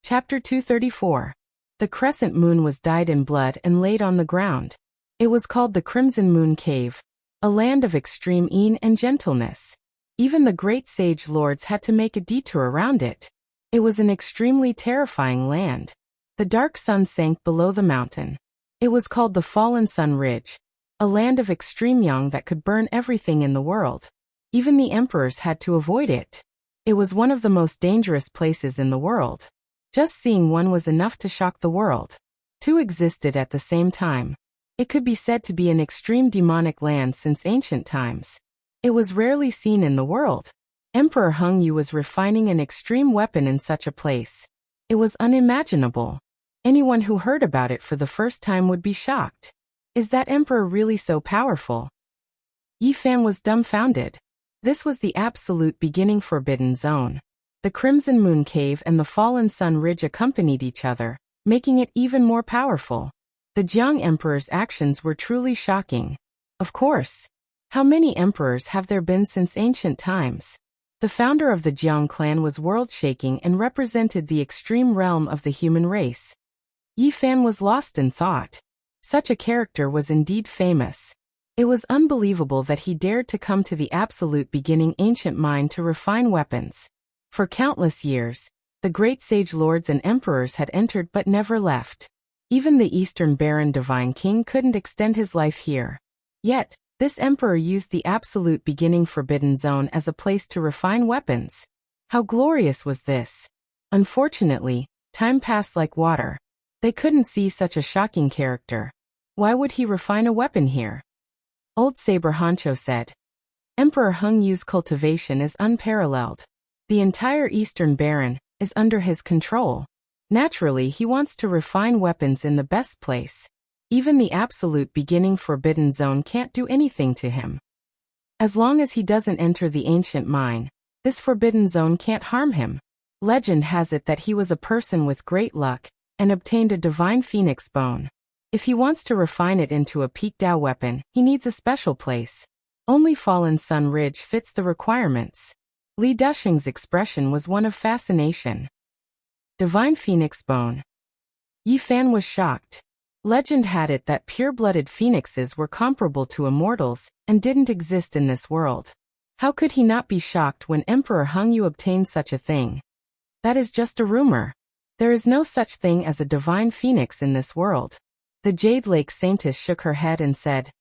Chapter 234. The crescent moon was dyed in blood and laid on the ground. It was called the Crimson Moon Cave, a land of extreme ease and gentleness. Even the great sage lords had to make a detour around it. It was an extremely terrifying land. The dark sun sank below the mountain. It was called the Fallen Sun Ridge, a land of extreme yang that could burn everything in the world. Even the emperors had to avoid it. It was one of the most dangerous places in the world. Just seeing one was enough to shock the world. Two existed at the same time. It could be said to be an extreme demonic land since ancient times. It was rarely seen in the world. Emperor Hung Yu was refining an extreme weapon in such a place. It was unimaginable. Anyone who heard about it for the first time would be shocked. Is that emperor really so powerful? Yi Fan was dumbfounded. This was the absolute beginning forbidden zone. The Crimson Moon Cave and the Fallen Sun Ridge accompanied each other, making it even more powerful. The Jiang Emperor's actions were truly shocking. Of course. How many emperors have there been since ancient times? The founder of the Jiang clan was world-shaking and represented the extreme realm of the human race. Yi Fan was lost in thought. Such a character was indeed famous. It was unbelievable that he dared to come to the absolute beginning ancient mind to refine weapons. For countless years, the great sage lords and emperors had entered but never left. Even the Eastern Baron Divine King couldn't extend his life here. Yet, this emperor used the absolute beginning forbidden zone as a place to refine weapons. How glorious was this? Unfortunately, time passed like water. They couldn't see such a shocking character. Why would he refine a weapon here? Old Saber Honcho said. Emperor Hung Yu's cultivation is unparalleled. The entire Eastern Baron is under his control. Naturally, he wants to refine weapons in the best place. Even the absolute beginning forbidden zone can't do anything to him. As long as he doesn't enter the ancient mine, this forbidden zone can't harm him. Legend has it that he was a person with great luck and obtained a divine phoenix bone. If he wants to refine it into a peak Dao weapon, he needs a special place. Only Fallen Sun Ridge fits the requirements. Li Dusheng's expression was one of fascination. Divine Phoenix Bone. Yi Fan was shocked. Legend had it that pure-blooded phoenixes were comparable to immortals and didn't exist in this world. How could he not be shocked when Emperor Hung Yu obtained such a thing? That is just a rumor. There is no such thing as a divine phoenix in this world. The Jade Lake Saintess shook her head and said,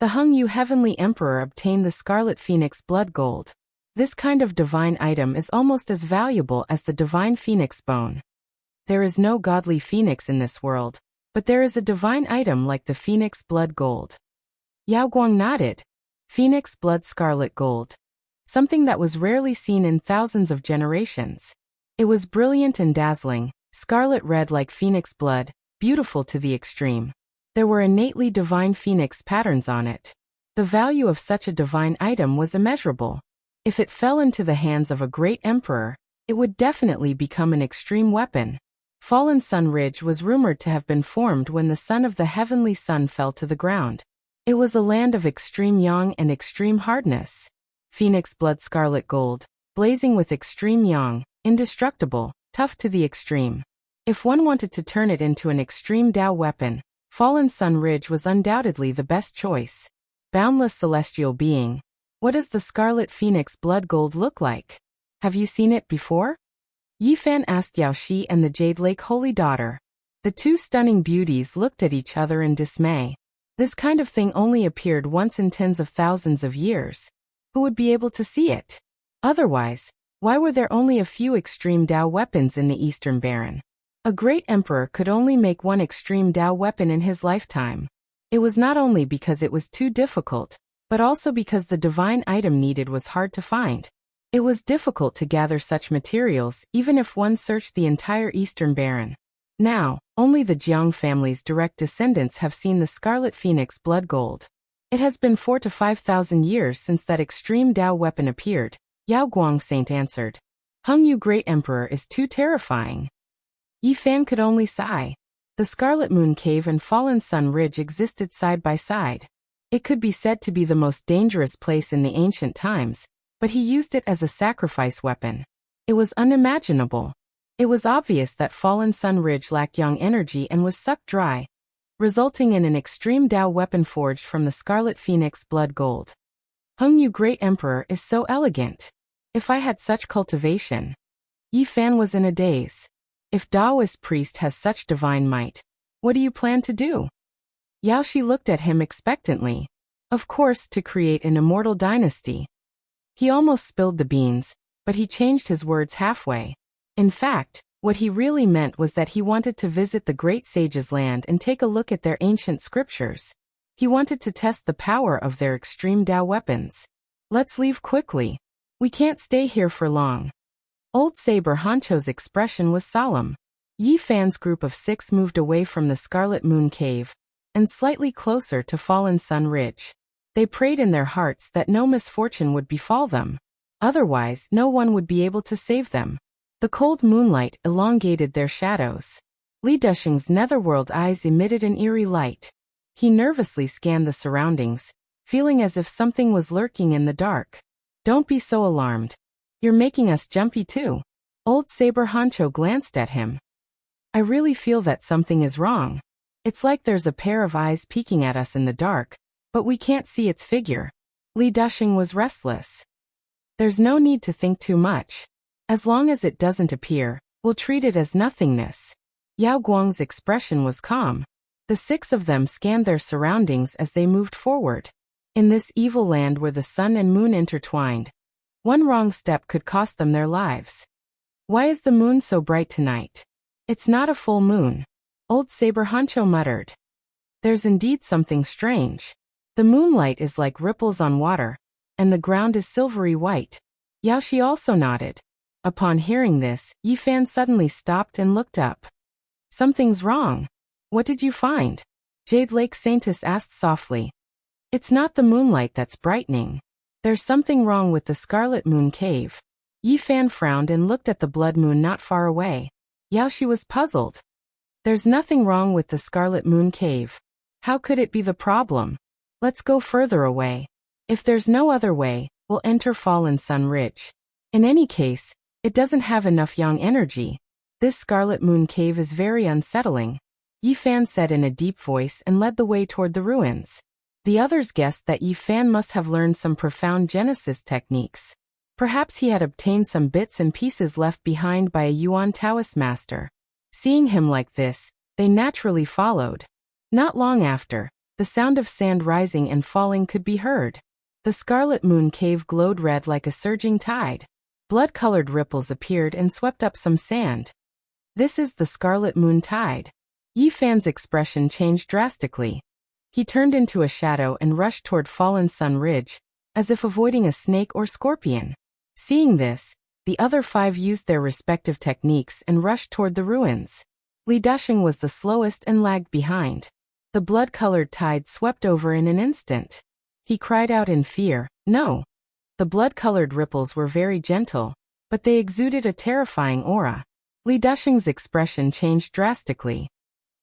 The Hung Yu Heavenly Emperor obtained the Scarlet Phoenix Blood Gold. This kind of divine item is almost as valuable as the divine phoenix bone. There is no godly phoenix in this world, but there is a divine item like the phoenix blood gold. Yao Guang nodded. Phoenix blood scarlet gold. Something that was rarely seen in thousands of generations. It was brilliant and dazzling, scarlet red like phoenix blood, beautiful to the extreme. There were innately divine phoenix patterns on it. The value of such a divine item was immeasurable. If it fell into the hands of a great emperor, it would definitely become an extreme weapon. Fallen Sun Ridge was rumored to have been formed when the sun of the heavenly sun fell to the ground. It was a land of extreme yang and extreme hardness. Phoenix blood scarlet gold, blazing with extreme yang, indestructible, tough to the extreme. If one wanted to turn it into an extreme Dao weapon, Fallen Sun Ridge was undoubtedly the best choice. Boundless celestial being. What does the Scarlet Phoenix Blood Gold look like? Have you seen it before? Yi Fan asked Yao Shi and the Jade Lake Holy Daughter. The two stunning beauties looked at each other in dismay. This kind of thing only appeared once in tens of thousands of years. Who would be able to see it? Otherwise, why were there only a few extreme Dao weapons in the Eastern Baron? A great emperor could only make one extreme Dao weapon in his lifetime. It was not only because it was too difficult, but also because the divine item needed was hard to find. It was difficult to gather such materials even if one searched the entire Eastern Baron. Now, only the Jiang family's direct descendants have seen the Scarlet Phoenix Blood Gold. It has been 4,000 to 5,000 years since that extreme Dao weapon appeared, Yao Guang Saint answered. Hung Yu Great Emperor is too terrifying. Yi Fan could only sigh. The Scarlet Moon Cave and Fallen Sun Ridge existed side by side. It could be said to be the most dangerous place in the ancient times, but he used it as a sacrifice weapon. It was unimaginable. It was obvious that Fallen Sun Ridge lacked yang energy and was sucked dry, resulting in an extreme Dao weapon forged from the Scarlet Phoenix blood gold. Heng Yu Great Emperor is so elegant. If I had such cultivation. Yi Fan was in a daze. If Daoist priest has such divine might, what do you plan to do? Yao Shi looked at him expectantly. Of course, to create an immortal dynasty. He almost spilled the beans, but he changed his words halfway. In fact, what he really meant was that he wanted to visit the great sage's land and take a look at their ancient scriptures. He wanted to test the power of their extreme Dao weapons. Let's leave quickly. We can't stay here for long. Old Saber Honcho's expression was solemn. Yi Fan's group of 6 moved away from the Scarlet Moon Cave and slightly closer to Fallen Sun Ridge. They prayed in their hearts that no misfortune would befall them. Otherwise, no one would be able to save them. The cold moonlight elongated their shadows. Li Dusheng's netherworld eyes emitted an eerie light. He nervously scanned the surroundings, feeling as if something was lurking in the dark. Don't be so alarmed. You're making us jumpy too. Old Saber Honcho glanced at him. I really feel that something is wrong. It's like there's a pair of eyes peeking at us in the dark, but we can't see its figure. Li Dusheng was restless. There's no need to think too much. As long as it doesn't appear, we'll treat it as nothingness. Yao Guang's expression was calm. The 6 of them scanned their surroundings as they moved forward. In this evil land where the sun and moon intertwined, one wrong step could cost them their lives. Why is the moon so bright tonight? It's not a full moon. Old Saber Honcho muttered. There's indeed something strange. The moonlight is like ripples on water, and the ground is silvery white. Yao Shi also nodded. Upon hearing this, Yi Fan suddenly stopped and looked up. Something's wrong. What did you find? Jade Lake Saintess asked softly. It's not the moonlight that's brightening. There's something wrong with the Scarlet Moon Cave. Yi Fan frowned and looked at the blood moon not far away. Yao Shi was puzzled. There's nothing wrong with the Scarlet Moon Cave. How could it be the problem? Let's go further away. If there's no other way, we'll enter Fallen Sun Ridge. In any case, it doesn't have enough yang energy. This Scarlet Moon Cave is very unsettling. Yi Fan said in a deep voice and led the way toward the ruins. The others guessed that Yi Fan must have learned some profound Genesis techniques. Perhaps he had obtained some bits and pieces left behind by a Yuan Taoist master. Seeing him like this, they naturally followed. Not long after, the sound of sand rising and falling could be heard. The Scarlet Moon Cave glowed red like a surging tide. Blood-colored ripples appeared and swept up some sand. This is the Scarlet Moon Tide. Yi Fan's expression changed drastically. He turned into a shadow and rushed toward Fallen Sun Ridge, as if avoiding a snake or scorpion. Seeing this, the other 5 used their respective techniques and rushed toward the ruins. Li Dusheng was the slowest and lagged behind. The blood-colored tide swept over in an instant. He cried out in fear, "No!" The blood-colored ripples were very gentle, but they exuded a terrifying aura. Li Dusheng's expression changed drastically.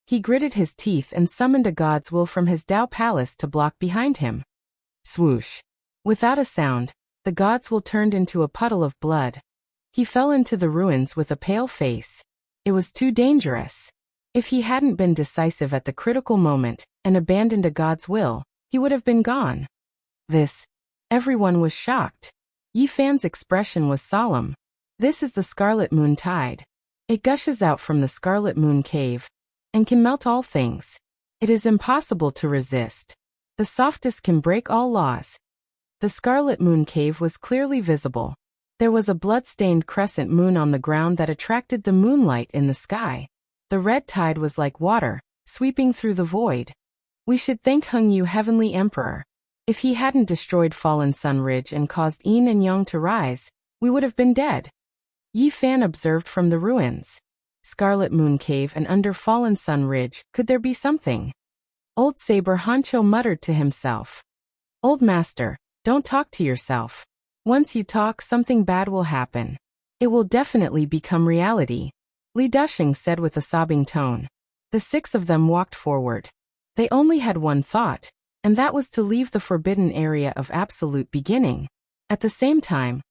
He gritted his teeth and summoned a god's will from his Dao palace to block behind him. Swoosh! Without a sound, the god's will turned into a puddle of blood. He fell into the ruins with a pale face. It was too dangerous. If he hadn't been decisive at the critical moment and abandoned a god's will, he would have been gone. Everyone was shocked. Yi Fan's expression was solemn. This is the Scarlet Moon Tide. It gushes out from the Scarlet Moon Cave and can melt all things. It is impossible to resist. The softest can break all laws. The Scarlet Moon Cave was clearly visible. There was a blood-stained crescent moon on the ground that attracted the moonlight in the sky. The red tide was like water, sweeping through the void. We should thank Heng Yu Heavenly Emperor. If he hadn't destroyed Fallen Sun Ridge and caused yin and yang to rise, we would have been dead. Yi Fan observed from the ruins. Scarlet Moon Cave and under Fallen Sun Ridge, could there be something? Old Saber Honcho muttered to himself. Old Master, don't talk to yourself. Once you talk, something bad will happen. It will definitely become reality. Li Dusheng said with a sobbing tone. The 6 of them walked forward. They only had one thought, and that was to leave the forbidden area of absolute beginning. At the same time,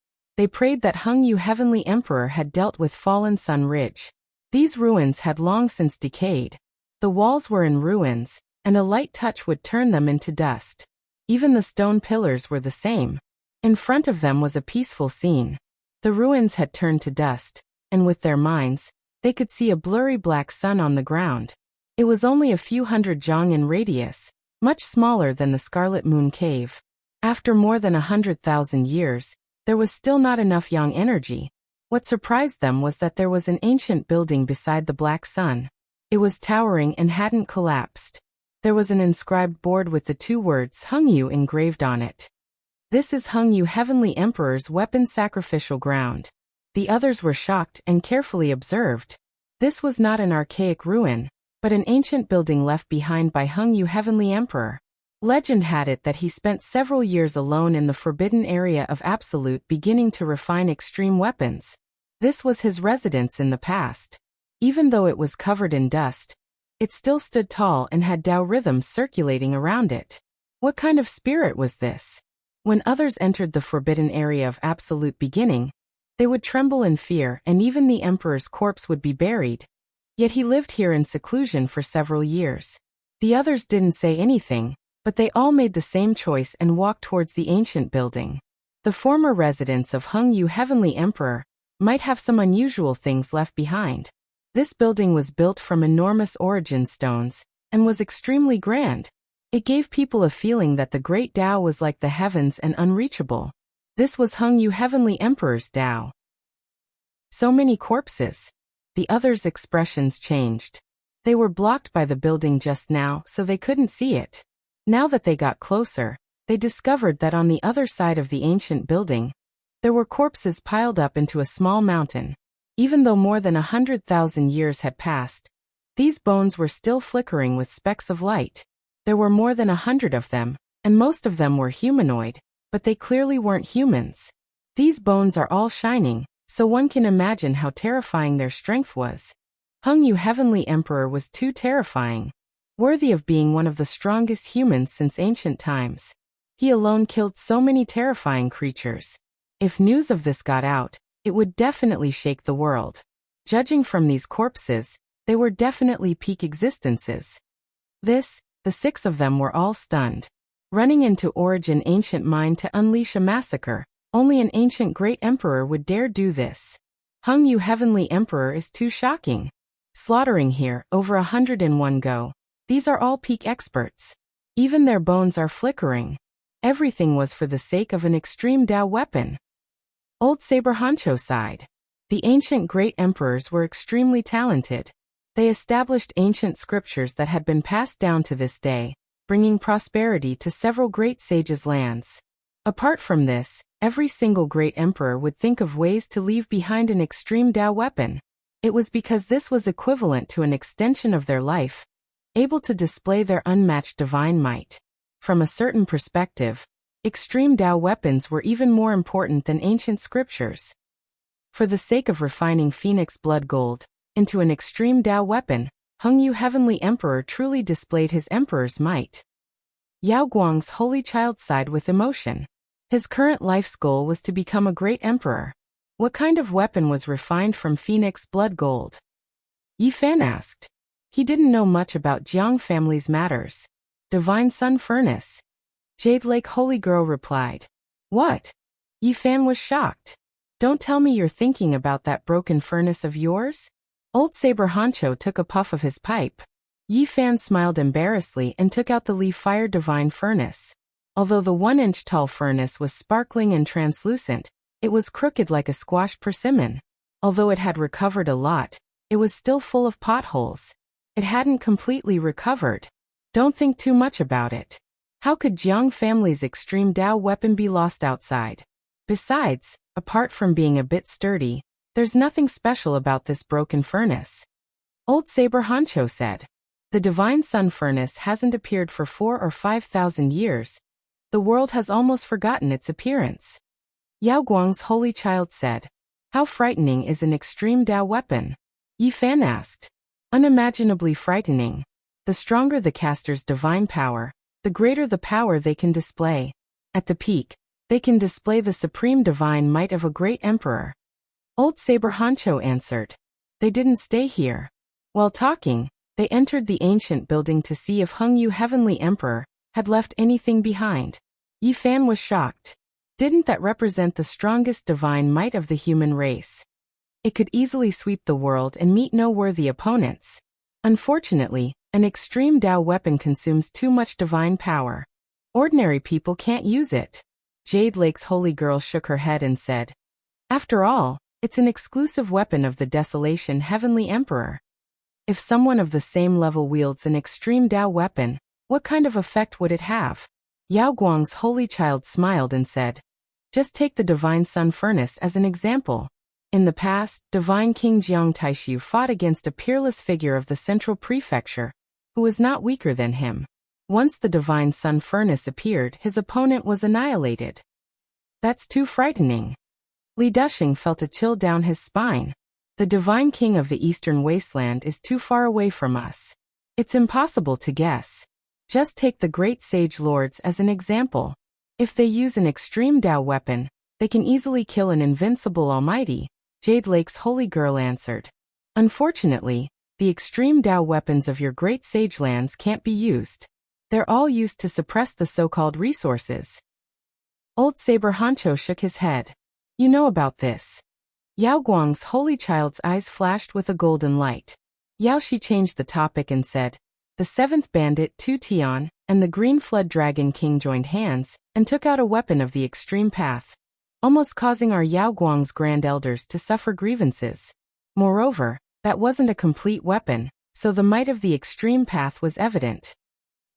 They prayed that Hung Yu Heavenly Emperor had dealt with fallen Sun Ridge. These ruins had long since decayed. The walls were in ruins, and a light touch would turn them into dust. Even the stone pillars were the same. In front of them was a peaceful scene. The ruins had turned to dust, and with their minds, they could see a blurry black sun on the ground. It was only a few hundred jong in radius, much smaller than the Scarlet Moon Cave. After more than 100,000 years, there was still not enough yang energy. What surprised them was that there was an ancient building beside the black sun. It was towering and hadn't collapsed. There was an inscribed board with the two words Hung Yu engraved on it. This is Hung Yu Heavenly Emperor's weapon sacrificial ground. The others were shocked and carefully observed. This was not an archaic ruin, but an ancient building left behind by Hung Yu Heavenly Emperor. Legend had it that he spent several years alone in the forbidden area of Absolute beginning to refine extreme weapons. This was his residence in the past. Even though it was covered in dust, it still stood tall and had Tao rhythms circulating around it. What kind of spirit was this? When others entered the forbidden area of Absolute beginning, they would tremble in fear and even the emperor's corpse would be buried. Yet he lived here in seclusion for several years. The others didn't say anything, but they all made the same choice and walked towards the ancient building. The former residence of Hung Yu Heavenly Emperor might have some unusual things left behind. This building was built from enormous origin stones and was extremely grand. It gave people a feeling that the great Tao was like the heavens and unreachable. This was Hung Yu Heavenly Emperor's Tao. So many corpses. The others' expressions changed. They were blocked by the building just now, so they couldn't see it. Now that they got closer, they discovered that on the other side of the ancient building, there were corpses piled up into a small mountain. Even though more than 100,000 years had passed, these bones were still flickering with specks of light. There were more than 100 of them, and most of them were humanoid, but they clearly weren't humans. These bones are all shining, so one can imagine how terrifying their strength was. Hung Yu Heavenly Emperor was too terrifying, worthy of being one of the strongest humans since ancient times. He alone killed so many terrifying creatures. If news of this got out, it would definitely shake the world. Judging from these corpses, they were definitely peak existences. The 6 of them were all stunned. Running into Origin Ancient Mine to unleash a massacre, only an ancient great emperor would dare do this. Hung Yu Heavenly Emperor is too shocking. Slaughtering here, over 100 in one go. These are all peak experts. Even their bones are flickering. Everything was for the sake of an extreme Tao weapon. Old Saber Honcho sighed. The ancient great emperors were extremely talented. They established ancient scriptures that had been passed down to this day, bringing prosperity to several great sages' lands. Apart from this, every single great emperor would think of ways to leave behind an extreme Tao weapon. It was because this was equivalent to an extension of their life, able to display their unmatched divine might. From a certain perspective, extreme Tao weapons were even more important than ancient scriptures. For the sake of refining Phoenix Blood Gold into an extreme Tao weapon, Hung Yu Heavenly Emperor truly displayed his emperor's might. Yao Guang's holy child sighed with emotion. His current life's goal was to become a great emperor. What kind of weapon was refined from Phoenix Blood Gold? Yi Fan asked. He didn't know much about Jiang family's matters. Divine Sun Furnace. Jade Lake Holy Girl replied. What? Yi Fan was shocked. Don't tell me you're thinking about that broken furnace of yours? Old Saber Honcho took a puff of his pipe. Yi Fan smiled embarrassedly and took out the Lee Fire Divine Furnace. Although the 1-inch tall furnace was sparkling and translucent, it was crooked like a squashed persimmon. Although it had recovered a lot, it was still full of potholes. It hadn't completely recovered. Don't think too much about it. How could Jiang family's extreme Tao weapon be lost outside? Besides, apart from being a bit sturdy, there's nothing special about this broken furnace. Old Saber Honcho said. The Divine Sun Furnace hasn't appeared for 4,000 or 5,000 years. The world has almost forgotten its appearance. Yao Guang's holy child said. How frightening is an extreme Tao weapon? Yi Fan asked. Unimaginably frightening. The stronger the caster's divine power, the greater the power they can display. At the peak, They can display the supreme divine might of a great emperor. Old Saber Honcho answered. They didn't stay here. While talking, they entered the ancient building to see if Hung Yu Heavenly Emperor had left anything behind. Yi Fan was shocked. Didn't that represent the strongest divine might of the human race? It could easily sweep the world and meet no worthy opponents. Unfortunately, an extreme Dao weapon consumes too much divine power. Ordinary people can't use it. Jade Lake's holy girl shook her head and said, After all, it's an exclusive weapon of the Desolation Heavenly Emperor. If someone of the same level wields an extreme Dao weapon, what kind of effect would it have? Yao Guang's holy child smiled and said, Just take the Divine Sun Furnace as an example. In the past, Divine King Jiang Taishu fought against a peerless figure of the Central Prefecture, who was not weaker than him. Once the Divine Sun Furnace appeared, his opponent was annihilated. That's too frightening. Li Dusheng felt a chill down his spine. The Divine King of the Eastern Wasteland is too far away from us. It's impossible to guess. Just take the Great Sage Lords as an example. If they use an extreme Dao weapon, they can easily kill an invincible Almighty, Jade Lake's holy girl answered. Unfortunately, the extreme Dao weapons of your Great Sage lands can't be used. They're all used to suppress the so-called resources. Old Saber Honcho shook his head. You know about this. Yao Guang's holy child's eyes flashed with a golden light. Yao Shi changed the topic and said, The seventh bandit Tu Tian and the Green Flood Dragon King joined hands and took out a weapon of the extreme path, almost causing our Yao Guang's grand elders to suffer grievances. Moreover, that wasn't a complete weapon, so the might of the extreme path was evident.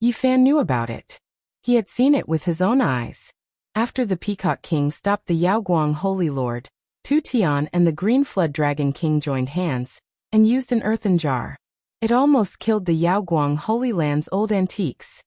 Yi Fan knew about it. He had seen it with his own eyes. After the Peacock King stopped the Yao Guang Holy Lord, Tu Tian and the Green Flood Dragon King joined hands and used an earthen jar. It almost killed the Yao Guang Holy Land's old antiques.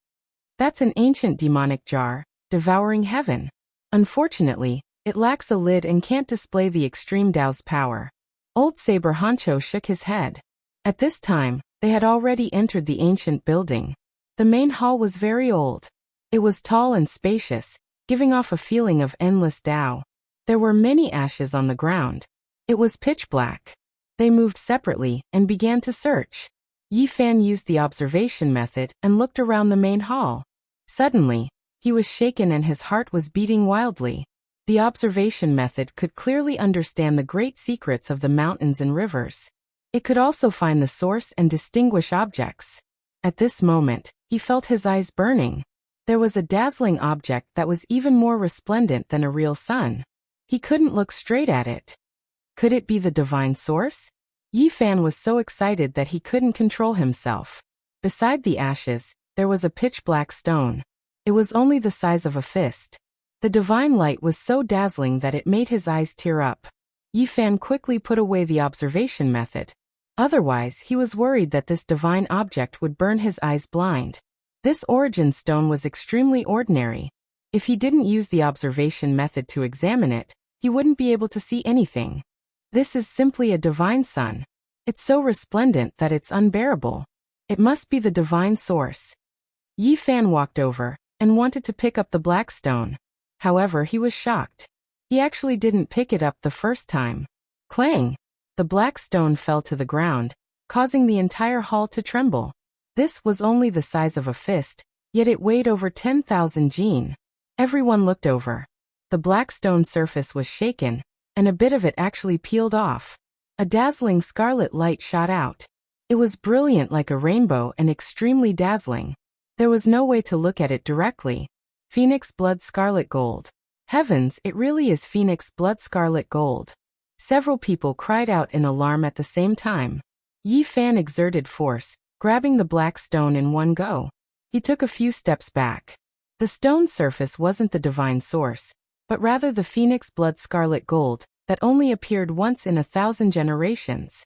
That's an ancient demonic jar, devouring heaven. Unfortunately, it lacks a lid and can't display the extreme Dao's power. Old Saber Honcho shook his head. At this time, they had already entered the ancient building. The main hall was very old. It was tall and spacious, giving off a feeling of endless Dao. There were many ashes on the ground. It was pitch black. They moved separately and began to search. Yi Fan used the observation method and looked around the main hall. Suddenly, he was shaken and his heart was beating wildly. The observation method could clearly understand the great secrets of the mountains and rivers. It could also find the source and distinguish objects. At this moment, he felt his eyes burning. There was a dazzling object that was even more resplendent than a real sun. He couldn't look straight at it. Could it be the divine source? Yi Fan was so excited that he couldn't control himself. Beside the ashes, there was a pitch-black stone. It was only the size of a fist. The divine light was so dazzling that it made his eyes tear up. Yi Fan quickly put away the observation method. Otherwise, he was worried that this divine object would burn his eyes blind. This origin stone was extremely ordinary. If he didn't use the observation method to examine it, he wouldn't be able to see anything. This is simply a divine sun. It's so resplendent that it's unbearable. It must be the divine source. Yi Fan walked over and wanted to pick up the black stone. However, he was shocked. He actually didn't pick it up the first time. Clang! The black stone fell to the ground, causing the entire hall to tremble. This was only the size of a fist, yet it weighed over 10,000 jin. Everyone looked over. The black stone surface was shaken, and a bit of it actually peeled off. A dazzling scarlet light shot out. It was brilliant like a rainbow and extremely dazzling. There was no way to look at it directly. Phoenix Blood Scarlet Gold. Heavens, it really is Phoenix Blood Scarlet Gold. Several people cried out in alarm at the same time. Yi Fan exerted force, grabbing the black stone in one go. He took a few steps back. The stone's surface wasn't the divine source, but rather the Phoenix Blood Scarlet Gold that only appeared once in 1,000 generations.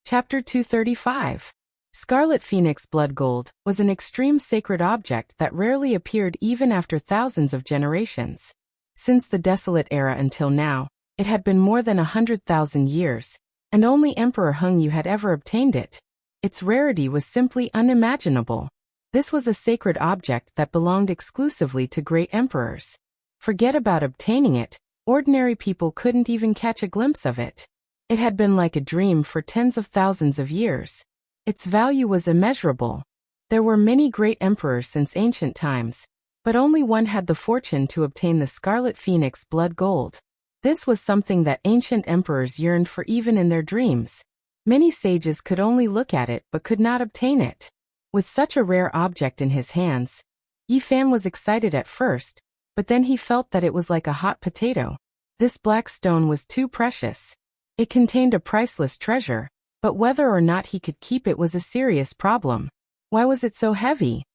Chapter 235. Scarlet Phoenix Blood Gold was an extreme sacred object that rarely appeared even after thousands of generations. Since the Desolate Era until now, it had been more than 100,000 years, and only Emperor Hung Yu had ever obtained it. Its rarity was simply unimaginable. This was a sacred object that belonged exclusively to great emperors. Forget about obtaining it, ordinary people couldn't even catch a glimpse of it. It had been like a dream for tens of thousands of years. Its value was immeasurable. There were many great emperors since ancient times, but only one had the fortune to obtain the Scarlet Phoenix blood gold. This was something that ancient emperors yearned for even in their dreams. Many sages could only look at it but could not obtain it. With such a rare object in his hands, Yi Fan was excited at first, but then he felt that it was like a hot potato. This black stone was too precious. It contained a priceless treasure, but whether or not he could keep it was a serious problem. Why was it so heavy?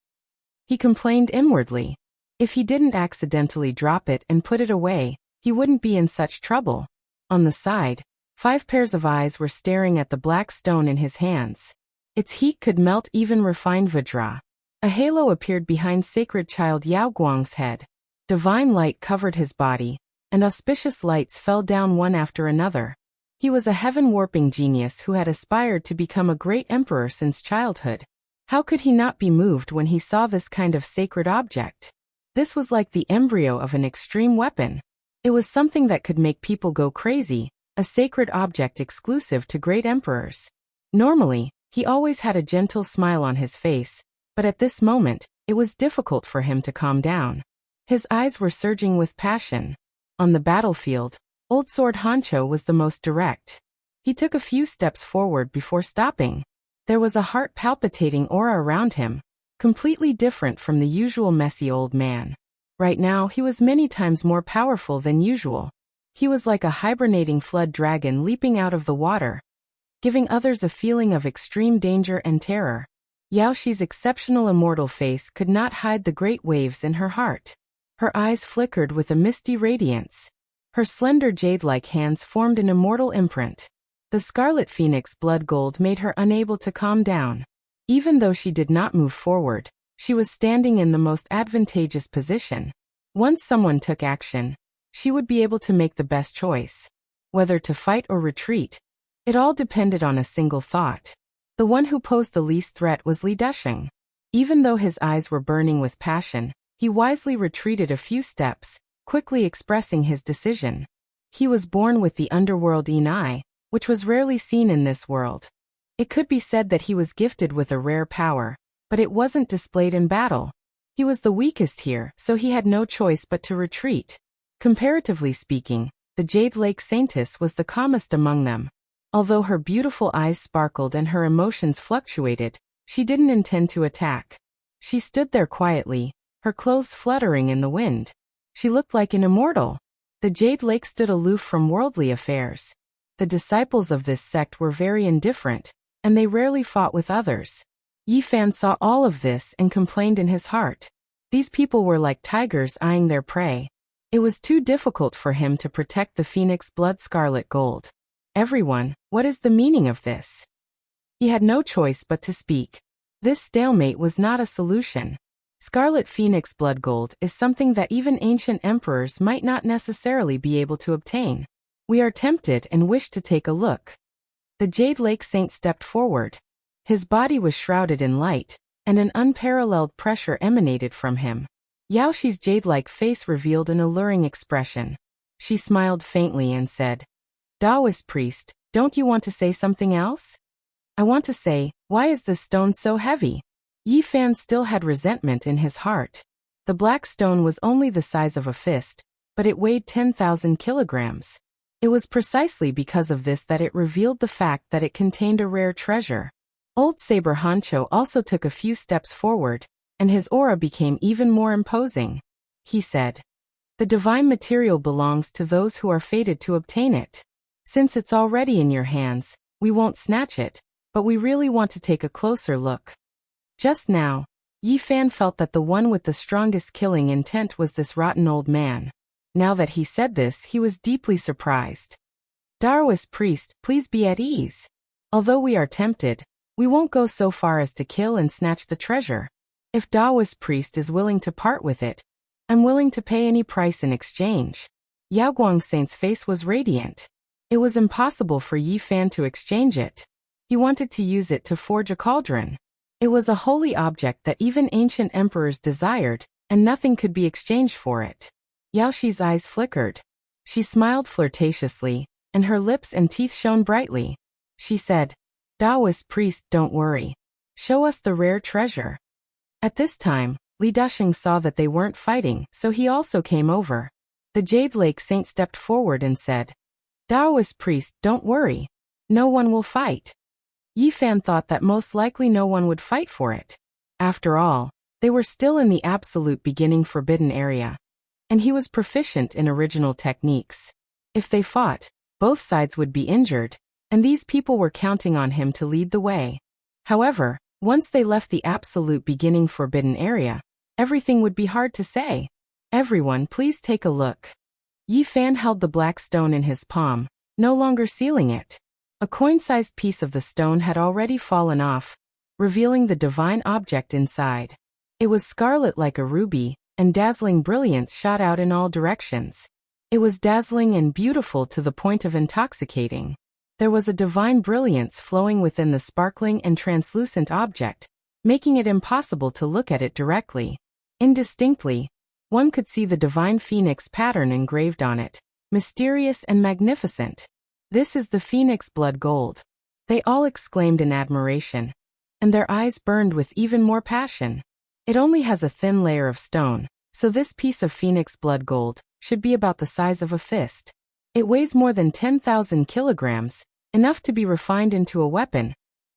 He complained inwardly. If he didn't accidentally drop it and put it away, he wouldn't be in such trouble. On the side, 5 pairs of eyes were staring at the black stone in his hands. Its heat could melt even refined vajra. A halo appeared behind sacred child Yao Guang's head. Divine light covered his body, and auspicious lights fell down one after another. He was a heaven-warping genius who had aspired to become a great emperor since childhood. How could he not be moved when he saw this kind of sacred object? This was like the embryo of an extreme weapon. It was something that could make people go crazy, a sacred object exclusive to great emperors. Normally, he always had a gentle smile on his face, but at this moment, it was difficult for him to calm down. His eyes were surging with passion. On the battlefield, Old Sword Hancho was the most direct. He took a few steps forward before stopping. There was a heart-palpitating aura around him, completely different from the usual messy old man. Right now he was many times more powerful than usual. He was like a hibernating flood dragon leaping out of the water, giving others a feeling of extreme danger and terror. Yao Shi's exceptional immortal face could not hide the great waves in her heart. Her eyes flickered with a misty radiance. Her slender jade-like hands formed an immortal imprint. The Scarlet Phoenix blood gold made her unable to calm down. Even though she did not move forward, she was standing in the most advantageous position. Once someone took action, she would be able to make the best choice. Whether to fight or retreat, it all depended on a single thought. The one who posed the least threat was Li Desheng. Even though his eyes were burning with passion, he wisely retreated a few steps, quickly expressing his decision. He was born with the underworld eye, which was rarely seen in this world. It could be said that he was gifted with a rare power, but it wasn't displayed in battle. He was the weakest here, so he had no choice but to retreat. Comparatively speaking, the Jade Lake Saintess was the calmest among them. Although her beautiful eyes sparkled and her emotions fluctuated, she didn't intend to attack. She stood there quietly, her clothes fluttering in the wind. She looked like an immortal. The Jade Lake stood aloof from worldly affairs. The disciples of this sect were very indifferent, and they rarely fought with others. Yi Fan saw all of this and complained in his heart. These people were like tigers eyeing their prey. It was too difficult for him to protect the Phoenix blood scarlet gold. Everyone, what is the meaning of this? He had no choice but to speak. This stalemate was not a solution. Scarlet Phoenix blood gold is something that even ancient emperors might not necessarily be able to obtain. We are tempted and wish to take a look. The Jade Lake Saint stepped forward. His body was shrouded in light, and an unparalleled pressure emanated from him. Yao Shi's jade-like face revealed an alluring expression. She smiled faintly and said, "Taoist priest, don't you want to say something else?" "I want to say, why is this stone so heavy?" Yi Fan still had resentment in his heart. The black stone was only the size of a fist, but it weighed 10,000 kilograms. It was precisely because of this that it revealed the fact that it contained a rare treasure. Old Saber Hancho also took a few steps forward, and his aura became even more imposing. He said, "The divine material belongs to those who are fated to obtain it. Since it's already in your hands, we won't snatch it, but we really want to take a closer look." Just now, Yi Fan felt that the one with the strongest killing intent was this rotten old man. Now that he said this, he was deeply surprised. "Taoist priest, please be at ease. Although we are tempted, we won't go so far as to kill and snatch the treasure. If Taoist priest is willing to part with it, I'm willing to pay any price in exchange." Yao Guang Saint's face was radiant. It was impossible for Yi Fan to exchange it. He wanted to use it to forge a cauldron. It was a holy object that even ancient emperors desired, and nothing could be exchanged for it. Yaoxi's eyes flickered. She smiled flirtatiously, and her lips and teeth shone brightly. She said, Taoist priest, don't worry. Show us the rare treasure. At this time, Li Dusheng saw that they weren't fighting, so he also came over. The Jade Lake Saint stepped forward and said, Taoist priest, don't worry. No one will fight. Yi Fan thought that most likely no one would fight for it. After all, they were still in the absolute beginning forbidden area. And he was proficient in original techniques. If they fought, both sides would be injured, and these people were counting on him to lead the way. However, once they left the absolute beginning forbidden area, everything would be hard to say. Everyone, please take a look. Yi Fan held the black stone in his palm, no longer sealing it. A coin-sized piece of the stone had already fallen off, revealing the divine object inside. It was scarlet like a ruby, and dazzling brilliance shot out in all directions. It was dazzling and beautiful to the point of intoxicating. There was a divine brilliance flowing within the sparkling and translucent object, making it impossible to look at it directly. Indistinctly, one could see the divine phoenix pattern engraved on it, mysterious and magnificent. This is the phoenix blood gold. They all exclaimed in admiration, and their eyes burned with even more passion. It only has a thin layer of stone, so this piece of phoenix blood gold should be about the size of a fist. It weighs more than 10,000 kilograms, enough to be refined into a weapon,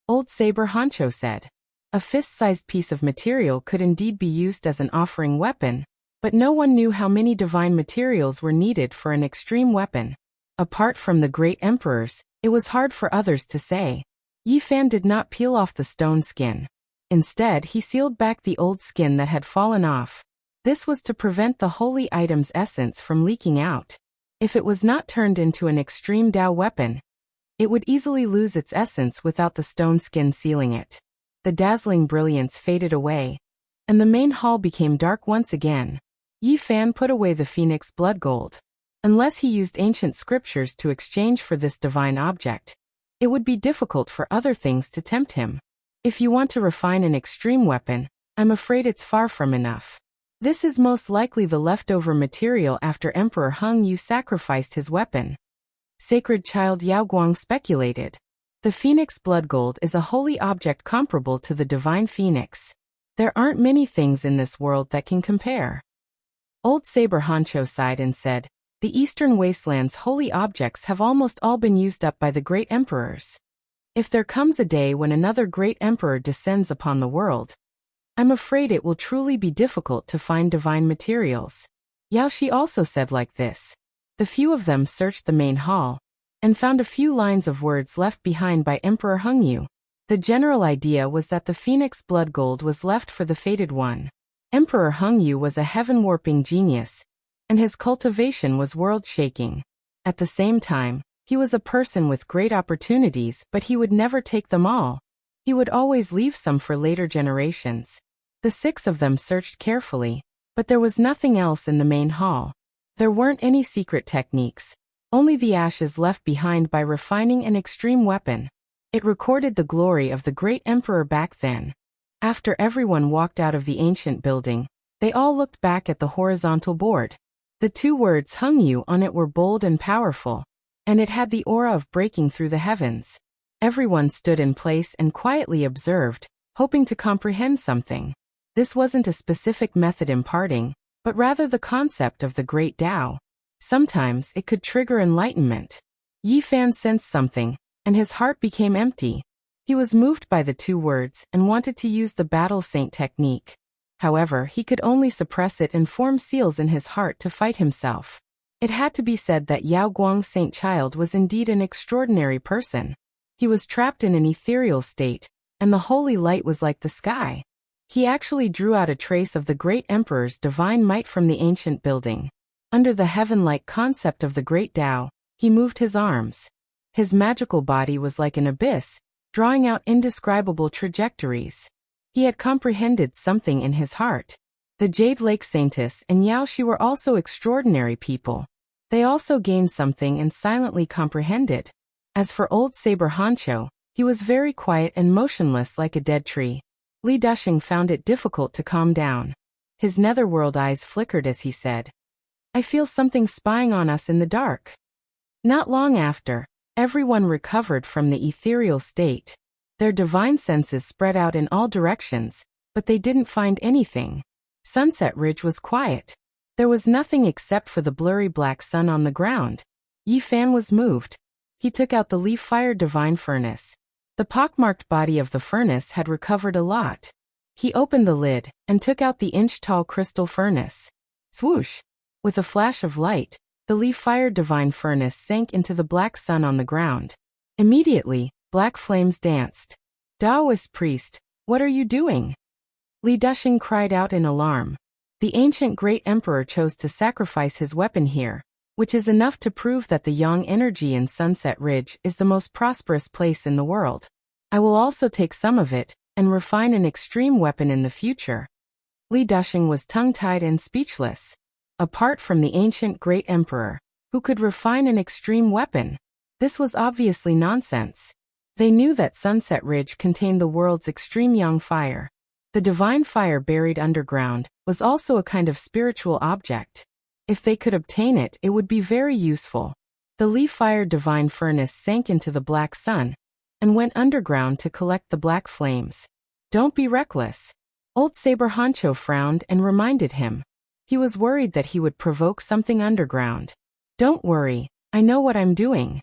Old Saber Honcho said. A fist-sized piece of material could indeed be used as an offering weapon, but no one knew how many divine materials were needed for an extreme weapon. Apart from the great emperors, it was hard for others to say. Yi Fan did not peel off the stone skin. Instead, he sealed back the old skin that had fallen off. This was to prevent the holy item's essence from leaking out. If it was not turned into an extreme Dao weapon, it would easily lose its essence without the stone skin sealing it. The dazzling brilliance faded away, and the main hall became dark once again. Yi Fan put away the phoenix blood gold. Unless he used ancient scriptures to exchange for this divine object, it would be difficult for other things to tempt him. If you want to refine an extreme weapon, I'm afraid it's far from enough. This is most likely the leftover material after Emperor Hung Yu sacrificed his weapon. Sacred Child Yao Guang speculated. The phoenix blood gold is a holy object comparable to the divine phoenix. There aren't many things in this world that can compare. Old Saber Honcho sighed and said, the Eastern Wasteland's holy objects have almost all been used up by the great emperors. If there comes a day when another great emperor descends upon the world, I'm afraid it will truly be difficult to find divine materials. Yao Shi also said like this. The few of them searched the main hall, and found a few lines of words left behind by Emperor Hung Yu. The general idea was that the phoenix blood gold was left for the fated one. Emperor Hung Yu was a heaven-warping genius, and his cultivation was world-shaking. At the same time, he was a person with great opportunities, but he would never take them all. He would always leave some for later generations. The 6 of them searched carefully, but there was nothing else in the main hall. There weren't any secret techniques, only the ashes left behind by refining an extreme weapon. It recorded the glory of the great emperor back then. After everyone walked out of the ancient building, they all looked back at the horizontal board. The 2 words Hung Yu on it were bold and powerful, and it had the aura of breaking through the heavens. Everyone stood in place and quietly observed, hoping to comprehend something. This wasn't a specific method imparting, but rather the concept of the great Tao. Sometimes it could trigger enlightenment. Yi Fan sensed something, and his heart became empty. He was moved by the 2 words and wanted to use the battle saint technique. However, he could only suppress it and form seals in his heart to fight himself. It had to be said that Yao Guang Saint Child was indeed an extraordinary person. He was trapped in an ethereal state, and the holy light was like the sky. He actually drew out a trace of the great emperor's divine might from the ancient building. Under the heaven-like concept of the great Tao, he moved his arms. His magical body was like an abyss, drawing out indescribable trajectories. He had comprehended something in his heart. The Jade Lake Saintess and Yao Shi were also extraordinary people. They also gained something and silently comprehended. As for Old Saber Honcho, he was very quiet and motionless like a dead tree. Li Dusheng found it difficult to calm down. His netherworld eyes flickered as he said, I feel something spying on us in the dark. Not long after, everyone recovered from the ethereal state. Their divine senses spread out in all directions, but they didn't find anything. Sunset Ridge was quiet. There was nothing except for the blurry black sun on the ground. Yi Fan was moved. He took out the leaf-fired divine furnace. The pockmarked body of the furnace had recovered a lot. He opened the lid and took out the inch-tall crystal furnace. Swoosh! With a flash of light, the leaf-fired divine furnace sank into the black sun on the ground. Immediately, black flames danced. Taoist priest, what are you doing? Li Dusheng cried out in alarm. The ancient great emperor chose to sacrifice his weapon here, which is enough to prove that the yang energy in Sunset Ridge is the most prosperous place in the world. I will also take some of it and refine an extreme weapon in the future. Li Dusheng was tongue-tied and speechless. Apart from the ancient great emperor, who could refine an extreme weapon? This was obviously nonsense. They knew that Sunset Ridge contained the world's extreme yang fire. The divine fire buried underground was also a kind of spiritual object. If they could obtain it, it would be very useful. The leaf-fired divine furnace sank into the black sun and went underground to collect the black flames. Don't be reckless. Old Saber Honcho frowned and reminded him. He was worried that he would provoke something underground. Don't worry, I know what I'm doing.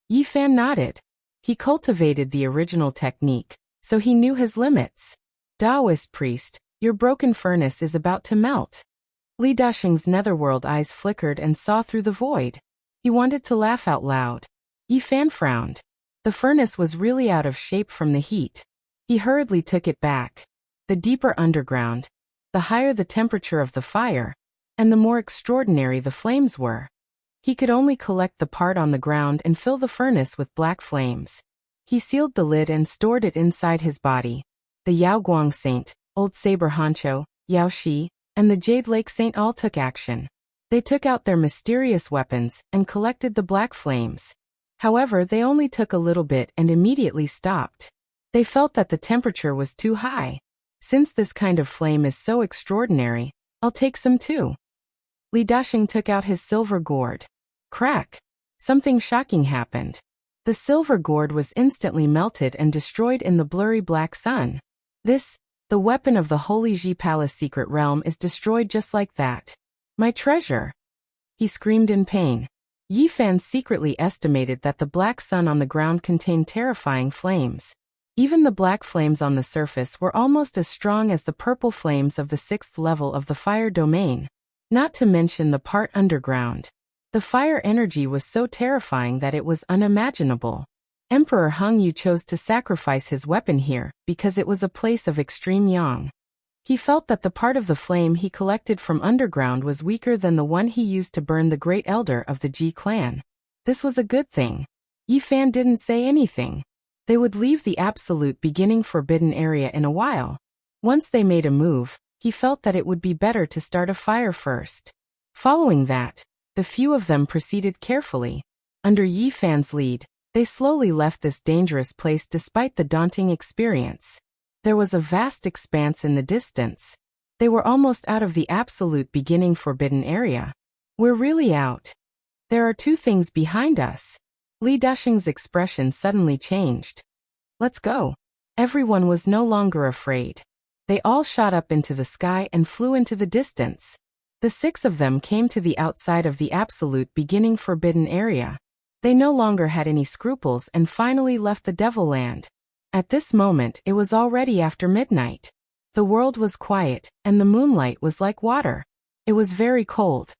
Yi Fan nodded. He cultivated the original technique, so he knew his limits. Taoist priest, your broken furnace is about to melt. Li Dusheng's netherworld eyes flickered and saw through the void. He wanted to laugh out loud. Yi Fan frowned. The furnace was really out of shape from the heat. He hurriedly took it back. The deeper underground, the higher the temperature of the fire, and the more extraordinary the flames were. He could only collect the part on the ground and fill the furnace with black flames. He sealed the lid and stored it inside his body. The Yao Guang Saint, Old Saber Honcho, Yao Shi, and the Jade Lake Saint all took action. They took out their mysterious weapons and collected the black flames. However, they only took a little bit and immediately stopped. They felt that the temperature was too high. Since this kind of flame is so extraordinary, I'll take some too. Li Dusheng took out his silver gourd. Crack! Something shocking happened. The silver gourd was instantly melted and destroyed in the blurry black sun. The weapon of the Holy Ji Palace secret realm is destroyed just like that. My treasure! He screamed in pain. Yi Fan secretly estimated that the black sun on the ground contained terrifying flames. Even the black flames on the surface were almost as strong as the purple flames of the 6th level of the fire domain. Not to mention the part underground. The fire energy was so terrifying that it was unimaginable. Emperor Hung Yu chose to sacrifice his weapon here because it was a place of extreme yang. He felt that the part of the flame he collected from underground was weaker than the one he used to burn the great elder of the Ji clan. This was a good thing. Yi Fan didn't say anything. They would leave the absolute beginning forbidden area in a while. Once they made a move, he felt that it would be better to start a fire first. Following that, the few of them proceeded carefully. Under Yi Fan's lead, they slowly left this dangerous place despite the daunting experience. There was a vast expanse in the distance. They were almost out of the absolute beginning forbidden area. We're really out. There are 2 things behind us. Li Dusheng's expression suddenly changed. Let's go. Everyone was no longer afraid. They all shot up into the sky and flew into the distance. The 6 of them came to the outside of the absolute beginning forbidden area. They no longer had any scruples and finally left the Devil Land. At this moment it was already after midnight. The world was quiet, and the moonlight was like water. It was very cold.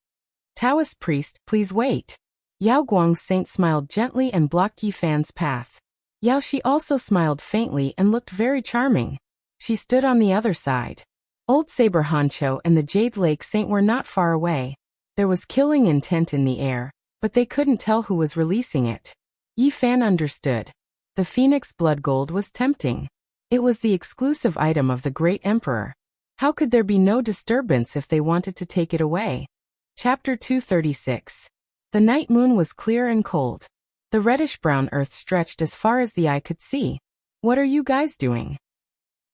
Taoist priest, please wait. Yao Guang's saint smiled gently and blocked Yi Fan's path. Yao Shi also smiled faintly and looked very charming. She stood on the other side. Old Saber Honcho and the Jade Lake Saint were not far away. There was killing intent in the air, but they couldn't tell who was releasing it. Yi Fan understood. The Phoenix Blood Gold was tempting. It was the exclusive item of the Great Emperor. How could there be no disturbance if they wanted to take it away? Chapter 236. The night moon was clear and cold. The reddish-brown earth stretched as far as the eye could see. What are you guys doing?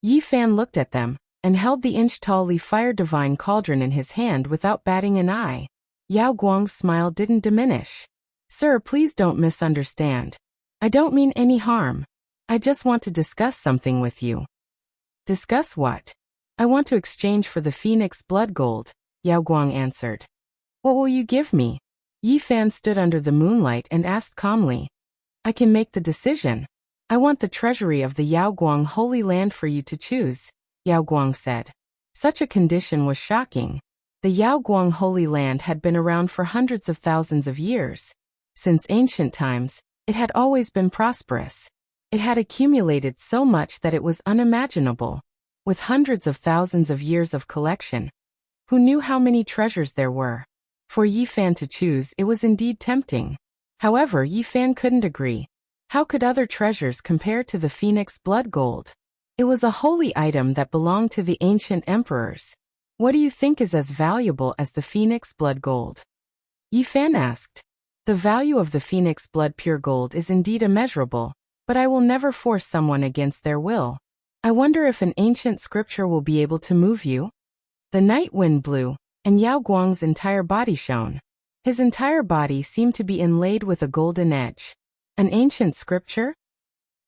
Yi Fan looked at them, and held the inch-tall fire divine cauldron in his hand without batting an eye. Yao Guang's smile didn't diminish. Sir, please don't misunderstand. I don't mean any harm. I just want to discuss something with you. Discuss what? I want to exchange for the phoenix blood gold, Yao Guang answered. What will you give me? Yi Fan stood under the moonlight and asked calmly. I can make the decision. I want the treasury of the Yao Guang Holy Land for you to choose, Yao Guang said. Such a condition was shocking. The Yao Guang Holy Land had been around for hundreds of thousands of years. Since ancient times, it had always been prosperous. It had accumulated so much that it was unimaginable. With hundreds of thousands of years of collection, who knew how many treasures there were? For Yi Fan to choose, it was indeed tempting. However, Yi Fan couldn't agree. How could other treasures compare to the phoenix blood gold? It was a holy item that belonged to the ancient emperors. What do you think is as valuable as the phoenix blood gold? Yi Fan asked. The value of the phoenix blood pure gold is indeed immeasurable, but I will never force someone against their will. I wonder if an ancient scripture will be able to move you? The night wind blew, and Yao Guang's entire body shone. His entire body seemed to be inlaid with a golden edge. An ancient scripture?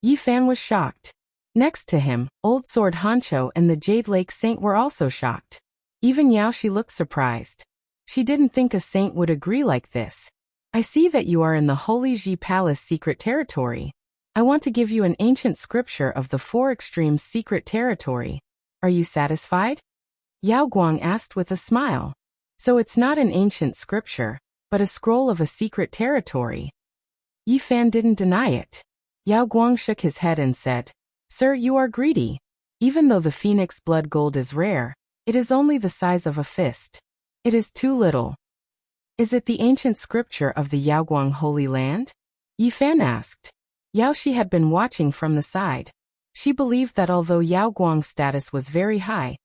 Yi Fan was shocked. Next to him, Old Sword Hancho and the Jade Lake Saint were also shocked. Even Yao Shi looked surprised. She didn't think a saint would agree like this. I see that you are in the Holy Ji Palace secret territory. I want to give you an ancient scripture of the Four Extremes secret territory. Are you satisfied? Yao Guang asked with a smile. So it's not an ancient scripture, but a scroll of a secret territory. Yi Fan didn't deny it. Yao Guang shook his head and said, Sir, you are greedy. Even though the phoenix blood gold is rare, it is only the size of a fist. It is too little. Is it the ancient scripture of the Yao Guang Holy Land? Yi Fan asked. Yao Shi had been watching from the side. She believed that although Yao Guang's status was very high,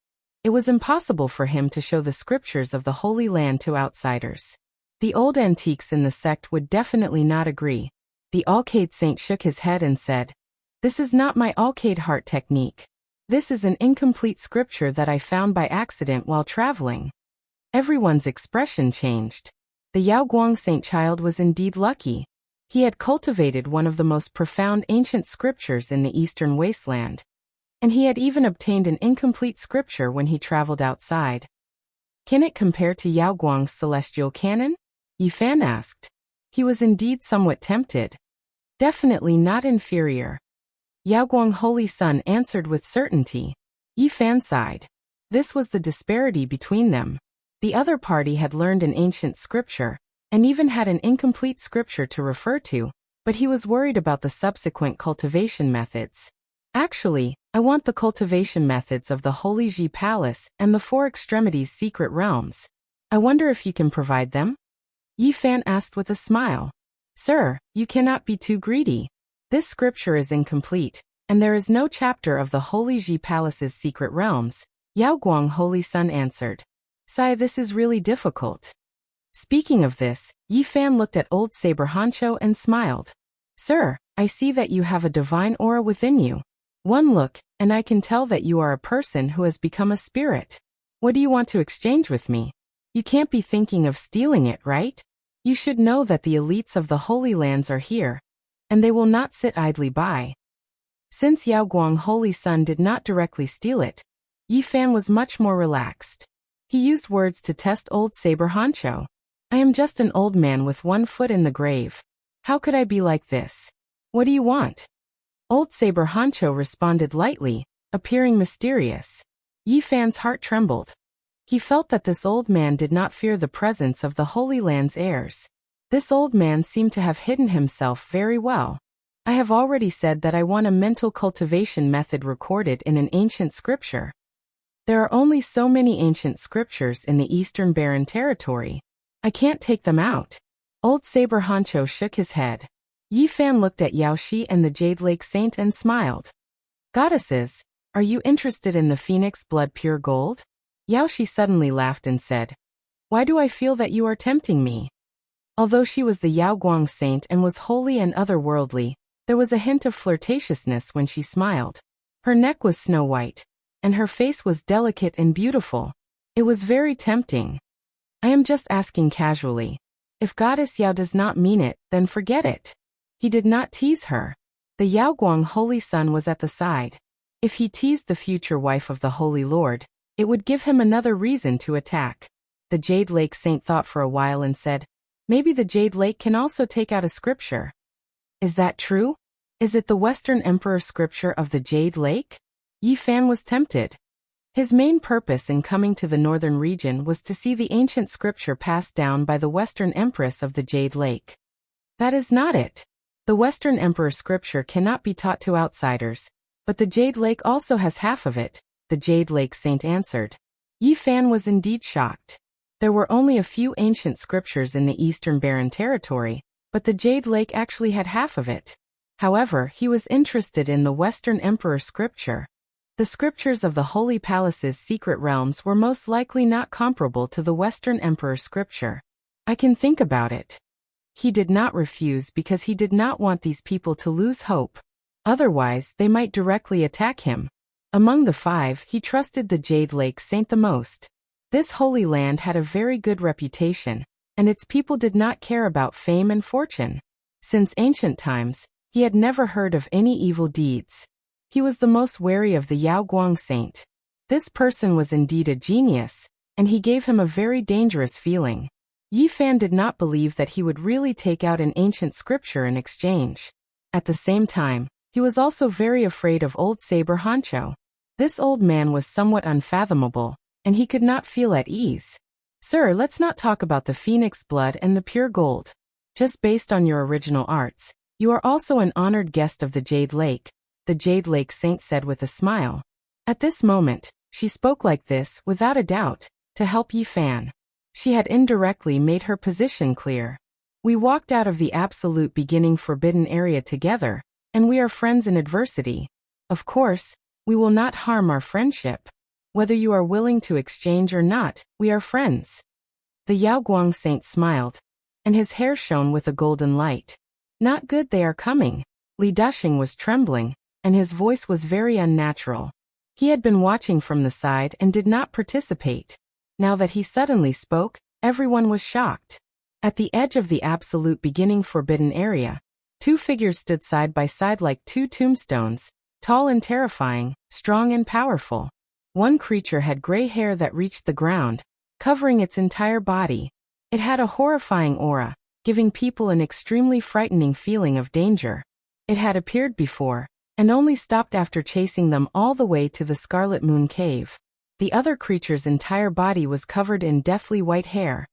it was impossible for him to show the scriptures of the Holy Land to outsiders. The old antiques in the sect would definitely not agree. The Alcade Saint shook his head and said, This is not my Alcade heart technique. This is an incomplete scripture that I found by accident while traveling. Everyone's expression changed. The Yao Guang Saint child was indeed lucky. He had cultivated one of the most profound ancient scriptures in the Eastern Wasteland. And he had even obtained an incomplete scripture when he traveled outside. Can it compare to Yao Guang's celestial canon? Yi Fan asked. He was indeed somewhat tempted. Definitely not inferior. Yao Guang Holy Sun answered with certainty. Yi Fan sighed. This was the disparity between them. The other party had learned an ancient scripture, and even had an incomplete scripture to refer to, but he was worried about the subsequent cultivation methods. Actually, I want the cultivation methods of the Holy Ji Palace and the Four Extremities secret realms. I wonder if you can provide them? Yi Fan asked with a smile. Sir, you cannot be too greedy. This scripture is incomplete, and there is no chapter of the Holy Ji Palace's secret realms, Yao Guang Holy Sun answered. Sai, this is really difficult. Speaking of this, Yi Fan looked at Old Saber Hancho and smiled. Sir, I see that you have a divine aura within you. One look, and I can tell that you are a person who has become a spirit. What do you want to exchange with me? You can't be thinking of stealing it, right? You should know that the elites of the Holy Lands are here, and they will not sit idly by. Since Yao Guang Holy Sun did not directly steal it, Yi Fan was much more relaxed. He used words to test Old Saber Hancho. I am just an old man with one foot in the grave. How could I be like this? What do you want? Old Saber Hancho responded lightly, appearing mysterious. Yi Fan's heart trembled. He felt that this old man did not fear the presence of the Holy Land's heirs. This old man seemed to have hidden himself very well. I have already said that I want a mental cultivation method recorded in an ancient scripture. There are only so many ancient scriptures in the Eastern Barren Territory. I can't take them out. Old Saber Hancho shook his head. Yi Fan looked at Yao Shi and the Jade Lake Saint and smiled. Goddesses, are you interested in the phoenix blood pure gold? Yao Shi suddenly laughed and said, Why do I feel that you are tempting me? Although she was the Yao Guang Saint and was holy and otherworldly, there was a hint of flirtatiousness when she smiled. Her neck was snow white, and her face was delicate and beautiful. It was very tempting. I am just asking casually. If Goddess Yao does not mean it, then forget it. He did not tease her. The Yaoguang Holy Son was at the side. If he teased the future wife of the Holy Lord, it would give him another reason to attack. The Jade Lake Saint thought for a while and said, maybe the Jade Lake can also take out a scripture. Is that true? Is it the Western Emperor scripture of the Jade Lake? Yi Fan was tempted. His main purpose in coming to the northern region was to see the ancient scripture passed down by the Western Empress of the Jade Lake. That is not it. The Western Emperor scripture cannot be taught to outsiders, but the Jade Lake also has half of it, the Jade Lake Saint answered. Yi Fan was indeed shocked. There were only a few ancient scriptures in the Eastern Barren Territory, but the Jade Lake actually had half of it. However, he was interested in the Western Emperor scripture. The scriptures of the Holy Palace's secret realms were most likely not comparable to the Western Emperor scripture. I can think about it. He did not refuse because he did not want these people to lose hope. Otherwise, they might directly attack him. Among the five, he trusted the Jade Lake Saint the most. This holy land had a very good reputation, and its people did not care about fame and fortune. Since ancient times, he had never heard of any evil deeds. He was the most wary of the Yaoguang Saint. This person was indeed a genius, and he gave him a very dangerous feeling. Yi Fan did not believe that he would really take out an ancient scripture in exchange. At the same time, he was also very afraid of old Saber Honcho. This old man was somewhat unfathomable, and he could not feel at ease. Sir, let's not talk about the phoenix blood and the pure gold. Just based on your original arts, you are also an honored guest of the Jade Lake, the Jade Lake Saint said with a smile. At this moment, she spoke like this, without a doubt, to help Yi Fan. She had indirectly made her position clear. We walked out of the absolute beginning forbidden area together, and we are friends in adversity. Of course, we will not harm our friendship. Whether you are willing to exchange or not, we are friends. The Yaoguang Saint smiled, and his hair shone with a golden light. Not good, they are coming. Li Dushing was trembling, and his voice was very unnatural. He had been watching from the side and did not participate. Now that he suddenly spoke, everyone was shocked. At the edge of the absolute beginning forbidden area, two figures stood side by side like two tombstones, tall and terrifying, strong and powerful. One creature had gray hair that reached the ground, covering its entire body. It had a horrifying aura, giving people an extremely frightening feeling of danger. It had appeared before, and only stopped after chasing them all the way to the Scarlet Moon Cave. The other creature's entire body was covered in deathly white hair,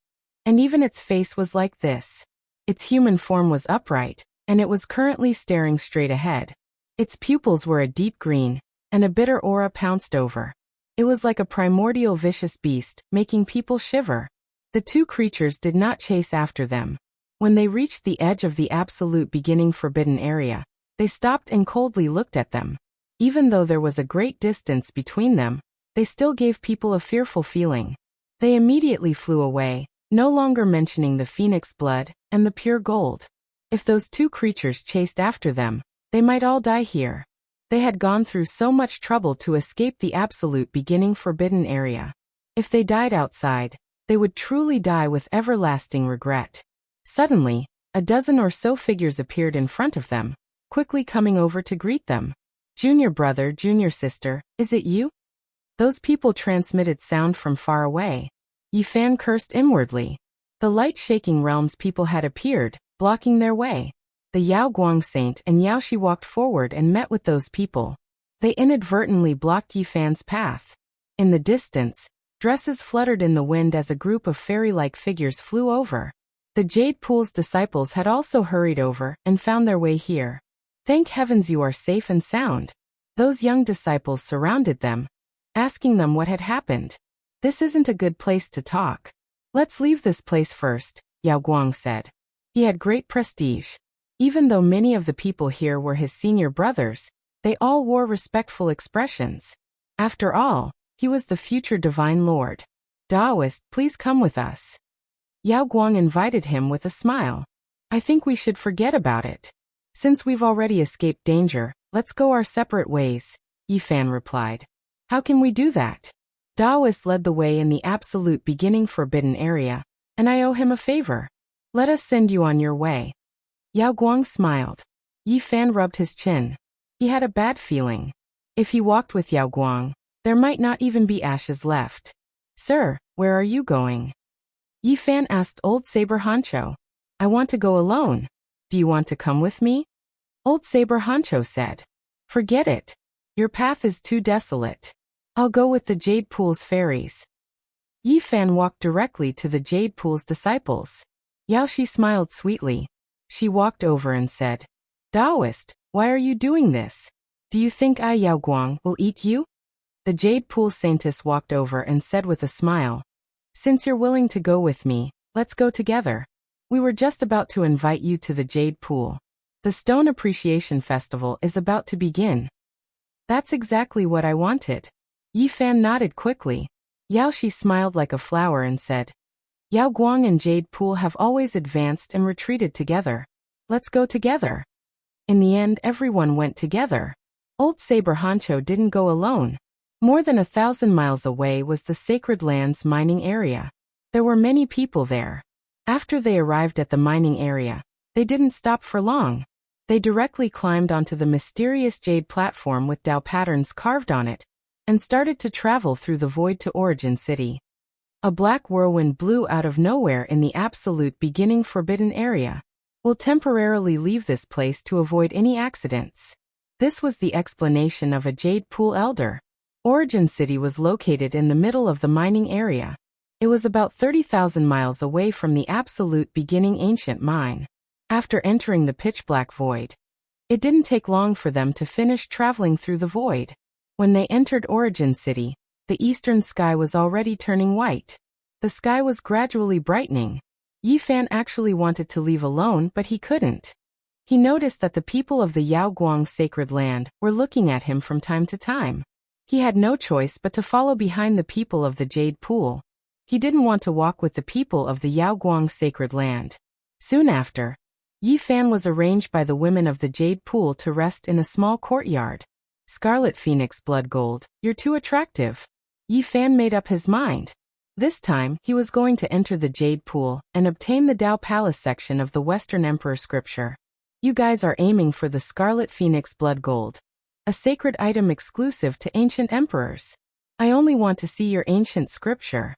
and even its face was like this. Its human form was upright, and it was currently staring straight ahead. Its pupils were a deep green, and a bitter aura pounced over. It was like a primordial vicious beast, making people shiver. The two creatures did not chase after them. When they reached the edge of the absolute beginning forbidden area, they stopped and coldly looked at them. Even though there was a great distance between them, they still gave people a fearful feeling. They immediately flew away, no longer mentioning the phoenix blood and the pure gold. If those two creatures chased after them, they might all die here. They had gone through so much trouble to escape the absolute beginning forbidden area. If they died outside, they would truly die with everlasting regret. Suddenly, a dozen or so figures appeared in front of them, quickly coming over to greet them. Junior brother, junior sister, is it you? Those people transmitted sound from far away. Yi Fan cursed inwardly. The light-shaking realms people had appeared, blocking their way. The Yaoguang Saint and Yaoshi walked forward and met with those people. They inadvertently blocked Yi Fan's path. In the distance, dresses fluttered in the wind as a group of fairy-like figures flew over. The Jade Pool's disciples had also hurried over and found their way here. Thank heavens you are safe and sound. Those young disciples surrounded them, asking them what had happened. This isn't a good place to talk. Let's leave this place first, Yaoguang said. He had great prestige. Even though many of the people here were his senior brothers, they all wore respectful expressions. After all, he was the future divine lord. Daoist, please come with us. Yaoguang invited him with a smile. I think we should forget about it. Since we've already escaped danger, let's go our separate ways, Yi Fan replied. How can we do that? Taoist led the way in the absolute beginning forbidden area, and I owe him a favor. Let us send you on your way. Yao Guang smiled. Yi Fan rubbed his chin. He had a bad feeling. If he walked with Yao Guang, there might not even be ashes left. Sir, where are you going? Yi Fan asked Old Saber Honcho. I want to go alone. Do you want to come with me? Old Saber Honcho said. Forget it. Your path is too desolate. I'll go with the Jade Pool's fairies. Yi Fan walked directly to the Jade Pool's disciples. Yao Shi smiled sweetly. She walked over and said, Taoist, why are you doing this? Do you think I Yao Guang will eat you? The Jade Pool Saintess walked over and said with a smile, Since you're willing to go with me, let's go together. We were just about to invite you to the Jade Pool. The Stone Appreciation Festival is about to begin. That's exactly what I wanted. Yi Fan nodded quickly. Yao Shi smiled like a flower and said, Yao Guang and Jade Pool have always advanced and retreated together. Let's go together. In the end, everyone went together. Old Saber Honcho didn't go alone. More than 1,000 miles away was the Sacred Lands mining area. There were many people there. After they arrived at the mining area, they didn't stop for long. They directly climbed onto the mysterious jade platform with Tao patterns carved on it, and started to travel through the void to Origin City. A black whirlwind blew out of nowhere in the absolute beginning forbidden area. We'll temporarily leave this place to avoid any accidents. This was the explanation of a Jade Pool elder. Origin City was located in the middle of the mining area. It was about 30,000 miles away from the absolute beginning ancient mine. After entering the pitch-black void, it didn't take long for them to finish traveling through the void. When they entered Origin City, the eastern sky was already turning white. The sky was gradually brightening. Yi Fan actually wanted to leave alone, but he couldn't. He noticed that the people of the Yao Guang sacred land were looking at him from time to time. He had no choice but to follow behind the people of the Jade Pool. He didn't want to walk with the people of the Yao Guang sacred land. Soon after, Yi Fan was arranged by the women of the Jade Pool to rest in a small courtyard. Scarlet Phoenix Blood Gold, you're too attractive. Yi Fan made up his mind. This time, he was going to enter the Jade Pool and obtain the Tao Palace section of the Western Emperor scripture. You guys are aiming for the Scarlet Phoenix Blood Gold, a sacred item exclusive to ancient emperors. I only want to see your ancient scripture.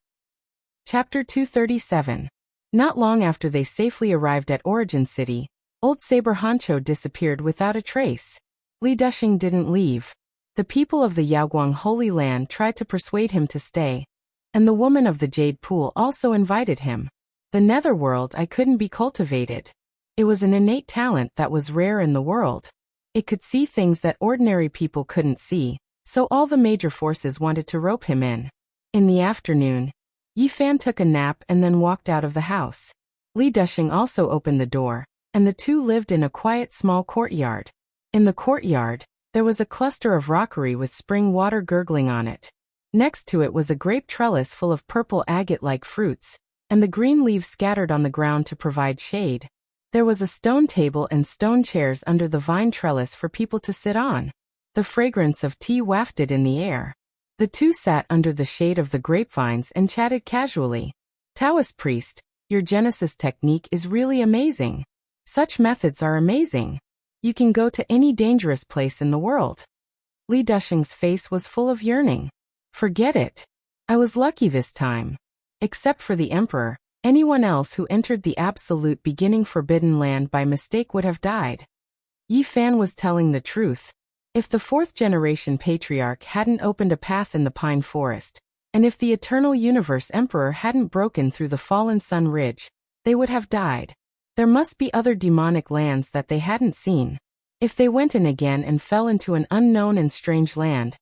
Chapter 237. Not long after they safely arrived at Origin City, Old Saber Honcho disappeared without a trace. Li Dushing didn't leave. The people of the Yaoguang Holy Land tried to persuade him to stay, and the woman of the Jade Pool also invited him. The netherworld I couldn't be cultivated. It was an innate talent that was rare in the world. It could see things that ordinary people couldn't see, so all the major forces wanted to rope him in. In the afternoon, Yi Fan took a nap and then walked out of the house. Li Dushing also opened the door, and the two lived in a quiet small courtyard. In the courtyard, there was a cluster of rockery with spring water gurgling on it. Next to it was a grape trellis full of purple agate-like fruits, and the green leaves scattered on the ground to provide shade. There was a stone table and stone chairs under the vine trellis for people to sit on. The fragrance of tea wafted in the air. The two sat under the shade of the grapevines and chatted casually. Taoist priest, your Genesis technique is really amazing. Such methods are amazing. You can go to any dangerous place in the world. Li Dushing's face was full of yearning. Forget it. I was lucky this time. Except for the Emperor, anyone else who entered the absolute beginning forbidden land by mistake would have died. Yi Fan was telling the truth. If the fourth generation patriarch hadn't opened a path in the pine forest, and if the eternal universe emperor hadn't broken through the fallen sun ridge, they would have died. There must be other demonic lands that they hadn't seen. If they went in again and fell into an unknown and strange land,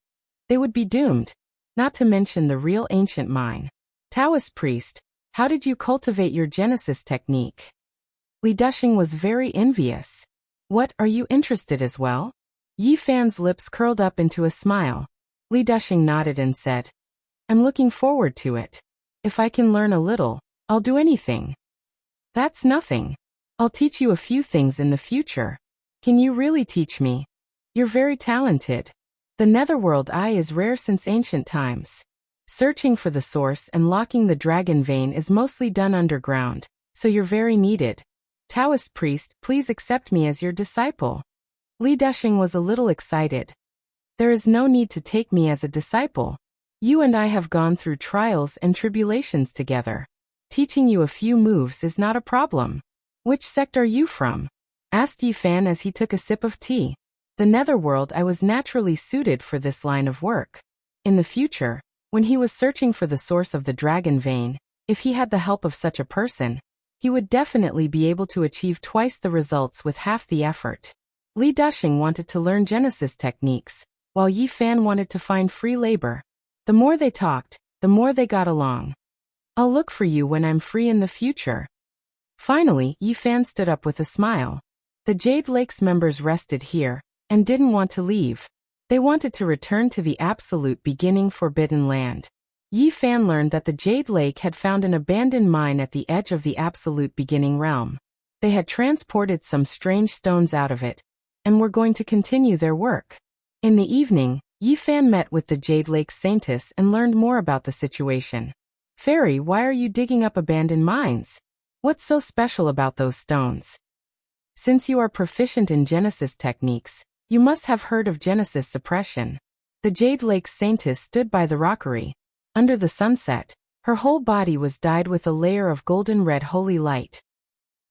they would be doomed, not to mention the real ancient mine. Taoist priest, how did you cultivate your Genesis technique? Li Dushing was very envious. What, are you interested as well? Yi Fan's lips curled up into a smile. Li Dushing nodded and said, I'm looking forward to it. If I can learn a little, I'll do anything. That's nothing. I'll teach you a few things in the future. Can you really teach me? You're very talented. The netherworld eye is rare since ancient times. Searching for the source and locking the dragon vein is mostly done underground, so you're very needed. Taoist priest, please accept me as your disciple. Li Dushing was a little excited. There is no need to take me as a disciple. You and I have gone through trials and tribulations together. Teaching you a few moves is not a problem. Which sect are you from? Asked Yi Fan as he took a sip of tea. The netherworld. I was naturally suited for this line of work. In the future, when he was searching for the source of the dragon vein, if he had the help of such a person, he would definitely be able to achieve twice the results with half the effort. Li Dushing wanted to learn Genesis techniques, while Yi Fan wanted to find free labor. The more they talked, the more they got along. I'll look for you when I'm free in the future. Finally, Yi Fan stood up with a smile. The Jade Lake's members rested here, and didn't want to leave. They wanted to return to the absolute beginning Forbidden Land. Yi Fan learned that the Jade Lake had found an abandoned mine at the edge of the absolute beginning realm. They had transported some strange stones out of it, and were going to continue their work. In the evening, Yi Fan met with the Jade Lake Saintess and learned more about the situation. Fairy, why are you digging up abandoned mines? What's so special about those stones? Since you are proficient in Genesis techniques, you must have heard of Genesis suppression. The Jade Lake Saintess stood by the rockery. Under the sunset, her whole body was dyed with a layer of golden red holy light.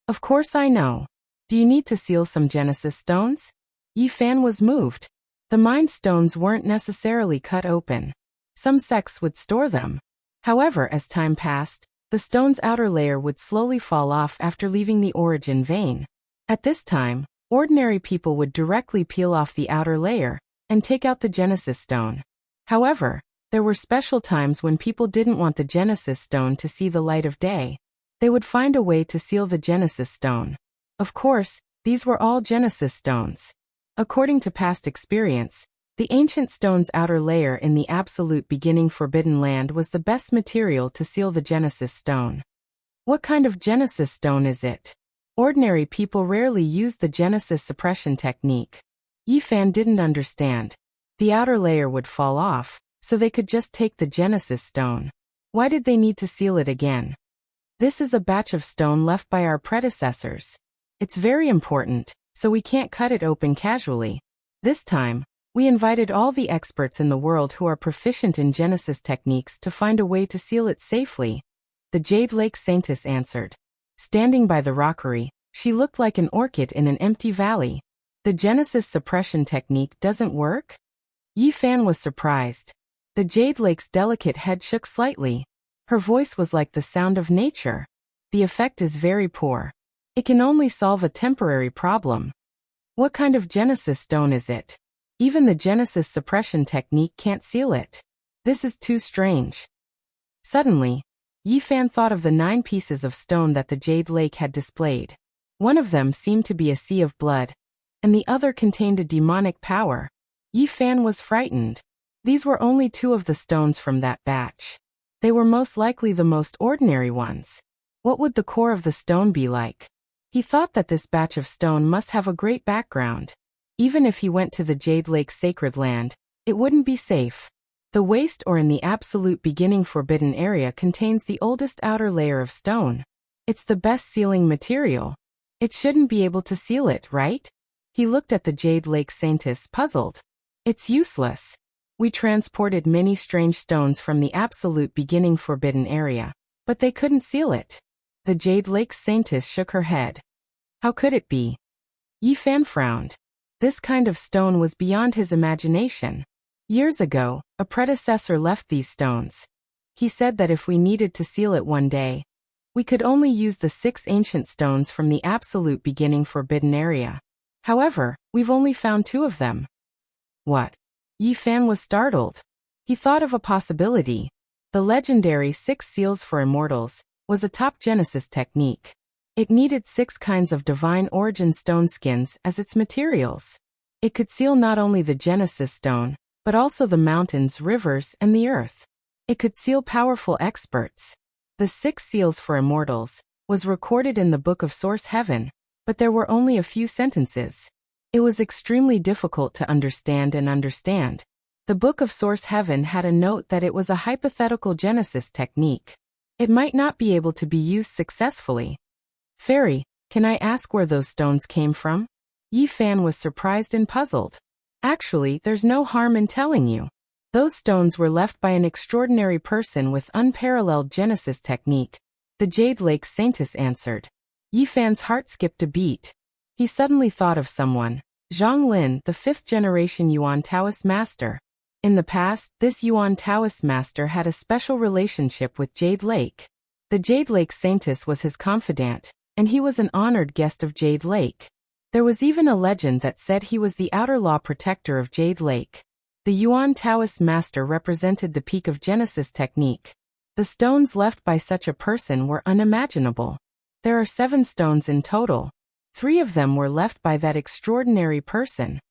Of course I know. Do you need to seal some Genesis stones? Yi Fan was moved. The mind stones weren't necessarily cut open. Some sects would store them. However, as time passed, the stone's outer layer would slowly fall off after leaving the origin vein. At this time, ordinary people would directly peel off the outer layer and take out the Genesis stone. However, there were special times when people didn't want the Genesis stone to see the light of day. They would find a way to seal the Genesis stone. Of course, these were all Genesis stones. According to past experience, the ancient stone's outer layer in the absolute beginning Forbidden Land was the best material to seal the Genesis stone. What kind of Genesis stone is it? Ordinary people rarely use the Genesis suppression technique. Yi Fan didn't understand. The outer layer would fall off, so they could just take the Genesis stone. Why did they need to seal it again? This is a batch of stone left by our predecessors. It's very important, so we can't cut it open casually. This time, we invited all the experts in the world who are proficient in Genesis techniques to find a way to seal it safely. The Jade Lake Saintess answered. Standing by the rockery, she looked like an orchid in an empty valley. The Genesis suppression technique doesn't work? Yi Fan was surprised. The Jade Lake's delicate head shook slightly. Her voice was like the sound of nature. The effect is very poor. It can only solve a temporary problem. What kind of Genesis stone is it? Even the Genesis suppression technique can't seal it. This is too strange. Suddenly, Yi Fan thought of the 9 pieces of stone that the Jade Lake had displayed. One of them seemed to be a sea of blood, and the other contained a demonic power. Yi Fan was frightened. These were only 2 of the stones from that batch. They were most likely the most ordinary ones. What would the core of the stone be like? He thought that this batch of stone must have a great background. Even if he went to the Jade Lake Sacred Land, it wouldn't be safe. The waste or in the absolute beginning forbidden area contains the oldest outer layer of stone. It's the best sealing material. It shouldn't be able to seal it, right? He looked at the Jade Lake Saintess, puzzled. It's useless. We transported many strange stones from the absolute beginning forbidden area, but they couldn't seal it. The Jade Lake Saintess shook her head. How could it be? Yi Fan frowned. This kind of stone was beyond his imagination. Years ago, a predecessor left these stones. He said that if we needed to seal it one day, we could only use the 6 ancient stones from the absolute beginning forbidden area. However, we've only found 2 of them. What? Yi Fan was startled. He thought of a possibility. The legendary 6 seals for immortals was a top Genesis technique. It needed 6 kinds of divine origin stone skins as its materials. It could seal not only the Genesis stone, but also the mountains, rivers, and the earth. It could seal powerful experts. The 6 seals for immortals was recorded in the Book of Source Heaven, but there were only a few sentences. It was extremely difficult to understand. The Book of Source Heaven had a note that it was a hypothetical Genesis technique. It might not be able to be used successfully. Fairy, can I ask where those stones came from? Yi Fan was surprised and puzzled. Actually, there's no harm in telling you. Those stones were left by an extraordinary person with unparalleled Genesis technique, the Jade Lake Saintess answered. Yi Fan's heart skipped a beat. He suddenly thought of someone, Zhang Lin, the 5th generation Yuan Taoist master. In the past, this Yuan Taoist master had a special relationship with Jade Lake. The Jade Lake Saintess was his confidant, and he was an honored guest of Jade Lake. There was even a legend that said he was the outer law protector of Jade Lake. The Yuan Taoist master represented the peak of Genesis technique. The stones left by such a person were unimaginable. There are 7 stones in total. 3 of them were left by that extraordinary person.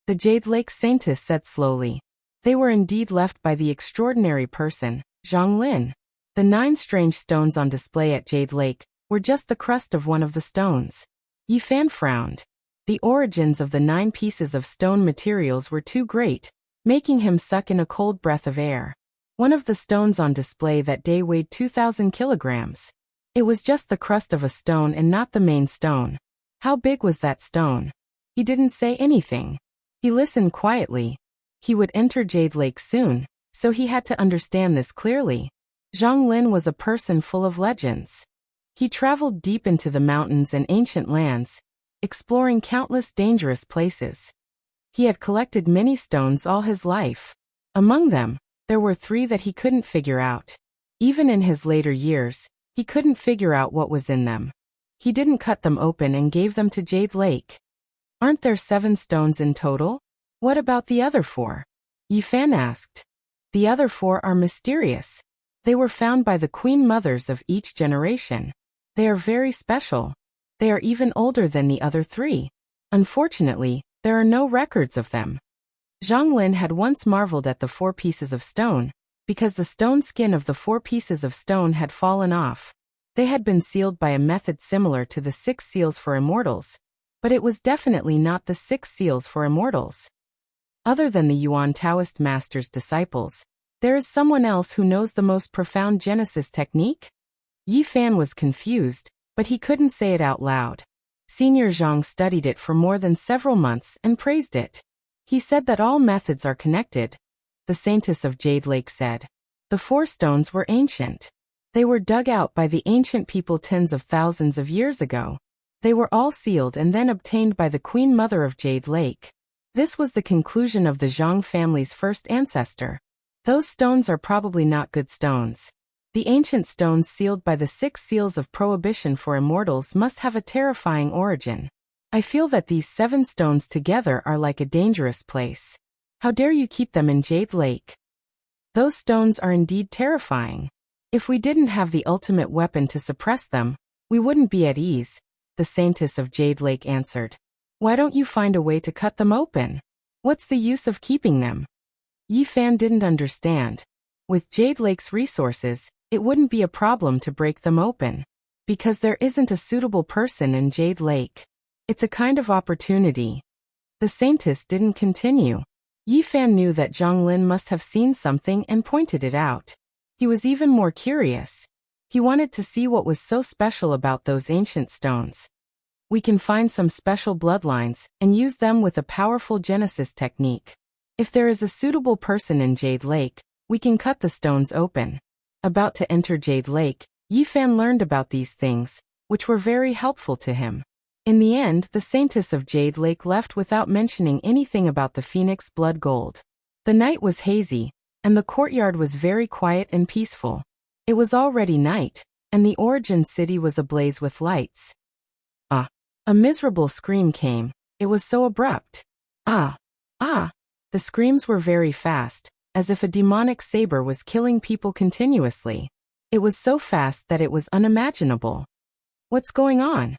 The Jade Lake Saintess said slowly. They were indeed left by the extraordinary person, Zhang Lin. The 9 strange stones on display at Jade Lake were just the crust of one of the stones. Yi Fan frowned. The origins of the 9 pieces of stone materials were too great, making him suck in a cold breath of air. One of the stones on display that day weighed 2,000 kilograms. It was just the crust of a stone and not the main stone. How big was that stone? He didn't say anything. He listened quietly. He would enter Jade Lake soon, so he had to understand this clearly. Zhang Lin was a person full of legends. He traveled deep into the mountains and ancient lands, exploring countless dangerous places. He had collected many stones all his life. Among them, there were 3 that he couldn't figure out. Even in his later years, he couldn't figure out what was in them. He didn't cut them open and gave them to Jade Lake. Aren't there 7 stones in total? What about the other 4? Yi Fan asked. The other 4 are mysterious. They were found by the queen mothers of each generation. They are very special. They are even older than the other 3. Unfortunately, there are no records of them. Zhang Lin had once marveled at the 4 pieces of stone, because the stone skin of the 4 pieces of stone had fallen off. They had been sealed by a method similar to the 6 seals for immortals, but it was definitely not the 6 seals for immortals. Other than the Yuan Taoist master's disciples, there is someone else who knows the most profound Genesis technique? Yi Fan was confused, but he couldn't say it out loud. Senior Zhang studied it for more than several months and praised it. He said that all methods are connected, the Saintess of Jade Lake said. The 4 stones were ancient. They were dug out by the ancient people tens of thousands of years ago. They were all sealed and then obtained by the Queen Mother of Jade Lake. This was the conclusion of the Zhang family's first ancestor. Those stones are probably not good stones. The ancient stones sealed by the 6 seals of prohibition for immortals must have a terrifying origin. I feel that these 7 stones together are like a dangerous place. How dare you keep them in Jade Lake? Those stones are indeed terrifying. If we didn't have the ultimate weapon to suppress them, we wouldn't be at ease, the Saintess of Jade Lake answered. Why don't you find a way to cut them open? What's the use of keeping them? Yi Fan didn't understand. With Jade Lake's resources, it wouldn't be a problem to break them open. Because there isn't a suitable person in Jade Lake. It's a kind of opportunity. The Saintess didn't continue. Yi Fan knew that Zhang Lin must have seen something and pointed it out. He was even more curious. He wanted to see what was so special about those ancient stones. We can find some special bloodlines and use them with a powerful Genesis technique. If there is a suitable person in Jade Lake, we can cut the stones open. About to enter Jade Lake, Yi Fan learned about these things, which were very helpful to him. In the end, the Saintess of Jade Lake left without mentioning anything about the Phoenix blood gold. The night was hazy, and the courtyard was very quiet and peaceful. It was already night, and the Origin City was ablaze with lights. Ah! A miserable scream came. It was so abrupt. Ah! Ah! The screams were very fast, as if a demonic saber was killing people continuously. It was so fast that it was unimaginable. What's going on?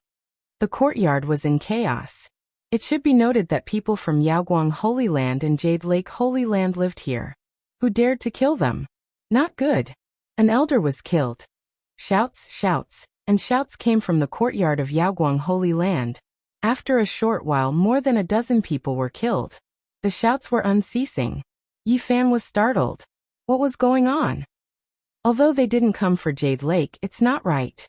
The courtyard was in chaos. It should be noted that people from Yaoguang Holy Land and Jade Lake Holy Land lived here. Who dared to kill them? Not good. An elder was killed. Shouts, shouts, and shouts came from the courtyard of Yaoguang Holy Land. After a short while, more than a dozen people were killed. The shouts were unceasing. Yi Fan was startled. What was going on? Although they didn't come for Jade Lake, it's not right.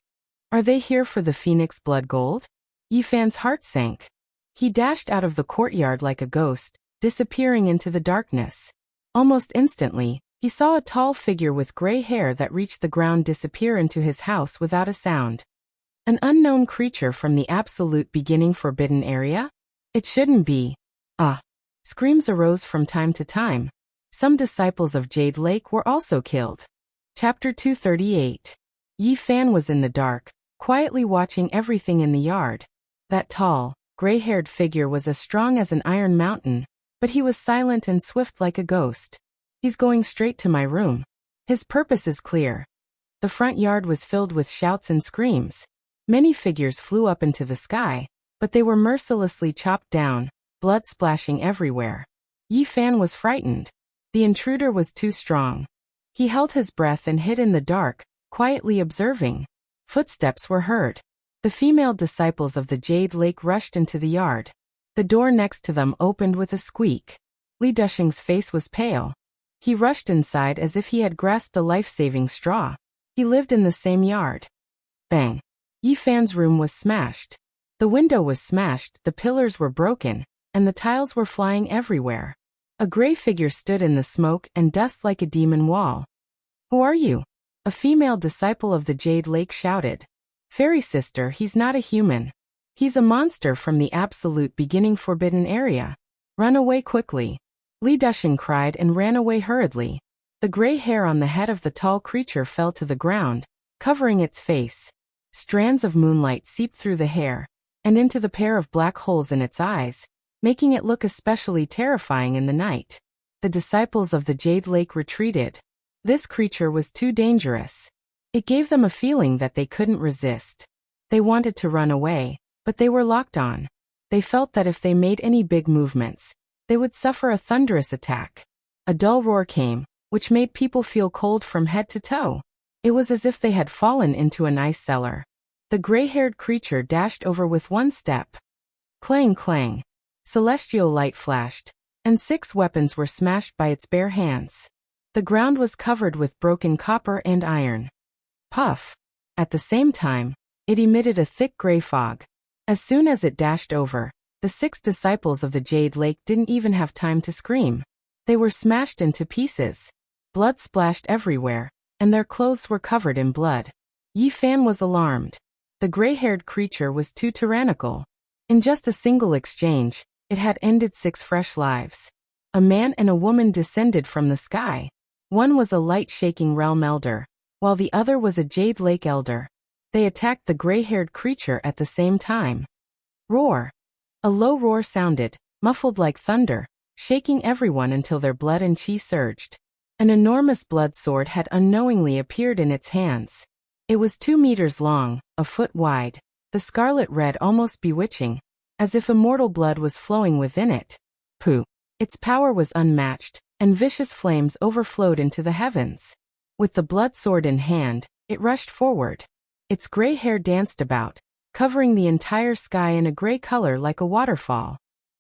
Are they here for the Phoenix Blood Gold? Yi Fan's heart sank. He dashed out of the courtyard like a ghost, disappearing into the darkness. Almost instantly, he saw a tall figure with gray hair that reached the ground disappear into his house without a sound. An unknown creature from the absolute beginning forbidden area? It shouldn't be. Ah! Screams arose from time to time. Some disciples of Jade Lake were also killed. Chapter 238. Yi Fan was in the dark, quietly watching everything in the yard. That tall, gray-haired figure was as strong as an iron mountain, but he was silent and swift like a ghost. He's going straight to my room. His purpose is clear. The front yard was filled with shouts and screams. Many figures flew up into the sky, but they were mercilessly chopped down, blood splashing everywhere. Yi Fan was frightened. The intruder was too strong. He held his breath and hid in the dark, quietly observing. Footsteps were heard. The female disciples of the Jade Lake rushed into the yard. The door next to them opened with a squeak. Li Dushing's face was pale. He rushed inside as if he had grasped a life-saving straw. He lived in the same yard. Bang! Yi Fan's room was smashed. The window was smashed, the pillars were broken, and the tiles were flying everywhere. A gray figure stood in the smoke and dust like a demon wall. Who are you? A female disciple of the Jade Lake shouted. Fairy sister, he's not a human. He's a monster from the absolute beginning forbidden area. Run away quickly. Li Dushing cried and ran away hurriedly. The gray hair on the head of the tall creature fell to the ground, covering its face. Strands of moonlight seeped through the hair, and into the pair of black holes in its eyes, making it look especially terrifying in the night. The disciples of the Jade Lake retreated. This creature was too dangerous. It gave them a feeling that they couldn't resist. They wanted to run away, but they were locked on. They felt that if they made any big movements, they would suffer a thunderous attack. A dull roar came, which made people feel cold from head to toe. It was as if they had fallen into an ice cellar. The gray-haired creature dashed over with one step. Clang, clang. Celestial light flashed, and 6 weapons were smashed by its bare hands. The ground was covered with broken copper and iron. Puff! At the same time, it emitted a thick gray fog. As soon as it dashed over, the 6 disciples of the Jade Lake didn't even have time to scream. They were smashed into pieces. Blood splashed everywhere, and their clothes were covered in blood. Yi Fan was alarmed. The gray-haired creature was too tyrannical. In just a single exchange, it had ended 6 fresh lives. A man and a woman descended from the sky. One was a light-shaking realm elder, while the other was a Jade Lake elder. They attacked the gray-haired creature at the same time. Roar! A low roar sounded, muffled like thunder, shaking everyone until their blood and chi surged. An enormous blood sword had unknowingly appeared in its hands. It was 2 meters long, a foot wide, the scarlet red almost bewitching, as if immortal blood was flowing within it. Pooh! Its power was unmatched, and vicious flames overflowed into the heavens. With the blood sword in hand, it rushed forward. Its gray hair danced about, covering the entire sky in a gray color like a waterfall.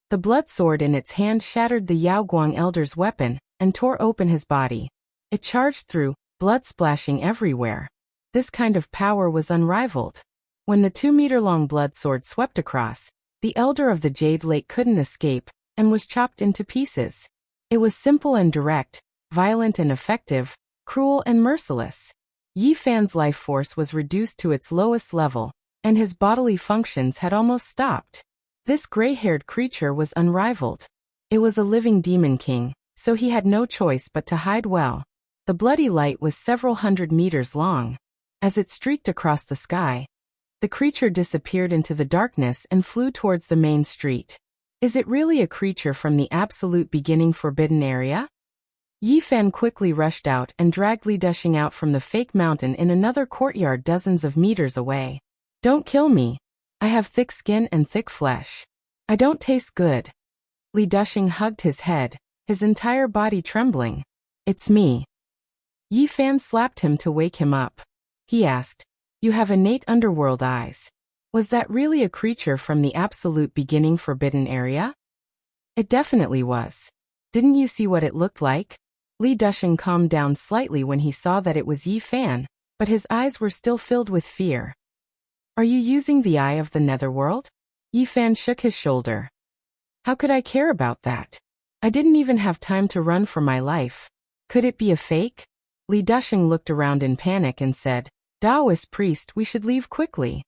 The blood sword in its hand shattered the Yaoguang elder's weapon and tore open his body. It charged through, blood splashing everywhere. This kind of power was unrivaled. When the 2-meter-long blood sword swept across, the elder of the Jade Lake couldn't escape, and was chopped into pieces. It was simple and direct, violent and effective, cruel and merciless. Yi Fan's life force was reduced to its lowest level, and his bodily functions had almost stopped. This gray-haired creature was unrivaled. It was a living demon king, so he had no choice but to hide well. The bloody light was several hundred meters long. As it streaked across the sky, the creature disappeared into the darkness and flew towards the main street. Is it really a creature from the absolute beginning forbidden area? Yi Fan quickly rushed out and dragged Li Dushing out from the fake mountain in another courtyard dozens of meters away. Don't kill me. I have thick skin and thick flesh. I don't taste good. Li Dushing hugged his head, his entire body trembling. It's me. Yi Fan slapped him to wake him up. He asked, You have innate underworld eyes. Was that really a creature from the absolute beginning forbidden area? It definitely was. Didn't you see what it looked like? Li Dusheng calmed down slightly when he saw that it was Yi Fan, but his eyes were still filled with fear. Are you using the eye of the netherworld? Yi Fan shook his shoulder. How could I care about that? I didn't even have time to run for my life. Could it be a fake? Li Dusheng looked around in panic and said, Taoist priest, we should leave quickly.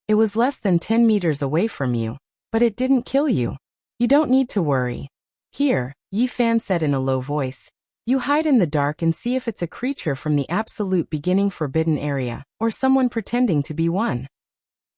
It was less than 10 meters away from you, but it didn't kill you. You don't need to worry. Here, Yi Fan said in a low voice, you hide in the dark and see if it's a creature from the absolute beginning forbidden area, or someone pretending to be one.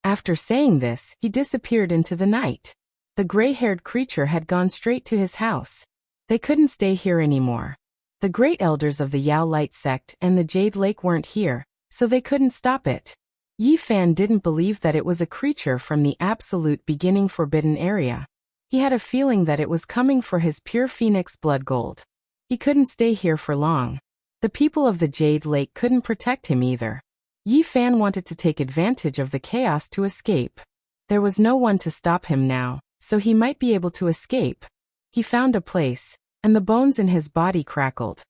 After saying this, he disappeared into the night. The gray-haired creature had gone straight to his house. They couldn't stay here anymore. The great elders of the Yao Light sect and the Jade Lake weren't here, so they couldn't stop it. Yi Fan didn't believe that it was a creature from the absolute beginning forbidden area. He had a feeling that it was coming for his pure phoenix blood gold. He couldn't stay here for long. The people of the Jade Lake couldn't protect him either. Yi Fan wanted to take advantage of the chaos to escape. There was no one to stop him now, so he might be able to escape. He found a place, and the bones in his body crackled.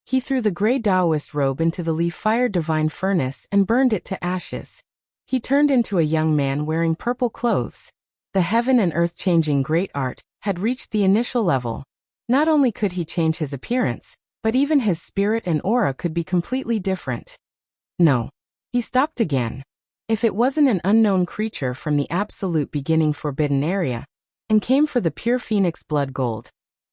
He threw the gray Taoist robe into the leaf-fire divine furnace and burned it to ashes. He turned into a young man wearing purple clothes. The heaven and earth-changing great art had reached the initial level. Not only could he change his appearance, but even his spirit and aura could be completely different. No. He stopped again. If it wasn't an unknown creature from the absolute beginning forbidden area, and came for the pure phoenix blood gold,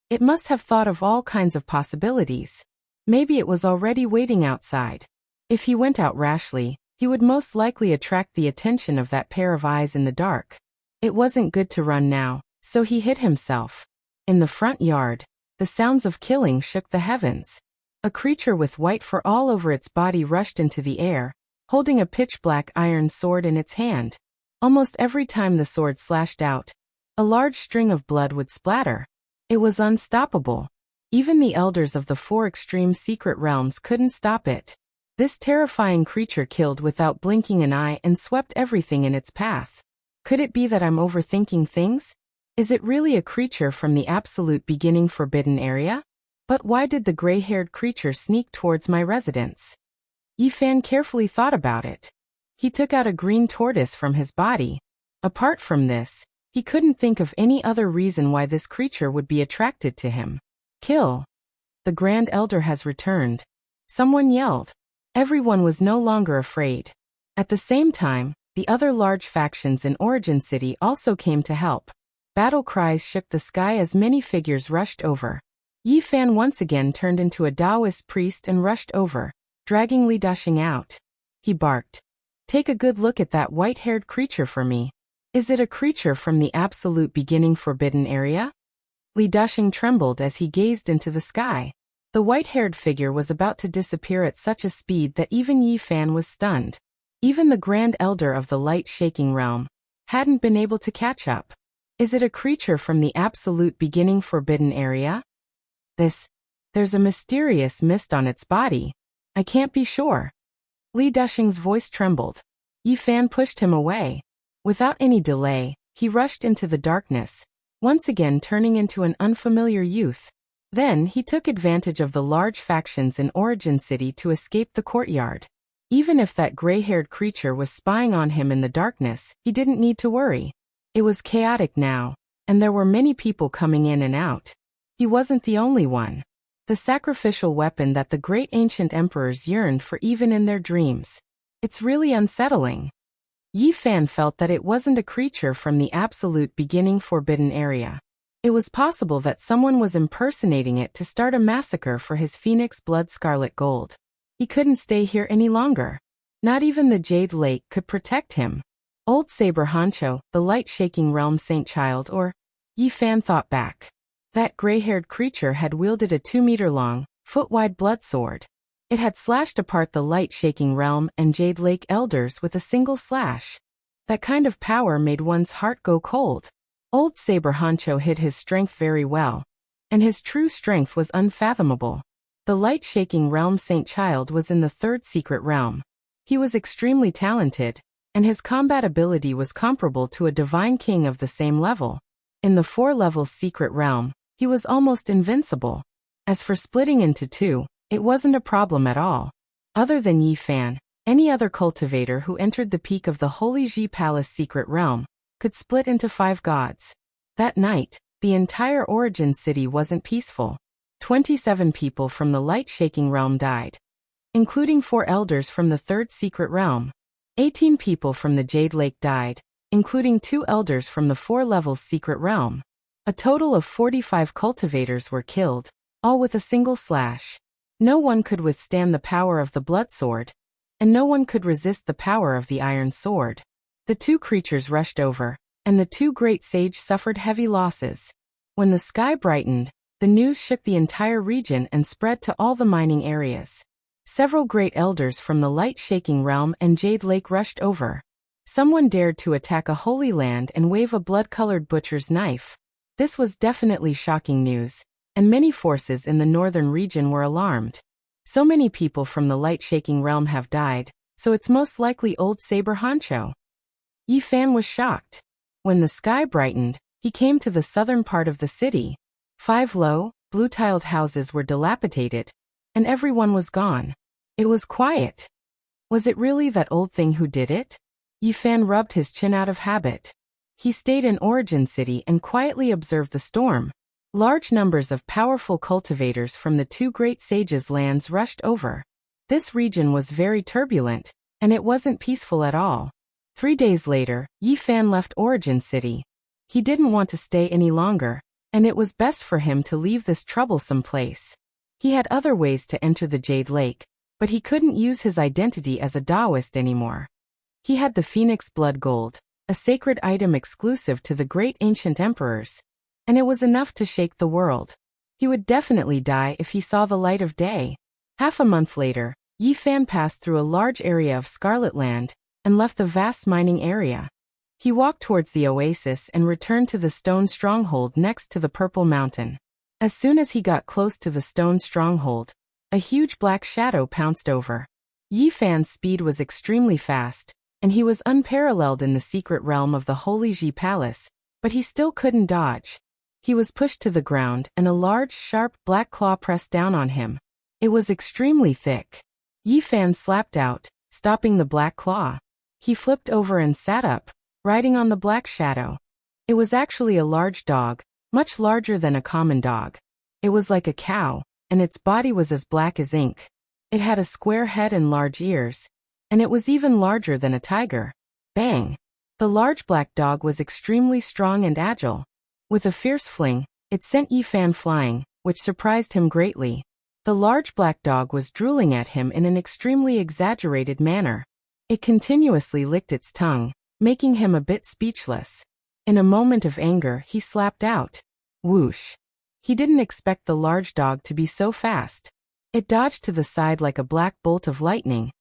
it must have thought of all kinds of possibilities. Maybe it was already waiting outside. If he went out rashly, he would most likely attract the attention of that pair of eyes in the dark. It wasn't good to run now, so he hid himself. In the front yard, the sounds of killing shook the heavens. A creature with white fur all over its body rushed into the air, holding a pitch-black iron sword in its hand. Almost every time the sword slashed out, a large string of blood would splatter. It was unstoppable. Even the elders of the 4 extreme secret realms couldn't stop it. This terrifying creature killed without blinking an eye and swept everything in its path. Could it be that I'm overthinking things? Is it really a creature from the absolute beginning forbidden area? But why did the gray-haired creature sneak towards my residence? Yi Fan carefully thought about it. He took out a green tortoise from his body. Apart from this, he couldn't think of any other reason why this creature would be attracted to him. Kill. The Grand Elder has returned. Someone yelled. Everyone was no longer afraid. At the same time, the other large factions in Origin City also came to help. Battle cries shook the sky as many figures rushed over. Yi Fan once again turned into a Taoist priest and rushed over, dragging Li Dusheng out. He barked. Take a good look at that white-haired creature for me. Is it a creature from the absolute beginning forbidden area? Li Dusheng trembled as he gazed into the sky. The white-haired figure was about to disappear at such a speed that even Yi Fan was stunned. Even the Grand Elder of the light-shaking realm hadn't been able to catch up. Is it a creature from the absolute beginning forbidden area? There's a mysterious mist on its body. I can't be sure. Li Dusheng's voice trembled. Yi Fan pushed him away. Without any delay, he rushed into the darkness, once again turning into an unfamiliar youth. Then he took advantage of the large factions in Origin City to escape the courtyard. Even if that gray-haired creature was spying on him in the darkness, he didn't need to worry. It was chaotic now, and there were many people coming in and out. He wasn't the only one. The sacrificial weapon that the great ancient emperors yearned for even in their dreams. It's really unsettling. Yi Fan felt that it wasn't a creature from the absolute beginning forbidden area. It was possible that someone was impersonating it to start a massacre for his phoenix blood scarlet gold. He couldn't stay here any longer. Not even the Jade Lake could protect him. Old Saber Hancho, the light-shaking realm saint child, or... Yi Fan thought back. That gray-haired creature had wielded a 2-meter-long, foot-wide blood sword. It had slashed apart the light-shaking realm and Jade Lake elders with a single slash. That kind of power made one's heart go cold. Old Saber Hancho hid his strength very well, and his true strength was unfathomable. The light-shaking realm saint child was in the 3rd secret realm. He was extremely talented, and his combat ability was comparable to a divine king of the same level. In the 4 levels secret realm, He was almost invincible. As for splitting into two, it wasn't a problem at all. Other than Yi Fan, any other cultivator who entered the peak of the Holy Ji Palace secret realm could split into 5 gods. That night, the entire Origin City wasn't peaceful. 27 people from the light-shaking realm died, including 4 elders from the 3rd secret realm. 18 people from the Jade Lake died, including 2 elders from the 4 levels secret realm. A total of 45 cultivators were killed, all with a single slash. No one could withstand the power of the blood sword, and no one could resist the power of the iron sword. The 2 creatures rushed over, and the 2 great sages suffered heavy losses. When the sky brightened, the news shook the entire region and spread to all the mining areas. Several great elders from the light-shaking realm and Jade Lake rushed over. Someone dared to attack a holy land and wave a blood-colored butcher's knife. This was definitely shocking news, and many forces in the northern region were alarmed. So many people from the light-shaking realm have died, so it's most likely old Saber Honcho. Yi Fan was shocked. When the sky brightened, he came to the southern part of the city. 5 low, blue-tiled houses were dilapidated, and everyone was gone. It was quiet. Was it really that old thing who did it? Yi Fan rubbed his chin out of habit. He stayed in Origin City and quietly observed the storm. Large numbers of powerful cultivators from the 2 great sages' lands rushed over. This region was very turbulent, and it wasn't peaceful at all. 3 days later, Yi Fan left Origin City. He didn't want to stay any longer, and it was best for him to leave this troublesome place. He had other ways to enter the Jade Lake, but he couldn't use his identity as a Taoist anymore. He had the Phoenix Blood Gold, a sacred item exclusive to the great ancient emperors, and it was enough to shake the world. He would definitely die if he saw the light of day. Half a month later, Yi Fan passed through a large area of Scarlet Land and left the vast mining area. He walked towards the oasis and returned to the stone stronghold next to the Purple Mountain. As soon as he got close to the stone stronghold, a huge black shadow pounced over. Yi Fan's speed was extremely fast, and he was unparalleled in the secret realm of the Holy Ji Palace, but he still couldn't dodge. He was pushed to the ground and a large, sharp, black claw pressed down on him. It was extremely thick. Yi Fan slapped out, stopping the black claw. He flipped over and sat up, riding on the black shadow. It was actually a large dog, much larger than a common dog. It was like a cow, and its body was as black as ink. It had a square head and large ears, and it was even larger than a tiger. Bang! The large black dog was extremely strong and agile. With a fierce fling, it sent Yi Fan flying, which surprised him greatly. The large black dog was drooling at him in an extremely exaggerated manner. It continuously licked its tongue, making him a bit speechless. In a moment of anger, he slapped out. Whoosh! He didn't expect the large dog to be so fast. It dodged to the side like a black bolt of lightning,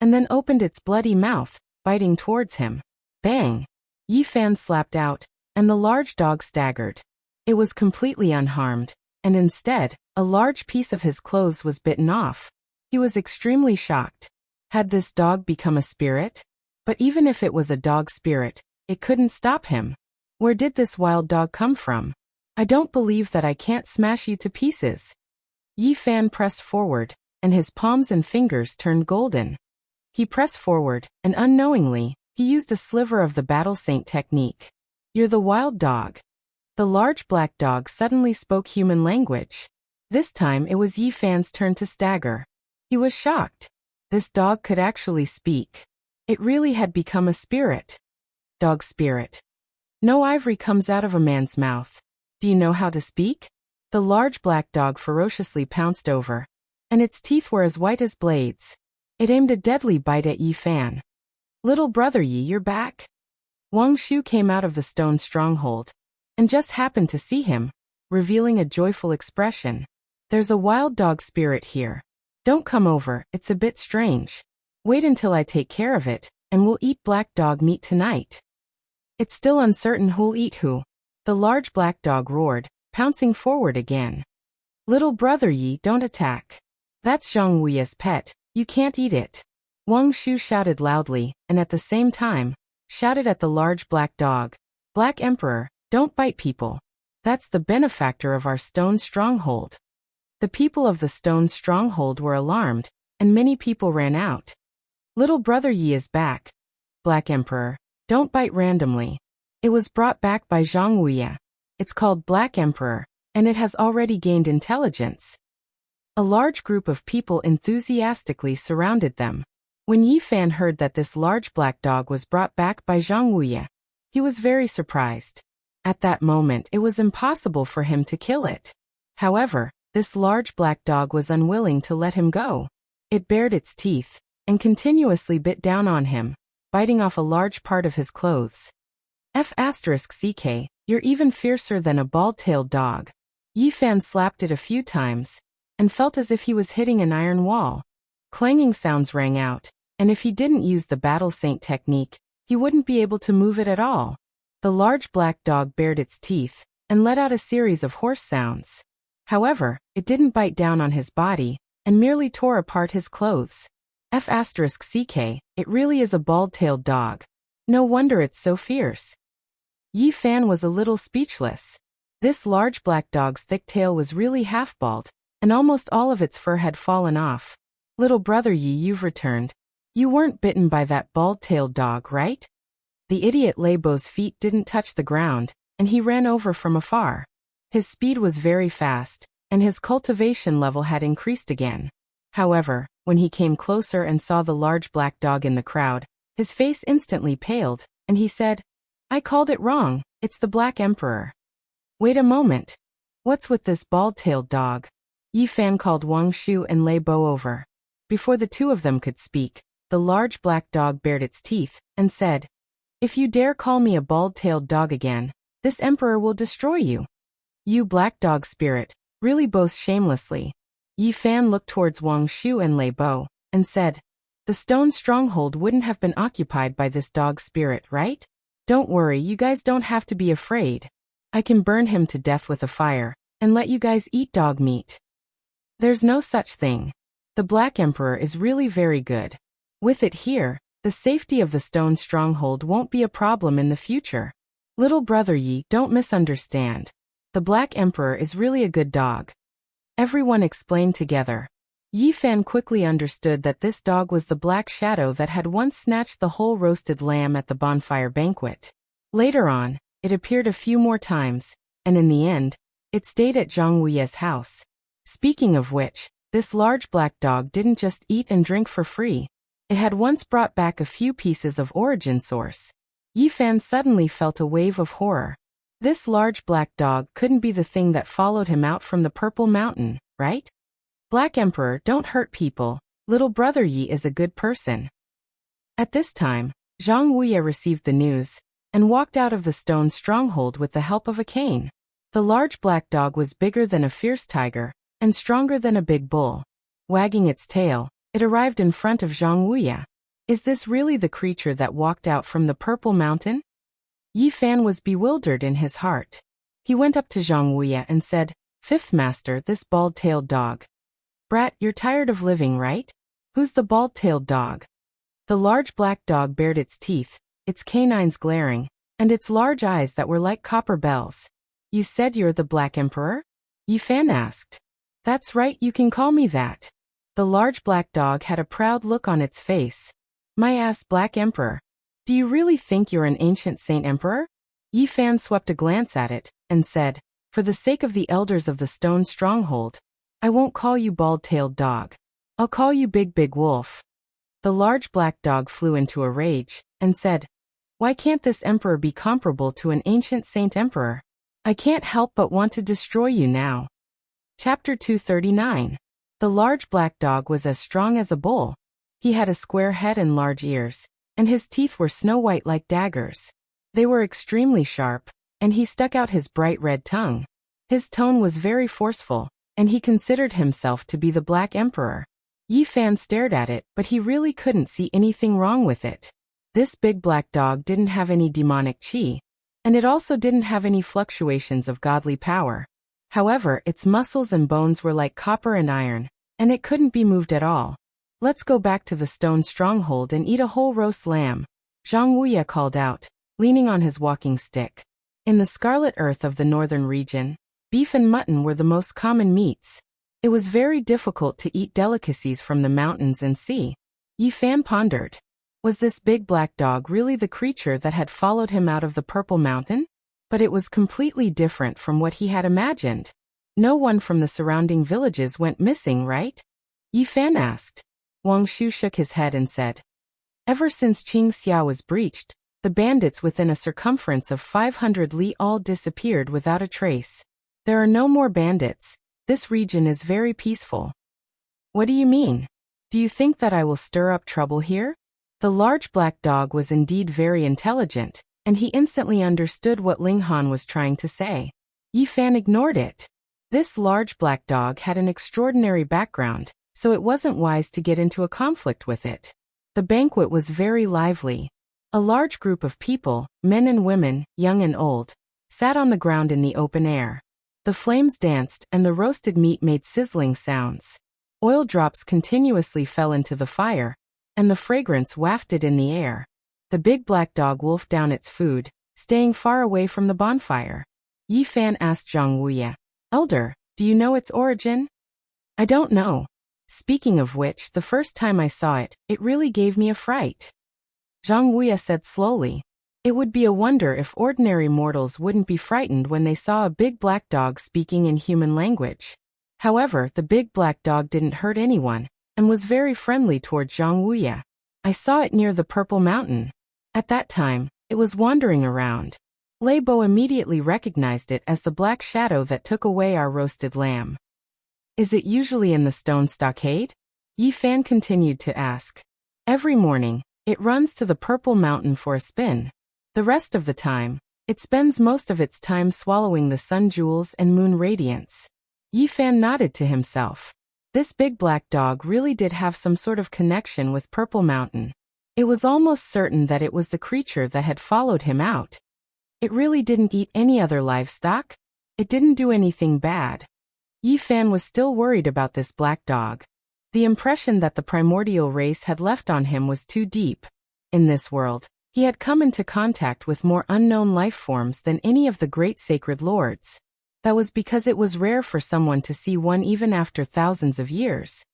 and then opened its bloody mouth, biting towards him. Bang! Yi Fan slapped out, and the large dog staggered. It was completely unharmed, and instead, a large piece of his clothes was bitten off. He was extremely shocked. Had this dog become a spirit? But even if it was a dog spirit, it couldn't stop him. Where did this wild dog come from? I don't believe that I can't smash you to pieces. Yi Fan pressed forward, and his palms and fingers turned golden. He pressed forward, and unknowingly, he used a sliver of the Battle Saint technique. You're the wild dog. The large black dog suddenly spoke human language. This time it was Yi Fan's turn to stagger. He was shocked. This dog could actually speak. It really had become a spirit. Dog spirit. No ivory comes out of a man's mouth. Do you know how to speak? The large black dog ferociously pounced over, and its teeth were as white as blades. It aimed a deadly bite at Yi Fan. Little brother Yi, you're back? Wang Shu came out of the stone stronghold, and just happened to see him, revealing a joyful expression. There's a wild dog spirit here. Don't come over, it's a bit strange. Wait until I take care of it, and we'll eat black dog meat tonight. It's still uncertain who'll eat who. The large black dog roared, pouncing forward again. Little brother Yi, don't attack. That's Zhang Wuya's pet, you can't eat it. Wang Shu shouted loudly, and at the same time, shouted at the large black dog. Black Emperor, don't bite people. That's the benefactor of our stone stronghold. The people of the stone stronghold were alarmed, and many people ran out. Little brother Yi is back. Black Emperor, don't bite randomly. It was brought back by Zhang Wuye. It's called Black Emperor, and it has already gained intelligence. A large group of people enthusiastically surrounded them. When Yi Fan heard that this large black dog was brought back by Zhang Wuye, he was very surprised. At that moment it was impossible for him to kill it. However, this large black dog was unwilling to let him go. It bared its teeth, and continuously bit down on him, biting off a large part of his clothes. F***ck, you're even fiercer than a bald-tailed dog. Yi Fan slapped it a few times, and felt as if he was hitting an iron wall. Clanging sounds rang out, and if he didn't use the battle saint technique, he wouldn't be able to move it at all. The large black dog bared its teeth, and let out a series of hoarse sounds. However, it didn't bite down on his body, and merely tore apart his clothes. F***ck, it really is a bald-tailed dog. No wonder it's so fierce. Yi Fan was a little speechless. This large black dog's thick tail was really half-bald, and almost all of its fur had fallen off. Little brother Yi, you've returned. You weren't bitten by that bald-tailed dog, right? The idiot Leibo's feet didn't touch the ground, and he ran over from afar. His speed was very fast, and his cultivation level had increased again. However, when he came closer and saw the large black dog in the crowd, his face instantly paled, and he said, I called it wrong, it's the Black Emperor. Wait a moment. What's with this bald-tailed dog? Yi Fan called Wang Shu and Leibo over. Before the two of them could speak, the large black dog bared its teeth, and said, If you dare call me a bald-tailed dog again, this emperor will destroy you. You black dog spirit, really boast shamelessly. Yi Fan looked towards Wang Shu and Leibo, and said, The stone stronghold wouldn't have been occupied by this dog spirit, right? Don't worry, you guys don't have to be afraid. I can burn him to death with a fire, and let you guys eat dog meat. There's no such thing. The Black Emperor is really very good. With it here, the safety of the stone stronghold won't be a problem in the future. Little brother Yi, don't misunderstand. The Black Emperor is really a good dog. Everyone explained together. Yi Fan quickly understood that this dog was the Black Shadow that had once snatched the whole roasted lamb at the bonfire banquet. Later on, it appeared a few more times, and in the end, it stayed at Zhang Wuye's house. Speaking of which, this large black dog didn't just eat and drink for free. It had once brought back a few pieces of origin source. Yi Fan suddenly felt a wave of horror. This large black dog couldn't be the thing that followed him out from the Purple Mountain, right? Black Emperor, don't hurt people. Little brother Yi is a good person. At this time, Zhang Wuye received the news, and walked out of the stone stronghold with the help of a cane. The large black dog was bigger than a fierce tiger, and stronger than a big bull. Wagging its tail, it arrived in front of Zhang Wuye. Is this really the creature that walked out from the Purple Mountain? Yi Fan was bewildered in his heart. He went up to Zhang Wuye and said, Fifth Master, this bald-tailed dog. Brat, you're tired of living, right? Who's the bald-tailed dog? The large black dog bared its teeth, its canines glaring, and its large eyes that were like copper bells. You said you're the Black Emperor? Yi Fan asked. That's right, you can call me that. The large black dog had a proud look on its face. My ass, Black Emperor. Do you really think you're an ancient saint emperor? Yi Fan swept a glance at it, and said, For the sake of the elders of the stone stronghold, I won't call you bald-tailed dog. I'll call you Big Wolf. The large black dog flew into a rage, and said, Why can't this emperor be comparable to an ancient saint emperor? I can't help but want to destroy you now. Chapter 239. The large black dog was as strong as a bull. He had a square head and large ears, and his teeth were snow-white like daggers. They were extremely sharp, and he stuck out his bright red tongue. His tone was very forceful, and he considered himself to be the Black Emperor. Yi Fan stared at it, but he really couldn't see anything wrong with it. This big black dog didn't have any demonic chi, and it also didn't have any fluctuations of godly power. However, its muscles and bones were like copper and iron, and it couldn't be moved at all. Let's go back to the stone stronghold and eat a whole roast lamb, Zhang Wuye called out, leaning on his walking stick. In the scarlet earth of the northern region, beef and mutton were the most common meats. It was very difficult to eat delicacies from the mountains and sea. Yi Fan pondered. Was this big black dog really the creature that had followed him out of the Purple Mountain? But it was completely different from what he had imagined. No one from the surrounding villages went missing, right? Yi Fan asked. Wang Shu shook his head and said, ever since Qing Xia was breached, the bandits within a circumference of 500 li all disappeared without a trace. There are no more bandits. This region is very peaceful. What do you mean? Do you think that I will stir up trouble here? The large black dog was indeed very intelligent, and he instantly understood what Ling Han was trying to say. Yi Fan ignored it. This large black dog had an extraordinary background, so it wasn't wise to get into a conflict with it. The banquet was very lively. A large group of people, men and women, young and old, sat on the ground in the open air. The flames danced and the roasted meat made sizzling sounds. Oil drops continuously fell into the fire, and the fragrance wafted in the air. The big black dog wolfed down its food, staying far away from the bonfire. Yi Fan asked Zhang Wuye, Elder, do you know its origin? I don't know. Speaking of which, the first time I saw it, it really gave me a fright. Zhang Wuye said slowly. It would be a wonder if ordinary mortals wouldn't be frightened when they saw a big black dog speaking in human language. However, the big black dog didn't hurt anyone, and was very friendly toward Zhang Wuye. I saw it near the Purple Mountain. At that time, it was wandering around. Lei Bo immediately recognized it as the black shadow that took away our roasted lamb. Is it usually in the stone stockade? Yi Fan continued to ask. Every morning, it runs to the Purple Mountain for a spin. The rest of the time, it spends most of its time swallowing the sun jewels and moon radiance. Yi Fan nodded to himself. This big black dog really did have some sort of connection with Purple Mountain. It was almost certain that it was the creature that had followed him out. It really didn't eat any other livestock. It didn't do anything bad. Yi Fan was still worried about this black dog. The impression that the primordial race had left on him was too deep. In this world, he had come into contact with more unknown life forms than any of the great sacred lords. That was because it was rare for someone to see one even after thousands of years.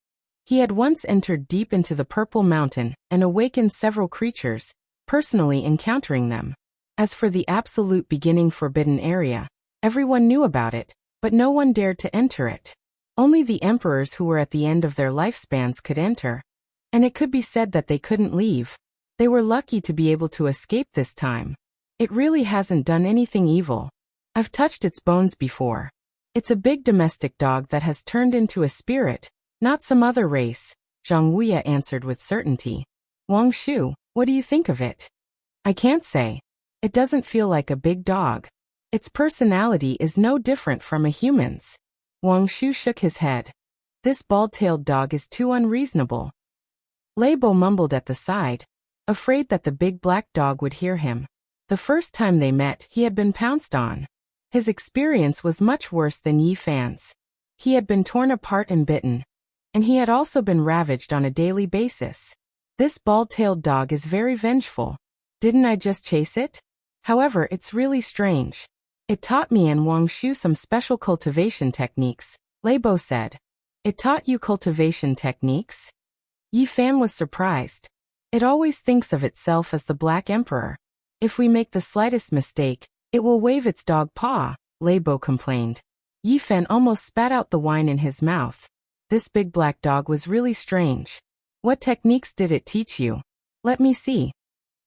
He had once entered deep into the Purple Mountain and awakened several creatures, personally encountering them. As for the absolute beginning forbidden area, everyone knew about it, but no one dared to enter it. Only the emperors who were at the end of their lifespans could enter. And it could be said that they couldn't leave. They were lucky to be able to escape this time. It really hasn't done anything evil. I've touched its bones before. It's a big domestic dog that has turned into a spirit, not some other race, Zhang Wuye answered with certainty. Wang Shu, what do you think of it? I can't say. It doesn't feel like a big dog. Its personality is no different from a human's. Wang Shu shook his head. This bald-tailed dog is too unreasonable. Lei Bo mumbled at the side, afraid that the big black dog would hear him. The first time they met, he had been pounced on. His experience was much worse than Yi Fan's. He had been torn apart and bitten. And he had also been ravaged on a daily basis. This bald-tailed dog is very vengeful. Didn't I just chase it? However, it's really strange. It taught me and Wang Shu some special cultivation techniques, Lei Bo said. It taught you cultivation techniques? Yi Fan was surprised. It always thinks of itself as the Black Emperor. If we make the slightest mistake, it will wave its dog paw, Lei Bo complained. Yi Fan almost spat out the wine in his mouth. This big black dog was really strange. What techniques did it teach you? Let me see.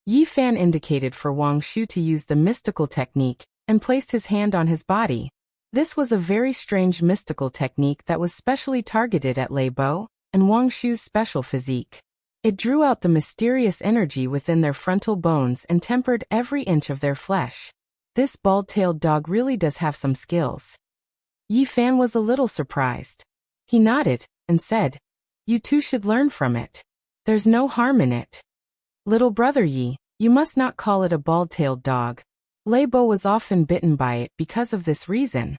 Yi Fan indicated for Wang Shu to use the mystical technique, and placed his hand on his body. This was a very strange mystical technique that was specially targeted at Lei Bo and Wang Shu's special physique. It drew out the mysterious energy within their frontal bones and tempered every inch of their flesh. This bald-tailed dog really does have some skills. Yi Fan was a little surprised. He nodded and said, You too should learn from it. There's no harm in it. Little brother Yi, you must not call it a bald-tailed dog. Lei Bo was often bitten by it because of this reason.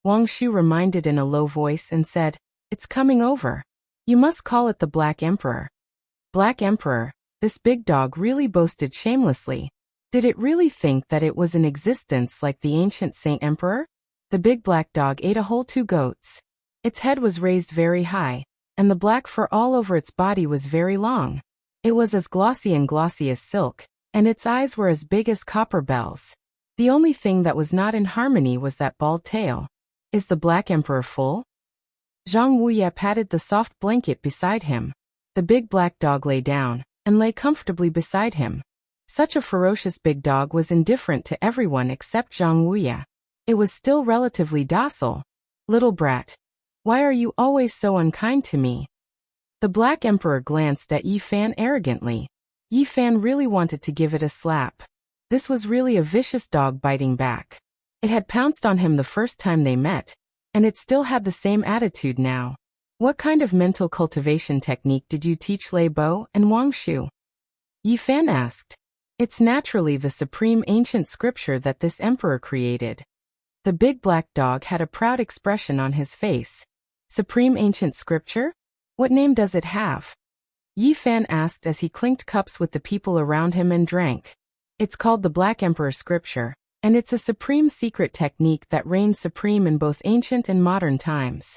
Wang Shu reminded in a low voice and said, It's coming over. You must call it the Black Emperor. Black Emperor, this big dog really boasted shamelessly. Did it really think that it was in existence like the ancient saint emperor? The big black dog ate a whole 2 goats. Its head was raised very high, and the black fur all over its body was very long. It was as glossy as silk, and its eyes were as big as copper bells. The only thing that was not in harmony was that bald tail. Is the black emperor full? Zhang Wuye patted the soft blanket beside him. The big black dog lay down, and lay comfortably beside him. Such a ferocious big dog was indifferent to everyone except Zhang Wuye. It was still relatively docile. Little brat, why are you always so unkind to me? The black emperor glanced at Yi Fan arrogantly. Yi Fan really wanted to give it a slap. This was really a vicious dog biting back. It had pounced on him the first time they met, and it still had the same attitude now. What kind of mental cultivation technique did you teach Lei Bo and Wang Shu? Yi Fan asked. It's naturally the supreme ancient scripture that this emperor created. The big black dog had a proud expression on his face. Supreme ancient scripture? What name does it have? Yi Fan asked as he clinked cups with the people around him and drank. It's called the Black Emperor Scripture, and it's a supreme secret technique that reigns supreme in both ancient and modern times.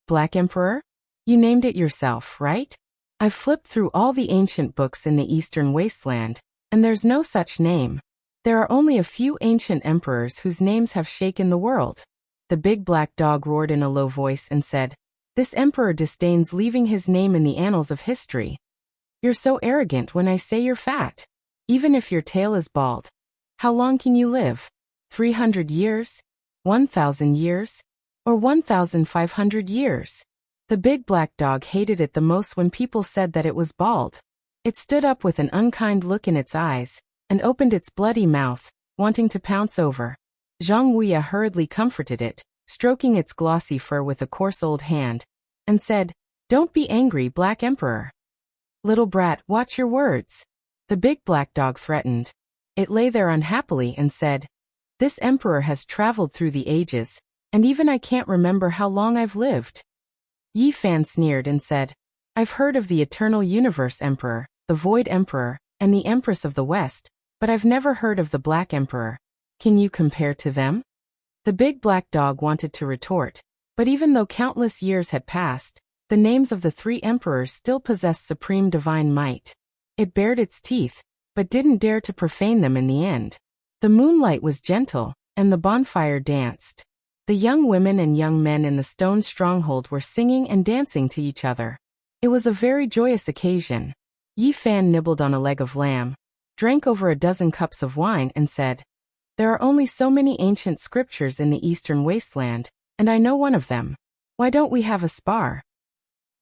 Black Emperor? You named it yourself, right? I've flipped through all the ancient books in the Eastern Wasteland, and there's no such name. There are only a few ancient emperors whose names have shaken the world. The big black dog roared in a low voice and said, This emperor disdains leaving his name in the annals of history. You're so arrogant when I say you're fat. Even if your tail is bald. How long can you live? 300 years? 1,000 years? Or 1,500 years? The big black dog hated it the most when people said that it was bald. It stood up with an unkind look in its eyes, and opened its bloody mouth, wanting to pounce over. Zhang Wuye hurriedly comforted it, stroking its glossy fur with a coarse old hand, and said, Don't be angry, Black Emperor. Little brat, watch your words. The big black dog threatened. It lay there unhappily and said, This emperor has traveled through the ages, and even I can't remember how long I've lived. Yi Fan sneered and said, I've heard of the Eternal Universe Emperor, the Void Emperor, and the Empress of the West, but I've never heard of the Black Emperor. Can you compare to them? The big black dog wanted to retort, but even though countless years had passed, the names of the 3 emperors still possessed supreme divine might. It bared its teeth, but didn't dare to profane them in the end. The moonlight was gentle, and the bonfire danced. The young women and young men in the stone stronghold were singing and dancing to each other. It was a very joyous occasion. Yi Fan nibbled on a leg of lamb, drank over a dozen cups of wine and said, There are only so many ancient scriptures in the Eastern Wasteland, and I know one of them. Why don't we have a spar?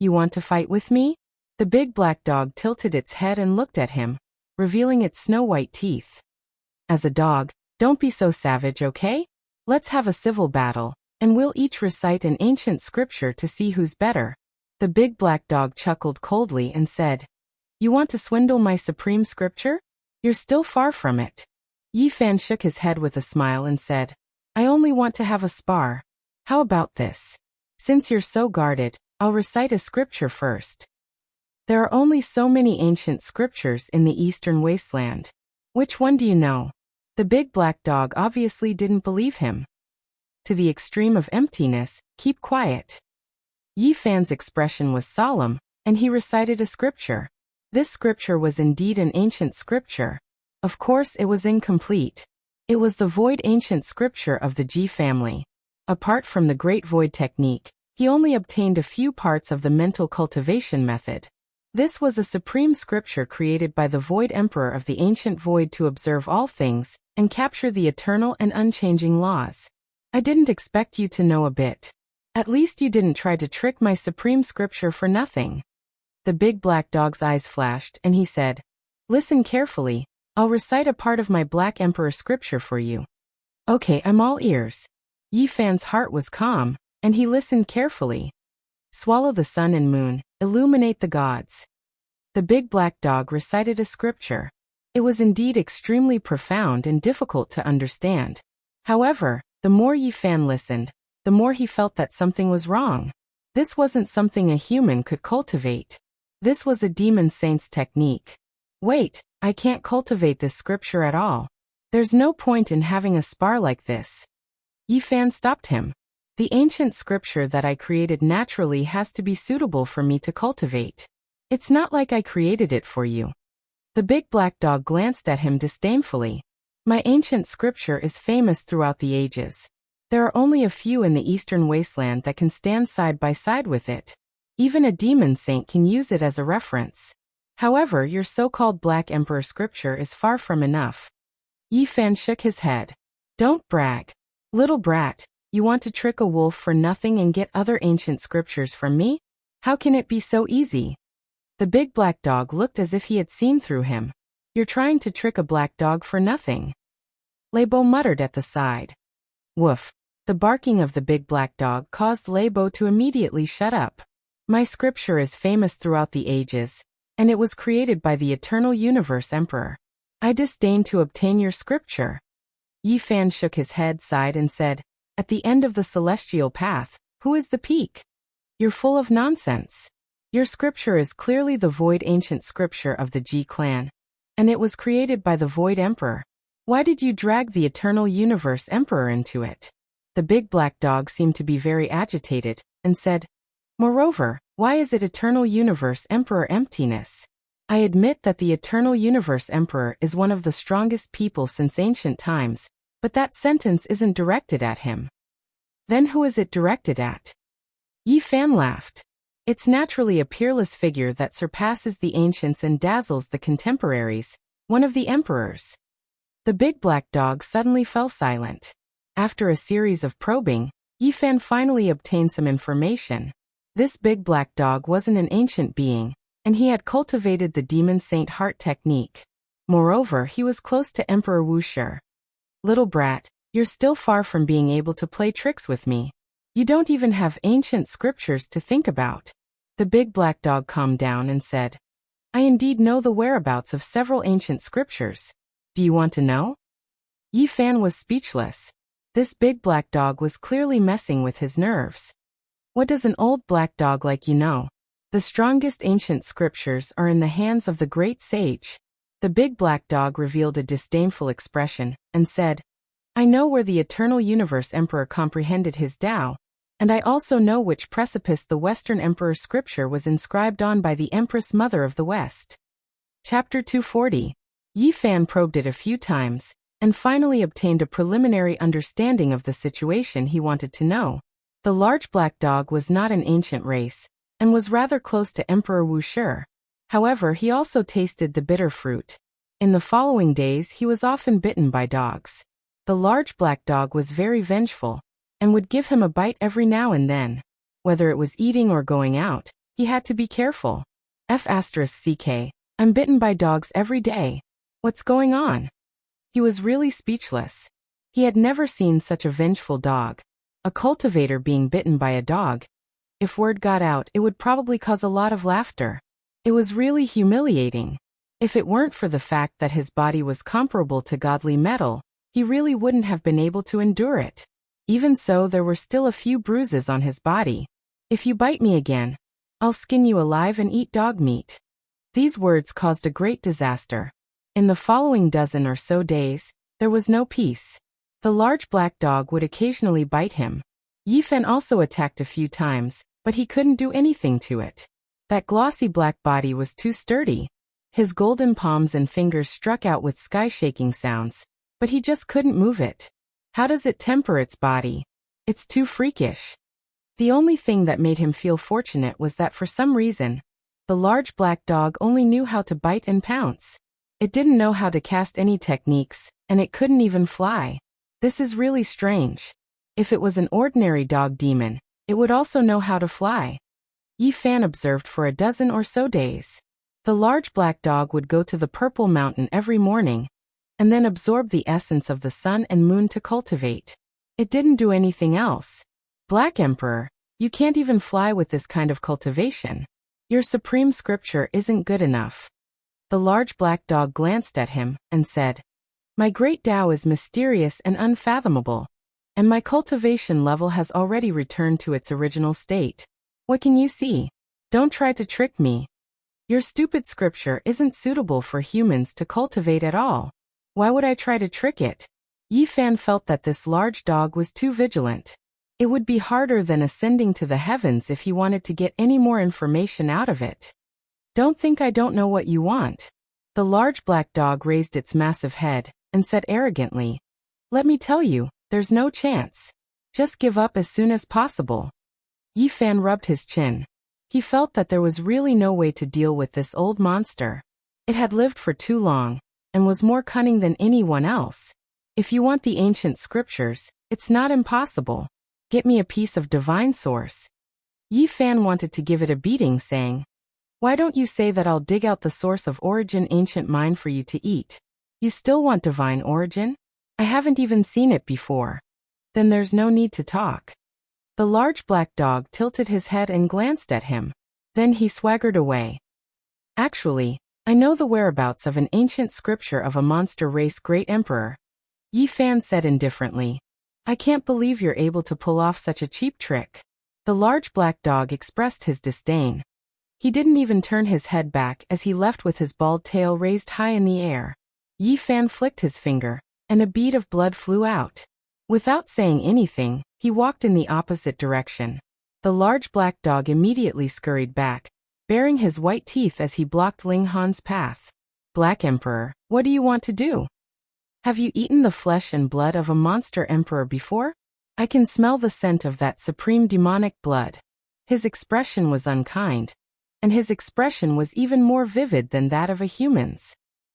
You want to fight with me? The big black dog tilted its head and looked at him, revealing its snow-white teeth. As a dog, don't be so savage, okay? Let's have a civil battle, and we'll each recite an ancient scripture to see who's better. The big black dog chuckled coldly and said, You want to swindle my supreme scripture? You're still far from it. Yi Fan shook his head with a smile and said, I only want to have a spar. How about this? Since you're so guarded, I'll recite a scripture first. There are only so many ancient scriptures in the Eastern Wasteland. Which one do you know? The big black dog obviously didn't believe him. To the extreme of emptiness, keep quiet. Yi Fan's expression was solemn, and he recited a scripture. This scripture was indeed an ancient scripture. Of course it was incomplete. It was the void ancient scripture of the Ji family. Apart from the Great Void technique, he only obtained a few parts of the mental cultivation method. This was a supreme scripture created by the Void Emperor of the Ancient Void to observe all things, and capture the eternal and unchanging laws. I didn't expect you to know a bit. At least you didn't try to trick my supreme scripture for nothing. The big black dog's eyes flashed, and he said, Listen carefully, I'll recite a part of my Black Emperor scripture for you. Okay, I'm all ears. Yi Fan's heart was calm, and he listened carefully. Swallow the sun and moon, illuminate the gods. The big black dog recited a scripture. It was indeed extremely profound and difficult to understand. However, the more Yi Fan listened, the more he felt that something was wrong. This wasn't something a human could cultivate. This was a demon saint's technique. Wait, I can't cultivate this scripture at all. There's no point in having a spar like this. Yi Fan stopped him. The ancient scripture that I created naturally has to be suitable for me to cultivate. It's not like I created it for you. The big black dog glanced at him disdainfully. My ancient scripture is famous throughout the ages. There are only a few in the eastern wasteland that can stand side by side with it. Even a demon saint can use it as a reference. However, your so-called Black Emperor scripture is far from enough. Yi Fan shook his head. Don't brag. Little brat, you want to trick a wolf for nothing and get other ancient scriptures from me? How can it be so easy? The big black dog looked as if he had seen through him. You're trying to trick a black dog for nothing. Leibo muttered at the side. Woof. The barking of the big black dog caused Leibo to immediately shut up. My scripture is famous throughout the ages, and it was created by the Eternal Universe Emperor. I disdain to obtain your scripture. Yi Fan shook his head, sighed, and said, At the end of the celestial path, who is the peak? You're full of nonsense. Your scripture is clearly the Void Ancient Scripture of the Ji clan, and it was created by the Void Emperor. Why did you drag the Eternal Universe Emperor into it? The big black dog seemed to be very agitated, and said, Moreover, why is it Eternal Universe Emperor emptiness? I admit that the Eternal Universe Emperor is one of the strongest people since ancient times, but that sentence isn't directed at him. Then who is it directed at? Yi Fan laughed. It's naturally a peerless figure that surpasses the ancients and dazzles the contemporaries, one of the emperors. The big black dog suddenly fell silent. After a series of probing, Yi Fan finally obtained some information. This big black dog wasn't an ancient being, and he had cultivated the demon saint heart technique. Moreover, he was close to Emperor Wushi. Little brat, you're still far from being able to play tricks with me. You don't even have ancient scriptures to think about. The big black dog calmed down and said, I indeed know the whereabouts of several ancient scriptures. Do you want to know? Yi Fan was speechless. This big black dog was clearly messing with his nerves. What does an old black dog like you know? The strongest ancient scriptures are in the hands of the great sage. The big black dog revealed a disdainful expression, and said, I know where the Eternal Universe Emperor comprehended his Tao, and I also know which precipice the Western Emperor's scripture was inscribed on by the Empress Mother of the West. Chapter 240. Yi Fan probed it a few times, and finally obtained a preliminary understanding of the situation he wanted to know. The large black dog was not an ancient race, and was rather close to Emperor Wushi. However, he also tasted the bitter fruit. In the following days he was often bitten by dogs. The large black dog was very vengeful, and would give him a bite every now and then. Whether it was eating or going out, he had to be careful. F***ck, I'm bitten by dogs every day. What's going on? He was really speechless. He had never seen such a vengeful dog. A cultivator being bitten by a dog. If word got out, it would probably cause a lot of laughter. It was really humiliating. If it weren't for the fact that his body was comparable to godly metal, he really wouldn't have been able to endure it. Even so, there were still a few bruises on his body. If you bite me again, I'll skin you alive and eat dog meat. These words caused a great disaster. In the following dozen or so days, there was no peace. The large black dog would occasionally bite him. Yi Fan also attacked a few times, but he couldn't do anything to it. That glossy black body was too sturdy. His golden palms and fingers struck out with sky-shaking sounds, but he just couldn't move it. How does it temper its body? It's too freakish. The only thing that made him feel fortunate was that for some reason, the large black dog only knew how to bite and pounce. It didn't know how to cast any techniques, and it couldn't even fly. This is really strange. If it was an ordinary dog demon, it would also know how to fly. Yi Fan observed for a dozen or so days. The large black dog would go to the Purple Mountain every morning, and then absorb the essence of the sun and moon to cultivate. It didn't do anything else. Black Emperor, you can't even fly with this kind of cultivation. Your supreme scripture isn't good enough. The large black dog glanced at him and said, My great Tao is mysterious and unfathomable, and my cultivation level has already returned to its original state. What can you see? Don't try to trick me. Your stupid scripture isn't suitable for humans to cultivate at all. Why would I try to trick it? Yi Fan felt that this large dog was too vigilant. It would be harder than ascending to the heavens if he wanted to get any more information out of it. Don't think I don't know what you want. The large black dog raised its massive head and said arrogantly, "Let me tell you, there's no chance. Just give up as soon as possible." Yi Fan rubbed his chin. He felt that there was really no way to deal with this old monster. It had lived for too long and was more cunning than anyone else. If you want the ancient scriptures, it's not impossible. Get me a piece of divine source. Yi Fan wanted to give it a beating, saying, "Why don't you say that I'll dig out the source of origin ancient mine for you to eat? You still want divine origin? I haven't even seen it before." Then there's no need to talk. The large black dog tilted his head and glanced at him. Then he swaggered away. "Actually, I know the whereabouts of an ancient scripture of a monster race great emperor," Yi Fan said indifferently. "I can't believe you're able to pull off such a cheap trick." The large black dog expressed his disdain. He didn't even turn his head back as he left with his bald tail raised high in the air. Yi Fan flicked his finger, and a bead of blood flew out. Without saying anything, he walked in the opposite direction. The large black dog immediately scurried back, baring his white teeth as he blocked Ling Han's path. "Black Emperor, what do you want to do? Have you eaten the flesh and blood of a monster emperor before? I can smell the scent of that supreme demonic blood." His expression was unkind, and his expression was even more vivid than that of a human's.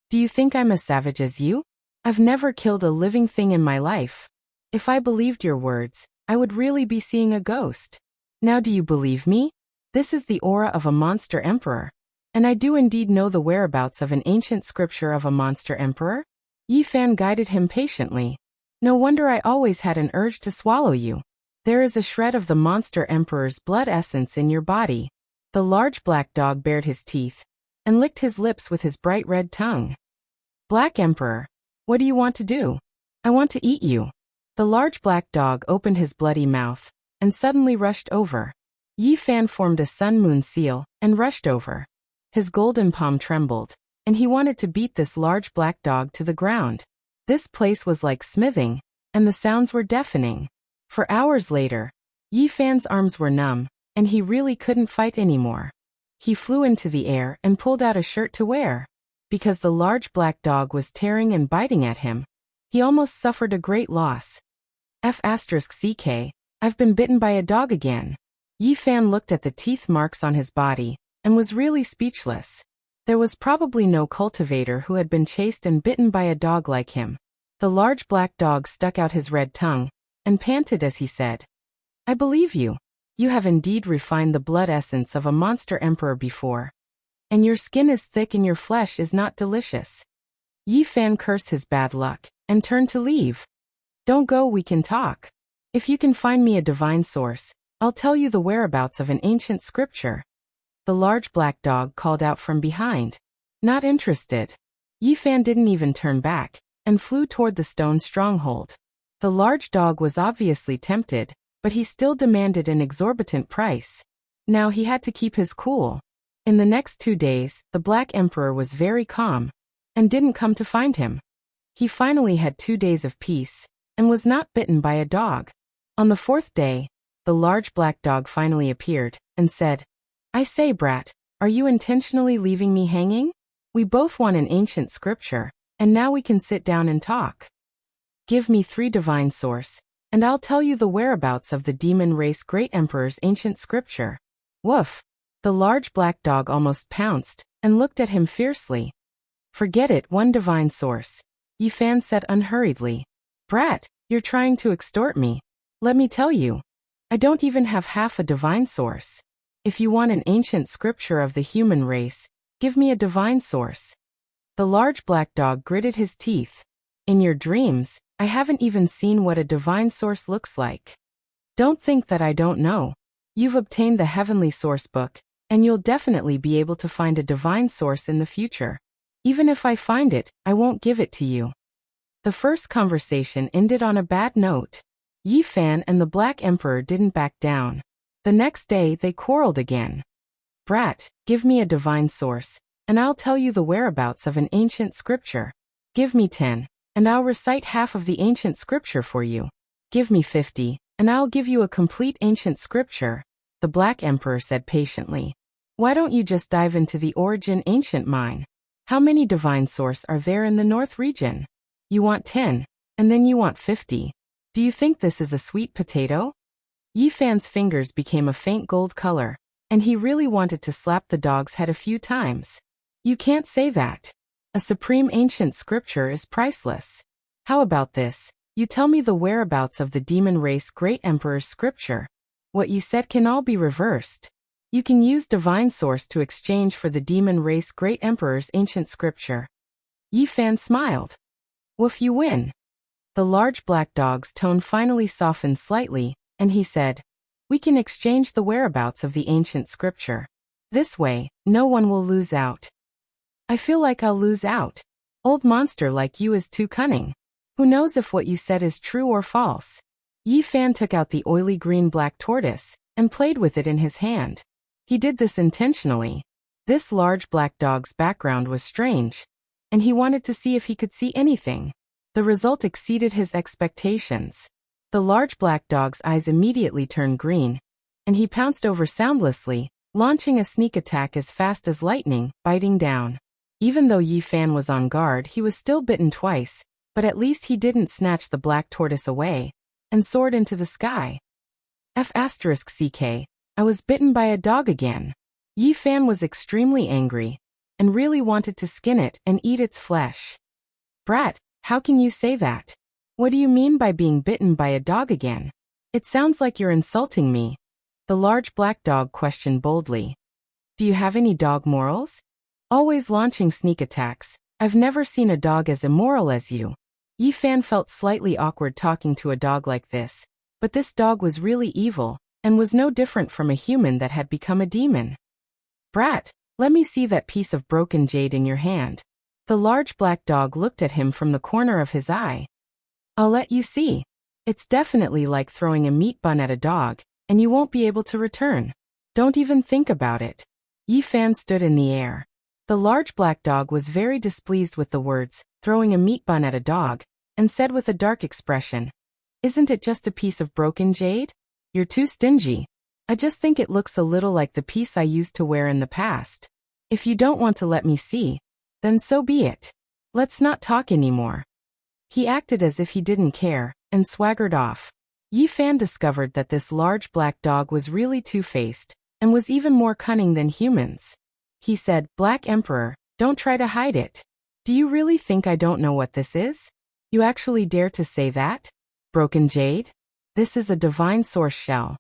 "Do you think I'm as savage as you? I've never killed a living thing in my life. If I believed your words, I would really be seeing a ghost. Now do you believe me? This is the aura of a monster emperor, and I do indeed know the whereabouts of an ancient scripture of a monster emperor." Yi Fan guided him patiently. "No wonder I always had an urge to swallow you. There is a shred of the monster emperor's blood essence in your body." The large black dog bared his teeth and licked his lips with his bright red tongue. "Black Emperor, what do you want to do?" "I want to eat you." The large black dog opened his bloody mouth and suddenly rushed over. Yi Fan formed a sun-moon seal and rushed over. His golden palm trembled, and he wanted to beat this large black dog to the ground. This place was like smithing, and the sounds were deafening. For hours later, Yi Fan's arms were numb, and he really couldn't fight anymore. He flew into the air and pulled out a shirt to wear. Because the large black dog was tearing and biting at him, he almost suffered a great loss. F***ck, I've been bitten by a dog again. Yi Fan looked at the teeth marks on his body and was really speechless. There was probably no cultivator who had been chased and bitten by a dog like him. The large black dog stuck out his red tongue and panted as he said, "I believe you. You have indeed refined the blood essence of a monster emperor before. And your skin is thick and your flesh is not delicious." Yi Fan cursed his bad luck and turned to leave. "Don't go, we can talk. If you can find me a divine source, I'll tell you the whereabouts of an ancient scripture." The large black dog called out from behind. "Not interested." Yi Fan didn't even turn back and flew toward the stone stronghold. The large dog was obviously tempted, but he still demanded an exorbitant price. Now he had to keep his cool. In the next 2 days, the Black Emperor was very calm and didn't come to find him. He finally had 2 days of peace and was not bitten by a dog. On the 4th day, the large black dog finally appeared and said, "I say, brat, are you intentionally leaving me hanging? We both want an ancient scripture, and now we can sit down and talk. Give me 3 divine source, and I'll tell you the whereabouts of the demon race great emperor's ancient scripture." Woof! The large black dog almost pounced and looked at him fiercely. "Forget it, 1 divine source," Yi Fan said unhurriedly. "Brat, you're trying to extort me. Let me tell you, I don't even have half a divine source. If you want an ancient scripture of the human race, give me a divine source." The large black dog gritted his teeth. "In your dreams, I haven't even seen what a divine source looks like. Don't think that I don't know. You've obtained the heavenly source book, and you'll definitely be able to find a divine source in the future. Even if I find it, I won't give it to you." The first conversation ended on a bad note. Yi Fan and the Black Emperor didn't back down. The next day they quarreled again. "Brat, give me a divine source, and I'll tell you the whereabouts of an ancient scripture." Give me 10, and I'll recite half of the ancient scripture for you. Give me 50, and I'll give you a complete ancient scripture, the Black Emperor said patiently. Why don't you just dive into the origin ancient mine? How many divine source are there in the North region? You want 10, and then you want 50. Do you think this is a sweet potato? Yi Fan's fingers became a faint gold color, and he really wanted to slap the dog's head a few times. You can't say that. A supreme ancient scripture is priceless. How about this? You tell me the whereabouts of the demon race Great Emperor's scripture. What you said can all be reversed. You can use divine source to exchange for the demon race Great Emperor's ancient scripture. Yi Fan smiled. Woof, you win. The large black dog's tone finally softened slightly, and he said, we can exchange the whereabouts of the ancient scripture. This way, no one will lose out. I feel like I'll lose out. Old monster like you is too cunning. Who knows if what you said is true or false? Yi Fan took out the oily green-black tortoise and played with it in his hand. He did this intentionally. This large black dog's background was strange, and he wanted to see if he could see anything. The result exceeded his expectations. The large black dog's eyes immediately turned green, and he pounced over soundlessly, launching a sneak attack as fast as lightning, biting down. Even though Yi Fan was on guard, he was still bitten twice, but at least he didn't snatch the black tortoise away and soared into the sky. F***ck, I was bitten by a dog again. Yi Fan was extremely angry and really wanted to skin it and eat its flesh. Brat, how can you say that? What do you mean by being bitten by a dog again? It sounds like you're insulting me. The large black dog questioned boldly. Do you have any dog morals? Always launching sneak attacks. I've never seen a dog as immoral as you. Yi Fan felt slightly awkward talking to a dog like this, but this dog was really evil and was no different from a human that had become a demon. Brat, let me see that piece of broken jade in your hand. The large black dog looked at him from the corner of his eye. I'll let you see. It's definitely like throwing a meat bun at a dog, and you won't be able to return. Don't even think about it. Yi Fan stood in the air. The large black dog was very displeased with the words, throwing a meat bun at a dog, and said with a dark expression, isn't it just a piece of broken jade? You're too stingy. I just think it looks a little like the piece I used to wear in the past. If you don't want to let me see, then so be it. Let's not talk anymore. He acted as if he didn't care, and swaggered off. Yi Fan discovered that this large black dog was really two-faced, and was even more cunning than humans. He said, Black Emperor, don't try to hide it. Do you really think I don't know what this is? You actually dare to say that? Broken jade? This is a divine source shell.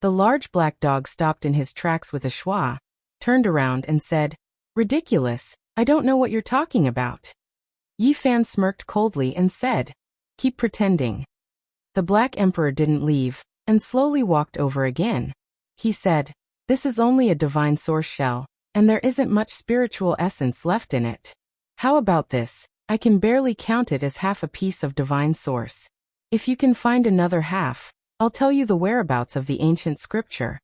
The large black dog stopped in his tracks with a schwa, turned around and said, ridiculous, I don't know what you're talking about. Yi Fan smirked coldly and said, keep pretending. The Black Emperor didn't leave, and slowly walked over again. He said, this is only a divine source shell, and there isn't much spiritual essence left in it. How about this? I can barely count it as half a piece of divine source. If you can find another half, I'll tell you the whereabouts of the ancient scripture.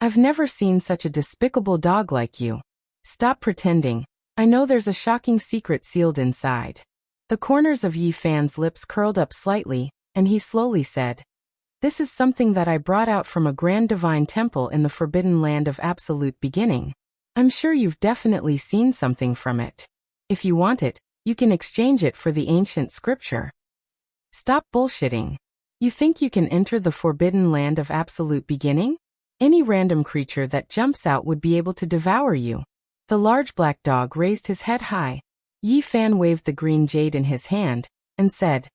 I've never seen such a despicable dog like you. Stop pretending. I know there's a shocking secret sealed inside. The corners of Yi Fan's lips curled up slightly, and he slowly said, this is something that I brought out from a grand divine temple in the forbidden land of absolute beginning. I'm sure you've definitely seen something from it. If you want it, you can exchange it for the ancient scripture. Stop bullshitting. You think you can enter the forbidden land of absolute beginning? Any random creature that jumps out would be able to devour you. The large black dog raised his head high. Yi Fan waved the green jade in his hand, and said,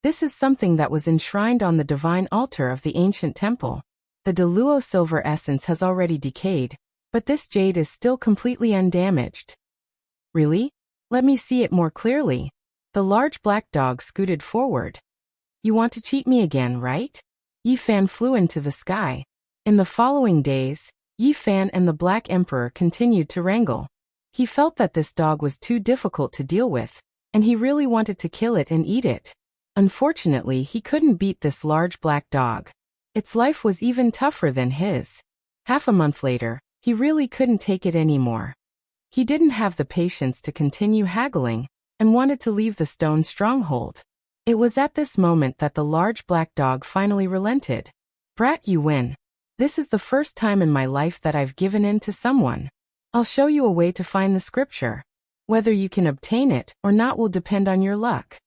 this is something that was enshrined on the divine altar of the ancient temple. The Deluo silver essence has already decayed, but this jade is still completely undamaged. Really? Let me see it more clearly. The large black dog scooted forward. You want to cheat me again, right? Yi Fan flew into the sky. In the following days, Yi Fan and the Black Emperor continued to wrangle. He felt that this dog was too difficult to deal with, and he really wanted to kill it and eat it. Unfortunately, he couldn't beat this large black dog. Its life was even tougher than his. Half a month later, he really couldn't take it anymore. He didn't have the patience to continue haggling, and wanted to leave the stone stronghold. It was at this moment that the large black dog finally relented. Brat, you win. This is the first time in my life that I've given in to someone. I'll show you a way to find the scripture. Whether you can obtain it or not will depend on your luck.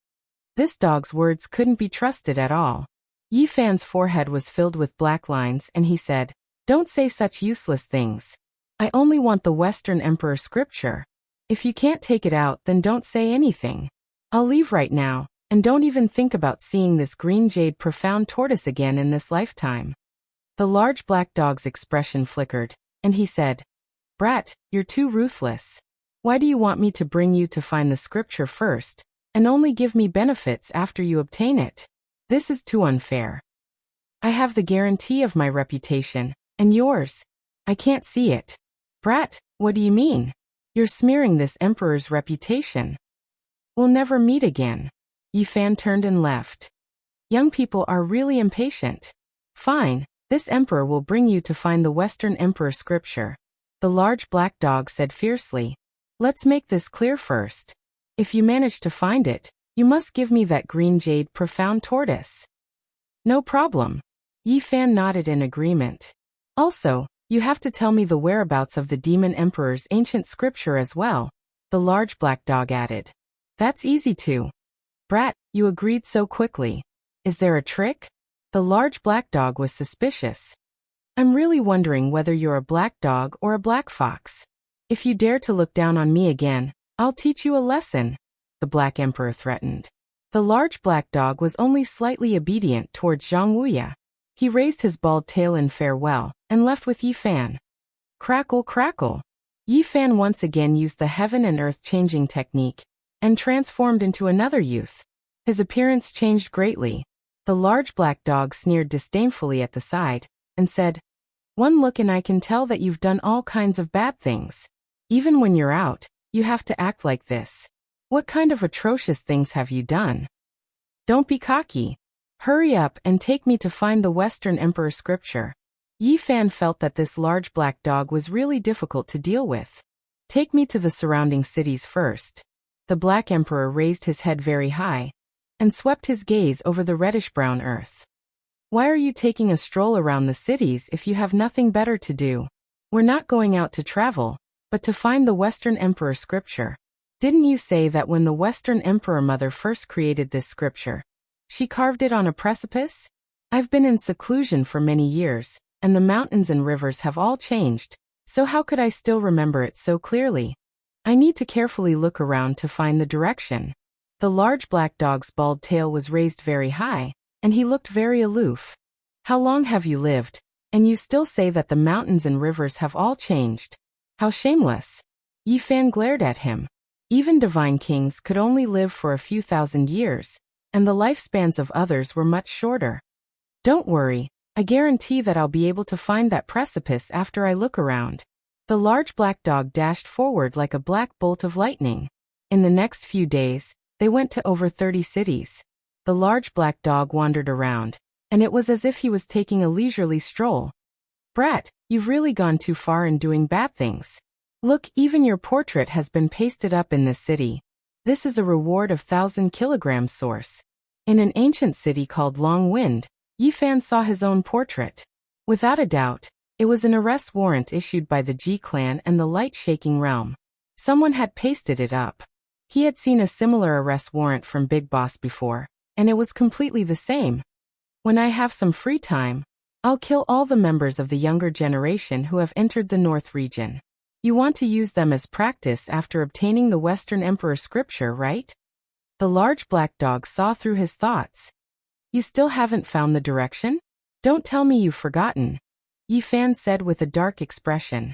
This dog's words couldn't be trusted at all. Yi Fan's forehead was filled with black lines and he said, "Don't say such useless things. I only want the Western Emperor scripture. If you can't take it out, then don't say anything. I'll leave right now, and don't even think about seeing this green jade profound tortoise again in this lifetime." The large black dog's expression flickered, and he said, "Brat, you're too ruthless. Why do you want me to bring you to find the scripture first, and only give me benefits after you obtain it? This is too unfair. I have the guarantee of my reputation, and yours. I can't see it." "Brat, what do you mean? You're smearing this emperor's reputation. We'll never meet again." Yi Fan turned and left. Young people are really impatient. "Fine, this emperor will bring you to find the Western Emperor scripture," the large black dog said fiercely. "Let's make this clear first. If you manage to find it, you must give me that green jade profound tortoise." "No problem." Yi Fan nodded in agreement. "Also, you have to tell me the whereabouts of the demon emperor's ancient scripture as well," the large black dog added. "That's easy too." "Brat, you agreed so quickly. Is there a trick?" The large black dog was suspicious. "I'm really wondering whether you're a black dog or a black fox. If you dare to look down on me again, I'll teach you a lesson," the black emperor threatened. The large black dog was only slightly obedient towards Zhang Wuya. He raised his bald tail in farewell and left with Yi Fan. Crackle, crackle. Yi Fan once again used the heaven and earth changing technique and transformed into another youth. His appearance changed greatly. The large black dog sneered disdainfully at the side and said, "One look and I can tell that you've done all kinds of bad things. Even when you're out, you have to act like this. What kind of atrocious things have you done? Don't be cocky. Hurry up and take me to find the Western Emperor scripture." Yi Fan felt that this large black dog was really difficult to deal with. "Take me to the surrounding cities first." The black emperor raised his head very high and swept his gaze over the reddish-brown earth. "Why are you taking a stroll around the cities if you have nothing better to do? We're not going out to travel, but to find the Western Emperor scripture. Didn't you say that when the Western Emperor Mother first created this scripture, she carved it on a precipice? I've been in seclusion for many years, and the mountains and rivers have all changed, so how could I still remember it so clearly? I need to carefully look around to find the direction." The large black dog's bald tail was raised very high, and he looked very aloof. "How long have you lived, and you still say that the mountains and rivers have all changed? How shameless." Yi Fan glared at him. Even divine kings could only live for a few thousand years, and the lifespans of others were much shorter. "Don't worry, I guarantee that I'll be able to find that precipice after I look around." The large black dog dashed forward like a black bolt of lightning. In the next few days, they went to over 30 cities. The large black dog wandered around, and it was as if he was taking a leisurely stroll. "Brat, you've really gone too far in doing bad things. Look, even your portrait has been pasted up in this city. This is a reward of 1,000 kilograms source." In an ancient city called Long Wind, Yi Fan saw his own portrait. Without a doubt, it was an arrest warrant issued by the Ji clan and the light-shaking realm. Someone had pasted it up. He had seen a similar arrest warrant from Big Boss before, and it was completely the same. "When I have some free time, I'll kill all the members of the younger generation who have entered the North region. You want to use them as practice after obtaining the Western Emperor scripture, right?" The large black dog saw through his thoughts. "You still haven't found the direction? Don't tell me you've forgotten," Yi Fan said with a dark expression.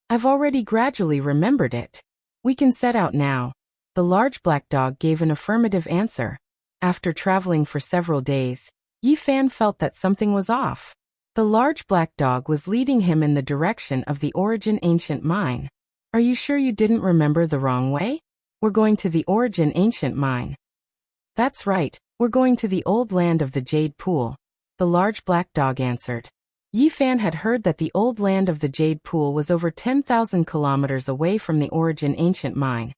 "I've already gradually remembered it. We can set out now." The large black dog gave an affirmative answer. After traveling for several days, Yi Fan felt that something was off. The large black dog was leading him in the direction of the Origin Ancient Mine. "Are you sure you didn't remember the wrong way? We're going to the Origin Ancient Mine." "That's right, we're going to the old land of the Jade Pool," the large black dog answered. Yi Fan had heard that the old land of the Jade Pool was over 10,000 kilometers away from the Origin Ancient Mine,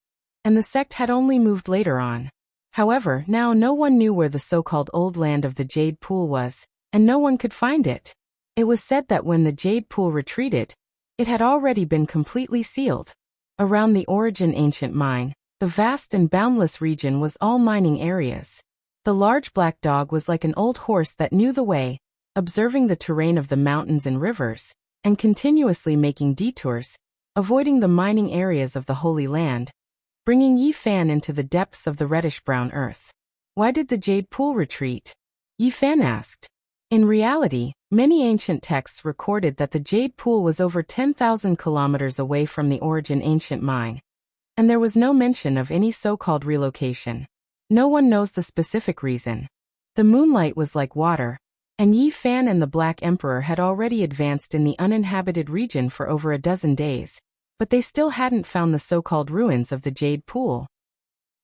and the sect had only moved later on. However, now no one knew where the so-called old land of the Jade Pool was, and no one could find it. It was said that when the Jade Pool retreated, it had already been completely sealed. Around the Origin ancient mine, the vast and boundless region was all mining areas. The large black dog was like an old horse that knew the way, observing the terrain of the mountains and rivers, and continuously making detours, avoiding the mining areas of the Holy Land, bringing Yi Fan into the depths of the reddish-brown earth. Why did the Jade Pool retreat? Yi Fan asked. In reality, many ancient texts recorded that the Jade Pool was over 10,000 kilometers away from the Origin ancient mine, and there was no mention of any so-called relocation. No one knows the specific reason. The moonlight was like water, and Yi Fan and the Black Emperor had already advanced in the uninhabited region for over a dozen days, but they still hadn't found the so-called ruins of the Jade Pool.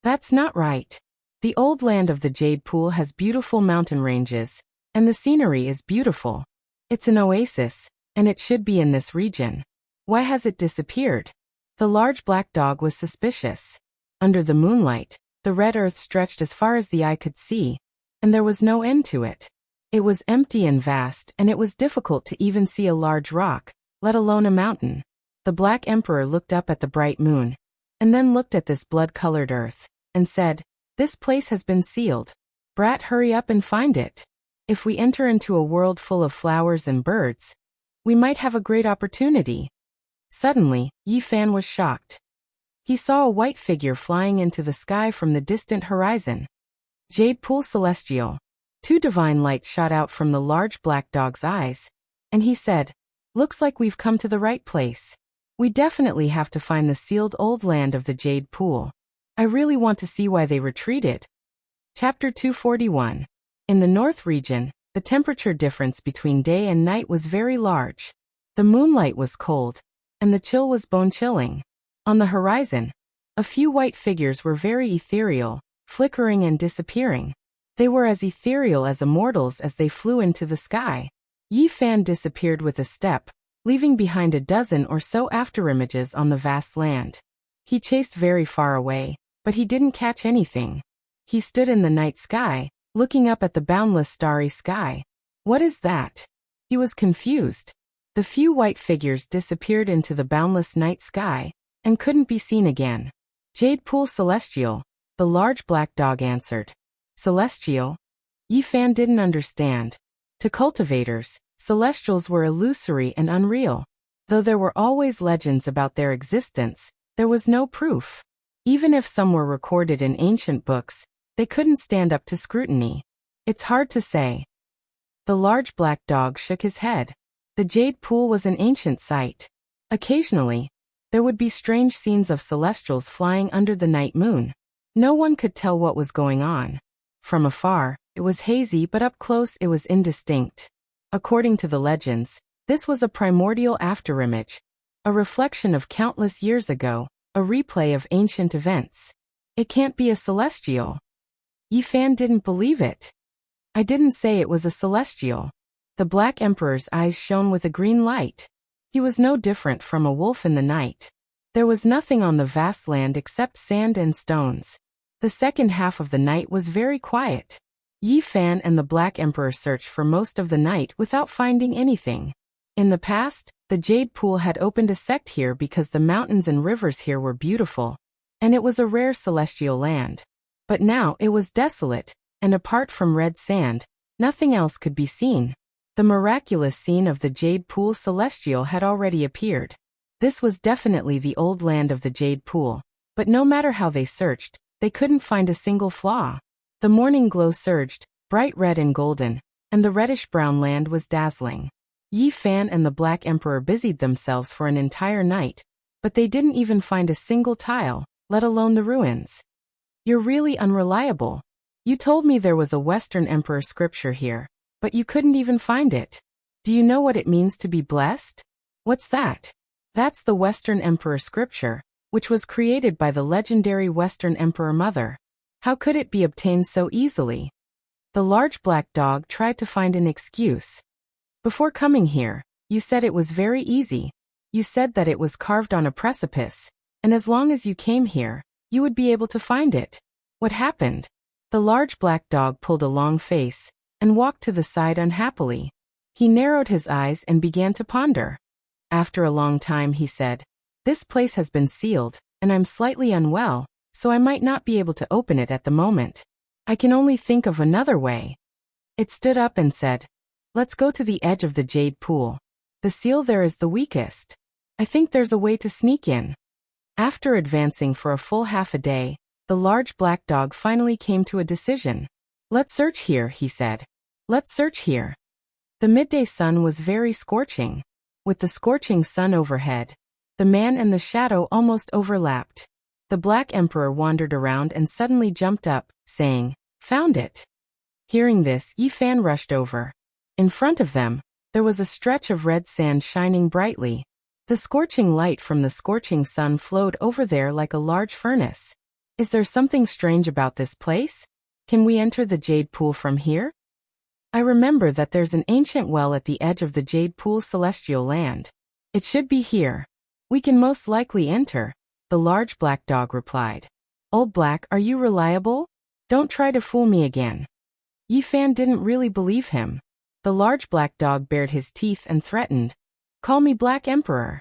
That's not right. The old land of the Jade Pool has beautiful mountain ranges, and the scenery is beautiful. It's an oasis, and it should be in this region. Why has it disappeared? The large black dog was suspicious. Under the moonlight, the red earth stretched as far as the eye could see, and there was no end to it. It was empty and vast, and it was difficult to even see a large rock, let alone a mountain. The Black Emperor looked up at the bright moon, and then looked at this blood-colored earth, and said, "This place has been sealed. Brat, hurry up and find it. If we enter into a world full of flowers and birds, we might have a great opportunity." Suddenly, Yi Fan was shocked. He saw a white figure flying into the sky from the distant horizon. Jade Pool Celestial. Two divine lights shot out from the large black dog's eyes, and he said, "Looks like we've come to the right place. We definitely have to find the sealed old land of the Jade Pool. I really want to see why they retreated." Chapter 241. In the North region, the temperature difference between day and night was very large. The moonlight was cold, and the chill was bone-chilling. On the horizon, a few white figures were very ethereal, flickering and disappearing. They were as ethereal as immortals as they flew into the sky. Yi Fan disappeared with a step, leaving behind a dozen or so afterimages on the vast land. He chased very far away, but he didn't catch anything. He stood in the night sky, looking up at the boundless starry sky. What is that? He was confused. The few white figures disappeared into the boundless night sky, and couldn't be seen again. Jade Pool Celestial, the large black dog answered. Celestial? Yi Fan didn't understand. To cultivators, celestials were illusory and unreal. Though there were always legends about their existence, there was no proof. Even if some were recorded in ancient books, they couldn't stand up to scrutiny. It's hard to say. The large black dog shook his head. The Jade Pool was an ancient site. Occasionally, there would be strange scenes of celestials flying under the night moon. No one could tell what was going on. From afar, it was hazy, but up close it was indistinct. According to the legends, this was a primordial afterimage, a reflection of countless years ago, a replay of ancient events. It can't be a celestial. Yi Fan didn't believe it. I didn't say it was a celestial. The Black Emperor's eyes shone with a green light. He was no different from a wolf in the night. There was nothing on the vast land except sand and stones. The second half of the night was very quiet. Yi Fan and the Black Emperor searched for most of the night without finding anything. In the past, the Jade Pool had opened a sect here because the mountains and rivers here were beautiful, and it was a rare celestial land. But now it was desolate, and apart from red sand, nothing else could be seen. The miraculous scene of the Jade Pool Celestial had already appeared. This was definitely the old land of the Jade Pool, but no matter how they searched, they couldn't find a single flaw. The morning glow surged, bright red and golden, and the reddish-brown land was dazzling. Yi Fan and the Black Emperor busied themselves for an entire night, but they didn't even find a single tile, let alone the ruins. You're really unreliable. You told me there was a Western Emperor scripture here, but you couldn't even find it. Do you know what it means to be blessed? What's that? That's the Western Emperor scripture, which was created by the legendary Western Emperor Mother. How could it be obtained so easily? The large black dog tried to find an excuse. Before coming here, you said it was very easy. You said that it was carved on a precipice, and as long as you came here, you would be able to find it. What happened? The large black dog pulled a long face and walked to the side unhappily. He narrowed his eyes and began to ponder. After a long time he said, "This place has been sealed, and I'm slightly unwell, so I might not be able to open it at the moment. I can only think of another way." It stood up and said, "Let's go to the edge of the jade pool. The seal there is the weakest. I think there's a way to sneak in." After advancing for a full half a day, the large black dog finally came to a decision. "Let's search here," he said. "Let's search here." The midday sun was very scorching. With the scorching sun overhead, the man and the shadow almost overlapped. The Black Emperor wandered around and suddenly jumped up, saying, "Found it." Hearing this, Yi Fan rushed over. In front of them, there was a stretch of red sand shining brightly. The scorching light from the scorching sun flowed over there like a large furnace. "Is there something strange about this place? Can we enter the jade pool from here? I remember that there's an ancient well at the edge of the jade pool celestial land. It should be here. We can most likely enter," the large black dog replied. "Old Black, are you reliable? Don't try to fool me again." Yi Fan didn't really believe him. The large black dog bared his teeth and threatened, "Call me Black Emperor."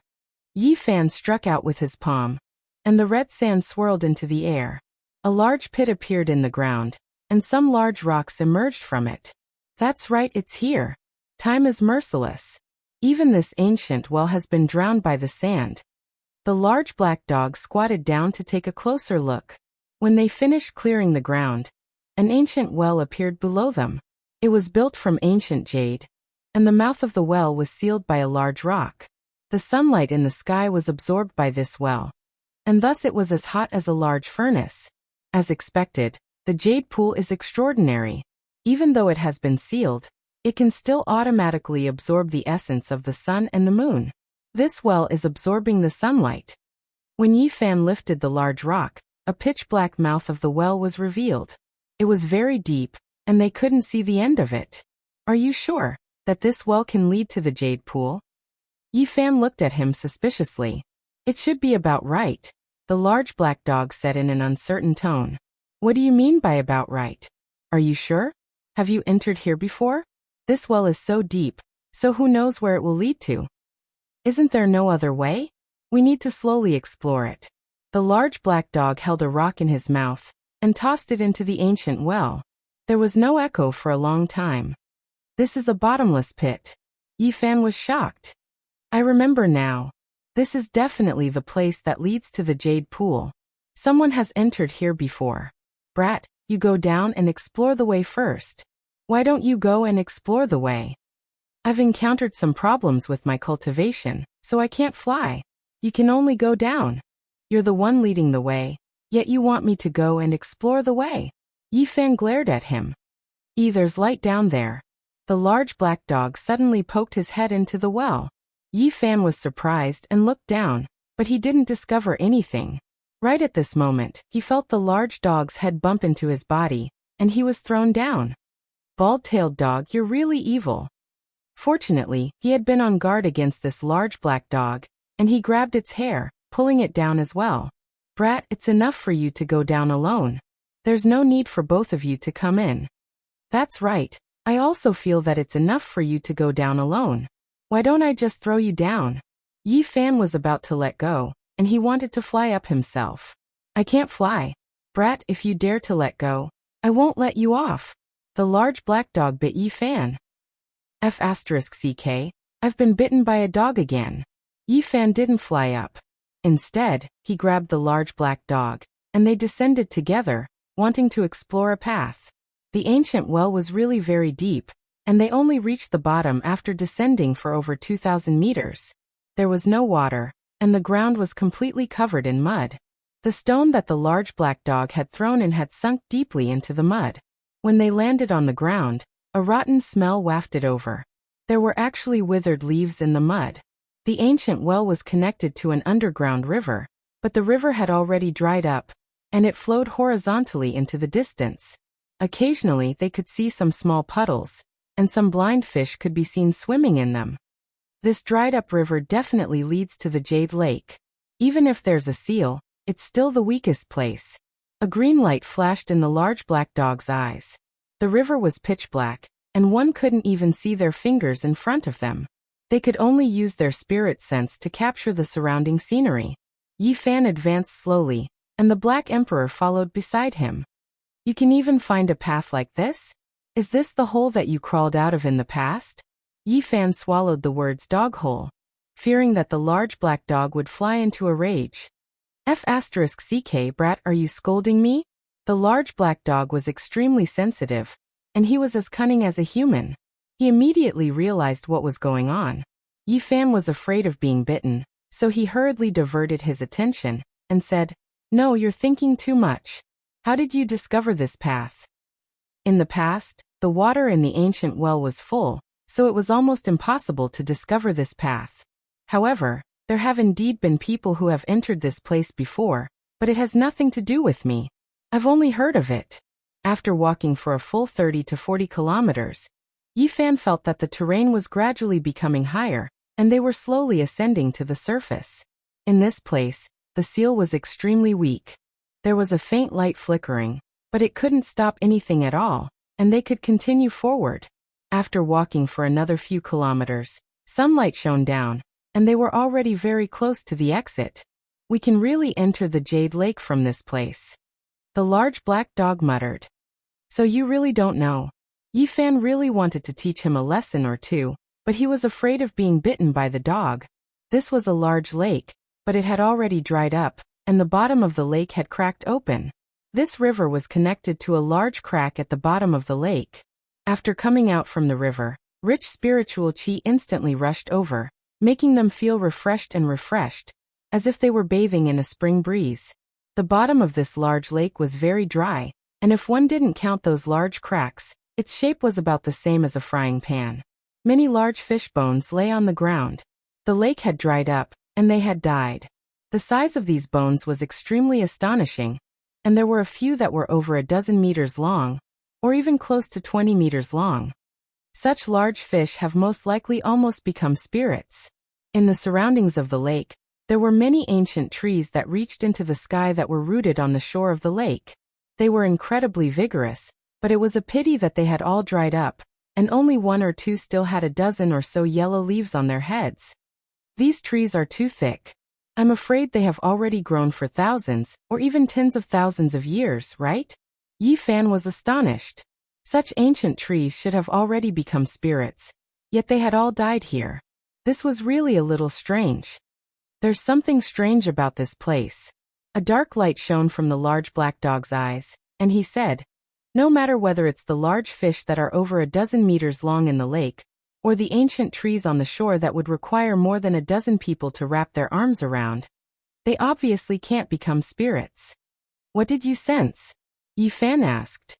Yi Fan struck out with his palm, and the red sand swirled into the air. A large pit appeared in the ground, and some large rocks emerged from it. "That's right, it's here. Time is merciless. Even this ancient well has been drowned by the sand." The large black dog squatted down to take a closer look. When they finished clearing the ground, an ancient well appeared below them. It was built from ancient jade, and the mouth of the well was sealed by a large rock. The sunlight in the sky was absorbed by this well, and thus it was as hot as a large furnace. As expected, the jade pool is extraordinary. Even though it has been sealed, it can still automatically absorb the essence of the sun and the moon. This well is absorbing the sunlight. When Yi Fan lifted the large rock, a pitch-black mouth of the well was revealed. It was very deep, and they couldn't see the end of it. "Are you sure that this well can lead to the jade pool?" Yi Fan looked at him suspiciously. "It should be about right," the large black dog said in an uncertain tone. "What do you mean by about right? Are you sure? Have you entered here before? This well is so deep, so who knows where it will lead to? Isn't there no other way? We need to slowly explore it." The large black dog held a rock in his mouth and tossed it into the ancient well. There was no echo for a long time. "This is a bottomless pit." Yi Fan was shocked. "I remember now. This is definitely the place that leads to the jade pool. Someone has entered here before. Brat, you go down and explore the way first. Why don't you go and explore the way?" "I've encountered some problems with my cultivation, so I can't fly. You can only go down. You're the one leading the way, yet you want me to go and explore the way." Yi Fan glared at him. "There's light down there." The large black dog suddenly poked his head into the well. Yi Fan was surprised and looked down, but he didn't discover anything. Right at this moment, he felt the large dog's head bump into his body, and he was thrown down. "Bald-tailed dog, you're really evil." Fortunately, he had been on guard against this large black dog, and he grabbed its hair, pulling it down as well. "Brat, it's enough for you to go down alone. There's no need for both of you to come in." "That's right. I also feel that it's enough for you to go down alone. Why don't I just throw you down?" Yi Fan was about to let go, and he wanted to fly up himself. "I can't fly. Brat, if you dare to let go, I won't let you off." The large black dog bit Yi Fan. F***CK, I've been bitten by a dog again. Yi Fan didn't fly up. Instead, he grabbed the large black dog, and they descended together, wanting to explore a path. The ancient well was really very deep, and they only reached the bottom after descending for over 2,000 meters. There was no water, and the ground was completely covered in mud. The stone that the large black dog had thrown in had sunk deeply into the mud. When they landed on the ground, a rotten smell wafted over. There were actually withered leaves in the mud. The ancient well was connected to an underground river, but the river had already dried up, and it flowed horizontally into the distance. Occasionally they could see some small puddles, and some blind fish could be seen swimming in them. This dried-up river definitely leads to the Jade Lake. Even if there's a seal, It's still the weakest place. A green light flashed in the large black dog's eyes. The river was pitch black, and one couldn't even see their fingers in front of them. They could only use their spirit sense to capture the surrounding scenery. Yi Fan advanced slowly, and the Black Emperor followed beside him. You can even find a path like this? Is this the hole that you crawled out of in the past? Yi Fan swallowed the words dog hole, fearing that the large black dog would fly into a rage. F***ck brat, are you scolding me? The large black dog was extremely sensitive, and he was as cunning as a human. He immediately realized what was going on. Yi Fan was afraid of being bitten, so he hurriedly diverted his attention, and said, "No, you're thinking too much. How did you discover this path?" In the past, the water in the ancient well was full, so it was almost impossible to discover this path. However, there have indeed been people who have entered this place before, but it has nothing to do with me. I've only heard of it. After walking for a full 30 to 40 kilometers, Yi Fan felt that the terrain was gradually becoming higher, and they were slowly ascending to the surface. In this place, the seal was extremely weak. There was a faint light flickering, but it couldn't stop anything at all, and they could continue forward. After walking for another few kilometers, sunlight shone down, and they were already very close to the exit. We can really enter the Jade Lake from this place. The large black dog muttered. So you really don't know. Yi Fan really wanted to teach him a lesson or two, but he was afraid of being bitten by the dog. This was a large lake, but it had already dried up, and the bottom of the lake had cracked open. This river was connected to a large crack at the bottom of the lake. After coming out from the river, rich spiritual chi instantly rushed over, making them feel refreshed, as if they were bathing in a spring breeze. The bottom of this large lake was very dry, and if one didn't count those large cracks, its shape was about the same as a frying pan. Many large fish bones lay on the ground. The lake had dried up, and they had died. The size of these bones was extremely astonishing, and there were a few that were over a dozen meters long, or even close to 20 meters long. Such large fish have most likely almost become spirits. In the surroundings of the lake, there were many ancient trees that reached into the sky that were rooted on the shore of the lake. They were incredibly vigorous, but it was a pity that they had all dried up, and only one or two still had a dozen or so yellow leaves on their heads. These trees are too thick. I'm afraid they have already grown for thousands, or even tens of thousands of years, right? Yi Fan was astonished. Such ancient trees should have already become spirits, yet they had all died here. This was really a little strange. There's something strange about this place. A dark light shone from the large black dog's eyes, and he said, "No matter whether it's the large fish that are over a dozen meters long in the lake, or the ancient trees on the shore that would require more than a dozen people to wrap their arms around, they obviously can't become spirits." "What did you sense?" Yi Fan asked.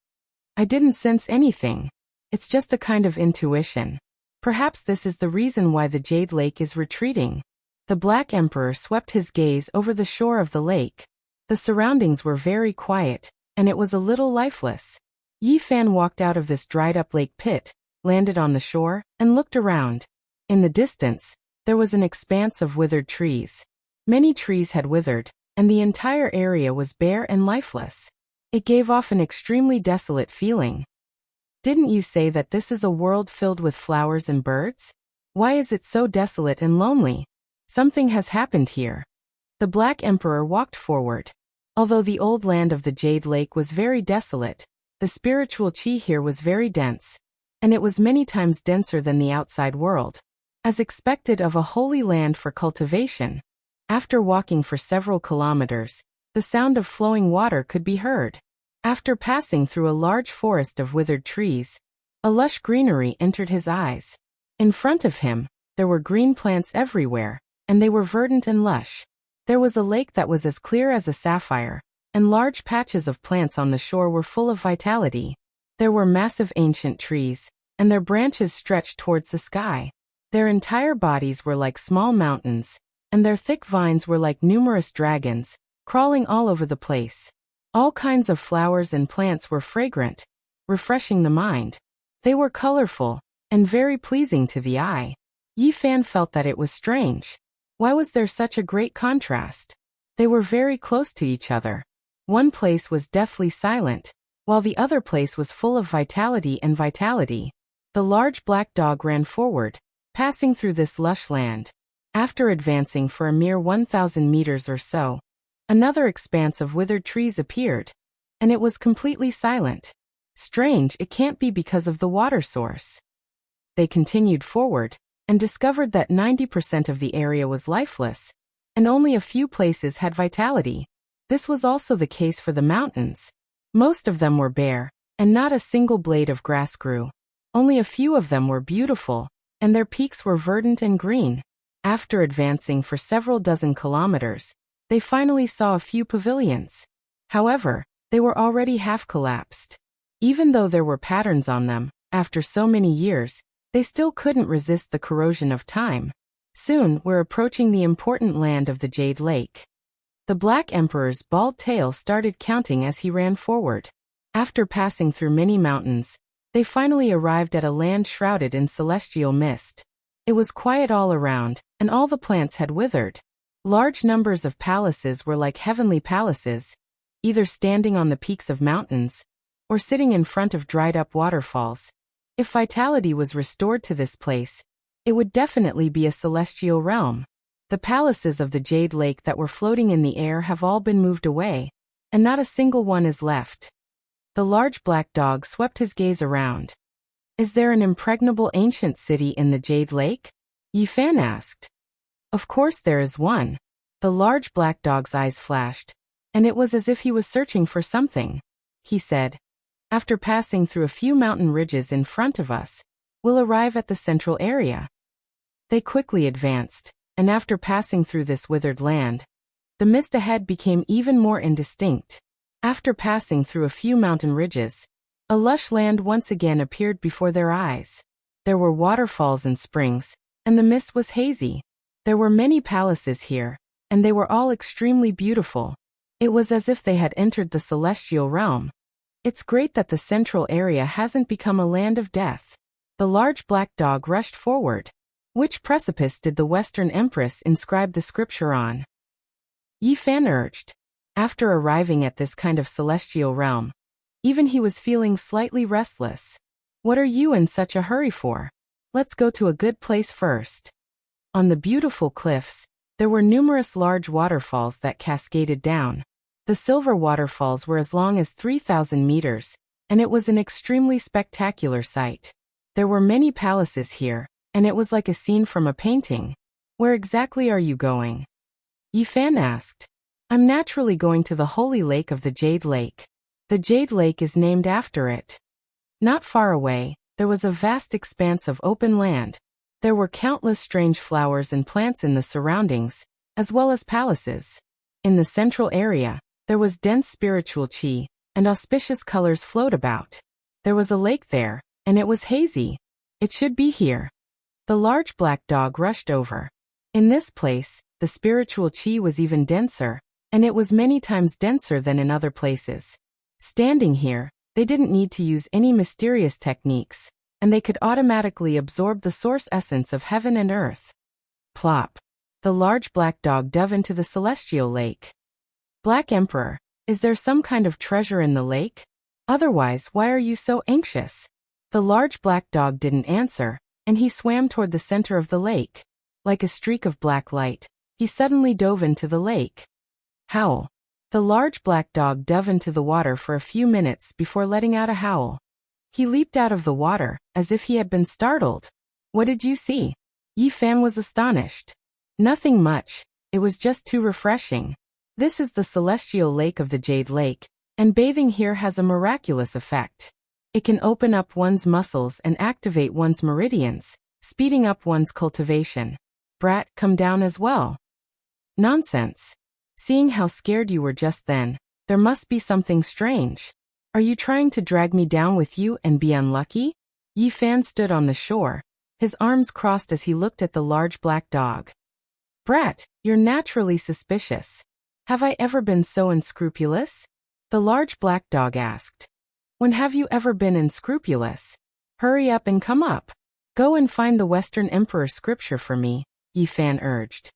"I didn't sense anything. It's just a kind of intuition. Perhaps this is the reason why the Jade Lake is retreating." The Black Emperor swept his gaze over the shore of the lake. The surroundings were very quiet, and it was a little lifeless. Yi Fan walked out of this dried-up lake pit, landed on the shore, and looked around. In the distance, there was an expanse of withered trees. Many trees had withered, and the entire area was bare and lifeless. It gave off an extremely desolate feeling. "Didn't you say that this is a world filled with flowers and birds? Why is it so desolate and lonely? Something has happened here." The Black Emperor walked forward. Although the old land of the Jade Lake was very desolate, the spiritual chi here was very dense, and it was many times denser than the outside world, as expected of a holy land for cultivation. After walking for several kilometers, the sound of flowing water could be heard. After passing through a large forest of withered trees, a lush greenery entered his eyes. In front of him, there were green plants everywhere, and they were verdant and lush. There was a lake that was as clear as a sapphire, and large patches of plants on the shore were full of vitality. There were massive ancient trees, and their branches stretched towards the sky. Their entire bodies were like small mountains, and their thick vines were like numerous dragons, crawling all over the place. All kinds of flowers and plants were fragrant, refreshing the mind. They were colorful, and very pleasing to the eye. Yi Fan felt that it was strange. Why was there such a great contrast? They were very close to each other. One place was deathly silent, while the other place was full of vitality and vitality. The large black dog ran forward, passing through this lush land. After advancing for a mere 1,000 meters or so, another expanse of withered trees appeared, and it was completely silent. Strange, it can't be because of the water source. They continued forward, and discovered that 90% of the area was lifeless, and only a few places had vitality. This was also the case for the mountains. Most of them were bare, and not a single blade of grass grew. Only a few of them were beautiful, and their peaks were verdant and green. After advancing for several dozen kilometers, they finally saw a few pavilions. However, they were already half collapsed. Even though there were patterns on them, after so many years, they still couldn't resist the corrosion of time. Soon, we're approaching the important land of the Jade Lake. The Black Emperor's bald tail started counting as he ran forward. After passing through many mountains, they finally arrived at a land shrouded in celestial mist. It was quiet all around, and all the plants had withered. Large numbers of palaces were like heavenly palaces, either standing on the peaks of mountains, or sitting in front of dried-up waterfalls. If vitality was restored to this place, it would definitely be a celestial realm. The palaces of the Jade Lake that were floating in the air have all been moved away, and not a single one is left. The large black dog swept his gaze around. Is there an impregnable ancient city in the Jade Lake? Yifan asked. Of course there is one. The large black dog's eyes flashed, and it was as if he was searching for something. He said, after passing through a few mountain ridges in front of us, we'll arrive at the central area. They quickly advanced, and after passing through this withered land, the mist ahead became even more indistinct. After passing through a few mountain ridges, a lush land once again appeared before their eyes. There were waterfalls and springs, and the mist was hazy. There were many palaces here, and they were all extremely beautiful. It was as if they had entered the celestial realm. It's great that the central area hasn't become a land of death. The large black dog rushed forward. Which precipice did the Western Empress inscribe the scripture on? Yifan urged. After arriving at this kind of celestial realm, even he was feeling slightly restless. What are you in such a hurry for? Let's go to a good place first. On the beautiful cliffs, there were numerous large waterfalls that cascaded down. The silver waterfalls were as long as 3,000 meters, and it was an extremely spectacular sight. There were many palaces here, and it was like a scene from a painting. Where exactly are you going? Yifan asked. I'm naturally going to the holy lake of the Jade Lake. The Jade Lake is named after it. Not far away, there was a vast expanse of open land. There were countless strange flowers and plants in the surroundings, as well as palaces. In the central area, there was dense spiritual chi, and auspicious colors flowed about. There was a lake there, and it was hazy. It should be here. The large black dog rushed over. In this place, the spiritual chi was even denser, and it was many times denser than in other places. Standing here, they didn't need to use any mysterious techniques, and they could automatically absorb the source essence of heaven and earth. Plop. The large black dog dove into the celestial lake. Black Emperor, is there some kind of treasure in the lake? Otherwise, why are you so anxious? The large black dog didn't answer, and he swam toward the center of the lake. Like a streak of black light, he suddenly dove into the lake. Howl. The large black dog dove into the water for a few minutes before letting out a howl. He leaped out of the water, as if he had been startled. What did you see? Yifan was astonished. Nothing much, it was just too refreshing. This is the celestial lake of the Jade Lake, and bathing here has a miraculous effect. It can open up one's muscles and activate one's meridians, speeding up one's cultivation. Brat, come down as well. Nonsense. Seeing how scared you were just then, there must be something strange. Are you trying to drag me down with you and be unlucky? Yifan stood on the shore, his arms crossed as he looked at the large black dog. Brat, you're naturally suspicious. Have I ever been so unscrupulous? The large black dog asked. When have you ever been unscrupulous? Hurry up and come up. Go and find the Western Emperor scripture for me, Yifan urged.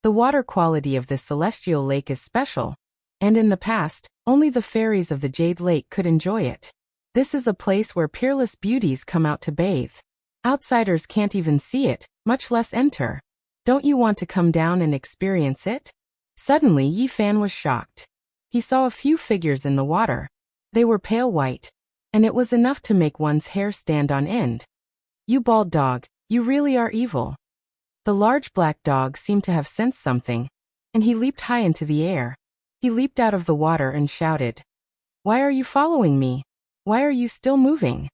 The water quality of this celestial lake is special, and in the past, only the fairies of the Jade Lake could enjoy it. This is a place where peerless beauties come out to bathe. Outsiders can't even see it, much less enter. Don't you want to come down and experience it? Suddenly Yi Fan was shocked. He saw a few figures in the water. They were pale white, and it was enough to make one's hair stand on end. You bald dog, you really are evil. The large black dog seemed to have sensed something, and he leaped high into the air. He leaped out of the water and shouted, "Why are you following me? Why are you still moving?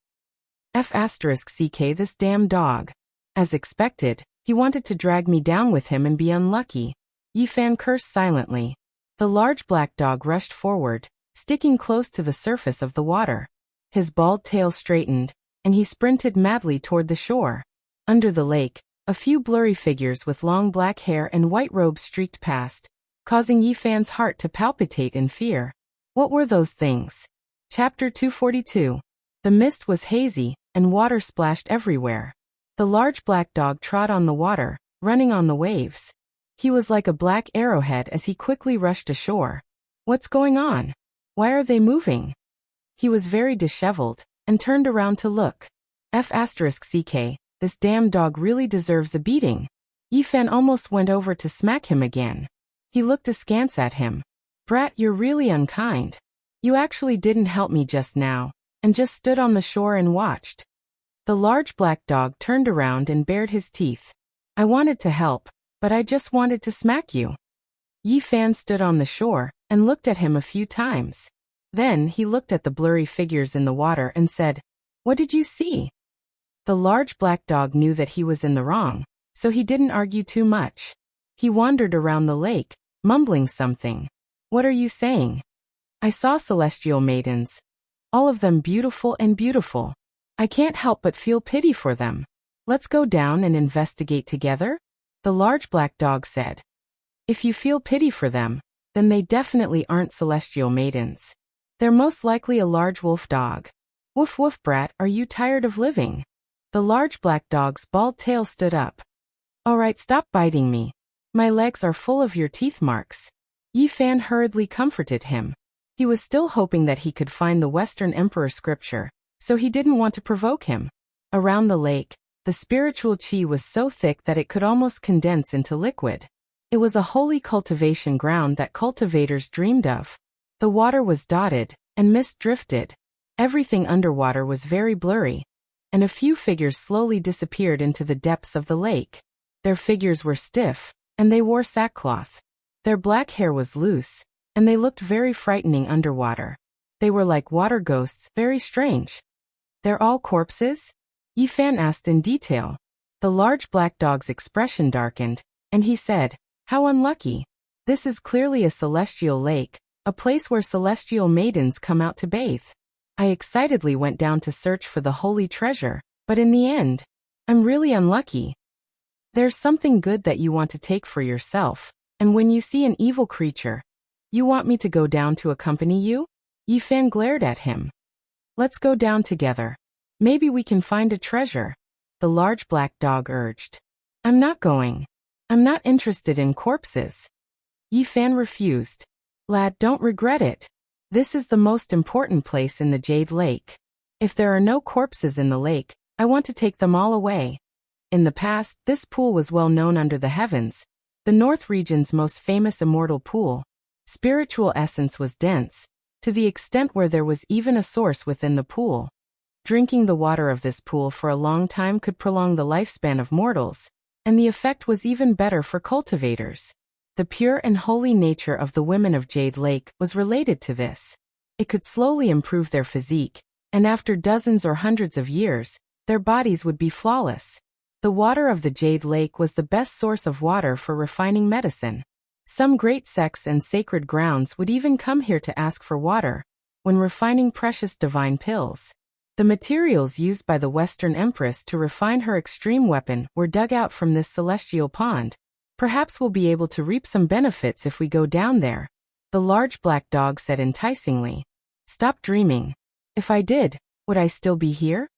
F***ck this damn dog." As expected, he wanted to drag me down with him and be unlucky. Yi Fan cursed silently. The large black dog rushed forward, sticking close to the surface of the water. His bald tail straightened, and he sprinted madly toward the shore. Under the lake, a few blurry figures with long black hair and white robes streaked past, causing Yi Fan's heart to palpitate in fear. What were those things? Chapter 242. The mist was hazy, and water splashed everywhere. The large black dog trod on the water, running on the waves. He was like a black arrowhead as he quickly rushed ashore. What's going on? Why are they moving? He was very disheveled, and turned around to look. F***ck, this damn dog really deserves a beating. Yi Fan almost went over to smack him again. He looked askance at him. Brat, you're really unkind. You actually didn't help me just now, and just stood on the shore and watched. The large black dog turned around and bared his teeth. I wanted to help, but I just wanted to smack you. Yi Fan stood on the shore and looked at him a few times. Then he looked at the blurry figures in the water and said, "What did you see?" The large black dog knew that he was in the wrong, so he didn't argue too much. He wandered around the lake, mumbling something. "What are you saying?" "I saw celestial maidens. All of them beautiful and beautiful. I can't help but feel pity for them. Let's go down and investigate together?" The large black dog said. "If you feel pity for them, then they definitely aren't celestial maidens. They're most likely a large wolf dog. Woof woof brat, are you tired of living?" The large black dog's bald tail stood up. "Alright, stop biting me. My legs are full of your teeth marks." Yi Fan hurriedly comforted him. He was still hoping that he could find the Western Emperor scripture, so he didn't want to provoke him. Around the lake, the spiritual chi was so thick that it could almost condense into liquid. It was a holy cultivation ground that cultivators dreamed of. The water was dotted, and mist drifted. Everything underwater was very blurry, and a few figures slowly disappeared into the depths of the lake. Their figures were stiff, and they wore sackcloth. Their black hair was loose, and they looked very frightening underwater. They were like water ghosts, very strange. "They're all corpses?" Yi Fan asked in detail. The large black dog's expression darkened, and he said, "How unlucky. This is clearly a celestial lake, a place where celestial maidens come out to bathe. I excitedly went down to search for the holy treasure, but in the end, I'm really unlucky. There's something good that you want to take for yourself, and when you see an evil creature, you want me to go down to accompany you?" Yi Fan glared at him. "Let's go down together. Maybe we can find a treasure," the large black dog urged. "I'm not going. I'm not interested in corpses." Yi Fan refused. "Lad, don't regret it. This is the most important place in the Jade Lake. If there are no corpses in the lake, I want to take them all away." In the past, this pool was well known under the heavens, the North region's most famous immortal pool. Spiritual essence was dense, to the extent where there was even a source within the pool. Drinking the water of this pool for a long time could prolong the lifespan of mortals, and the effect was even better for cultivators. The pure and holy nature of the women of Jade Lake was related to this. It could slowly improve their physique, and after dozens or hundreds of years, their bodies would be flawless. The water of the Jade Lake was the best source of water for refining medicine. Some great sects and sacred grounds would even come here to ask for water, when refining precious divine pills. The materials used by the Western Empress to refine her extreme weapon were dug out from this celestial pond. Perhaps we'll be able to reap some benefits if we go down there, the large black dog said enticingly. "Stop dreaming. If I did, would I still be here?"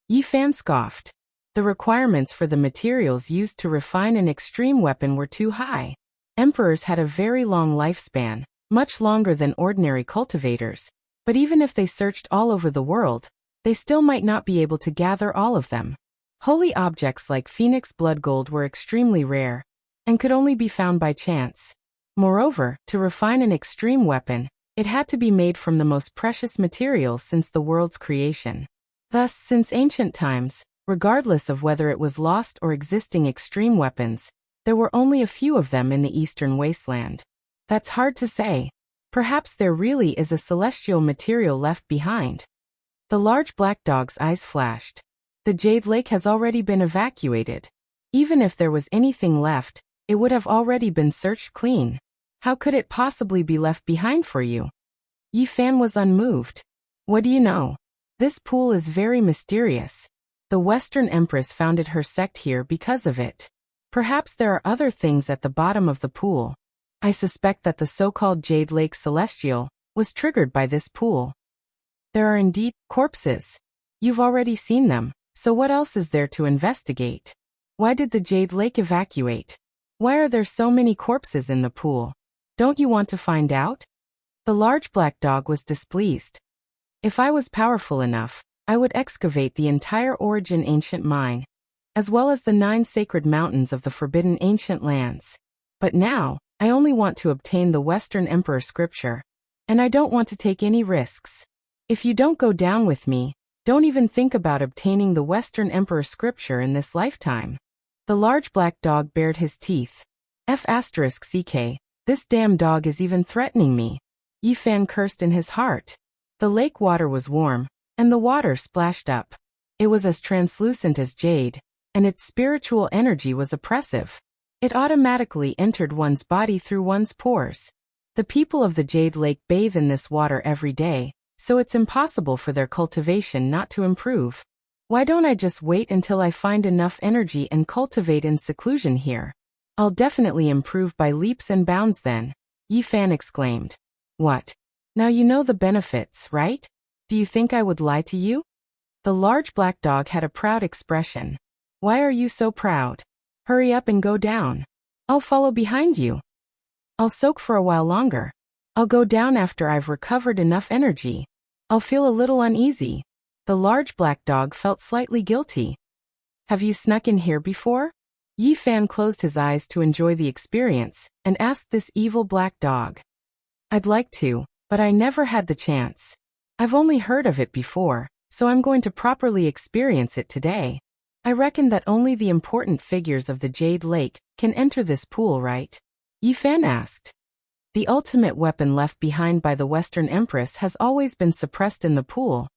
Yi Fan scoffed. The requirements for the materials used to refine an extreme weapon were too high. Emperors had a very long lifespan, much longer than ordinary cultivators, but even if they searched all over the world, they still might not be able to gather all of them. Holy objects like phoenix blood gold were extremely rare, and could only be found by chance. Moreover, to refine an extreme weapon, it had to be made from the most precious materials since the world's creation. Thus, since ancient times, regardless of whether it was lost or existing extreme weapons, there were only a few of them in the eastern wasteland. That's hard to say. Perhaps there really is a celestial material left behind. The large black dog's eyes flashed. The Jade Lake has already been evacuated. Even if there was anything left, it would have already been searched clean. How could it possibly be left behind for you? Yi Fan was unmoved. What do you know? This pool is very mysterious. The Western Empress founded her sect here because of it. Perhaps there are other things at the bottom of the pool. I suspect that the so-called Jade Lake Celestial was triggered by this pool. There are indeed corpses. You've already seen them, so what else is there to investigate? Why did the Jade Lake evacuate? Why are there so many corpses in the pool? Don't you want to find out? The large black dog was displeased. If I was powerful enough, I would excavate the entire Origin Ancient Mine, as well as the 9 sacred mountains of the Forbidden Ancient Lands. But now, I only want to obtain the Western Emperor scripture, and I don't want to take any risks. If you don't go down with me, don't even think about obtaining the Western Emperor scripture in this lifetime. The large black dog bared his teeth. F***ck, this damn dog is even threatening me. Yi Fan cursed in his heart. The lake water was warm, and the water splashed up. It was as translucent as jade, and its spiritual energy was oppressive. It automatically entered one's body through one's pores. The people of the Jade Lake bathe in this water every day, so it's impossible for their cultivation not to improve. Why don't I just wait until I find enough energy and cultivate in seclusion here? I'll definitely improve by leaps and bounds then, Yi Fan exclaimed. What? Now you know the benefits, right? Do you think I would lie to you? The large black dog had a proud expression. Why are you so proud? Hurry up and go down. I'll follow behind you. I'll soak for a while longer. I'll go down after I've recovered enough energy. I'll feel a little uneasy. The large black dog felt slightly guilty. Have you snuck in here before? Yi Fan closed his eyes to enjoy the experience, and asked this evil black dog. I'd like to, but I never had the chance. I've only heard of it before, so I'm going to properly experience it today. I reckon that only the important figures of the Jade Lake can enter this pool, right? Yi Fan asked. The ultimate weapon left behind by the Western Empress has always been suppressed in the pool,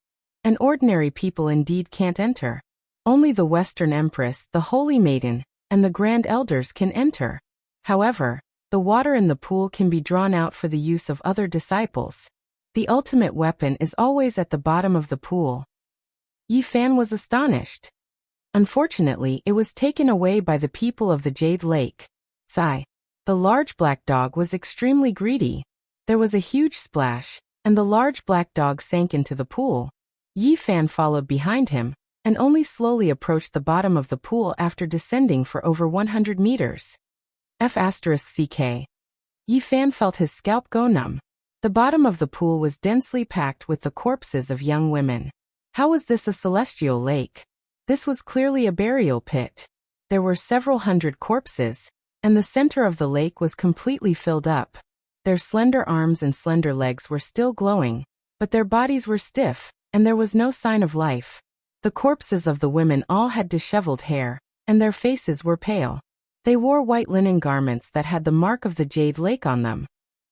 and ordinary people indeed can't enter. Only the Western Empress, the Holy Maiden, and the Grand Elders can enter. However, the water in the pool can be drawn out for the use of other disciples. The ultimate weapon is always at the bottom of the pool. Yi Fan was astonished. Unfortunately, it was taken away by the people of the Jade Lake. Sigh. The large black dog was extremely greedy. There was a huge splash, and the large black dog sank into the pool. Yi Fan followed behind him, and only slowly approached the bottom of the pool after descending for over 100 meters. F***ck. Yi Fan felt his scalp go numb. The bottom of the pool was densely packed with the corpses of young women. How was this a celestial lake? This was clearly a burial pit. There were several hundred corpses, and the center of the lake was completely filled up. Their slender arms and slender legs were still glowing, but their bodies were stiff, and there was no sign of life. The corpses of the women all had disheveled hair, and their faces were pale. They wore white linen garments that had the mark of the Jade Lake on them,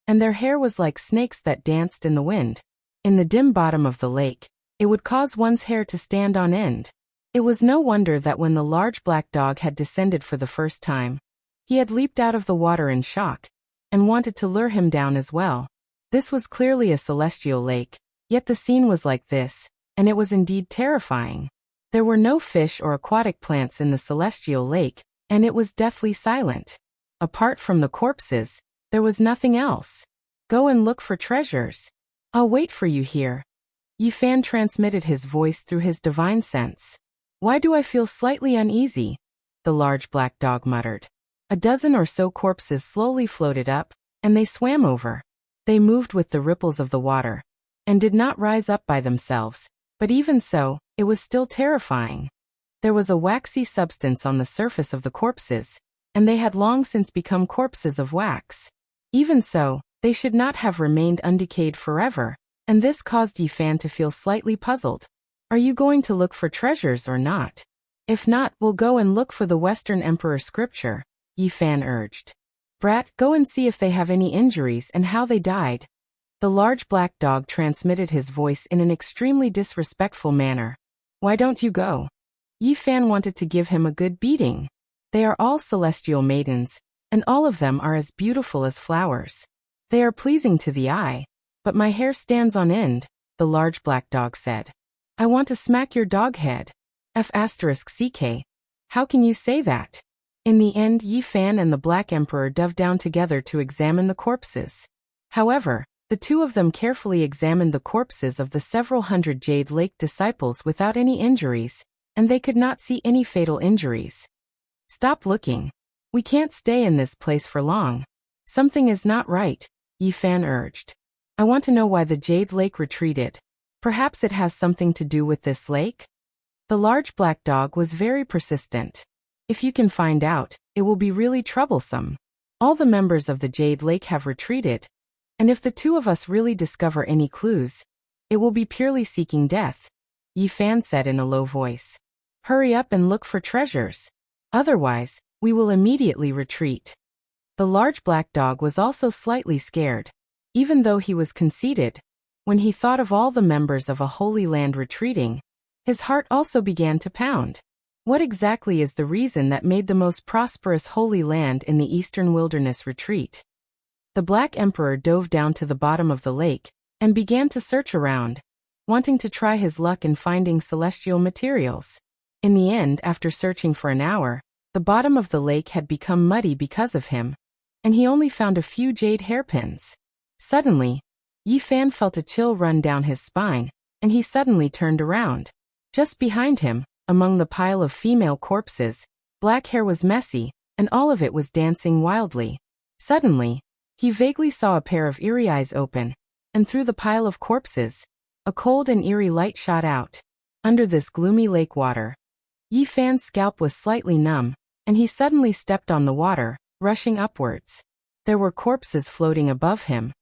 and their hair was like snakes that danced in the wind. In the dim bottom of the lake, it would cause one's hair to stand on end. It was no wonder that when the large black dog had descended for the first time, he had leaped out of the water in shock, and wanted to lure him down as well. This was clearly a celestial lake, yet the scene was like this, and it was indeed terrifying. There were no fish or aquatic plants in the celestial lake, and it was deathly silent. Apart from the corpses, there was nothing else. Go and look for treasures. I'll wait for you here. Yi Fan transmitted his voice through his divine sense. Why do I feel slightly uneasy? The large black dog muttered. A dozen or so corpses slowly floated up, and they swam over. They moved with the ripples of the water, and did not rise up by themselves, but even so, it was still terrifying. There was a waxy substance on the surface of the corpses, and they had long since become corpses of wax. Even so, they should not have remained undecayed forever, and this caused Yi Fan to feel slightly puzzled. Are you going to look for treasures or not? If not, we'll go and look for the Western Emperor scripture, Yi Fan urged. Brat, go and see if they have any injuries and how they died. The large black dog transmitted his voice in an extremely disrespectful manner. Why don't you go? Yi Fan wanted to give him a good beating. They are all celestial maidens, and all of them are as beautiful as flowers. They are pleasing to the eye, but my hair stands on end, the large black dog said. I want to smack your dog head. F***ck. How can you say that? In the end, Yi Fan and the Black Emperor dove down together to examine the corpses. However, the two of them carefully examined the corpses of the several hundred Jade Lake disciples without any injuries, and they could not see any fatal injuries. Stop looking. We can't stay in this place for long. Something is not right, Yi Fan urged. I want to know why the Jade Lake retreated. Perhaps it has something to do with this lake? The large black dog was very persistent. If you can find out, it will be really troublesome. All the members of the Jade Lake have retreated, and if the two of us really discover any clues, it will be purely seeking death, Yi Fan said in a low voice. Hurry up and look for treasures. Otherwise, we will immediately retreat. The large black dog was also slightly scared. Even though he was conceited, when he thought of all the members of a holy land retreating, his heart also began to pound. What exactly is the reason that made the most prosperous holy land in the eastern wilderness retreat? The Black Emperor dove down to the bottom of the lake and began to search around, wanting to try his luck in finding celestial materials. In the end, after searching for an hour, the bottom of the lake had become muddy because of him, and he only found a few jade hairpins. Suddenly, Yi Fan felt a chill run down his spine, and he suddenly turned around. Just behind him, among the pile of female corpses, black hair was messy, and all of it was dancing wildly. Suddenly, he vaguely saw a pair of eerie eyes open, and through the pile of corpses, a cold and eerie light shot out. Under this gloomy lake water, Yi Fan's scalp was slightly numb, and he suddenly stepped on the water, rushing upwards. There were corpses floating above him,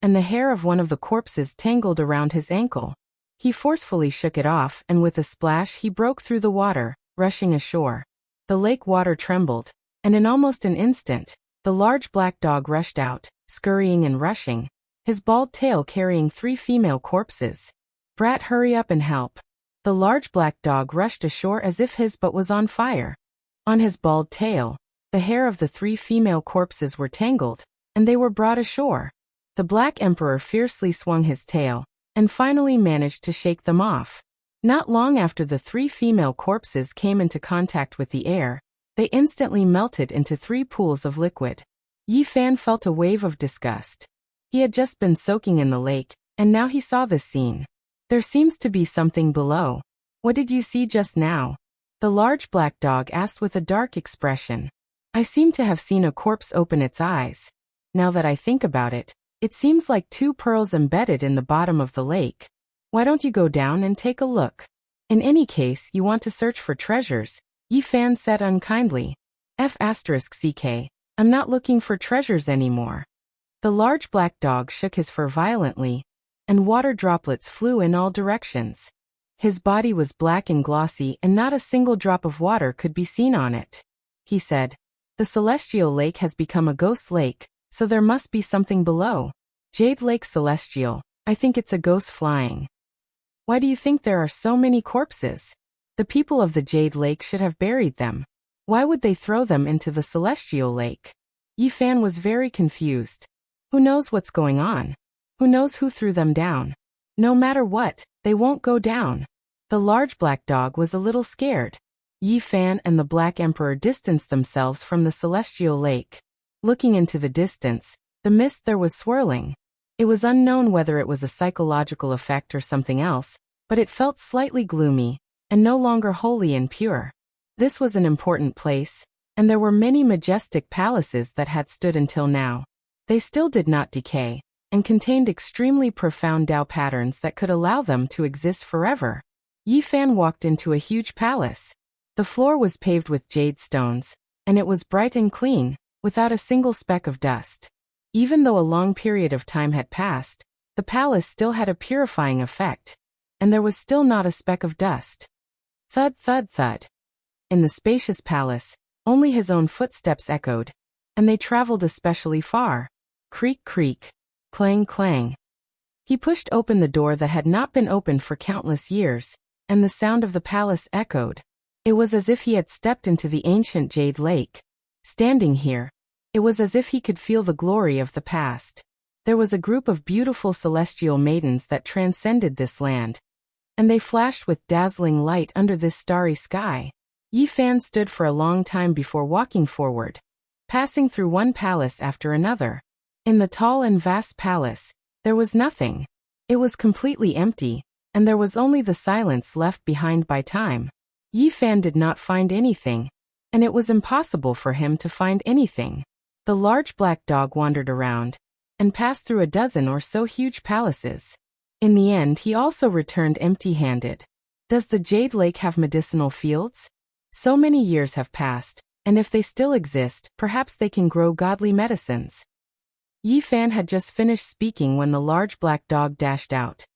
and the hair of one of the corpses tangled around his ankle. He forcefully shook it off, and with a splash he broke through the water, rushing ashore. The lake water trembled, and in almost an instant, the large black dog rushed out, scurrying and rushing, his bald tail carrying 3 female corpses. Brat, hurry up and help. The large black dog rushed ashore as if his butt was on fire. On his bald tail, the hair of the 3 female corpses were tangled, and they were brought ashore. The Black Emperor fiercely swung his tail, and finally managed to shake them off. Not long after the 3 female corpses came into contact with the air, they instantly melted into 3 pools of liquid. Yi Fan felt a wave of disgust. He had just been soaking in the lake, and now he saw this scene. There seems to be something below. What did you see just now? The large black dog asked with a dark expression. I seem to have seen a corpse open its eyes. Now that I think about it, it seems like 2 pearls embedded in the bottom of the lake. Why don't you go down and take a look? In any case, you want to search for treasures, Yi Fan said unkindly. F***ck. I'm not looking for treasures anymore. The large black dog shook his fur violently, and water droplets flew in all directions. His body was black and glossy, and not a single drop of water could be seen on it. He said, the celestial lake has become a ghost lake, so there must be something below. Jade Lake Celestial, I think it's a ghost flying. Why do you think there are so many corpses? The people of the Jade Lake should have buried them. Why would they throw them into the celestial lake? Yi Fan was very confused. Who knows what's going on? Who knows who threw them down? No matter what, they won't go down. The large black dog was a little scared. Yi Fan and the Black Emperor distanced themselves from the celestial lake. Looking into the distance, the mist there was swirling. It was unknown whether it was a psychological effect or something else, but it felt slightly gloomy, and no longer holy and pure. This was an important place, and there were many majestic palaces that had stood until now. They still did not decay, and contained extremely profound Tao patterns that could allow them to exist forever. Yi Fan walked into a huge palace. The floor was paved with jade stones, and it was bright and clean, without a single speck of dust. Even though a long period of time had passed, the palace still had a purifying effect, and there was still not a speck of dust. Thud, thud, thud. In the spacious palace, only his own footsteps echoed, and they traveled especially far. Creak, creak. Clang, clang. He pushed open the door that had not been opened for countless years, and the sound of the palace echoed. It was as if he had stepped into the ancient jade lake. Standing here, it was as if he could feel the glory of the past. There was a group of beautiful celestial maidens that transcended this land, and they flashed with dazzling light under this starry sky. Yi Fan stood for a long time before walking forward, passing through one palace after another. In the tall and vast palace, there was nothing. It was completely empty, and there was only the silence left behind by time. Yi Fan did not find anything, and it was impossible for him to find anything. The large black dog wandered around, and passed through a dozen or so huge palaces. In the end, he also returned empty-handed. Does the Jade Lake have medicinal fields? So many years have passed, and if they still exist, perhaps they can grow godly medicines. Yi Fan had just finished speaking when the large black dog dashed out,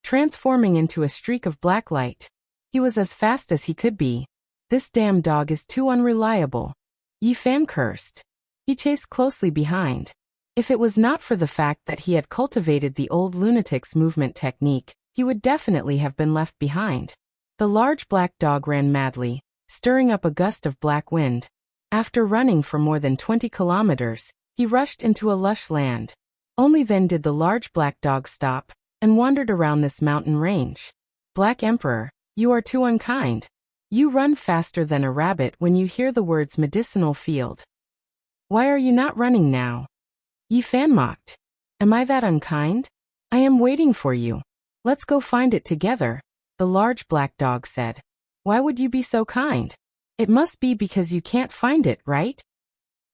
transforming into a streak of black light. He was as fast as he could be. This damn dog is too unreliable. Yi Fan cursed. He chased closely behind. If it was not for the fact that he had cultivated the old lunatic's movement technique, he would definitely have been left behind. The large black dog ran madly, stirring up a gust of black wind. After running for more than 20 kilometers, he rushed into a lush land. Only then did the large black dog stop, and wandered around this mountain range. Black Emperor, you are too unkind. You run faster than a rabbit when you hear the words medicinal field. Why are you not running now? Yi Fan mocked. Am I that unkind? I am waiting for you. Let's go find it together, the large black dog said. Why would you be so kind? It must be because you can't find it, right?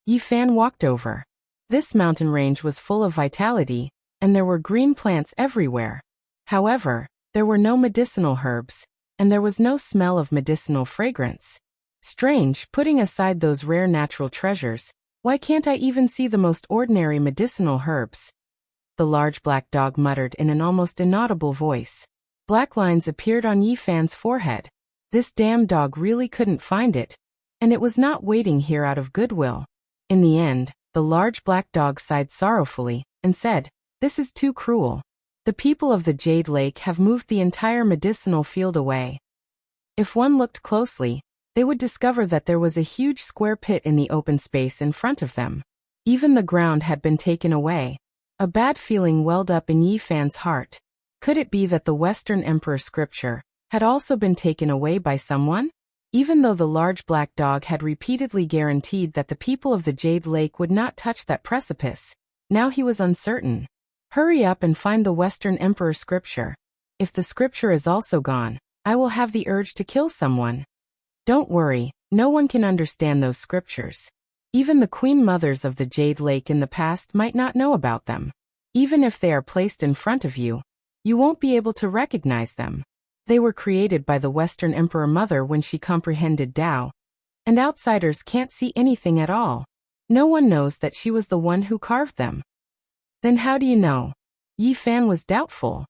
Yi Fan walked over. This mountain range was full of vitality, and there were green plants everywhere. However, there were no medicinal herbs, and there was no smell of medicinal fragrance. Strange, putting aside those rare natural treasures, why can't I even see the most ordinary medicinal herbs? The large black dog muttered in an almost inaudible voice. Black lines appeared on Yi Fan's forehead. This damn dog really couldn't find it, and it was not waiting here out of goodwill. In the end, the large black dog sighed sorrowfully, and said, This is too cruel. The people of the Jade Lake have moved the entire medicinal field away. If one looked closely, they would discover that there was a huge square pit in the open space in front of them. Even the ground had been taken away. A bad feeling welled up in Yi Fan's heart. Could it be that the Western Emperor scripture had also been taken away by someone? Even though the large black dog had repeatedly guaranteed that the people of the Jade Lake would not touch that precipice, now he was uncertain. Hurry up and find the Western Emperor scripture. If the scripture is also gone, I will have the urge to kill someone. Don't worry, no one can understand those scriptures. Even the queen mothers of the Jade Lake in the past might not know about them. Even if they are placed in front of you, you won't be able to recognize them. They were created by the Western Emperor Mother when she comprehended Tao, and outsiders can't see anything at all. No one knows that she was the one who carved them. Then how do you know? Yi Fan was doubtful.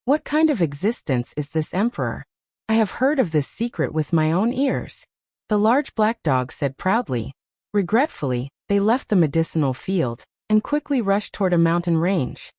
What kind of existence is this emperor? I have heard of this secret with my own ears. The large black dog said proudly. Regretfully, they left the medicinal field, and quickly rushed toward a mountain range.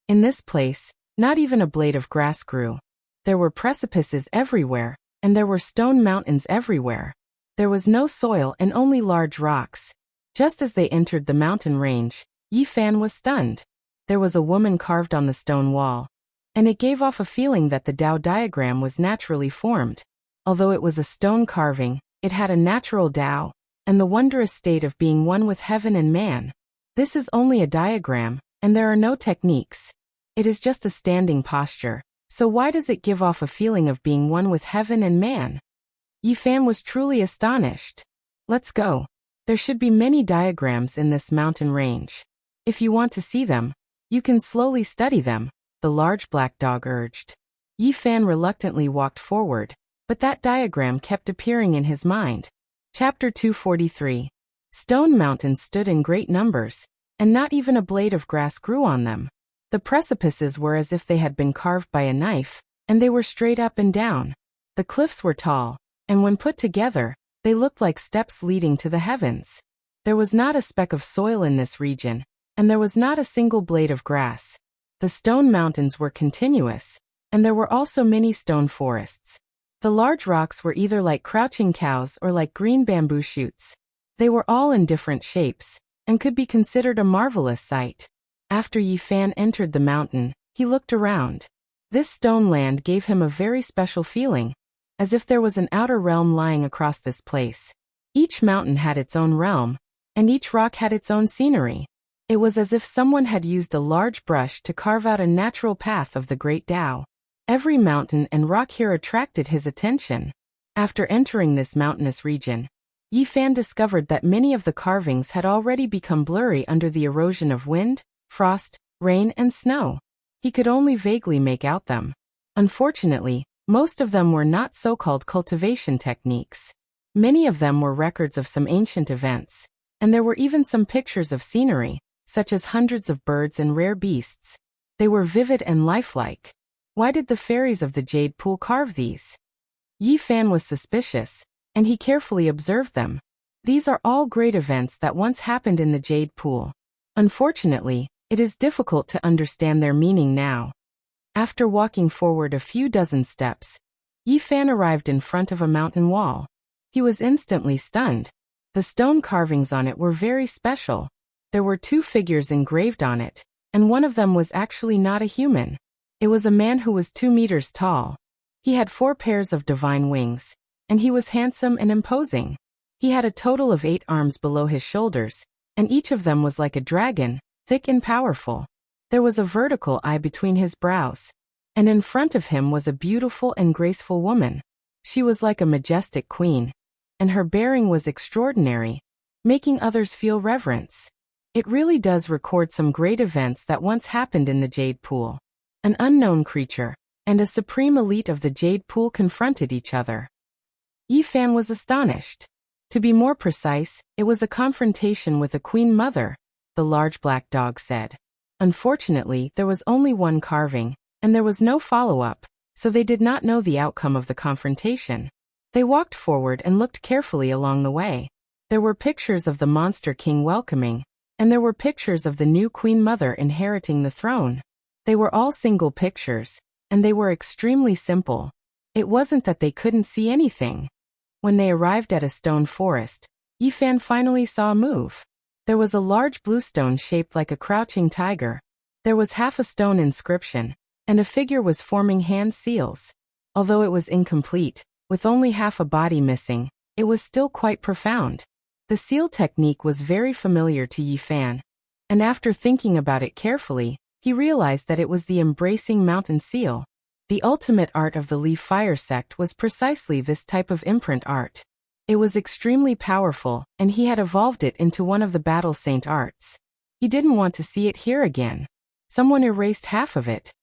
In this place, not even a blade of grass grew. There were precipices everywhere, and there were stone mountains everywhere. There was no soil and only large rocks. Just as they entered the mountain range, Yi Fan was stunned. There was a woman carved on the stone wall, and it gave off a feeling that the Tao diagram was naturally formed. Although it was a stone carving, it had a natural Tao, and the wondrous state of being one with heaven and man. This is only a diagram, and there are no techniques. It is just a standing posture. So why does it give off a feeling of being one with heaven and man? Yi Fan was truly astonished. Let's go. There should be many diagrams in this mountain range. If you want to see them, you can slowly study them, the large black dog urged. Yi Fan reluctantly walked forward, but that diagram kept appearing in his mind. Chapter 243. Stone mountains stood in great numbers, and not even a blade of grass grew on them. The precipices were as if they had been carved by a knife, and they were straight up and down. The cliffs were tall, and when put together, they looked like steps leading to the heavens. There was not a speck of soil in this region, and there was not a single blade of grass. The stone mountains were continuous, and there were also many stone forests. The large rocks were either like crouching cows or like green bamboo shoots. They were all in different shapes, and could be considered a marvelous sight. After Yi Fan entered the mountain, he looked around. This stone land gave him a very special feeling, as if there was an outer realm lying across this place. Each mountain had its own realm, and each rock had its own scenery. It was as if someone had used a large brush to carve out a natural path of the great Tao. Every mountain and rock here attracted his attention. After entering this mountainous region, Yi Fan discovered that many of the carvings had already become blurry under the erosion of wind, frost, rain, and snow. He could only vaguely make out them. Unfortunately, most of them were not so-called cultivation techniques. Many of them were records of some ancient events, and there were even some pictures of scenery, such as hundreds of birds and rare beasts. They were vivid and lifelike. Why did the fairies of the Jade Pool carve these? Yi Fan was suspicious, and he carefully observed them. These are all great events that once happened in the Jade Pool. Unfortunately, it is difficult to understand their meaning now. After walking forward a few dozen steps, Yi Fan arrived in front of a mountain wall. He was instantly stunned. The stone carvings on it were very special. There were 2 figures engraved on it, and one of them was actually not a human. It was a man who was 2 meters tall. He had 4 pairs of divine wings, and he was handsome and imposing. He had a total of 8 arms below his shoulders, and each of them was like a dragon, thick and powerful. There was a vertical eye between his brows, and in front of him was a beautiful and graceful woman. She was like a majestic queen, and her bearing was extraordinary, making others feel reverence. It really does record some great events that once happened in the Jade Pool. An unknown creature and a supreme elite of the Jade Pool confronted each other. Yi Fan was astonished. To be more precise, it was a confrontation with a queen mother, the large black dog said. Unfortunately, there was only one carving, and there was no follow-up, so they did not know the outcome of the confrontation. They walked forward and looked carefully along the way. There were pictures of the monster king welcoming, and there were pictures of the new queen mother inheriting the throne. They were all single pictures, and they were extremely simple. It wasn't that they couldn't see anything. When they arrived at a stone forest, Yi Fan finally saw a move. There was a large blue stone shaped like a crouching tiger. There was half a stone inscription, and a figure was forming hand seals. Although it was incomplete, with only half a body missing, it was still quite profound. The seal technique was very familiar to Yi Fan, and after thinking about it carefully, he realized that it was the embracing mountain seal. The ultimate art of the Leaf Fire sect was precisely this type of imprint art. It was extremely powerful, and he had evolved it into one of the Battle Saint arts. He didn't want to see it here again. Someone erased half of it.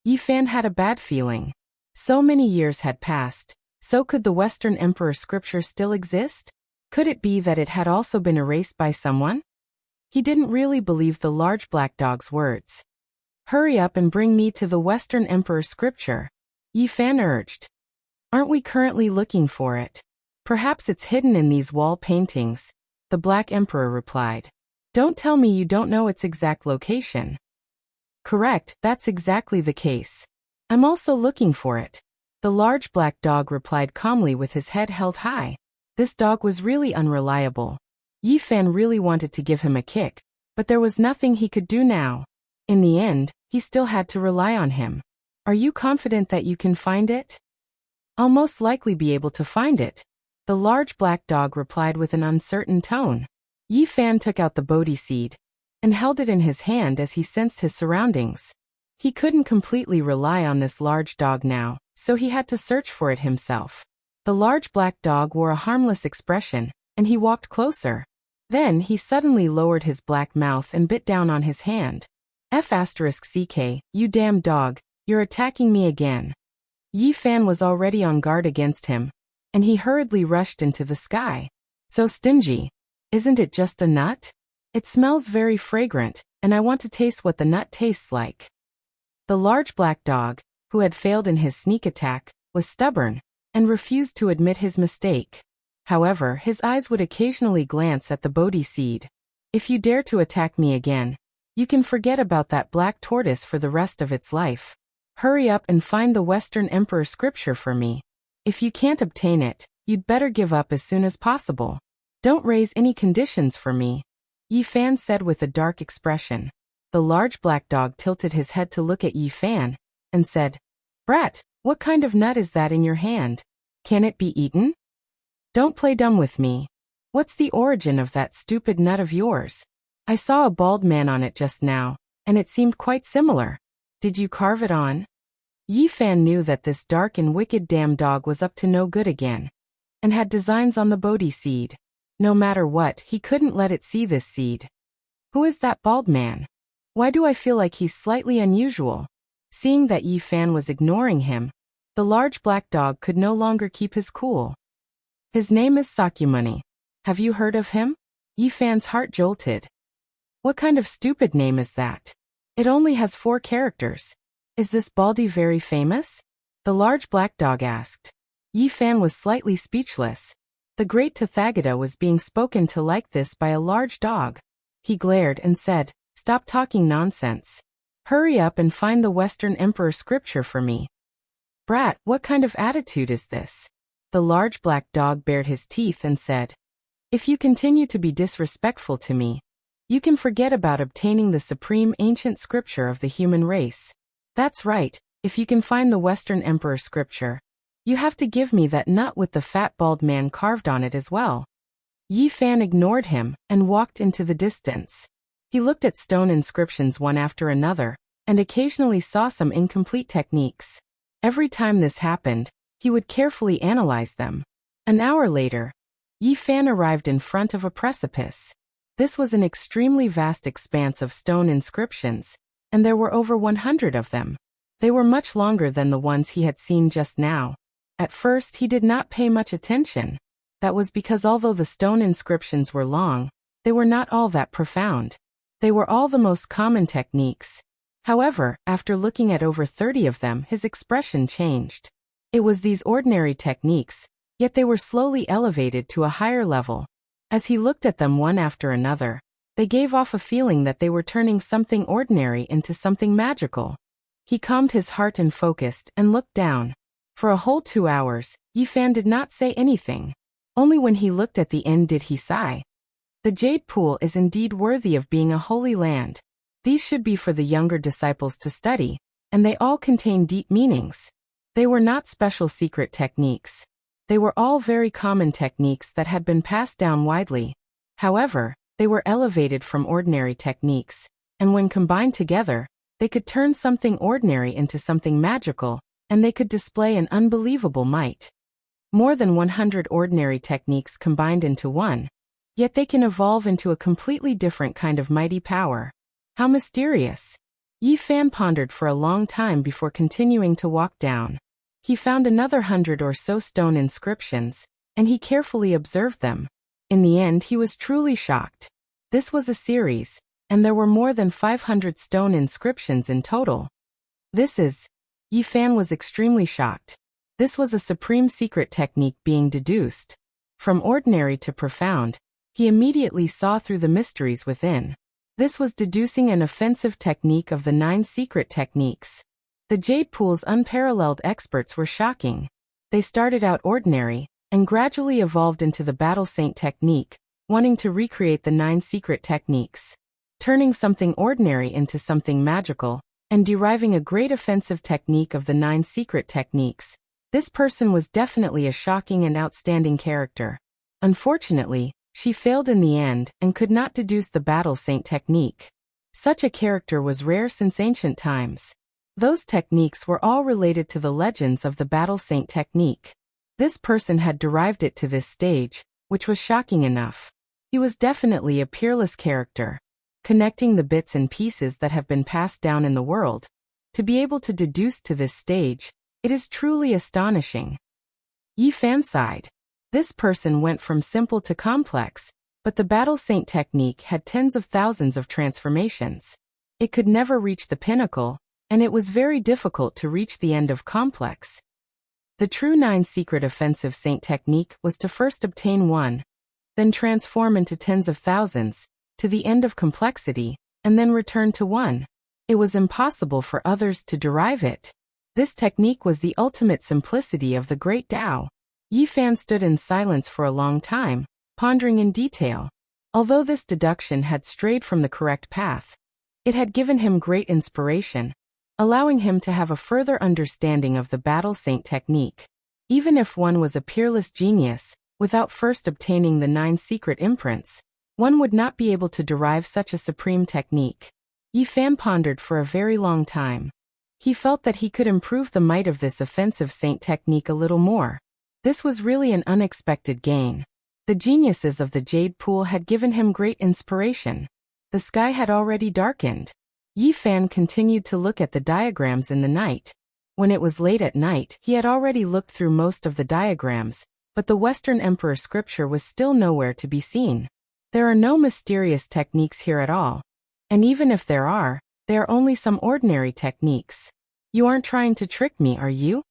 Yi Fan had a bad feeling. So many years had passed, so could the Western Emperor scripture still exist? Could it be that it had also been erased by someone? He didn't really believe the large black dog's words. Hurry up and bring me to the Western Emperor scripture, Yi Fan urged. Aren't we currently looking for it? Perhaps it's hidden in these wall paintings, the Black Emperor replied. Don't tell me you don't know its exact location. Correct, that's exactly the case. I'm also looking for it. The large black dog replied calmly with his head held high. This dog was really unreliable. Yi Fan really wanted to give him a kick, but there was nothing he could do now. In the end, he still had to rely on him. Are you confident that you can find it? I'll most likely be able to find it, the large black dog replied with an uncertain tone. Yi Fan took out the Bodhi seed and held it in his hand as he sensed his surroundings. He couldn't completely rely on this large dog now, so he had to search for it himself. The large black dog wore a harmless expression, and he walked closer. Then he suddenly lowered his black mouth and bit down on his hand. F***ck, you damn dog, you're attacking me again. Yi Fan was already on guard against him, and he hurriedly rushed into the sky. So stingy. Isn't it just a nut? It smells very fragrant, and I want to taste what the nut tastes like. The large black dog, who had failed in his sneak attack, was stubborn, and refused to admit his mistake. However, his eyes would occasionally glance at the Bodhi seed. If you dare to attack me again, you can forget about that black tortoise for the rest of its life. Hurry up and find the Western Emperor scripture for me. If you can't obtain it, you'd better give up as soon as possible. Don't raise any conditions for me, Yi Fan said with a dark expression. The large black dog tilted his head to look at Yi Fan, and said, Brat, what kind of nut is that in your hand? Can it be eaten? Don't play dumb with me. What's the origin of that stupid nut of yours? I saw a bald man on it just now, and it seemed quite similar. Did you carve it on? Yi Fan knew that this dark and wicked damn dog was up to no good again, and had designs on the Bodhi seed. No matter what, he couldn't let it see this seed. Who is that bald man? Why do I feel like he's slightly unusual? Seeing that Yi Fan was ignoring him, the large black dog could no longer keep his cool. His name is Sakyamuni. Have you heard of him? Yi Fan's heart jolted. What kind of stupid name is that? It only has 4 characters. Is this baldy very famous? The large black dog asked. Yi Fan was slightly speechless. The great Tathagata was being spoken to like this by a large dog. He glared and said, Stop talking nonsense. Hurry up and find the Western Emperor scripture for me. Brat, what kind of attitude is this? The large black dog bared his teeth and said, If you continue to be disrespectful to me, you can forget about obtaining the supreme ancient scripture of the human race. That's right, if you can find the Western Emperor scripture, you have to give me that nut with the fat bald man carved on it as well. Yi Fan ignored him and walked into the distance. He looked at stone inscriptions one after another, and occasionally saw some incomplete techniques. Every time this happened, he would carefully analyze them. An hour later, Yi Fan arrived in front of a precipice. This was an extremely vast expanse of stone inscriptions, and there were over 100 of them. They were much longer than the ones he had seen just now. At first he did not pay much attention. That was because although the stone inscriptions were long, they were not all that profound. They were all the most common techniques. However, after looking at over 30 of them, his expression changed. It was these ordinary techniques, yet they were slowly elevated to a higher level. As he looked at them one after another, they gave off a feeling that they were turning something ordinary into something magical. He calmed his heart and focused and looked down. For a whole 2 hours, Yi Fan did not say anything. Only when he looked at the end did he sigh. The Jade Pool is indeed worthy of being a holy land. These should be for the younger disciples to study, and they all contain deep meanings. They were not special secret techniques. They were all very common techniques that had been passed down widely. However, they were elevated from ordinary techniques, and when combined together, they could turn something ordinary into something magical, and they could display an unbelievable might. More than 100 ordinary techniques combined into one, yet they can evolve into a completely different kind of mighty power. How mysterious! Yi Fan pondered for a long time before continuing to walk down. He found another 100 or so stone inscriptions, and he carefully observed them. In the end he was truly shocked. This was a series, and there were more than 500 stone inscriptions in total. Yi Fan was extremely shocked. This was a supreme secret technique being deduced. From ordinary to profound, he immediately saw through the mysteries within. This was deducing an offensive technique of the 9 secret techniques. The Jade Pool's unparalleled experts were shocking. They started out ordinary, and gradually evolved into the Battle Saint technique, wanting to recreate the 9 secret techniques. Turning something ordinary into something magical, and deriving a great offensive technique of the 9 secret techniques. This person was definitely a shocking and outstanding character. Unfortunately, she failed in the end and could not deduce the Battle Saint technique. Such a character was rare since ancient times. Those techniques were all related to the legends of the Battle Saint technique. This person had derived it to this stage, which was shocking enough. He was definitely a peerless character, connecting the bits and pieces that have been passed down in the world. To be able to deduce to this stage, it is truly astonishing. Yi Fan sighed. This person went from simple to complex, but the battle saint technique had tens of thousands of transformations. It could never reach the pinnacle, and it was very difficult to reach the end of complex. The true 9 secret offensive saint technique was to first obtain 1, then transform into tens of thousands, to the end of complexity, and then return to 1. It was impossible for others to derive it. This technique was the ultimate simplicity of the great Tao. Yi Fan stood in silence for a long time, pondering in detail. Although this deduction had strayed from the correct path, it had given him great inspiration, allowing him to have a further understanding of the battle saint technique. Even if one was a peerless genius, without first obtaining the 9 secret imprints, one would not be able to derive such a supreme technique. Yi Fan pondered for a very long time. He felt that he could improve the might of this offensive saint technique a little more. This was really an unexpected gain. The geniuses of the Jade Pool had given him great inspiration. The sky had already darkened. Yi Fan continued to look at the diagrams in the night. When it was late at night, he had already looked through most of the diagrams, but the Western Emperor scripture was still nowhere to be seen. There are no mysterious techniques here at all. And even if there are, they are only some ordinary techniques. You aren't trying to trick me, are you?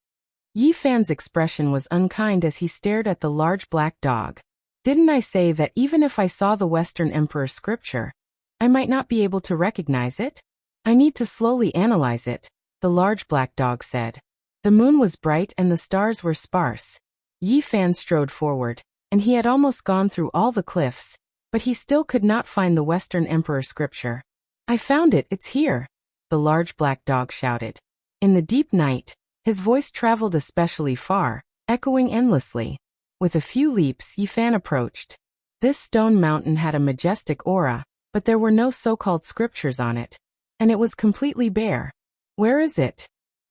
Yi Fan's expression was unkind as he stared at the large black dog. Didn't I say that even if I saw the Western Emperor scripture, I might not be able to recognize it? I need to slowly analyze it, the large black dog said. The moon was bright and the stars were sparse. Yi Fan strode forward, and he had almost gone through all the cliffs, but he still could not find the Western Emperor scripture. I found it, it's here, the large black dog shouted. In the deep night, his voice traveled especially far, echoing endlessly. With a few leaps, Yi Fan approached. This stone mountain had a majestic aura, but there were no so-called scriptures on it, and it was completely bare. Where is it?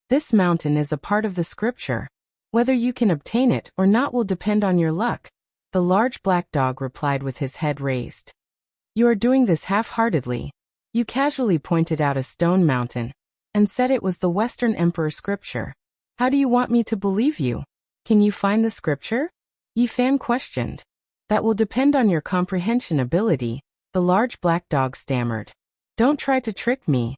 This mountain is a part of the scripture. Whether you can obtain it or not will depend on your luck, the large black dog replied with his head raised. You are doing this half-heartedly. You casually pointed out a stone mountain and said it was the Western Emperor scripture. How do you want me to believe you? Can you find the scripture? Yi Fan questioned. That will depend on your comprehension ability, the large black dog stammered. Don't try to trick me.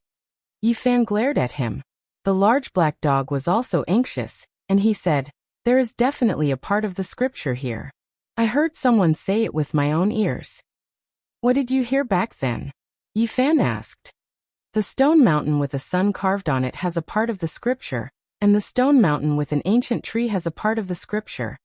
Yi Fan glared at him. The large black dog was also anxious, and he said, there is definitely a part of the scripture here. I heard someone say it with my own ears. What did you hear back then? Yi Fan asked. The stone mountain with a sun carved on it has a part of the scripture, and the stone mountain with an ancient tree has a part of the scripture.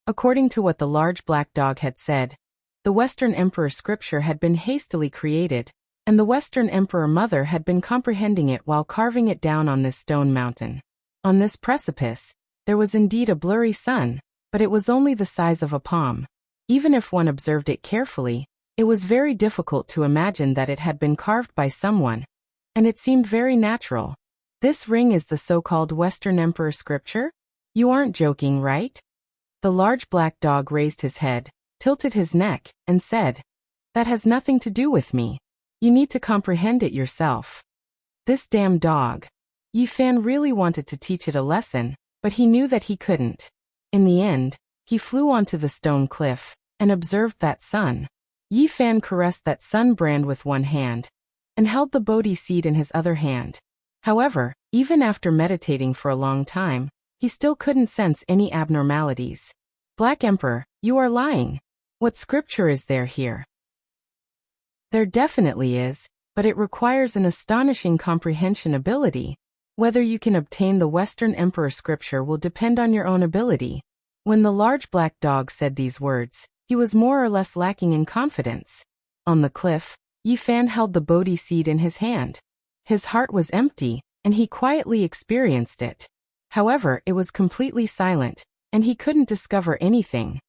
According to what the large black dog had said, the Western Emperor scripture had been hastily created, and the Western Emperor Mother had been comprehending it while carving it down on this stone mountain. On this precipice, there was indeed a blurry sun, but it was only the size of a palm. Even if one observed it carefully, it was very difficult to imagine that it had been carved by someone, and it seemed very natural. This ring is the so-called Western Emperor scripture? You aren't joking, right? The large black dog raised his head, tilted his neck, and said, that has nothing to do with me. You need to comprehend it yourself. This damn dog. Yi Fan really wanted to teach it a lesson, but he knew that he couldn't. In the end, he flew onto the stone cliff and observed that sun. Yi Fan caressed that sun brand with one hand and held the Bodhi seed in his other hand. However, even after meditating for a long time, he still couldn't sense any abnormalities. Black Emperor, you are lying. What scripture is there here? There definitely is, but it requires an astonishing comprehension ability. Whether you can obtain the Western Emperor scripture will depend on your own ability. When the large black dog said these words, he was more or less lacking in confidence. On the cliff, Yi Fan held the Bodhi seed in his hand. His heart was empty, and he quietly experienced it. However, it was completely silent, and he couldn't discover anything.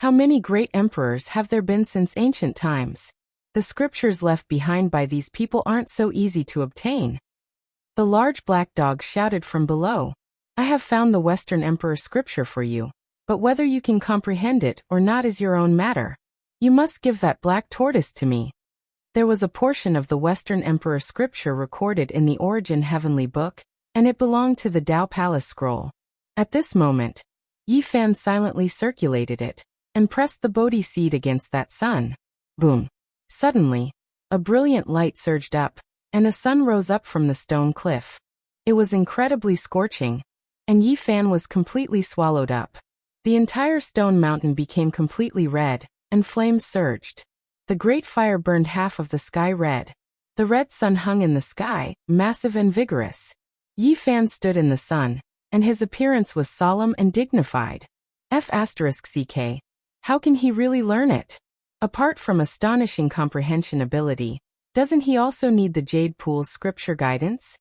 How many great emperors have there been since ancient times? The scriptures left behind by these people aren't so easy to obtain. The large black dog shouted from below. I have found the Western Emperor scripture for you, but whether you can comprehend it or not is your own matter. You must give that black tortoise to me. There was a portion of the Western Emperor scripture recorded in the Origin Heavenly Book, and it belonged to the Tao Palace scroll. At this moment, Yi Fan silently circulated it, and pressed the Bodhi seed against that sun. Boom! Suddenly, a brilliant light surged up, and a sun rose up from the stone cliff. It was incredibly scorching, and Yi Fan was completely swallowed up. The entire stone mountain became completely red, and flames surged. The great fire burned half of the sky red. The red sun hung in the sky, massive and vigorous. Yi Fan stood in the sun, and his appearance was solemn and dignified. F***ck. How can he really learn it? Apart from astonishing comprehension ability, doesn't he also need the Jade Pool's scripture guidance?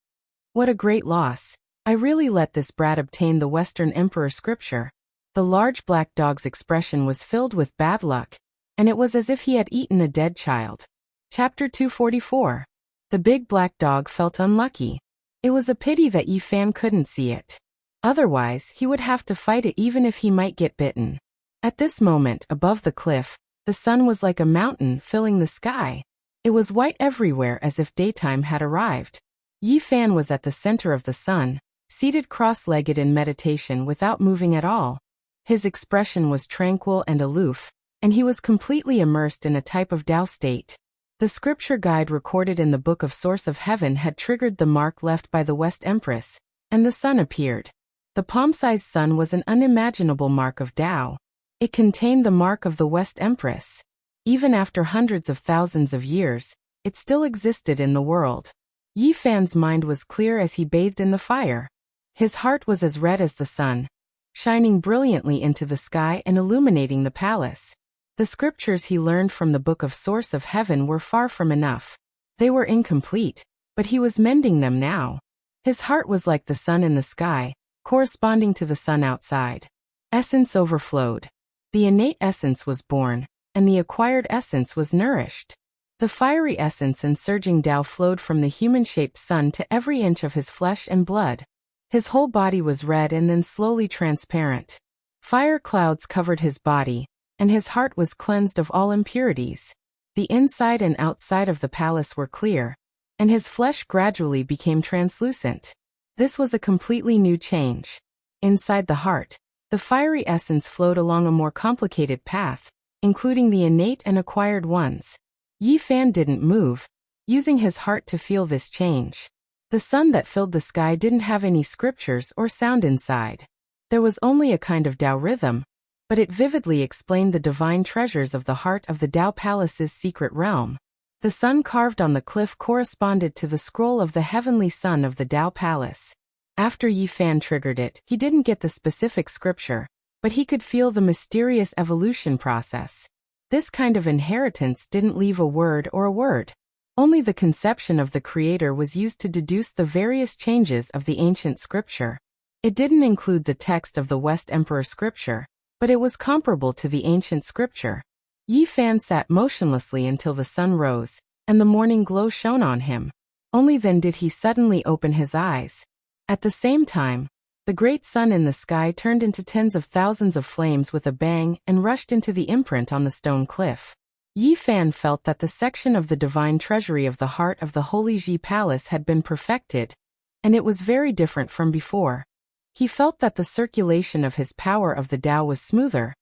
What a great loss. I really let this brat obtain the Western Emperor scripture. The large black dog's expression was filled with bad luck, and it was as if he had eaten a dead child. Chapter 244. The big black dog felt unlucky. It was a pity that Yi Fan couldn't see it. Otherwise, he would have to fight it even if he might get bitten. At this moment, above the cliff, the sun was like a mountain filling the sky. It was white everywhere as if daytime had arrived. Yi Fan was at the center of the sun, seated cross-legged in meditation without moving at all. His expression was tranquil and aloof, and he was completely immersed in a type of Tao state. The scripture guide recorded in the Book of Source of Heaven had triggered the mark left by the West Empress, and the sun appeared. The palm-sized sun was an unimaginable mark of Tao. It contained the mark of the West Empress. Even after hundreds of thousands of years, it still existed in the world. Yi Fan's mind was clear as he bathed in the fire. His heart was as red as the sun, shining brilliantly into the sky and illuminating the palace. The scriptures he learned from the Book of Source of Heaven were far from enough. They were incomplete, but he was mending them now. His heart was like the sun in the sky, corresponding to the sun outside. Essence overflowed. The innate essence was born, and the acquired essence was nourished. The fiery essence and surging Tao flowed from the human-shaped sun to every inch of his flesh and blood. His whole body was red and then slowly transparent. Fire clouds covered his body, and his heart was cleansed of all impurities. The inside and outside of the palace were clear, and his flesh gradually became translucent. This was a completely new change. Inside the heart, the fiery essence flowed along a more complicated path, including the innate and acquired ones. Yi Fan didn't move, using his heart to feel this change. The sun that filled the sky didn't have any scriptures or sound inside. There was only a kind of Tao rhythm, but it vividly explained the divine treasures of the heart of the Tao Palace's secret realm. The sun carved on the cliff corresponded to the scroll of the heavenly sun of the Tao Palace. After Yi Fan triggered it, he didn't get the specific scripture, but he could feel the mysterious evolution process. This kind of inheritance didn't leave a word or a word. Only the conception of the Creator was used to deduce the various changes of the ancient scripture. It didn't include the text of the West Emperor scripture, but it was comparable to the ancient scripture. Yi Fan sat motionlessly until the sun rose, and the morning glow shone on him. Only then did he suddenly open his eyes. At the same time, the great sun in the sky turned into tens of thousands of flames with a bang and rushed into the imprint on the stone cliff. Yi Fan felt that the section of the divine treasury of the heart of the Holy Ji Palace had been perfected, and it was very different from before. He felt that the circulation of his power of the Tao was smoother,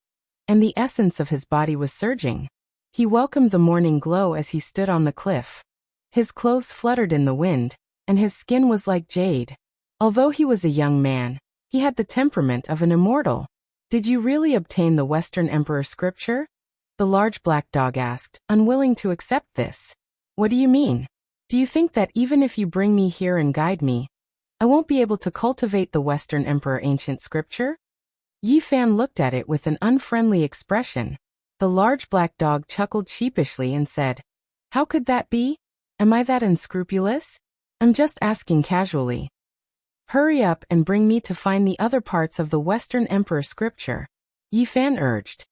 and the essence of his body was surging. He welcomed the morning glow as he stood on the cliff. His clothes fluttered in the wind, and his skin was like jade. Although he was a young man, he had the temperament of an immortal. "Did you really obtain the Western Emperor scripture?" the large black dog asked, unwilling to accept this. "What do you mean? Do you think that even if you bring me here and guide me, I won't be able to cultivate the Western Emperor ancient scripture?" Yi Fan looked at it with an unfriendly expression. The large black dog chuckled sheepishly and said, "How could that be? Am I that unscrupulous? I'm just asking casually. Hurry up and bring me to find the other parts of the Western Emperor scripture," Yi Fan urged.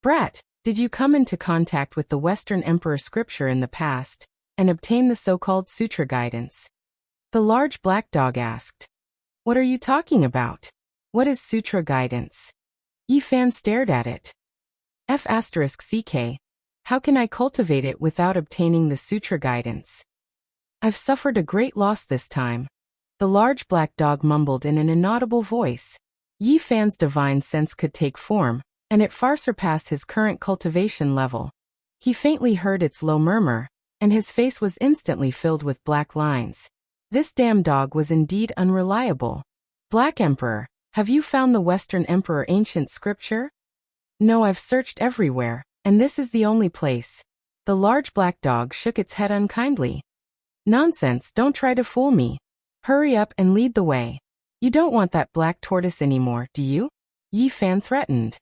"Brat, did you come into contact with the Western Emperor scripture in the past, and obtain the so-called sutra guidance?" The large black dog asked. "What are you talking about? What is sutra guidance?" Yi Fan stared at it. F***ck. How can I cultivate it without obtaining the sutra guidance? I've suffered a great loss this time. The large black dog mumbled in an inaudible voice. Yi Fan's divine sense could take form, and it far surpassed his current cultivation level. He faintly heard its low murmur, and his face was instantly filled with black lines. This damn dog was indeed unreliable. Black Emperor, have you found the Western Emperor ancient scripture? No, I've searched everywhere, and this is the only place. The large black dog shook its head unkindly. Nonsense, don't try to fool me. Hurry up and lead the way. You don't want that black tortoise anymore, do you? Yi Fan threatened.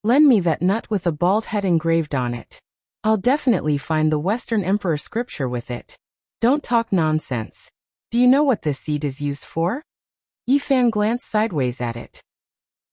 Lend me that nut with a bald head engraved on it. I'll definitely find the Western Emperor scripture with it. Don't talk nonsense. Do you know what this seed is used for? Yi Fan glanced sideways at it.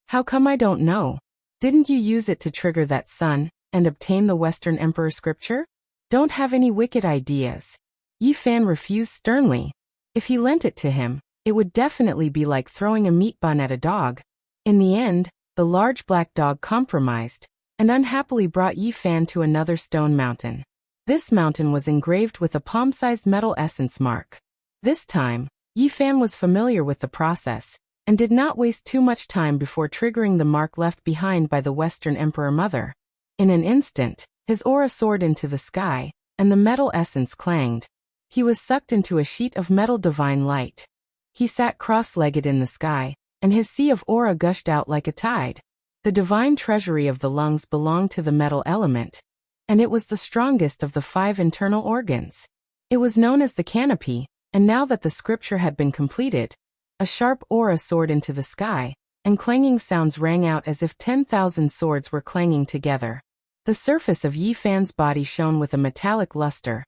How come I don't know? Didn't you use it to trigger that sun and obtain the Western Emperor scripture? Don't have any wicked ideas. Yi Fan refused sternly. If he lent it to him, it would definitely be like throwing a meat bun at a dog. In the end, the large black dog compromised, and unhappily brought Yi Fan to another stone mountain. This mountain was engraved with a palm-sized metal essence mark. This time, Yi Fan was familiar with the process, and did not waste too much time before triggering the mark left behind by the Western Emperor Mother. In an instant, his aura soared into the sky, and the metal essence clanged. He was sucked into a sheet of metal divine light. He sat cross-legged in the sky, and his sea of aura gushed out like a tide. The divine treasury of the lungs belonged to the metal element, and it was the strongest of the 5 internal organs. It was known as the canopy, and now that the scripture had been completed, a sharp aura soared into the sky, and clanging sounds rang out as if 10,000 swords were clanging together. The surface of Yi Fan's body shone with a metallic luster,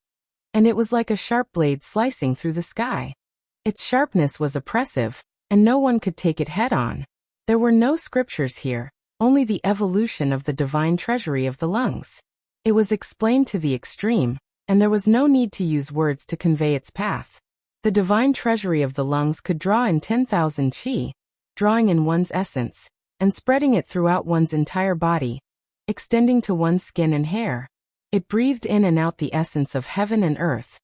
and it was like a sharp blade slicing through the sky. Its sharpness was oppressive, and no one could take it head-on. There were no scriptures here, only the evolution of the divine treasury of the lungs. It was explained to the extreme, and there was no need to use words to convey its path. The divine treasury of the lungs could draw in 10,000 qi, drawing in one's essence, and spreading it throughout one's entire body, extending to one's skin and hair. It breathed in and out the essence of heaven and earth,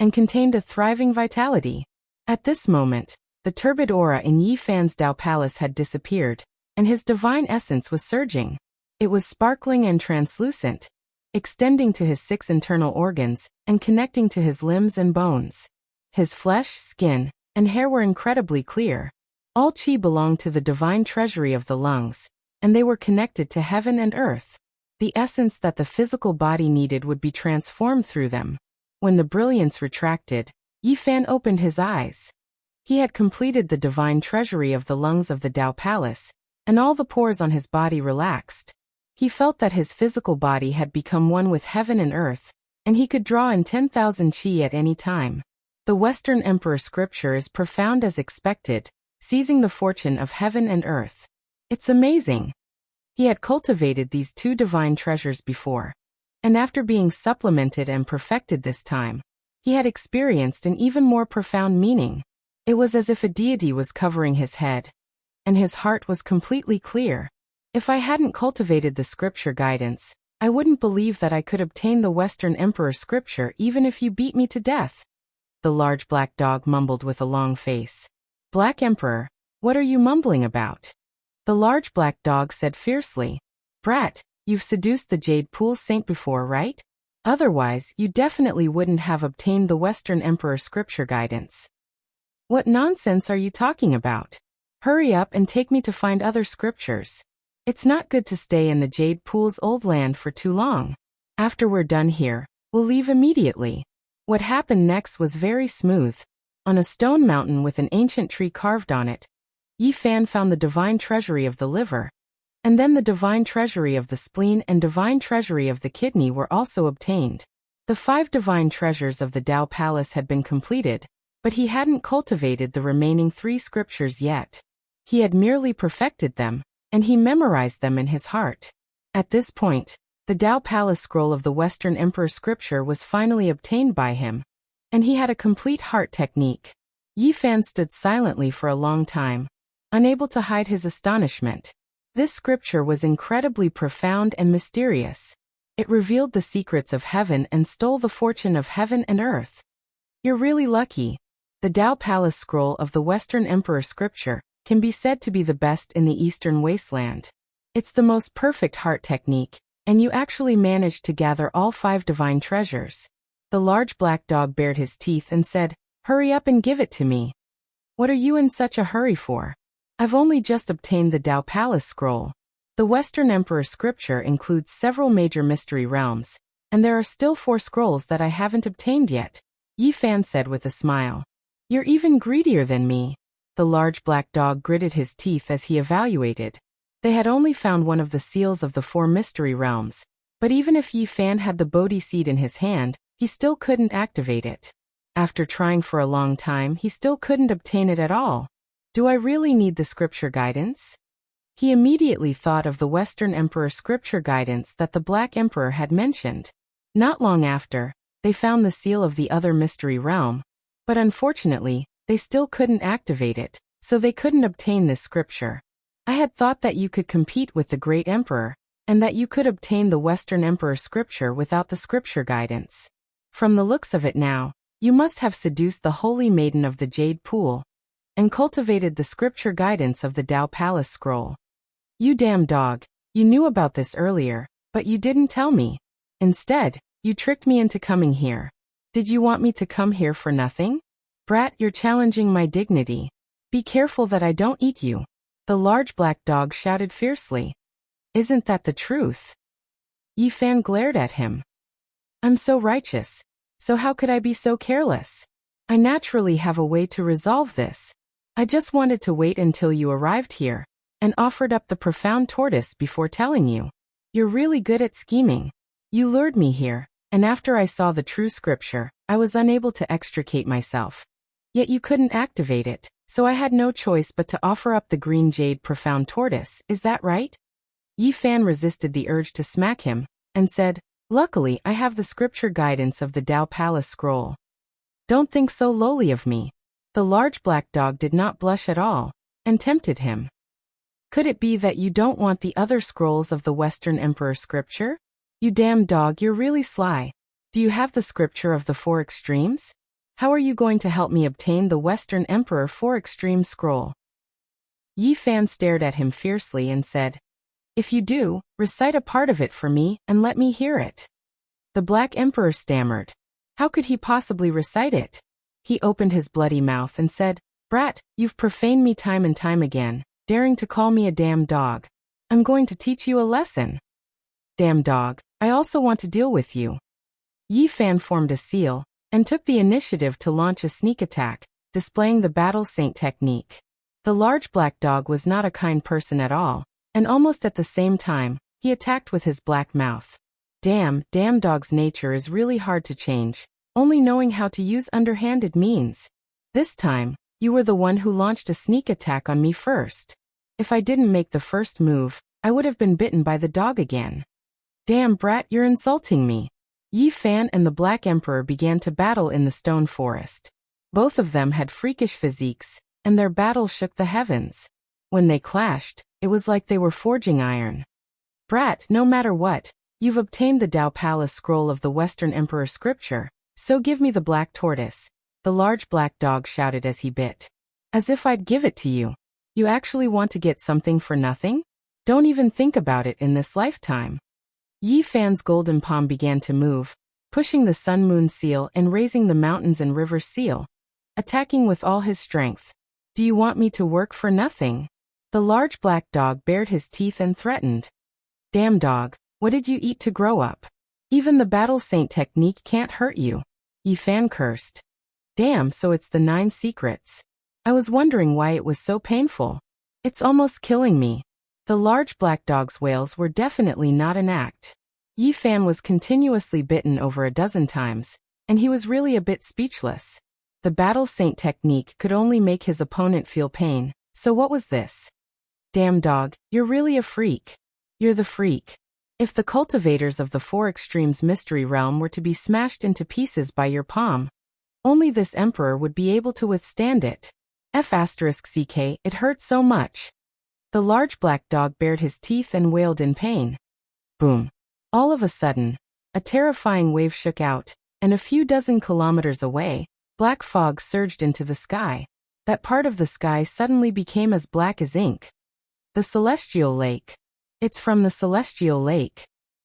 and contained a thriving vitality. At this moment, the turbid aura in Yi Fan's Tao Palace had disappeared, and his divine essence was surging. It was sparkling and translucent, extending to his 6 internal organs, and connecting to his limbs and bones. His flesh, skin, and hair were incredibly clear. All qi belonged to the divine treasury of the lungs, and they were connected to heaven and earth. The essence that the physical body needed would be transformed through them. When the brilliance retracted, Yi Fan opened his eyes. He had completed the divine treasury of the lungs of the Tao Palace, and all the pores on his body relaxed. He felt that his physical body had become one with heaven and earth, and he could draw in 10,000 qi at any time. The Western Emperor scripture is profound as expected, seizing the fortune of heaven and earth. It's amazing. He had cultivated these 2 divine treasures before, and after being supplemented and perfected this time, he had experienced an even more profound meaning. It was as if a deity was covering his head, and his heart was completely clear. If I hadn't cultivated the scripture guidance, I wouldn't believe that I could obtain the Western Emperor scripture even if you beat me to death. The large black dog mumbled with a long face. Black Emperor, what are you mumbling about? The large black dog said fiercely. Brat, you've seduced the Jade Pool Saint before, right? Otherwise, you definitely wouldn't have obtained the Western Emperor scripture guidance. What nonsense are you talking about? Hurry up and take me to find other scriptures. It's not good to stay in the Jade Pool's old land for too long. After we're done here, we'll leave immediately. What happened next was very smooth. On a stone mountain with an ancient tree carved on it, Yi Fan found the divine treasury of the liver, and then the divine treasury of the spleen and divine treasury of the kidney were also obtained. The 5 divine treasures of the Tao Palace had been completed, but he hadn't cultivated the remaining 3 scriptures yet. He had merely perfected them, and he memorized them in his heart. At this point, the Tao Palace scroll of the Western Emperor scripture was finally obtained by him, and he had a complete heart technique. Yi Fan stood silently for a long time, unable to hide his astonishment. This scripture was incredibly profound and mysterious. It revealed the secrets of heaven and stole the fortune of heaven and earth. You're really lucky. The Tao Palace Scroll of the Western Emperor Scripture can be said to be the best in the Eastern Wasteland. It's the most perfect heart technique, and you actually managed to gather all 5 divine treasures. The large black dog bared his teeth and said, "Hurry up and give it to me." "What are you in such a hurry for? I've only just obtained the Tao Palace Scroll." The Western Emperor Scripture includes several major mystery realms, and there are still 4 scrolls that I haven't obtained yet, Yi Fan said with a smile. "You're even greedier than me." The large black dog gritted his teeth as he evaluated. They had only found one of the seals of the 4 mystery realms, but even if Yi Fan had the Bodhi seed in his hand, he still couldn't activate it. After trying for a long time, he still couldn't obtain it at all. Do I really need the scripture guidance? He immediately thought of the Western Emperor Scripture guidance that the Black Emperor had mentioned. Not long after, they found the seal of the other mystery realm, but unfortunately, they still couldn't activate it, so they couldn't obtain this scripture. I had thought that you could compete with the Great Emperor, and that you could obtain the Western Emperor Scripture without the scripture guidance. From the looks of it now, you must have seduced the Holy Maiden of the Jade Pool, and cultivated the scripture guidance of the Tao Palace Scroll. You damn dog, you knew about this earlier, but you didn't tell me. Instead, you tricked me into coming here. Did you want me to come here for nothing? Brat, you're challenging my dignity. Be careful that I don't eat you. The large black dog shouted fiercely. Isn't that the truth? Yi Fan glared at him. I'm so righteous, so how could I be so careless? I naturally have a way to resolve this. I just wanted to wait until you arrived here, and offered up the profound tortoise before telling you. You're really good at scheming. You lured me here, and after I saw the true scripture, I was unable to extricate myself. Yet you couldn't activate it, so I had no choice but to offer up the green jade profound tortoise, is that right? Yi Fan resisted the urge to smack him, and said, Luckily I have the scripture guidance of the Tao Palace Scroll. Don't think so lowly of me. The large black dog did not blush at all, and tempted him. Could it be that you don't want the other scrolls of the Western Emperor Scripture? You damn dog, you're really sly. Do you have the scripture of the 4 extremes? How are you going to help me obtain the Western Emperor 4 Extreme Scroll? Yi Fan stared at him fiercely and said, If you do, recite a part of it for me and let me hear it. The Black Emperor stammered. How could he possibly recite it? He opened his bloody mouth and said, Brat, you've profaned me time and time again, daring to call me a damn dog. I'm going to teach you a lesson. Damn dog, I also want to deal with you. Yi Fan formed a seal, and took the initiative to launch a sneak attack, displaying the battle saint technique. The large black dog was not a kind person at all, and almost at the same time, he attacked with his black mouth. Damn dog's nature is really hard to change, only knowing how to use underhanded means. This time, you were the one who launched a sneak attack on me first. If I didn't make the first move, I would have been bitten by the dog again. Damn brat, you're insulting me. Yi Fan and the Black Emperor began to battle in the stone forest. Both of them had freakish physiques, and their battle shook the heavens. When they clashed, it was like they were forging iron. Brat, no matter what, you've obtained the Tao Palace Scroll of the Western Emperor Scripture, so give me the black tortoise, the large black dog shouted as he bit. As if I'd give it to you. You actually want to get something for nothing? Don't even think about it in this lifetime. Yi Fan's golden palm began to move, pushing the sun-moon seal and raising the mountains and rivers seal, attacking with all his strength. Do you want me to work for nothing? The large black dog bared his teeth and threatened. Damn dog, what did you eat to grow up? Even the battle saint technique can't hurt you. Yi Fan cursed. Damn, so it's the 9 secrets. I was wondering why it was so painful. It's almost killing me. The large black dog's wails were definitely not an act. Yi Fan was continuously bitten over a dozen times, and he was really a bit speechless. The battle saint technique could only make his opponent feel pain, so what was this? Damn dog, you're really a freak. You're the freak. If the cultivators of the 4 extremes mystery realm were to be smashed into pieces by your palm, only this emperor would be able to withstand it. F***ck, it hurt so much. The large black dog bared his teeth and wailed in pain. Boom. All of a sudden, a terrifying wave shook out, and a few dozen kilometers away, black fog surged into the sky. That part of the sky suddenly became as black as ink. The Celestial Lake. It's from the Celestial Lake.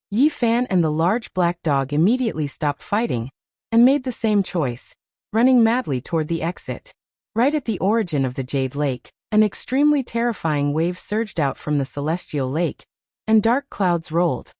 Yi Fan and the large black dog immediately stopped fighting, and made the same choice, running madly toward the exit. Right at the origin of the Jade Lake, an extremely terrifying wave surged out from the Celestial Lake, and dark clouds rolled.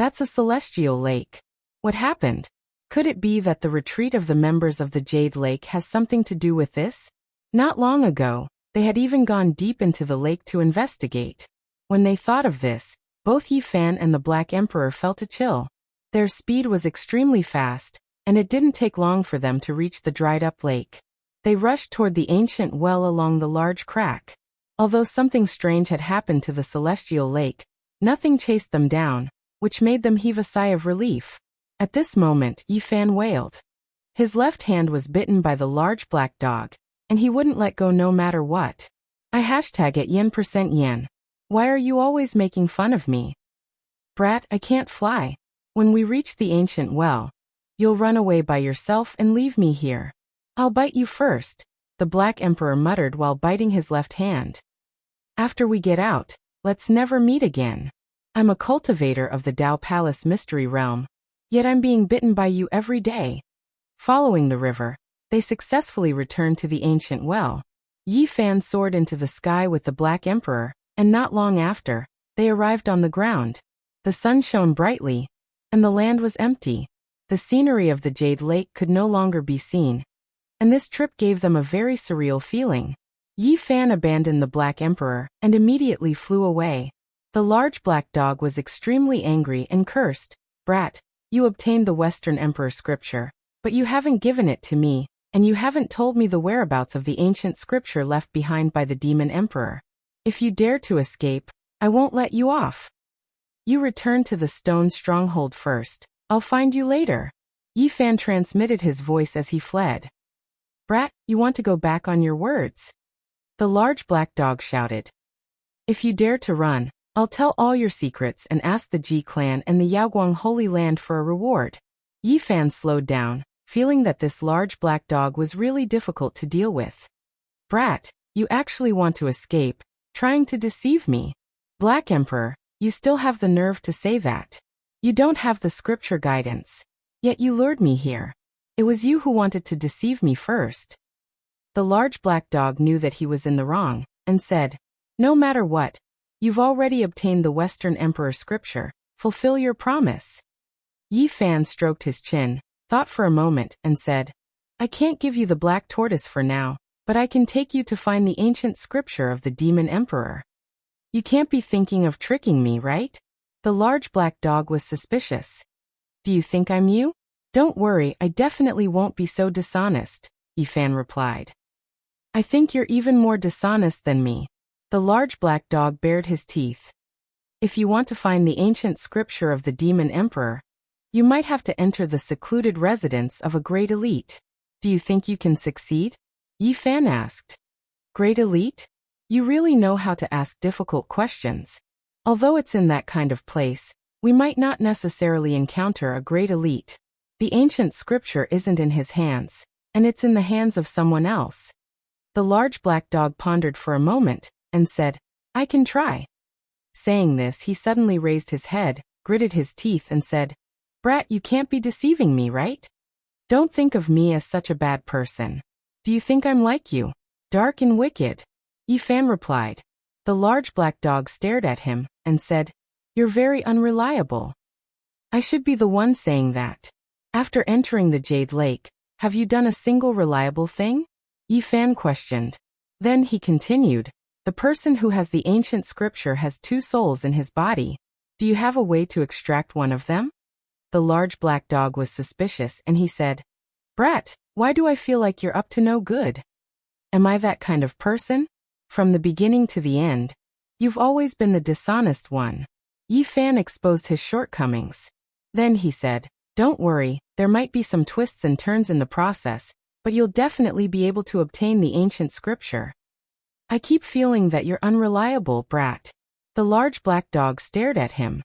That's a Celestial Lake. What happened? Could it be that the retreat of the members of the Jade Lake has something to do with this? Not long ago, they had even gone deep into the lake to investigate. When they thought of this, both Yi Fan and the Black Emperor felt a chill. Their speed was extremely fast, and it didn't take long for them to reach the dried-up lake. They rushed toward the ancient well along the large crack. Although something strange had happened to the Celestial Lake, nothing chased them down, which made them heave a sigh of relief. At this moment, Yi Fan wailed. His left hand was bitten by the large black dog, and he wouldn't let go no matter what. I hashtag it yen%yen. Why are you always making fun of me? Brat, I can't fly. When we reach the ancient well, you'll run away by yourself and leave me here. I'll bite you first, the Black Emperor muttered while biting his left hand. After we get out, let's never meet again. I'm a cultivator of the Dao Palace Mystery Realm, yet I'm being bitten by you every day. Following the river, they successfully returned to the ancient well. Yi Fan soared into the sky with the Black Emperor, and not long after, they arrived on the ground. The sun shone brightly, and the land was empty. The scenery of the Jade Lake could no longer be seen, and this trip gave them a very surreal feeling. Yi Fan abandoned the Black Emperor and immediately flew away. The large black dog was extremely angry and cursed. Brat, you obtained the Western Emperor scripture, but you haven't given it to me, and you haven't told me the whereabouts of the ancient scripture left behind by the Demon Emperor. If you dare to escape, I won't let you off. You return to the stone stronghold first. I'll find you later. Yi Fan transmitted his voice as he fled. Brat, you want to go back on your words? The large black dog shouted. If you dare to run, I'll tell all your secrets and ask the Ji clan and the Yaoguang Holy Land for a reward. Yi Fan slowed down, feeling that this large black dog was really difficult to deal with. Brat, you actually want to escape, trying to deceive me. Black Emperor, you still have the nerve to say that. You don't have the scripture guidance. Yet you lured me here. It was you who wanted to deceive me first. The large black dog knew that he was in the wrong, and said, no matter what, you've already obtained the Western Emperor scripture. Fulfill your promise. Yi Fan stroked his chin, thought for a moment, and said, I can't give you the black tortoise for now, but I can take you to find the ancient scripture of the Demon Emperor. You can't be thinking of tricking me, right? The large black dog was suspicious. Do you think I'm you? Don't worry, I definitely won't be so dishonest, Yi Fan replied. I think you're even more dishonest than me. The large black dog bared his teeth. If you want to find the ancient scripture of the Demon Emperor, you might have to enter the secluded residence of a great elite. Do you think you can succeed? Yi Fan asked. Great elite? You really know how to ask difficult questions. Although it's in that kind of place, we might not necessarily encounter a great elite. The ancient scripture isn't in his hands, and it's in the hands of someone else. The large black dog pondered for a moment, and said, I can try. Saying this, he suddenly raised his head, gritted his teeth, and said, Brat, you can't be deceiving me, right? Don't think of me as such a bad person. Do you think I'm like you? Dark and wicked? Yi Fan replied. The large black dog stared at him, and said, You're very unreliable. I should be the one saying that. After entering the Jade Lake, have you done a single reliable thing? Yi Fan questioned. Then he continued, the person who has the ancient scripture has two souls in his body. Do you have a way to extract one of them? The large black dog was suspicious, and he said, Brat, why do I feel like you're up to no good? Am I that kind of person? From the beginning to the end, you've always been the dishonest one. Yi Fan exposed his shortcomings. Then he said, Don't worry, there might be some twists and turns in the process, but you'll definitely be able to obtain the ancient scripture. I keep feeling that you're unreliable, Brat. The large black dog stared at him.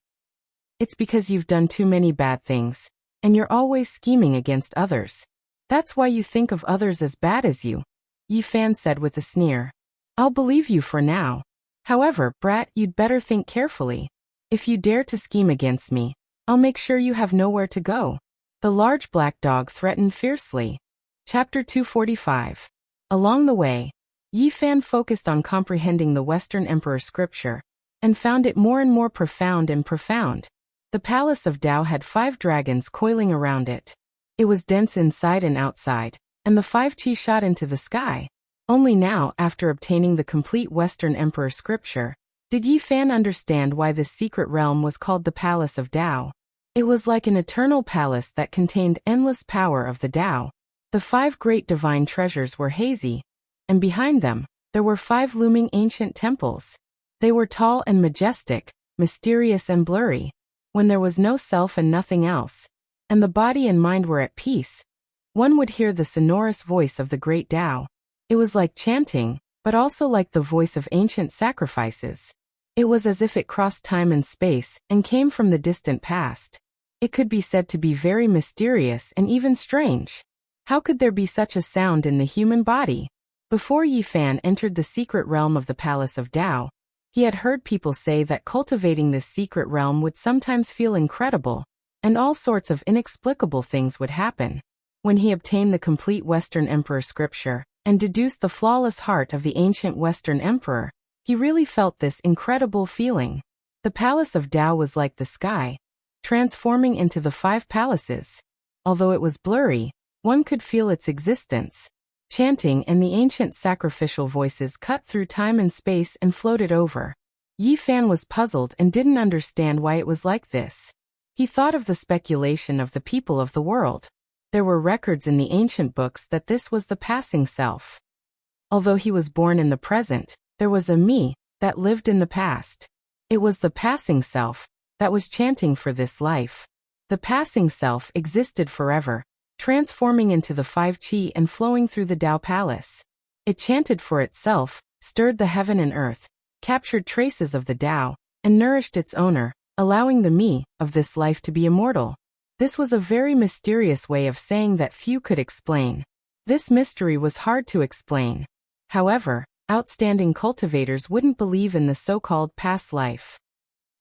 It's because you've done too many bad things, and you're always scheming against others. That's why you think of others as bad as you, Yi Fan said with a sneer. I'll believe you for now. However, brat, you'd better think carefully. If you dare to scheme against me, I'll make sure you have nowhere to go. The large black dog threatened fiercely. Chapter 245. Along the way, Yi Fan focused on comprehending the Western Emperor scripture, and found it more and more profound and profound. The palace of Tao had 5 dragons coiling around it. It was dense inside and outside, and the 5 qi shot into the sky. Only now, after obtaining the complete Western Emperor scripture, did Yi Fan understand why this secret realm was called the Palace of Tao. It was like an eternal palace that contained endless power of the Tao. The 5 great divine treasures were hazy, and behind them, there were 5 looming ancient temples. They were tall and majestic, mysterious and blurry, when there was no self and nothing else, and the body and mind were at peace. One would hear the sonorous voice of the great Tao. It was like chanting, but also like the voice of ancient sacrifices. It was as if it crossed time and space and came from the distant past. It could be said to be very mysterious and even strange. How could there be such a sound in the human body? Before Yi Fan entered the secret realm of the Palace of Tao, he had heard people say that cultivating this secret realm would sometimes feel incredible, and all sorts of inexplicable things would happen. When he obtained the complete Western Emperor scripture, and deduced the flawless heart of the ancient Western Emperor, he really felt this incredible feeling. The Palace of Tao was like the sky, transforming into the 5 palaces. Although it was blurry, one could feel its existence. Chanting and the ancient sacrificial voices cut through time and space and floated over. Yi Fan was puzzled and didn't understand why it was like this. He thought of the speculation of the people of the world. There were records in the ancient books that this was the passing self. Although he was born in the present, there was a me that lived in the past. It was the passing self that was chanting for this life. The passing self existed forever, transforming into the 5 qi and flowing through the Tao Palace. It chanted for itself, stirred the heaven and earth, captured traces of the Tao, and nourished its owner, allowing the me of this life to be immortal. This was a very mysterious way of saying that few could explain. This mystery was hard to explain. However, outstanding cultivators wouldn't believe in the so-called past life.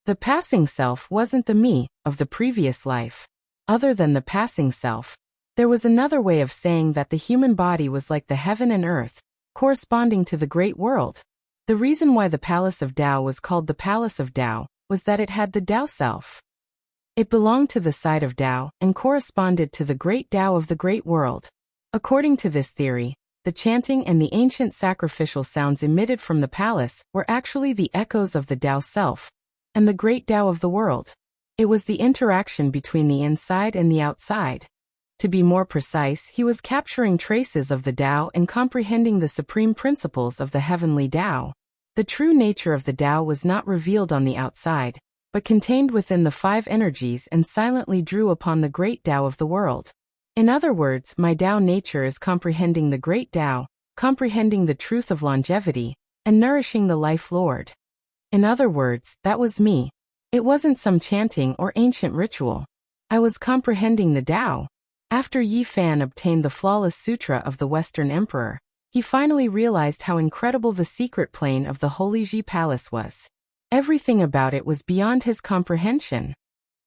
The passing self wasn't the me of the previous life. Other than the passing self, there was another way of saying that the human body was like the heaven and earth, corresponding to the great world. The reason why the Palace of Tao was called the Palace of Tao was that it had the Tao self. It belonged to the side of Tao and corresponded to the great Tao of the great world. According to this theory, the chanting and the ancient sacrificial sounds emitted from the palace were actually the echoes of the Tao self and the great Tao of the world. It was the interaction between the inside and the outside. To be more precise, he was capturing traces of the Tao and comprehending the supreme principles of the heavenly Tao. The true nature of the Tao was not revealed on the outside, but contained within the 5 energies and silently drew upon the great Tao of the world. In other words, my Tao nature is comprehending the great Tao, comprehending the truth of longevity, and nourishing the life Lord. In other words, that was me. It wasn't some chanting or ancient ritual. I was comprehending the Tao. After Yi Fan obtained the flawless sutra of the Western Emperor, he finally realized how incredible the secret plane of the Holy Ji Palace was. Everything about it was beyond his comprehension.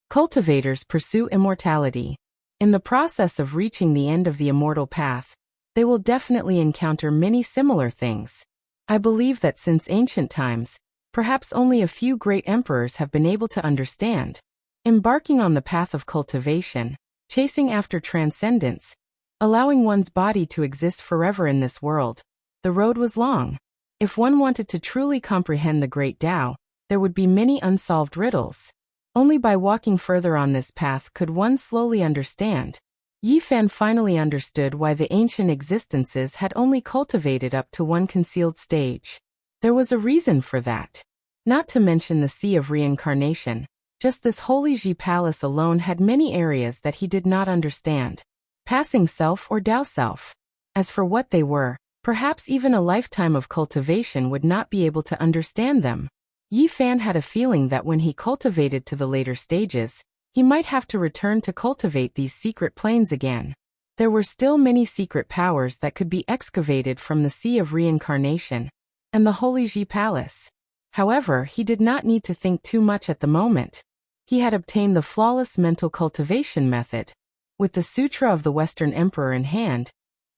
Cultivators pursue immortality. In the process of reaching the end of the immortal path, they will definitely encounter many similar things. I believe that since ancient times, perhaps only a few great emperors have been able to understand. Embarking on the path of cultivation, chasing after transcendence, allowing one's body to exist forever in this world, the road was long. If one wanted to truly comprehend the great Tao, there would be many unsolved riddles. Only by walking further on this path could one slowly understand. Yi Fan finally understood why the ancient existences had only cultivated up to one concealed stage. There was a reason for that. Not to mention the sea of reincarnation, just this Holy Ji Palace alone had many areas that he did not understand. Passing self or Tao self. As for what they were, perhaps even a lifetime of cultivation would not be able to understand them. Yi Fan had a feeling that when he cultivated to the later stages, he might have to return to cultivate these secret planes again. There were still many secret powers that could be excavated from the Sea of Reincarnation and the Holy Ji Palace. However, he did not need to think too much at the moment. He had obtained the flawless mental cultivation method. With the Sutra of the Western Emperor in hand,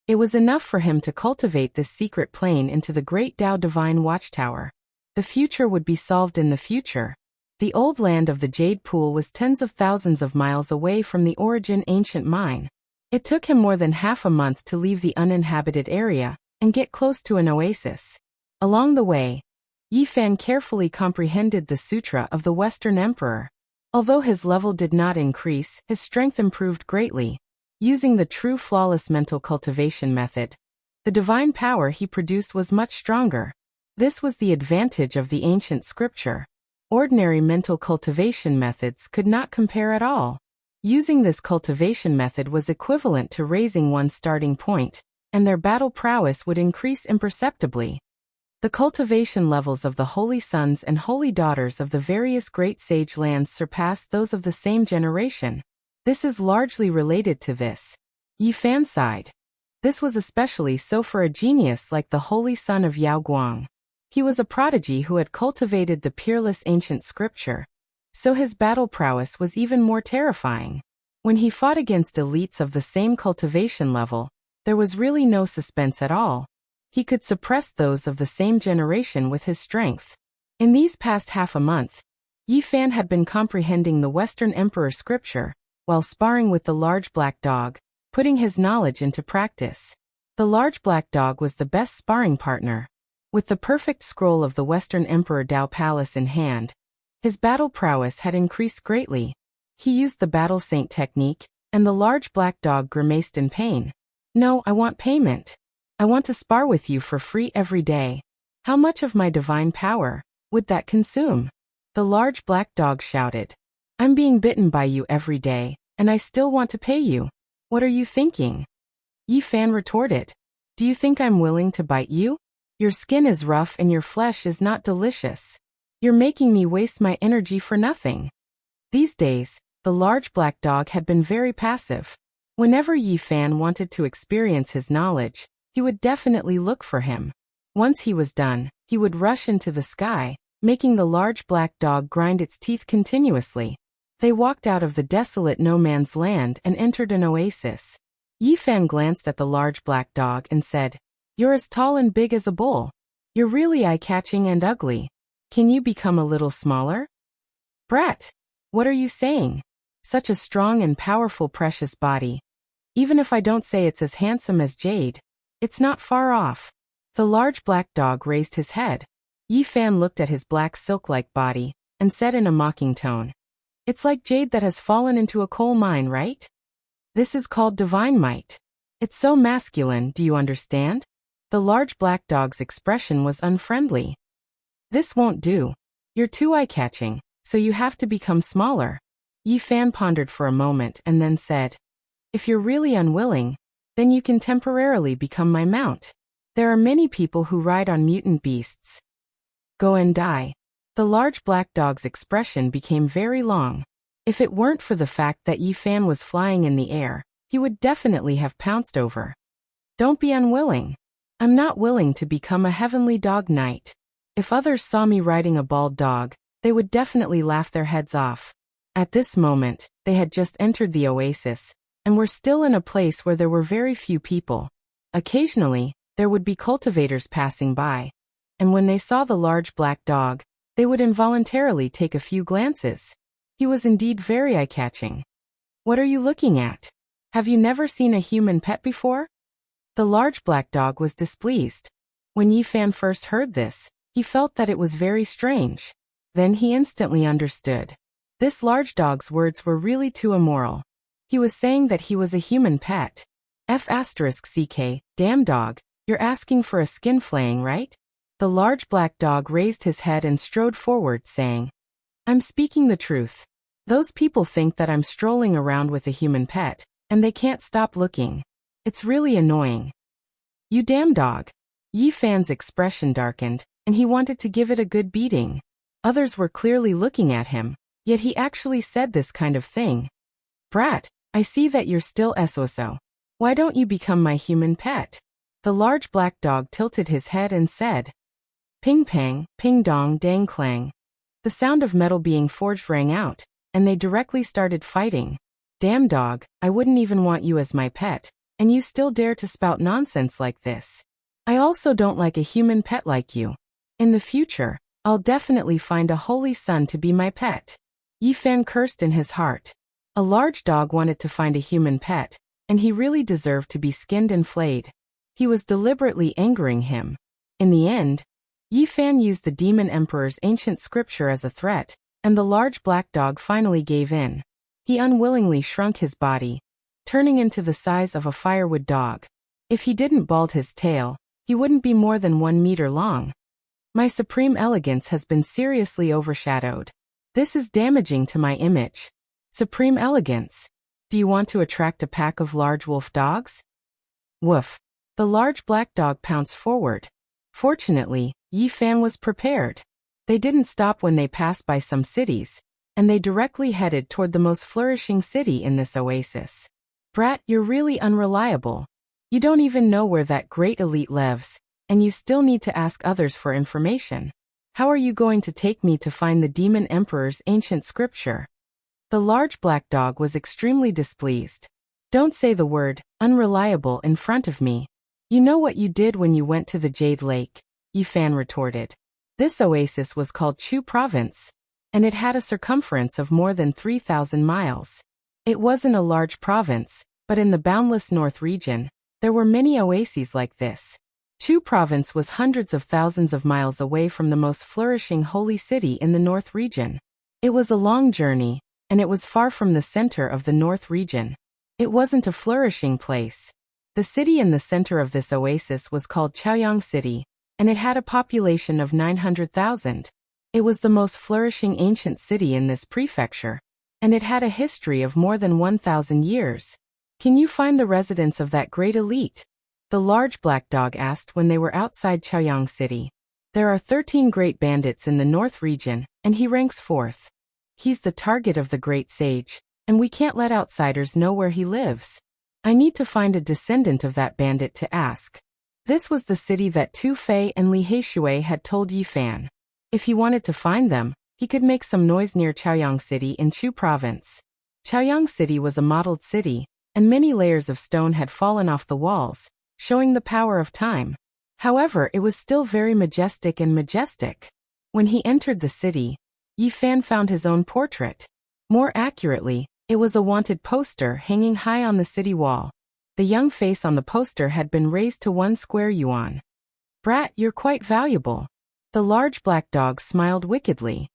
it was enough for him to cultivate this secret plane into the great Tao Divine Watchtower. The future would be solved in the future. The old land of the Jade Pool was tens of thousands of miles away from the origin ancient mine. It took him more than half a month to leave the uninhabited area and get close to an oasis. Along the way, Yi Fan carefully comprehended the Sutra of the Western Emperor. Although his level did not increase, his strength improved greatly. Using the true flawless mental cultivation method, the divine power he produced was much stronger. This was the advantage of the ancient scripture. Ordinary mental cultivation methods could not compare at all. Using this cultivation method was equivalent to raising one's starting point, and their battle prowess would increase imperceptibly. The cultivation levels of the holy sons and holy daughters of the various great sage lands surpassed those of the same generation. This is largely related to this. Yi Fan sighed. This was especially so for a genius like the holy son of Yao Guang. He was a prodigy who had cultivated the peerless ancient scripture, so his battle prowess was even more terrifying. When he fought against elites of the same cultivation level, there was really no suspense at all. He could suppress those of the same generation with his strength. In these past half a month, Yi Fan had been comprehending the Western Emperor scripture, while sparring with the large black dog, putting his knowledge into practice. The large black dog was the best sparring partner. With the perfect scroll of the Western Emperor Tao Palace in hand, his battle prowess had increased greatly. He used the battle saint technique, and the large black dog grimaced in pain. No, I want payment. I want to spar with you for free every day. How much of my divine power would that consume? The large black dog shouted. I'm being bitten by you every day, and I still want to pay you. What are you thinking? Yi Fan retorted. Do you think I'm willing to bite you? Your skin is rough and your flesh is not delicious. You're making me waste my energy for nothing. These days, the large black dog had been very passive. Whenever Yi Fan wanted to experience his knowledge, he would definitely look for him. Once he was done, he would rush into the sky, making the large black dog grind its teeth continuously. They walked out of the desolate no-man's land and entered an oasis. Yi Fan glanced at the large black dog and said, You're as tall and big as a bull. You're really eye-catching and ugly. Can you become a little smaller? Brat, what are you saying? Such a strong and powerful precious body. Even if I don't say it's as handsome as Jade, it's not far off. The large black dog raised his head. Yi Fan looked at his black silk-like body and said in a mocking tone, It's like jade that has fallen into a coal mine, right? This is called divine might. It's so masculine, do you understand? The large black dog's expression was unfriendly. This won't do. You're too eye-catching, so you have to become smaller. Yi Fan pondered for a moment and then said, If you're really unwilling, then you can temporarily become my mount. There are many people who ride on mutant beasts. Go and die. The large black dog's expression became very long. If it weren't for the fact that Yi Fan was flying in the air, he would definitely have pounced over. Don't be unwilling. I'm not willing to become a heavenly dog knight. If others saw me riding a bald dog, they would definitely laugh their heads off. At this moment, they had just entered the oasis, and were still in a place where there were very few people. Occasionally, there would be cultivators passing by, and when they saw the large black dog, they would involuntarily take a few glances. He was indeed very eye-catching. What are you looking at? Have you never seen a human pet before? The large black dog was displeased. When Yi Fan first heard this, he felt that it was very strange. Then he instantly understood. This large dog's words were really too immoral. He was saying that he was a human pet. F***ck, damn dog, you're asking for a skin flaying, right? The large black dog raised his head and strode forward, saying, I'm speaking the truth. Those people think that I'm strolling around with a human pet, and they can't stop looking. It's really annoying. You damn dog. Yi Fan's expression darkened, and he wanted to give it a good beating. Others were clearly looking at him, yet he actually said this kind of thing. Brat, I see that you're still SOSO. Why don't you become my human pet? The large black dog tilted his head and said. Ping pang, ping dong dang clang. The sound of metal being forged rang out, and they directly started fighting. Damn dog, I wouldn't even want you as my pet, and you still dare to spout nonsense like this. I also don't like a human pet like you. In the future, I'll definitely find a holy son to be my pet. Yi Fan cursed in his heart. A large dog wanted to find a human pet, and he really deserved to be skinned and flayed. He was deliberately angering him. In the end, Yi Fan used the Demon Emperor's ancient scripture as a threat, and the large black dog finally gave in. He unwillingly shrunk his body, turning into the size of a firewood dog. If he didn't bald his tail, he wouldn't be more than 1 meter long. My supreme elegance has been seriously overshadowed. This is damaging to my image. Supreme elegance. Do you want to attract a pack of large wolf dogs? Woof. The large black dog pounced forward. Fortunately, Yi Fan was prepared. They didn't stop when they passed by some cities, and they directly headed toward the most flourishing city in this oasis. Brat, you're really unreliable. You don't even know where that great elite lives, and you still need to ask others for information. How are you going to take me to find the Demon Emperor's ancient scripture? The large black dog was extremely displeased. Don't say the word unreliable in front of me. You know what you did when you went to the Jade Lake, Yi Fan retorted. This oasis was called Chu Province, and it had a circumference of more than 3,000 miles. It wasn't a large province, but in the boundless north region, there were many oases like this. Chu Province was hundreds of thousands of miles away from the most flourishing holy city in the north region. It was a long journey, and it was far from the center of the north region. It wasn't a flourishing place. The city in the center of this oasis was called Chaoyang City, and it had a population of 900,000. It was the most flourishing ancient city in this prefecture, and it had a history of more than 1,000 years. Can you find the residents of that great elite? The large black dog asked when they were outside Chaoyang City. There are 13 great bandits in the north region, and he ranks 4th. He's the target of the great sage, and we can't let outsiders know where he lives. I need to find a descendant of that bandit to ask. This was the city that Tu Fei and Li Heishui had told Yi Fan. If he wanted to find them, he could make some noise near Chaoyang City in Chu Province. Chaoyang City was a modeled city, and many layers of stone had fallen off the walls, showing the power of time. However, it was still very majestic. When he entered the city, Yi Fan found his own portrait. More accurately, it was a wanted poster hanging high on the city wall. The young face on the poster had been raised to 1 square yuan. Brat, you're quite valuable. The large black dog smiled wickedly.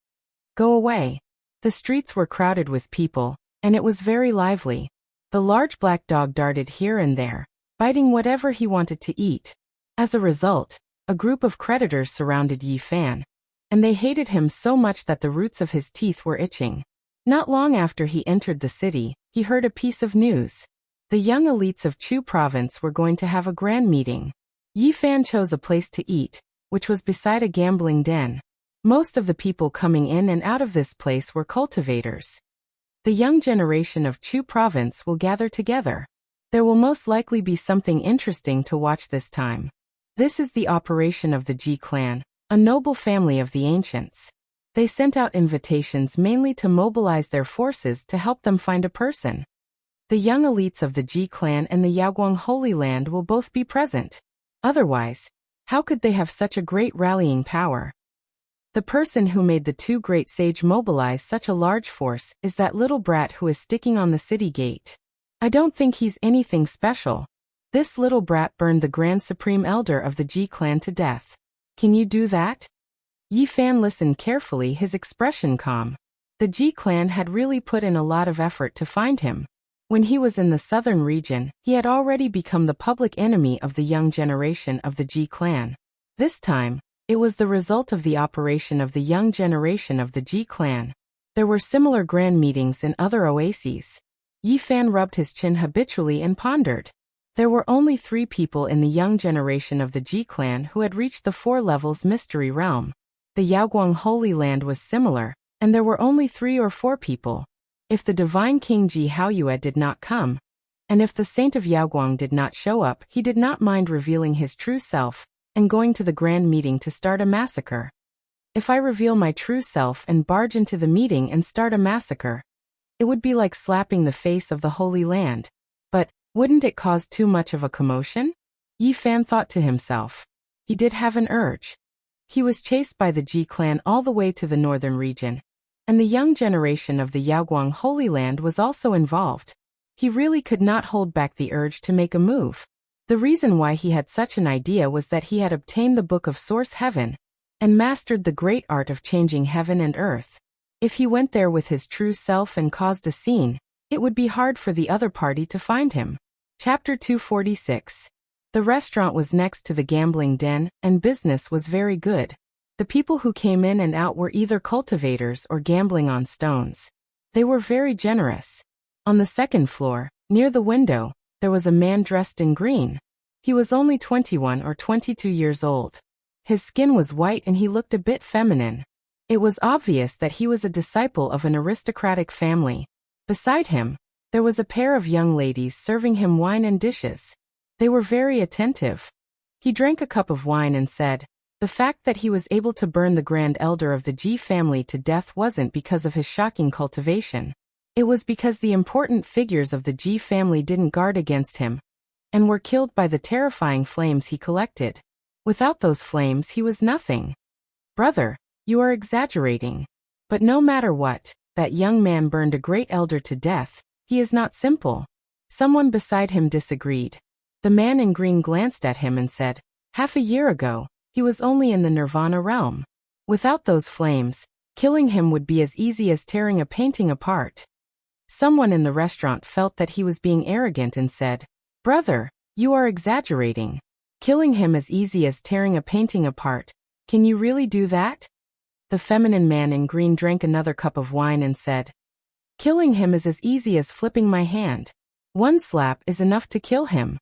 Go away. The streets were crowded with people, and it was very lively. The large black dog darted here and there, biting whatever he wanted to eat. As a result, a group of creditors surrounded Yi Fan, and they hated him so much that the roots of his teeth were itching. Not long after he entered the city, he heard a piece of news. The young elites of Chu Province were going to have a grand meeting. Yi Fan chose a place to eat, which was beside a gambling den. Most of the people coming in and out of this place were cultivators. The young generation of Chu Province will gather together. There will most likely be something interesting to watch this time. This is the operation of the Ji clan, a noble family of the ancients. They sent out invitations mainly to mobilize their forces to help them find a person. The young elites of the Ji clan and the Yaoguang Holy Land will both be present. Otherwise, how could they have such a great rallying power? The person who made the 2 great sage mobilize such a large force is that little brat who is sticking on the city gate. I don't think he's anything special. This little brat burned the Grand Supreme Elder of the Ji clan to death. Can you do that? Yi Fan listened carefully, his expression calm. The Ji clan had really put in a lot of effort to find him. When he was in the southern region, he had already become the public enemy of the young generation of the Ji clan. This time, it was the result of the operation of the young generation of the Ji clan. There were similar grand meetings in other oases. Yi Fan rubbed his chin habitually and pondered. There were only 3 people in the young generation of the Ji clan who had reached the 4 levels mystery realm. The Yaoguang Holy Land was similar, and there were only 3 or 4 people. If the divine King Ji Haoyue did not come, and if the saint of Yaoguang did not show up, he did not mind revealing his true self and going to the grand meeting to start a massacre. If I reveal my true self and barge into the meeting and start a massacre, it would be like slapping the face of the Holy Land. But wouldn't it cause too much of a commotion? Yi Fan thought to himself. He did have an urge. He was chased by the Ji clan all the way to the northern region, and the young generation of the Yaoguang Holy Land was also involved. He really could not hold back the urge to make a move. The reason why he had such an idea was that he had obtained the Book of Source Heaven and mastered the great art of changing heaven and earth. If he went there with his true self and caused a scene, it would be hard for the other party to find him. Chapter 246. The restaurant was next to the gambling den, and business was very good. The people who came in and out were either cultivators or gambling on stones. They were very generous. On the second floor, near the window, there was a man dressed in green. He was only 21 or 22 years old. His skin was white and he looked a bit feminine. It was obvious that he was a disciple of an aristocratic family. Beside him, there was a pair of young ladies serving him wine and dishes. They were very attentive. He drank a cup of wine and said, the fact that he was able to burn the grand elder of the Ji family to death wasn't because of his shocking cultivation. It was because the important figures of the Ji family didn't guard against him and were killed by the terrifying flames he collected. Without those flames, he was nothing. Brother, you are exaggerating. But no matter what, that young man burned a great elder to death. He is not simple. Someone beside him disagreed. The man in green glanced at him and said, half a year ago, he was only in the Nirvana realm. Without those flames, killing him would be as easy as tearing a painting apart. Someone in the restaurant felt that he was being arrogant and said, brother, you are exaggerating. Killing him as easy as tearing a painting apart. Can you really do that? The feminine man in green drank another cup of wine and said, killing him is as easy as flipping my hand. One slap is enough to kill him.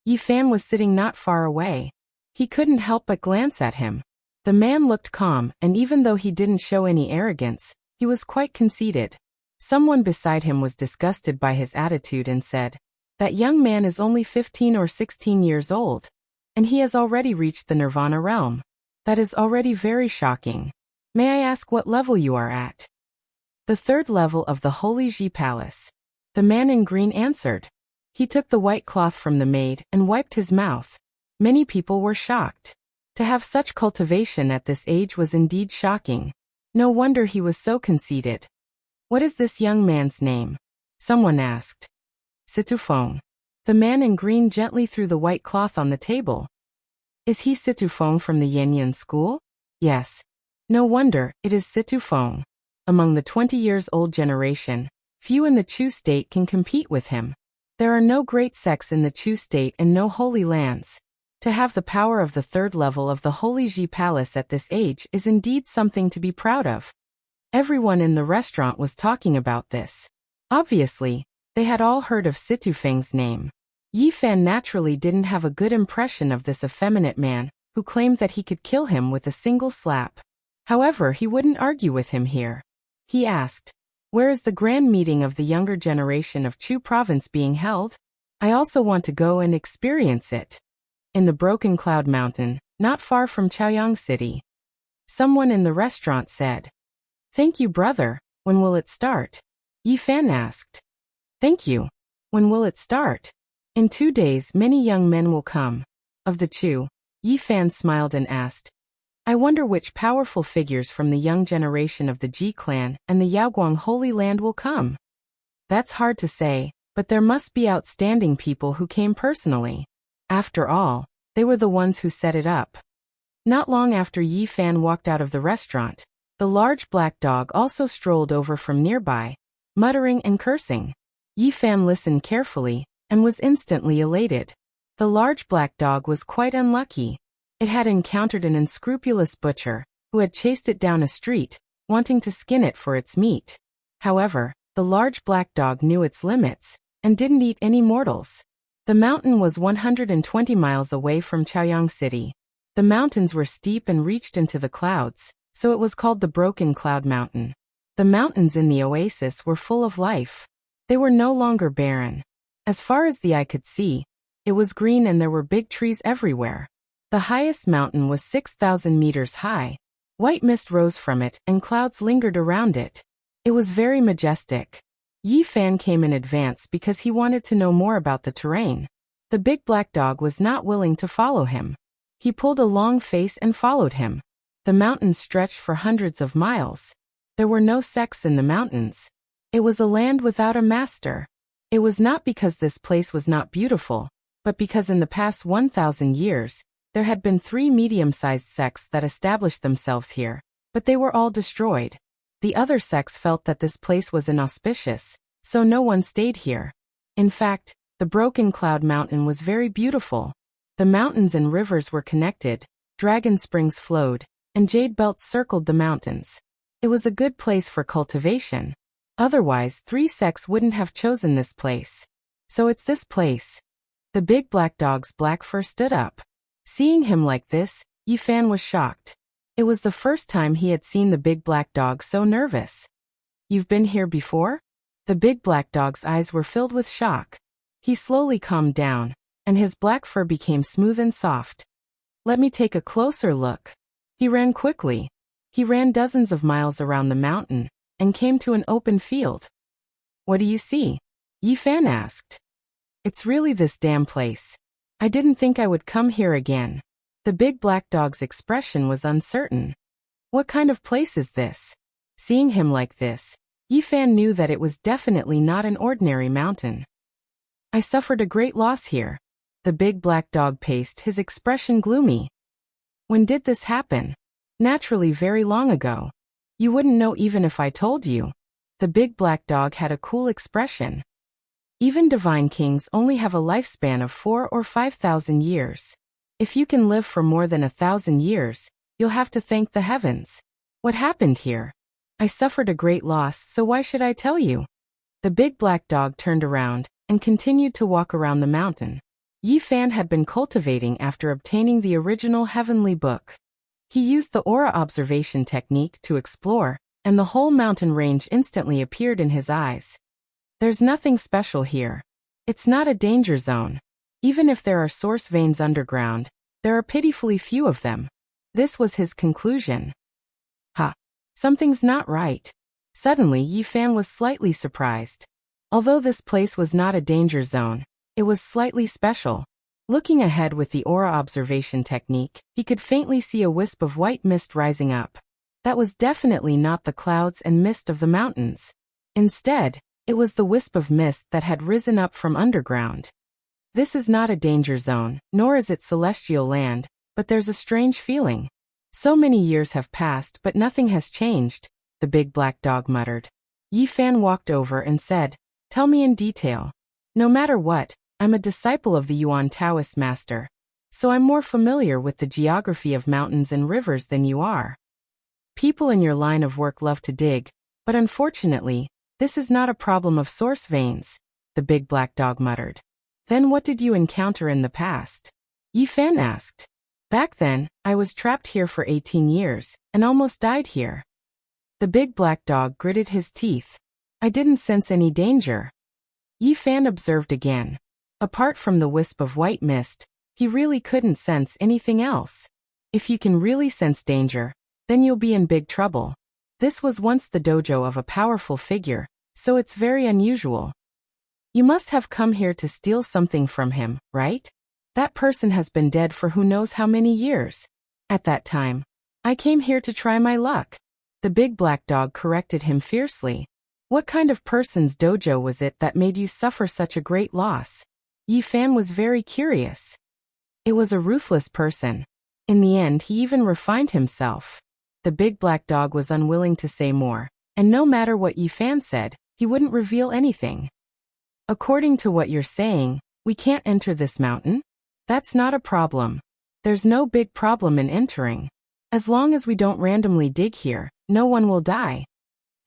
Yi Fan was sitting not far away. He couldn't help but glance at him. The man looked calm, and even though he didn't show any arrogance, he was quite conceited. Someone beside him was disgusted by his attitude and said, that young man is only 15 or 16 years old, and he has already reached the Nirvana realm. That is already very shocking. May I ask what level you are at? The 3rd level of the Holy Ji Palace. The man in green answered. He took the white cloth from the maid and wiped his mouth. Many people were shocked. To have such cultivation at this age was indeed shocking. No wonder he was so conceited. What is this young man's name? Someone asked. Situfeng. The man in green gently threw the white cloth on the table. Is he Situfeng from the Yanyan school? Yes. No wonder, it is Situfeng. Among the 20 years old generation, few in the Chu state can compete with him. There are no great sects in the Chu state and no holy lands. To have the power of the 3rd level of the Holy Ji Palace at this age is indeed something to be proud of. Everyone in the restaurant was talking about this. Obviously, they had all heard of Situfeng's name. Yi Fan naturally didn't have a good impression of this effeminate man, who claimed that he could kill him with a single slap. However, he wouldn't argue with him here. He asked, where is the grand meeting of the younger generation of Chu province being held? I also want to go and experience it. In the Broken Cloud Mountain, not far from Chaoyang City. Someone in the restaurant said. Thank you, brother. When will it start? Yi Fan asked. Thank you. When will it start? In 2 days, many young men will come. Of the Chu, Yi Fan smiled and asked, I wonder which powerful figures from the young generation of the Ji clan and the Yaoguang Holy Land will come. That's hard to say, but there must be outstanding people who came personally. After all, they were the ones who set it up. Not long after Yi Fan walked out of the restaurant, the large black dog also strolled over from nearby, muttering and cursing. Yi Fan listened carefully and was instantly elated. The large black dog was quite unlucky. It had encountered an unscrupulous butcher, who had chased it down a street, wanting to skin it for its meat. However, the large black dog knew its limits, and didn't eat any mortals. The mountain was 120 miles away from Chaoyang City. The mountains were steep and reached into the clouds, so it was called the Broken Cloud Mountain. The mountains in the oasis were full of life. They were no longer barren. As far as the eye could see, it was green and there were big trees everywhere. The highest mountain was 6,000 meters high. White mist rose from it and clouds lingered around it. It was very majestic. Yi Fan came in advance because he wanted to know more about the terrain. The big black dog was not willing to follow him. He pulled a long face and followed him. The mountains stretched for hundreds of miles. There were no sects in the mountains. It was a land without a master. It was not because this place was not beautiful, but because in the past 1,000 years, there had been 3 medium-sized sects that established themselves here, but they were all destroyed. The other sects felt that this place was inauspicious, so no one stayed here. In fact, the Broken Cloud Mountain was very beautiful. The mountains and rivers were connected, dragon springs flowed, and jade belts circled the mountains. It was a good place for cultivation. Otherwise, 3 sects wouldn't have chosen this place. So it's this place. The big black dog's black fur stood up. Seeing him like this, Yi Fan was shocked. It was the first time he had seen the big black dog so nervous. "You've been here before?" The big black dog's eyes were filled with shock. He slowly calmed down, and his black fur became smooth and soft. "Let me take a closer look." He ran quickly. He ran dozens of miles around the mountain, and came to an open field. "What do you see?" Yi Fan asked. "It's really this damn place. I didn't think I would come here again." The big black dog's expression was uncertain. "What kind of place is this?" Seeing him like this, Yi Fan knew that it was definitely not an ordinary mountain. "I suffered a great loss here." The big black dog paced, his expression gloomy. "When did this happen?" "Naturally very long ago. You wouldn't know even if I told you." The big black dog had a cool expression. "Even divine kings only have a lifespan of 4,000 or 5,000 years. If you can live for more than 1,000 years, you'll have to thank the heavens. What happened here?" "I suffered a great loss, so why should I tell you?" The big black dog turned around and continued to walk around the mountain. Yi Fan had been cultivating after obtaining the original heavenly book. He used the aura observation technique to explore, and the whole mountain range instantly appeared in his eyes. "There's nothing special here. It's not a danger zone. Even if there are source veins underground, there are pitifully few of them." This was his conclusion. Something's not right. Suddenly Yi Fan was slightly surprised. Although this place was not a danger zone, it was slightly special. Looking ahead with the aura observation technique, he could faintly see a wisp of white mist rising up. That was definitely not the clouds and mist of the mountains. Instead, it was the wisp of mist that had risen up from underground. "This is not a danger zone, nor is it celestial land, but there's a strange feeling. So many years have passed but nothing has changed," the big black dog muttered. Yi Fan walked over and said, "Tell me in detail." "No matter what, I'm a disciple of the Yuan Taoist master, so I'm more familiar with the geography of mountains and rivers than you are. People in your line of work love to dig, but unfortunately, this is not a problem of source veins," the big black dog muttered. "Then what did you encounter in the past?" Yi Fan asked. "Back then, I was trapped here for 18 years, and almost died here." The big black dog gritted his teeth. "I didn't sense any danger." Yi Fan observed again. Apart from the wisp of white mist, he really couldn't sense anything else. If you can really sense danger, then you'll be in big trouble. This was once the dojo of a powerful figure, so it's very unusual. "You must have come here to steal something from him, right? That person has been dead for who knows how many years." "At that time, I came here to try my luck." The big black dog corrected him fiercely. "What kind of person's dojo was it that made you suffer such a great loss?" Yi Fan was very curious. "It was a ruthless person. In the end, he even refined himself." The big black dog was unwilling to say more, and no matter what Yi Fan said, he wouldn't reveal anything. "According to what you're saying, we can't enter this mountain?" "That's not a problem. There's no big problem in entering. As long as we don't randomly dig here, no one will die."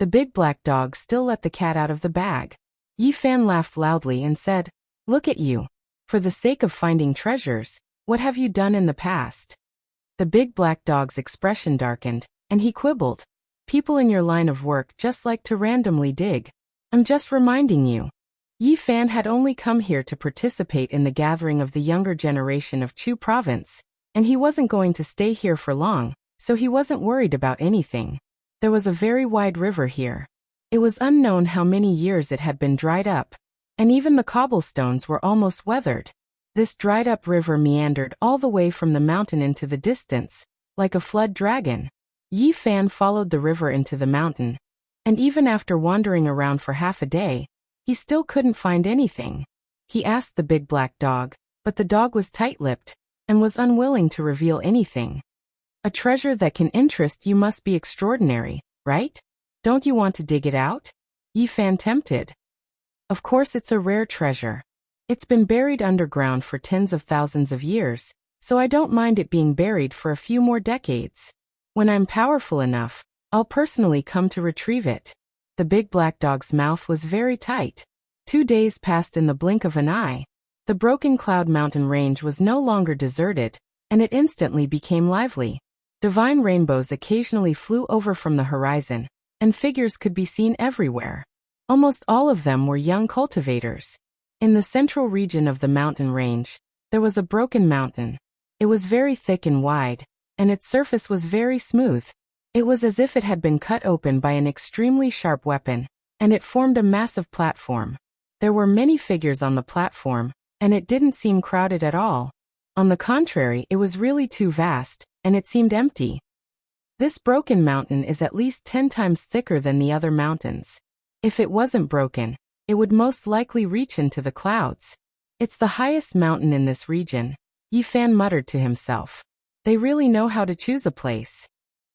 The big black dog still let the cat out of the bag. Yi Fan laughed loudly and said, "Look at you. For the sake of finding treasures, what have you done in the past?" The big black dog's expression darkened, And he quibbled. People in your line of work just like to randomly dig. I'm just reminding you. Yi Fan had only come here to participate in the gathering of the younger generation of Chu province, and he wasn't going to stay here for long, so he wasn't worried about anything. There was a very wide river here. It was unknown how many years it had been dried up, and even the cobblestones were almost weathered. This dried-up river meandered all the way from the mountain into the distance, like a flood dragon. Yi Fan followed the river into the mountain, and even after wandering around for half a day, he still couldn't find anything. He asked the big black dog, but the dog was tight-lipped and was unwilling to reveal anything. A treasure that can interest you must be extraordinary, right? Don't you want to dig it out? Yi Fan tempted. Of course it's a rare treasure. It's been buried underground for tens of thousands of years, so I don't mind it being buried for a few more decades. When I'm powerful enough, I'll personally come to retrieve it. The big black dog's mouth was very tight. 2 days passed in the blink of an eye. The Broken Cloud mountain range was no longer deserted, and it instantly became lively. Divine rainbows occasionally flew over from the horizon, and figures could be seen everywhere. Almost all of them were young cultivators. In the central region of the mountain range, there was a broken mountain. It was very thick and wide, and its surface was very smooth. It was as if it had been cut open by an extremely sharp weapon, and it formed a massive platform. There were many figures on the platform, and it didn't seem crowded at all. On the contrary, it was really too vast, and it seemed empty. This broken mountain is at least 10 times thicker than the other mountains. If it wasn't broken, it would most likely reach into the clouds. It's the highest mountain in this region, Yi Fan muttered to himself. They really know how to choose a place.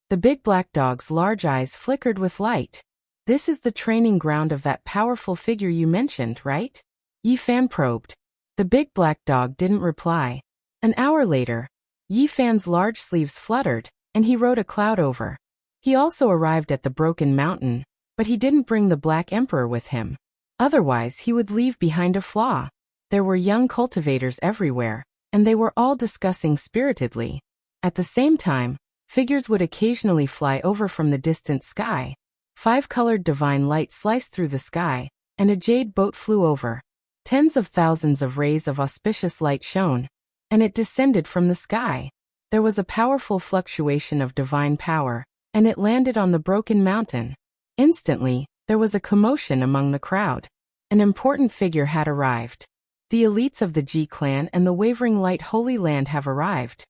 The big black dog's large eyes flickered with light. This is the training ground of that powerful figure you mentioned, right? Yi Fan probed. The big black dog didn't reply. An hour later, Yi Fan's large sleeves fluttered, and he rode a cloud over. He also arrived at the broken mountain, but he didn't bring the Black Emperor with him. Otherwise, he would leave behind a flaw. There were young cultivators everywhere, and they were all discussing spiritedly. At the same time, figures would occasionally fly over from the distant sky. 5-colored divine light sliced through the sky, and a jade boat flew over. Tens of thousands of rays of auspicious light shone, and it descended from the sky. There was a powerful fluctuation of divine power, and it landed on the broken mountain. Instantly, there was a commotion among the crowd. An important figure had arrived. The elites of the Ji clan and the Wavering Light Holy Land have arrived.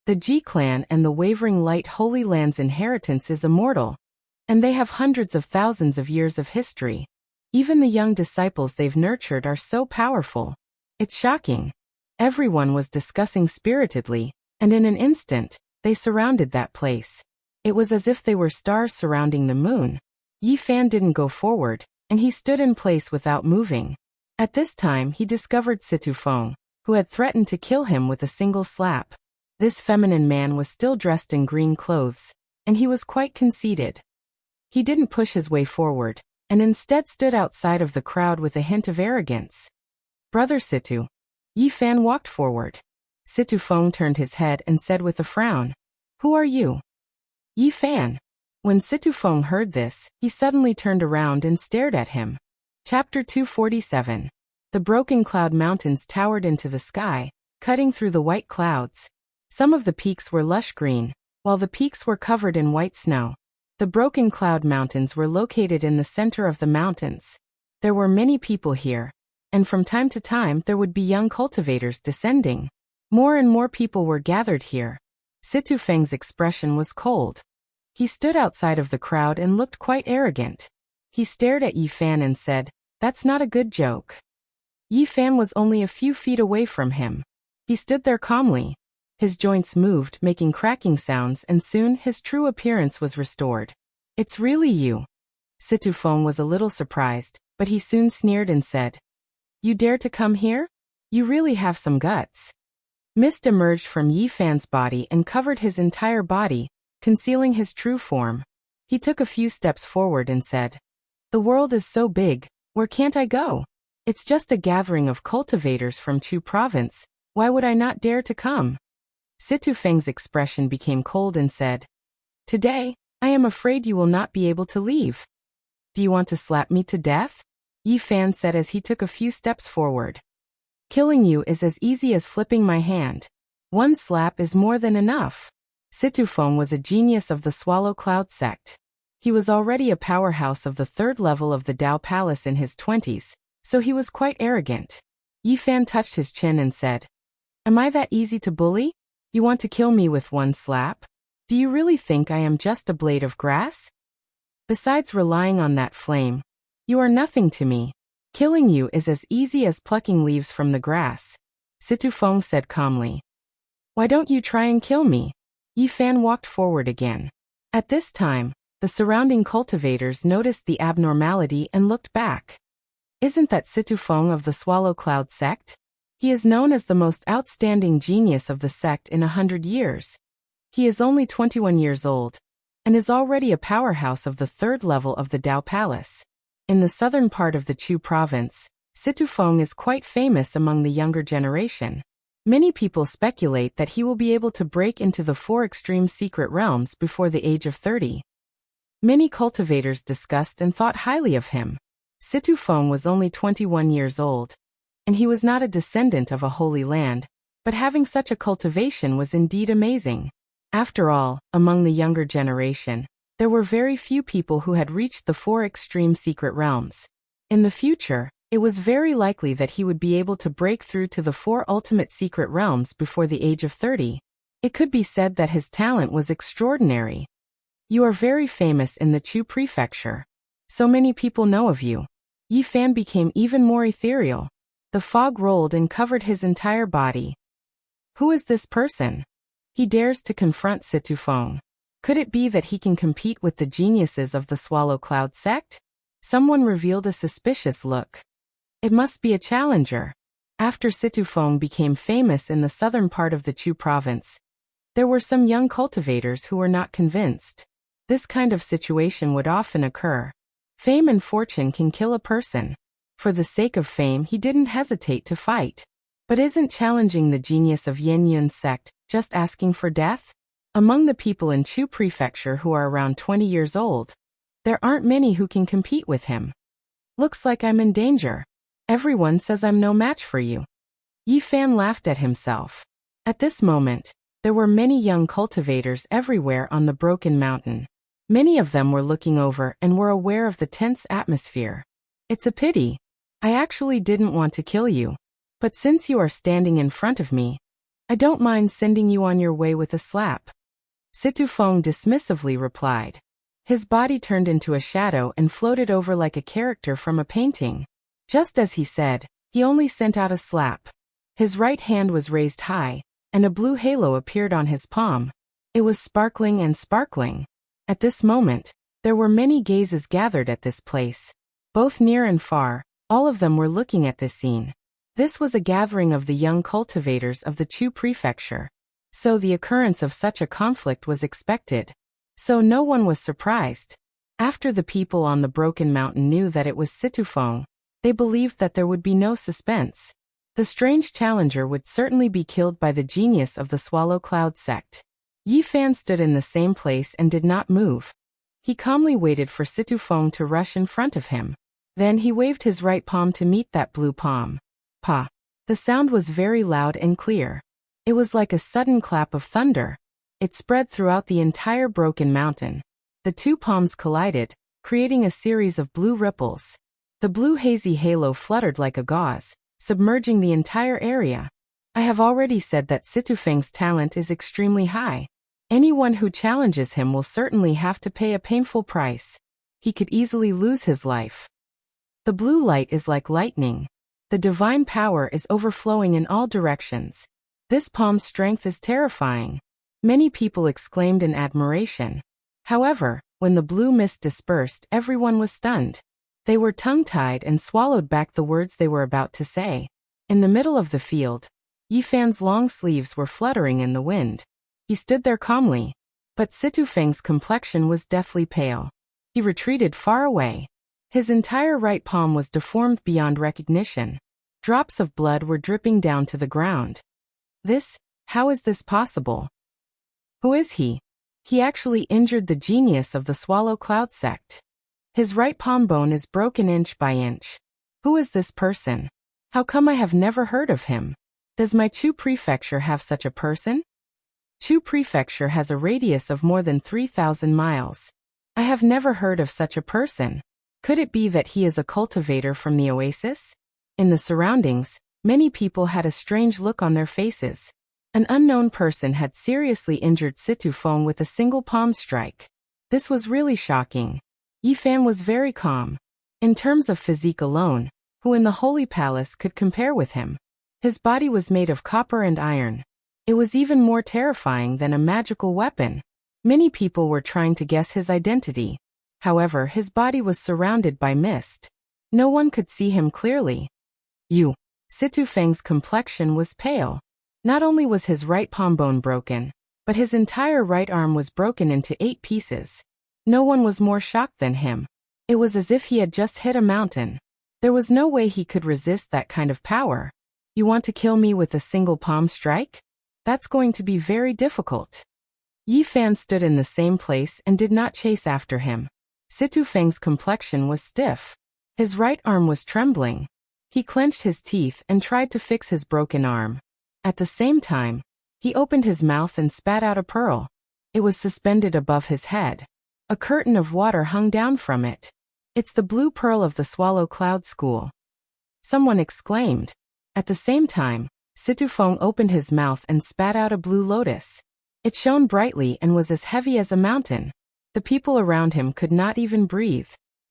The Ji clan and the Wavering Light Holy Land's inheritance is immortal, and they have hundreds of thousands of years of history. Even the young disciples they've nurtured are so powerful. It's shocking. Everyone was discussing spiritedly, and in an instant, they surrounded that place. It was as if they were stars surrounding the moon. Yi Fan didn't go forward, and he stood in place without moving. At this time he discovered Situ Feng, who had threatened to kill him with a single slap. This feminine man was still dressed in green clothes, and he was quite conceited. He didn't push his way forward, and instead stood outside of the crowd with a hint of arrogance. Brother Situ. Yi Fan walked forward. Situ Feng turned his head and said with a frown, "Who are you?" Yi Fan. When Situ Feng heard this, he suddenly turned around and stared at him. Chapter 247. The Broken Cloud Mountains towered into the sky, cutting through the white clouds. Some of the peaks were lush green, while the peaks were covered in white snow. The Broken Cloud Mountains were located in the center of the mountains. There were many people here, and from time to time there would be young cultivators descending. More and more people were gathered here. Situ Feng's expression was cold. He stood outside of the crowd and looked quite arrogant. He stared at Yi Fan and said, "That's not a good joke." Yi Fan was only a few feet away from him. He stood there calmly. His joints moved, making cracking sounds, and soon his true appearance was restored. "It's really you." Situ Feng was a little surprised, but he soon sneered and said, "You dare to come here? You really have some guts." Mist emerged from Yi Fan's body and covered his entire body, concealing his true form. He took a few steps forward and said, "The world is so big, where can't I go? It's just a gathering of cultivators from Chu province, why would I not dare to come?" Situ Feng's expression became cold and said, Today, I am afraid you will not be able to leave. Do you want to slap me to death? Yi Fan said as he took a few steps forward. Killing you is as easy as flipping my hand. One slap is more than enough. Situfeng was a genius of the Swallow Cloud sect. He was already a powerhouse of the third level of the Dao Palace in his 20s, so he was quite arrogant. Yi Fan touched his chin and said, "Am I that easy to bully? You want to kill me with one slap? Do you really think I am just a blade of grass? Besides relying on that flame, you are nothing to me. Killing you is as easy as plucking leaves from the grass," Situfeng said calmly. "Why don't you try and kill me?" Yi Fan walked forward again. At this time, the surrounding cultivators noticed the abnormality and looked back. Isn't that Situfeng of the Swallow Cloud sect? He is known as the most outstanding genius of the sect in 100 years. He is only 21 years old, and is already a powerhouse of the third level of the Dao Palace. In the southern part of the Chu province, Situfeng is quite famous among the younger generation. Many people speculate that he will be able to break into the 4 extreme secret realms before the age of 30. Many cultivators discussed and thought highly of him. Situfeng was only 21 years old, and he was not a descendant of a holy land, but having such a cultivation was indeed amazing. After all, among the younger generation, there were very few people who had reached the 4 extreme secret realms. In the future, it was very likely that he would be able to break through to the 4 ultimate secret realms before the age of 30. It could be said that his talent was extraordinary. You are very famous in the Chu prefecture. So many people know of you. Yi Fan became even more ethereal. The fog rolled and covered his entire body. Who is this person? He dares to confront Situfeng. Could it be that he can compete with the geniuses of the Swallow Cloud sect? Someone revealed a suspicious look. It must be a challenger. After Situfeng became famous in the southern part of the Chu province, there were some young cultivators who were not convinced. This kind of situation would often occur. Fame and fortune can kill a person. For the sake of fame, he didn't hesitate to fight. But isn't challenging the genius of Yin Yun's sect just asking for death? Among the people in Chu prefecture who are around 20 years old, there aren't many who can compete with him. Looks like I'm in danger. Everyone says I'm no match for you. Yi Fan laughed at himself. At this moment, there were many young cultivators everywhere on the broken mountain. Many of them were looking over and were aware of the tense atmosphere. It's a pity. I actually didn't want to kill you. But since you are standing in front of me, I don't mind sending you on your way with a slap. Situfeng dismissively replied. His body turned into a shadow and floated over like a character from a painting. Just as he said, he only sent out a slap. His right hand was raised high, and a blue halo appeared on his palm. It was sparkling and sparkling. At this moment, there were many gazes gathered at this place. Both near and far, all of them were looking at this scene. This was a gathering of the young cultivators of the Chu prefecture. So the occurrence of such a conflict was expected. So no one was surprised. After the people on the broken mountain knew that it was Situfeng, they believed that there would be no suspense. The strange challenger would certainly be killed by the genius of the Swallow Cloud sect. Yi Fan stood in the same place and did not move. He calmly waited for Situfeng to rush in front of him. Then he waved his right palm to meet that blue palm. Pa! The sound was very loud and clear. It was like a sudden clap of thunder. It spread throughout the entire broken mountain. The 2 palms collided, creating a series of blue ripples. The blue hazy halo fluttered like a gauze, submerging the entire area. I have already said that Situfeng's talent is extremely high. Anyone who challenges him will certainly have to pay a painful price. He could easily lose his life. The blue light is like lightning. The divine power is overflowing in all directions. This palm's strength is terrifying. Many people exclaimed in admiration. However, when the blue mist dispersed, everyone was stunned. They were tongue-tied and swallowed back the words they were about to say. In the middle of the field, Yi Fan's long sleeves were fluttering in the wind. He stood there calmly. But Situfeng's complexion was deathly pale. He retreated far away. His entire right palm was deformed beyond recognition. Drops of blood were dripping down to the ground. How is this possible? Who is he? He actually injured the genius of the Swallow Cloud sect. His right palm bone is broken inch by inch. Who is this person? How come I have never heard of him? Does my Chu prefecture have such a person? Chu prefecture has a radius of more than 3,000 miles. I have never heard of such a person. Could it be that he is a cultivator from the oasis? In the surroundings, many people had a strange look on their faces. An unknown person had seriously injured Situfeng with a single palm strike. This was really shocking. Yifan was very calm. In terms of physique alone, who in the Holy Palace could compare with him? His body was made of copper and iron. It was even more terrifying than a magical weapon. Many people were trying to guess his identity. However, his body was surrounded by mist. No one could see him clearly. Situfeng's complexion was pale. Not only was his right palm bone broken, but his entire right arm was broken into 8 pieces. No one was more shocked than him. It was as if he had just hit a mountain. There was no way he could resist that kind of power. You want to kill me with a single palm strike? That's going to be very difficult. Yifan stood in the same place and did not chase after him. Situfeng's complexion was stiff. His right arm was trembling. He clenched his teeth and tried to fix his broken arm. At the same time, he opened his mouth and spat out a pearl. It was suspended above his head. A curtain of water hung down from it. It's the blue pearl of the Swallow Cloud School. Someone exclaimed. At the same time, Situfeng opened his mouth and spat out a blue lotus. It shone brightly and was as heavy as a mountain. The people around him could not even breathe.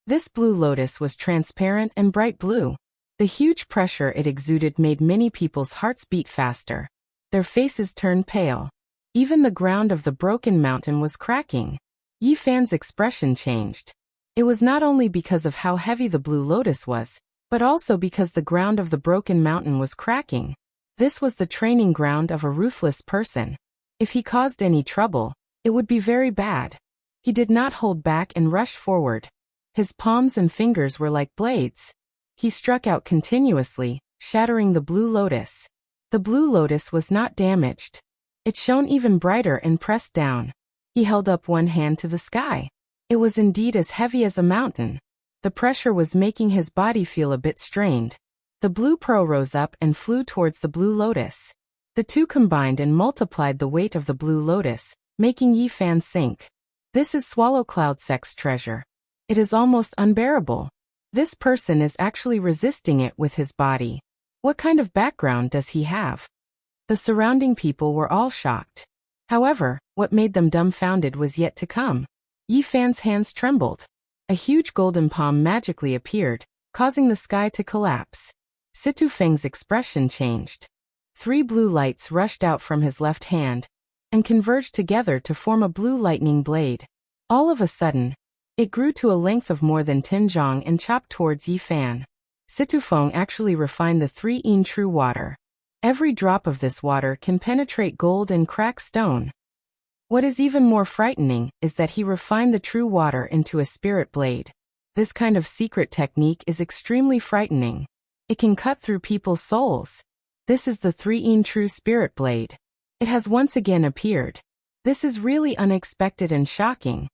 This blue lotus was transparent and bright blue. The huge pressure it exuded made many people's hearts beat faster. Their faces turned pale. Even the ground of the broken mountain was cracking. Yifan's expression changed. It was not only because of how heavy the blue lotus was, but also because the ground of the broken mountain was cracking. This was the training ground of a ruthless person. If he caused any trouble, it would be very bad. He did not hold back and rushed forward. His palms and fingers were like blades. He struck out continuously, shattering the blue lotus. The blue lotus was not damaged. It shone even brighter and pressed down. He held up one hand to the sky. It was indeed as heavy as a mountain. The pressure was making his body feel a bit strained. The blue pearl rose up and flew towards the blue lotus. The two combined and multiplied the weight of the blue lotus, making Yifan sink. This is Swallow Cloud Sect's treasure. It is almost unbearable. This person is actually resisting it with his body. What kind of background does he have? The surrounding people were all shocked. However, what made them dumbfounded was yet to come. Yifan's hands trembled. A huge golden palm magically appeared, causing the sky to collapse. Situfeng's expression changed. 3 blue lights rushed out from his left hand and converged together to form a blue lightning blade. All of a sudden, it grew to a length of more than 10 zhang and chopped towards Yifan. Situfeng actually refined the 3 true water. Every drop of this water can penetrate gold and crack stone. What is even more frightening is that he refined the true water into a spirit blade. This kind of secret technique is extremely frightening. It can cut through people's souls. This is the 3 true spirit blade. It has once again appeared. This is really unexpected and shocking.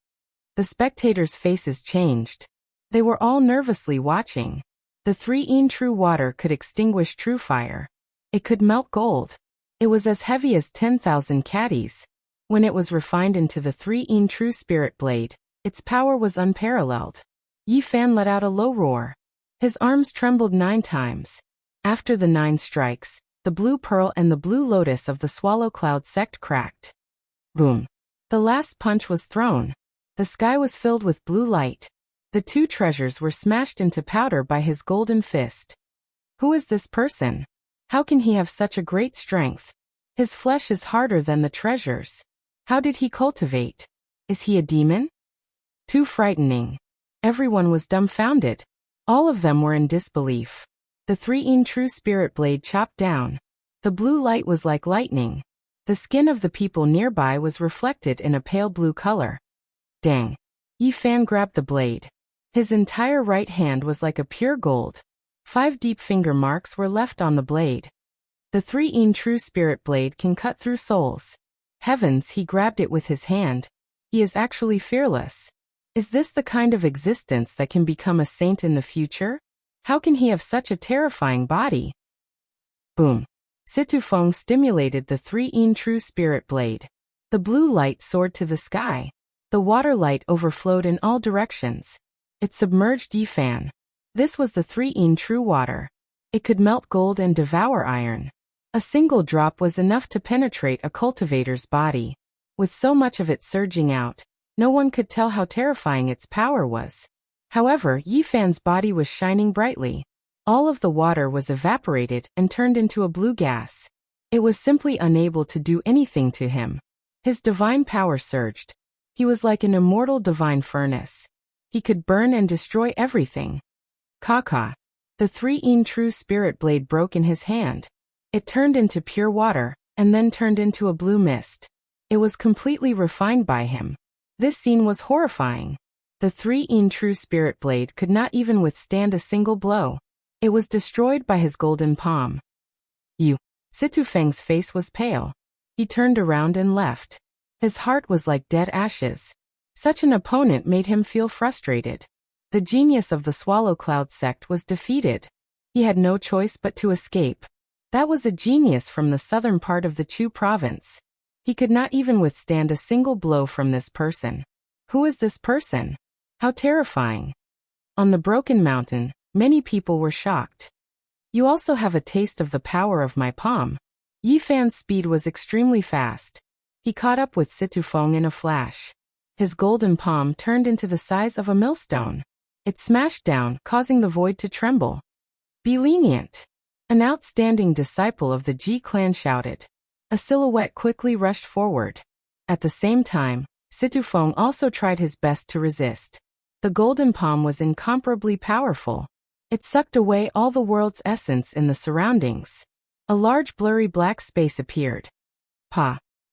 The spectators' faces changed. They were all nervously watching. The 3 true water could extinguish true fire. It could melt gold. It was as heavy as 10,000 caddies. When it was refined into the 3 true spirit blade, its power was unparalleled. Yifan let out a low roar. His arms trembled 9 times. After the 9 strikes, the blue pearl and the blue lotus of the Swallow Cloud sect cracked. Boom! The last punch was thrown. The sky was filled with blue light. The 2 treasures were smashed into powder by his golden fist. Who is this person? How can he have such a great strength? His flesh is harder than the treasures. How did he cultivate? Is he a demon? Too frightening. Everyone was dumbfounded. All of them were in disbelief. The 3 true spirit blade chopped down. The blue light was like lightning. The skin of the people nearby was reflected in a pale blue color. Dang! Yifan grabbed the blade. His entire right hand was like a pure gold. 5 deep finger marks were left on the blade. The 3 true spirit blade can cut through souls. Heavens, he grabbed it with his hand. He is actually fearless. Is this the kind of existence that can become a saint in the future? How can he have such a terrifying body? Boom. Situfeng stimulated the 3-in true spirit blade. The blue light soared to the sky. The water light overflowed in all directions. It submerged Yifan. This was the 3-in true water. It could melt gold and devour iron. A single drop was enough to penetrate a cultivator's body. With so much of it surging out, no one could tell how terrifying its power was. However, Yifan's body was shining brightly. All of the water was evaporated and turned into a blue gas. It was simply unable to do anything to him. His divine power surged. He was like an immortal divine furnace. He could burn and destroy everything. Kaka. The 3-in true spirit blade broke in his hand. It turned into pure water, and then turned into a blue mist. It was completely refined by him. This scene was horrifying. The 3-in true spirit blade could not even withstand a single blow. It was destroyed by his golden palm. Situfeng's face was pale. He turned around and left. His heart was like dead ashes. Such an opponent made him feel frustrated. The genius of the Swallow Cloud sect was defeated. He had no choice but to escape. That was a genius from the southern part of the Chu province. He could not even withstand a single blow from this person. Who is this person? How terrifying. On the Broken Mountain, many people were shocked. You also have a taste of the power of my palm. Yifan's speed was extremely fast. He caught up with Situfeng in a flash. His golden palm turned into the size of a millstone. It smashed down, causing the void to tremble. Be lenient. An outstanding disciple of the Ji clan shouted. A silhouette quickly rushed forward. At the same time, Situfeng also tried his best to resist. The golden palm was incomparably powerful. It sucked away all the world's essence in the surroundings. A large blurry black space appeared.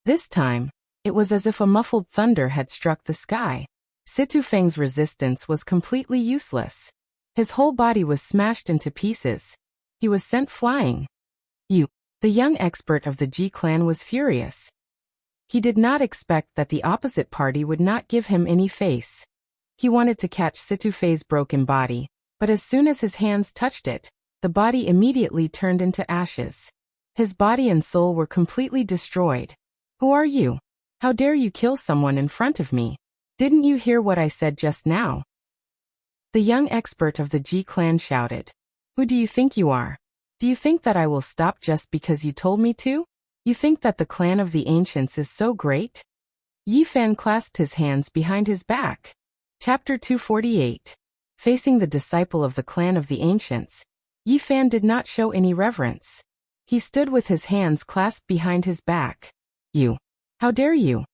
This time, it was as if a muffled thunder had struck the sky. Situfeng's resistance was completely useless. His whole body was smashed into pieces. He was sent flying. The young expert of the Ji clan was furious. He did not expect that the opposite party would not give him any face. He wanted to catch Situfei's broken body, but as soon as his hands touched it, the body immediately turned into ashes. His body and soul were completely destroyed. Who are you? How dare you kill someone in front of me? Didn't you hear what I said just now? The young expert of the Ji clan shouted. Who do you think you are? Do you think that I will stop just because you told me to? You think that the clan of the ancients is so great? Yifan clasped his hands behind his back. Chapter 248. Facing the disciple of the clan of the ancients, Yifan did not show any reverence. He stood with his hands clasped behind his back. How dare you?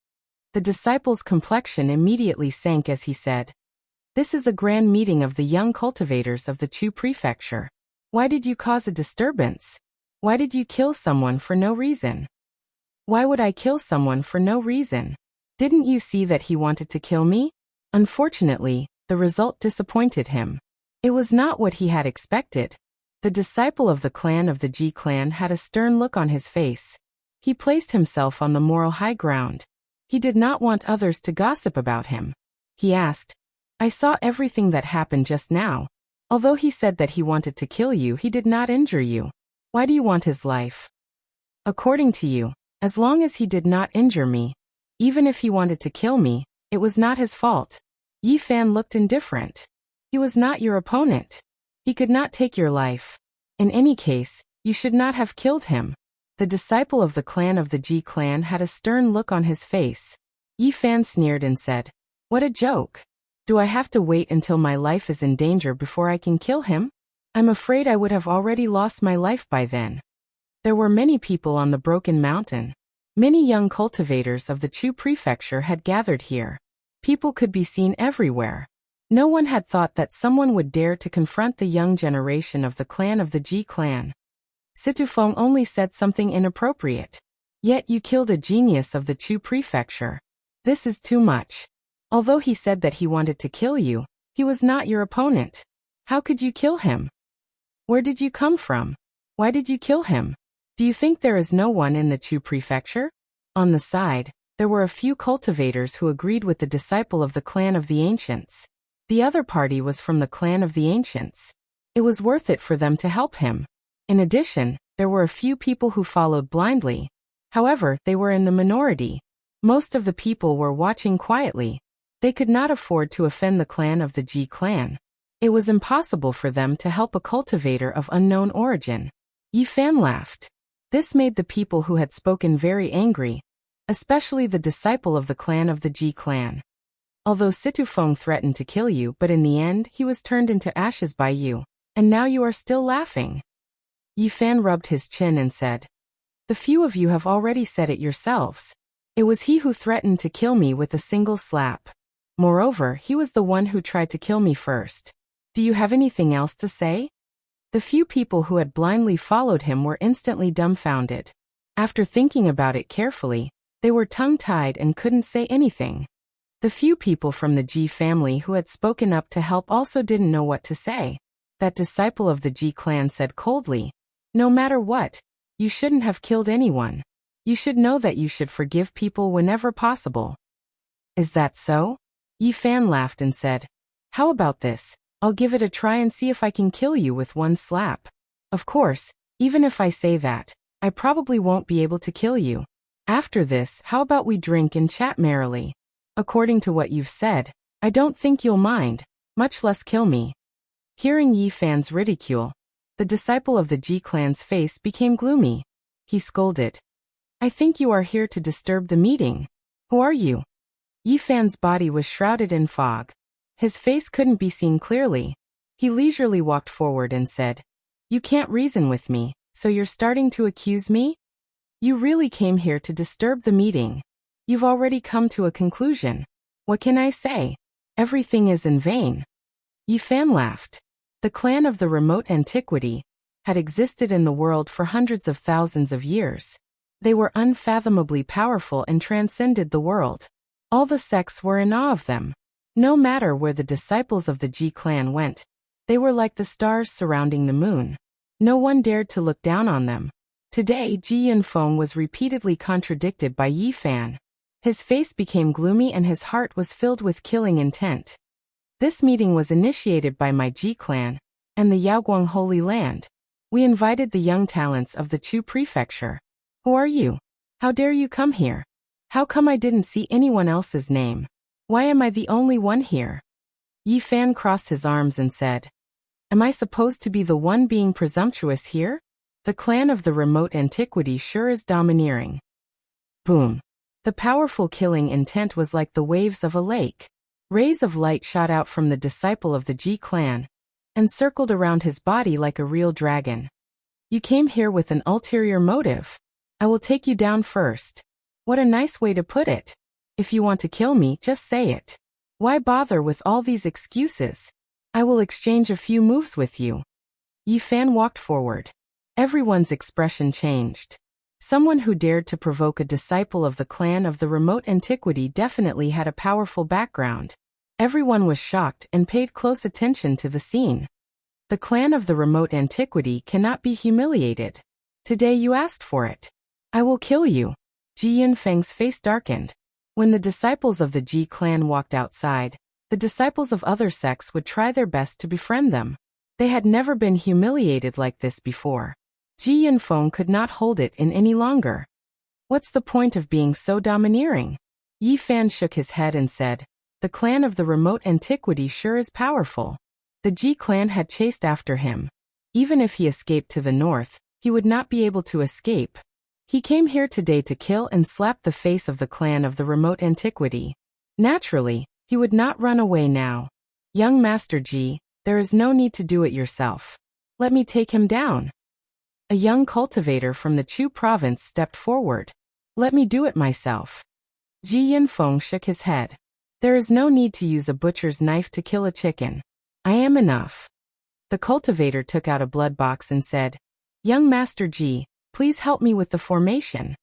The disciple's complexion immediately sank as he said, This is a grand meeting of the young cultivators of the Chu prefecture. Why did you cause a disturbance? Why did you kill someone for no reason? Why would I kill someone for no reason? Didn't you see that he wanted to kill me? Unfortunately, the result disappointed him. It was not what he had expected. The disciple of the clan of the Ji clan had a stern look on his face. He placed himself on the moral high ground. He did not want others to gossip about him. He asked, I saw everything that happened just now. Although he said that he wanted to kill you, he did not injure you. Why do you want his life? According to you, as long as he did not injure me, even if he wanted to kill me, it was not his fault. Yifan looked indifferent. He was not your opponent. He could not take your life. In any case, you should not have killed him. The disciple of the clan of the Ji clan had a stern look on his face. Yifan sneered and said, What a joke. Do I have to wait until my life is in danger before I can kill him? I'm afraid I would have already lost my life by then. There were many people on the Broken Mountain. Many young cultivators of the Chu prefecture had gathered here. People could be seen everywhere. No one had thought that someone would dare to confront the young generation of the clan of the Ji clan. Situfeng only said something inappropriate. Yet you killed a genius of the Chu prefecture. This is too much. Although he said that he wanted to kill you, he was not your opponent. How could you kill him? Where did you come from? Why did you kill him? Do you think there is no one in the Chu prefecture? On the side, There were a few cultivators who agreed with the disciple of the clan of the ancients. The other party was from the clan of the ancients. It was worth it for them to help him. In addition, there were a few people who followed blindly. However, they were in the minority. Most of the people were watching quietly. They could not afford to offend the clan of the Ji clan. It was impossible for them to help a cultivator of unknown origin. Yi Fan laughed. This made the people who had spoken very angry, especially the disciple of the clan of the Ji clan. Although Situfeng threatened to kill you, but in the end he was turned into ashes by you, and now you are still laughing. Yi Fan rubbed his chin and said, "The few of you have already said it yourselves. It was he who threatened to kill me with a single slap. Moreover, he was the one who tried to kill me first. Do you have anything else to say?" The few people who had blindly followed him were instantly dumbfounded. After thinking about it carefully, they were tongue-tied and couldn't say anything. The few people from the Ji family who had spoken up to help also didn't know what to say. That disciple of the Ji clan said coldly, "No matter what, you shouldn't have killed anyone. You should know that you should forgive people whenever possible." "Is that so?" Yi Fan laughed and said, "How about this? I'll give it a try and see if I can kill you with one slap. Of course, even if I say that, I probably won't be able to kill you. After this, how about we drink and chat merrily? According to what you've said, I don't think you'll mind, much less kill me." Hearing Yi Fan's ridicule, the disciple of the Ji clan's face became gloomy. He scolded, "I think you are here to disturb the meeting. Who are you?" Yi Fan's body was shrouded in fog. His face couldn't be seen clearly. He leisurely walked forward and said, "You can't reason with me, so you're starting to accuse me? You really came here to disturb the meeting. You've already come to a conclusion. What can I say? Everything is in vain." Yi Fan laughed. The clan of the remote antiquity had existed in the world for hundreds of thousands of years. They were unfathomably powerful and transcended the world. All the sects were in awe of them. No matter where the disciples of the Ji clan went, they were like the stars surrounding the moon. No one dared to look down on them. Today, Ji Yunfeng was repeatedly contradicted by Yi Fan. His face became gloomy and his heart was filled with killing intent. This meeting was initiated by my Ji clan and the Yaoguang Holy Land. We invited the young talents of the Chu prefecture. Who are you? How dare you come here? How come I didn't see anyone else's name? Why am I the only one here? Yi Fan crossed his arms and said, "Am I supposed to be the one being presumptuous here? The clan of the remote antiquity sure is domineering." Boom. The powerful killing intent was like the waves of a lake. Rays of light shot out from the disciple of the Ji clan and circled around his body like a real dragon. "You came here with an ulterior motive. I will take you down first." What a nice way to put it. If you want to kill me, just say it. Why bother with all these excuses? I will exchange a few moves with you. Yi Fan walked forward. Everyone's expression changed. Someone who dared to provoke a disciple of the clan of the remote antiquity definitely had a powerful background. Everyone was shocked and paid close attention to the scene. The clan of the remote antiquity cannot be humiliated. Today you asked for it. I will kill you. Ji Yunfeng's face darkened. When the disciples of the Ji clan walked outside, the disciples of other sects would try their best to befriend them. They had never been humiliated like this before. Ji Yunfeng could not hold it in any longer. What's the point of being so domineering? Yi Fan shook his head and said, "The clan of the remote antiquity sure is powerful." The Ji clan had chased after him. Even if he escaped to the north, he would not be able to escape. He came here today to kill and slap the face of the clan of the remote antiquity. Naturally, he would not run away now. "Young Master Ji, there is no need to do it yourself. Let me take him down." A young cultivator from the Chu province stepped forward. "Let me do it myself." Ji Yunfeng shook his head. "There is no need to use a butcher's knife to kill a chicken. I am enough." The cultivator took out a blood box and said, "Young Master Ji, please help me with the formation."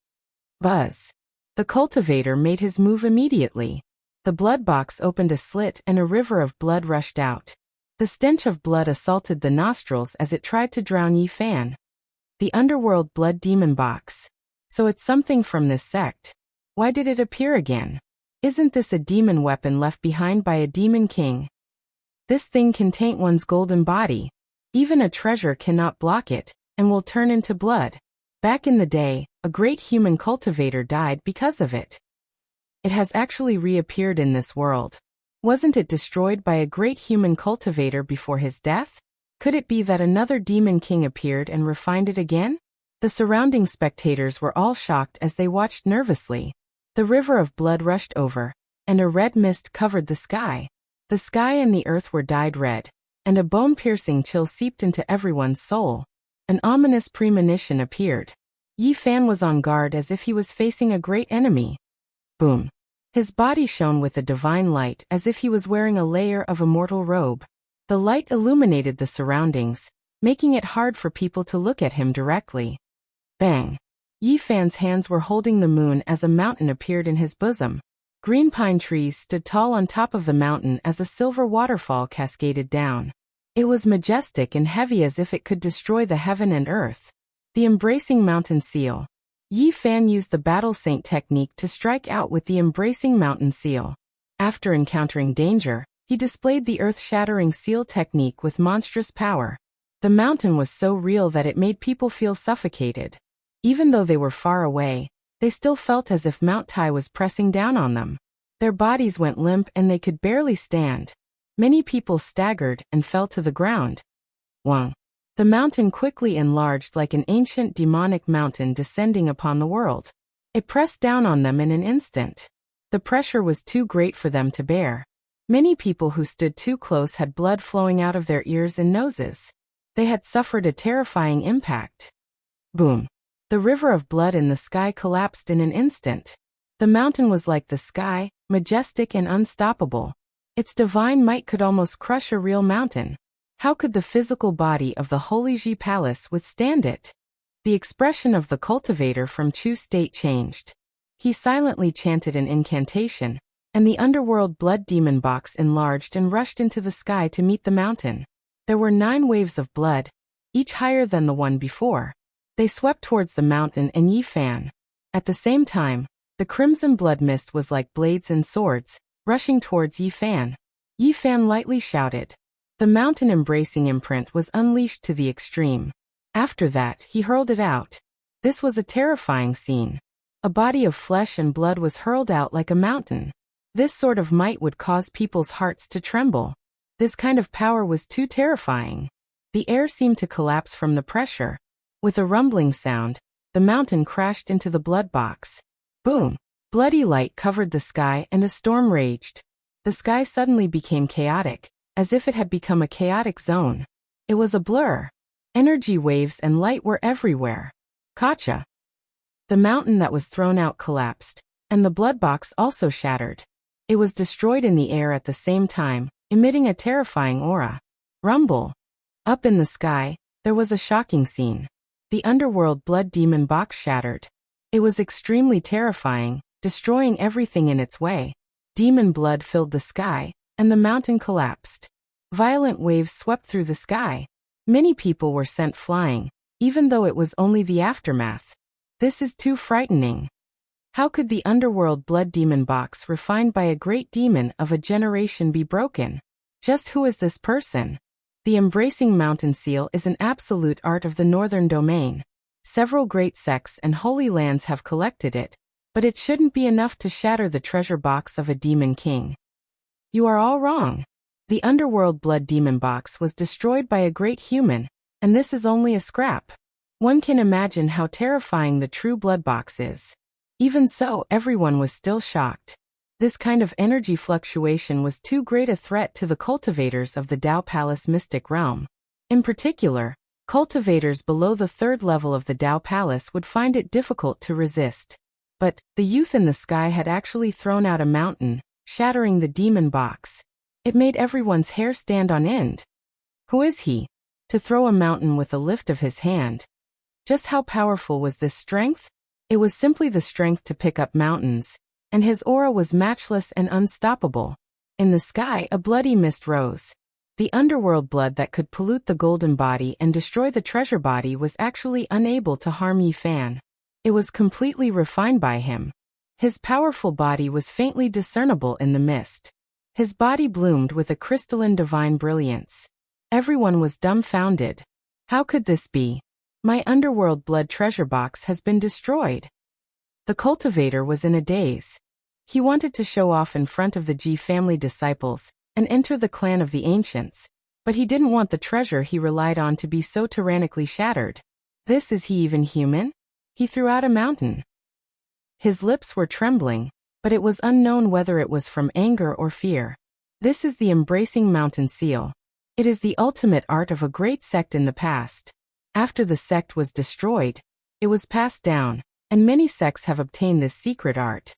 Buzz. The cultivator made his move immediately. The blood box opened a slit and a river of blood rushed out. The stench of blood assaulted the nostrils as it tried to drown Yi Fan. The underworld blood demon box. So it's something from this sect. Why did it appear again? Isn't this a demon weapon left behind by a demon king? This thing can taint one's golden body. Even a treasure cannot block it, and will turn into blood. Back in the day, a great human cultivator died because of it. It has actually reappeared in this world. Wasn't it destroyed by a great human cultivator before his death? Could it be that another demon king appeared and refined it again? The surrounding spectators were all shocked as they watched nervously. The river of blood rushed over, and a red mist covered the sky. The sky and the earth were dyed red, and a bone-piercing chill seeped into everyone's soul. An ominous premonition appeared. Yi Fan was on guard as if he was facing a great enemy. Boom. His body shone with a divine light as if he was wearing a layer of immortal robe. The light illuminated the surroundings, making it hard for people to look at him directly. Bang! Yi Fan's hands were holding the moon as a mountain appeared in his bosom. Green pine trees stood tall on top of the mountain as a silver waterfall cascaded down. It was majestic and heavy as if it could destroy the heaven and earth. The embracing mountain seal. Yi Fan used the battle saint technique to strike out with the embracing mountain seal. After encountering danger, he displayed the earth-shattering seal technique with monstrous power. The mountain was so real that it made people feel suffocated. Even though they were far away, they still felt as if Mount Tai was pressing down on them. Their bodies went limp and they could barely stand. Many people staggered and fell to the ground. Wang. The mountain quickly enlarged like an ancient demonic mountain descending upon the world. It pressed down on them in an instant. The pressure was too great for them to bear. Many people who stood too close had blood flowing out of their ears and noses. They had suffered a terrifying impact. Boom. The river of blood in the sky collapsed in an instant. The mountain was like the sky, majestic and unstoppable. Its divine might could almost crush a real mountain. How could the physical body of the Holy Ji Palace withstand it? The expression of the cultivator from Chu State changed. He silently chanted an incantation, and the underworld blood demon box enlarged and rushed into the sky to meet the mountain. There were 9 waves of blood, each higher than the one before. They swept towards the mountain and Yi Fan. At the same time, the crimson blood mist was like blades and swords, rushing towards Yi Fan. Yi Fan lightly shouted. The mountain embracing imprint was unleashed to the extreme. After that, he hurled it out. This was a terrifying scene. A body of flesh and blood was hurled out like a mountain. This sort of might would cause people's hearts to tremble. This kind of power was too terrifying. The air seemed to collapse from the pressure. With a rumbling sound, the mountain crashed into the blood box. Boom! Bloody light covered the sky and a storm raged. The sky suddenly became chaotic, as if it had become a chaotic zone. It was a blur. Energy waves and light were everywhere. Gotcha! The mountain that was thrown out collapsed, and the blood box also shattered. It was destroyed in the air at the same time, emitting a terrifying aura. Rumble! Up in the sky, there was a shocking scene. The underworld blood demon box shattered. It was extremely terrifying, destroying everything in its way. Demon blood filled the sky, and the mountain collapsed. Violent waves swept through the sky. Many people were sent flying, even though it was only the aftermath. This is too frightening. How could the underworld blood demon box refined by a great demon of a generation be broken? Just who is this person? The embracing mountain seal is an absolute art of the northern domain. Several great sects and holy lands have collected it, but it shouldn't be enough to shatter the treasure box of a demon king. You are all wrong. The underworld blood demon box was destroyed by a great human, and this is only a scrap. One can imagine how terrifying the true blood box is. Even so, everyone was still shocked. This kind of energy fluctuation was too great a threat to the cultivators of the Dao Palace mystic realm. In particular, cultivators below the 3rd level of the Dao Palace would find it difficult to resist. But the youth in the sky had actually thrown out a mountain, shattering the demon box. It made everyone's hair stand on end. Who is he? To throw a mountain with a lift of his hand. Just how powerful was this strength? It was simply the strength to pick up mountains, and his aura was matchless and unstoppable. In the sky, a bloody mist rose. The underworld blood that could pollute the golden body and destroy the treasure body was actually unable to harm Yi Fan. It was completely refined by him. His powerful body was faintly discernible in the mist. His body bloomed with a crystalline divine brilliance. Everyone was dumbfounded. How could this be? My underworld blood treasure box has been destroyed. The cultivator was in a daze. He wanted to show off in front of the Ji family disciples and enter the clan of the ancients, but he didn't want the treasure he relied on to be so tyrannically shattered. Is he even human? He threw out a mountain. His lips were trembling, but it was unknown whether it was from anger or fear. This is the embracing mountain seal. It is the ultimate art of a great sect in the past. After the sect was destroyed, it was passed down, and many sects have obtained this secret art.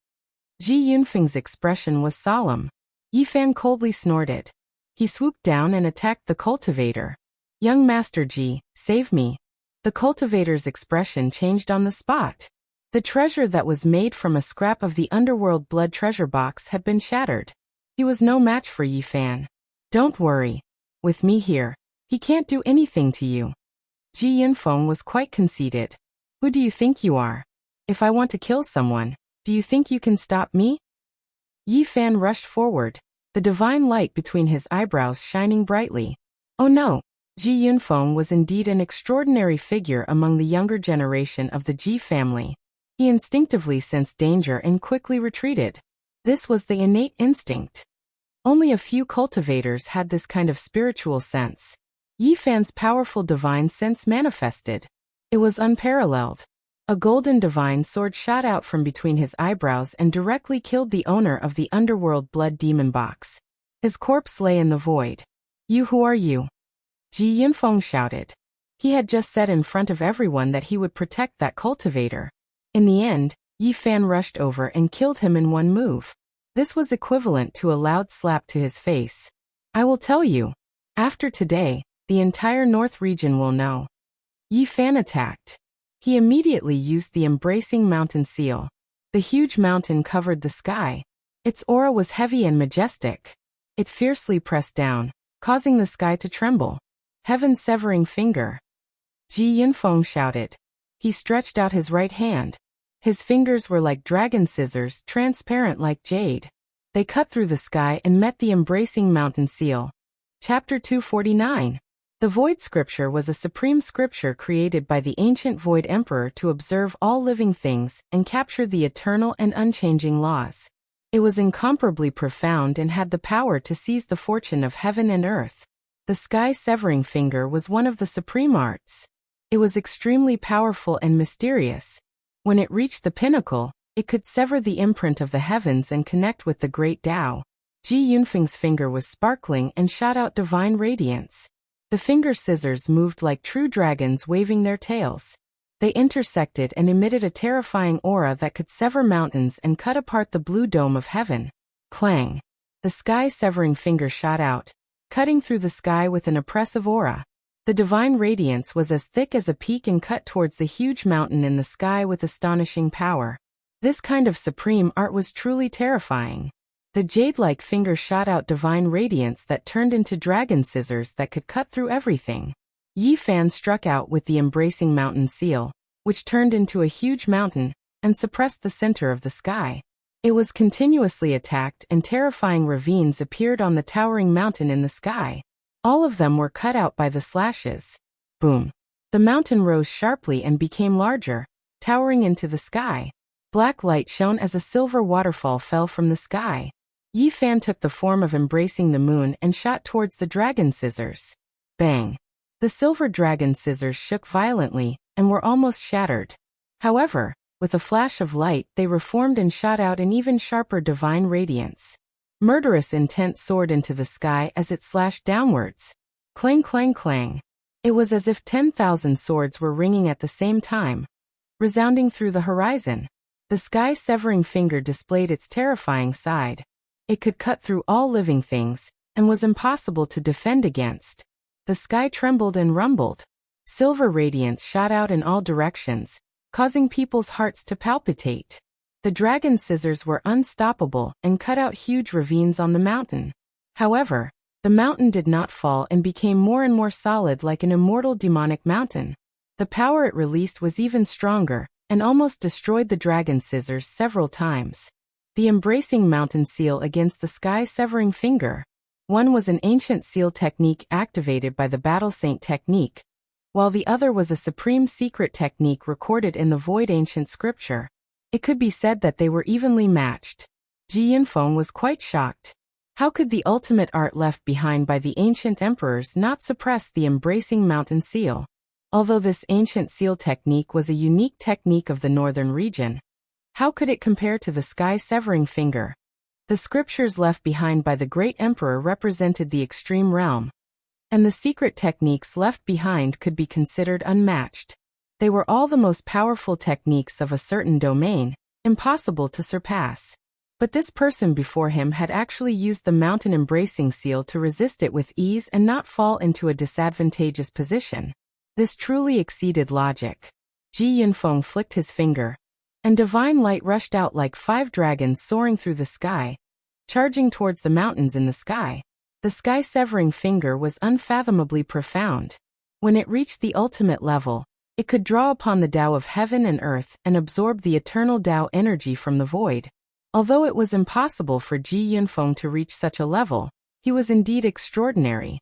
Ji Yunfeng's expression was solemn. Yi Fan coldly snorted. He swooped down and attacked the cultivator. Young Master Ji, save me. The cultivator's expression changed on the spot. The treasure that was made from a scrap of the underworld blood treasure box had been shattered. He was no match for Yi Fan. Don't worry. With me here, he can't do anything to you. Ji Yunfeng was quite conceited. Who do you think you are? If I want to kill someone, do you think you can stop me? Yi Fan rushed forward, the divine light between his eyebrows shining brightly. Oh no! Ji Yunfeng was indeed an extraordinary figure among the younger generation of the Ji family. He instinctively sensed danger and quickly retreated. This was the innate instinct. Only a few cultivators had this kind of spiritual sense. Yi Fan's powerful divine sense manifested. It was unparalleled. A golden divine sword shot out from between his eyebrows and directly killed the owner of the underworld blood demon box. His corpse lay in the void. Who are you? Ji Yunfeng shouted. He had just said in front of everyone that he would protect that cultivator. In the end, Yi Fan rushed over and killed him in one move. This was equivalent to a loud slap to his face. I will tell you. After today, the entire North region will know. Yi Fan attacked. He immediately used the embracing mountain seal. The huge mountain covered the sky. Its aura was heavy and majestic. It fiercely pressed down, causing the sky to tremble. Heaven's severing finger. Ji Yunfeng shouted. He stretched out his right hand. His fingers were like dragon scissors, transparent like jade. They cut through the sky and met the embracing mountain seal. Chapter 249. The Void Scripture was a supreme scripture created by the ancient Void Emperor to observe all living things and capture the eternal and unchanging laws. It was incomparably profound and had the power to seize the fortune of heaven and earth. The sky-severing finger was one of the supreme arts. It was extremely powerful and mysterious. When it reached the pinnacle, it could sever the imprint of the heavens and connect with the great Tao. Ji Yunfeng's finger was sparkling and shot out divine radiance. The finger scissors moved like true dragons waving their tails. They intersected and emitted a terrifying aura that could sever mountains and cut apart the blue dome of heaven. Clang! The sky-severing finger shot out, cutting through the sky with an oppressive aura. The divine radiance was as thick as a peak and cut towards the huge mountain in the sky with astonishing power. This kind of supreme art was truly terrifying. The jade-like finger shot out divine radiance that turned into dragon scissors that could cut through everything. Yi Fan struck out with the embracing mountain seal, which turned into a huge mountain and suppressed the center of the sky. It was continuously attacked and terrifying ravines appeared on the towering mountain in the sky. All of them were cut out by the slashes. Boom! The mountain rose sharply and became larger, towering into the sky. Black light shone as a silver waterfall fell from the sky. Yi Fan took the form of embracing the moon and shot towards the dragon scissors. Bang! The silver dragon scissors shook violently and were almost shattered. However, with a flash of light they reformed and shot out an even sharper divine radiance. Murderous intent soared into the sky as it slashed downwards. Clang, clang, clang. It was as if 10,000 swords were ringing at the same time, resounding through the horizon. The sky-severing finger displayed its terrifying side. It could cut through all living things, and was impossible to defend against. The sky trembled and rumbled. Silver radiance shot out in all directions, causing people's hearts to palpitate. The dragon scissors were unstoppable and cut out huge ravines on the mountain. However, the mountain did not fall and became more and more solid like an immortal demonic mountain. The power it released was even stronger, and almost destroyed the dragon scissors several times. The embracing mountain seal against the sky-severing finger. One was an ancient seal technique activated by the battle saint technique, while the other was a supreme secret technique recorded in the void ancient scripture. It could be said that they were evenly matched. Ji Yunfeng was quite shocked. How could the ultimate art left behind by the ancient emperors not suppress the embracing mountain seal? Although this ancient seal technique was a unique technique of the northern region, how could it compare to the sky-severing finger? The scriptures left behind by the great emperor represented the extreme realm, and the secret techniques left behind could be considered unmatched. They were all the most powerful techniques of a certain domain, impossible to surpass. But this person before him had actually used the mountain embracing seal to resist it with ease and not fall into a disadvantageous position. This truly exceeded logic. Ji Yunfeng flicked his finger, and divine light rushed out like 5 dragons soaring through the sky, charging towards the mountains in the sky. The sky-severing finger was unfathomably profound. When it reached the ultimate level, it could draw upon the Tao of heaven and earth and absorb the eternal Tao energy from the void. Although it was impossible for Ji Yunfeng to reach such a level, he was indeed extraordinary.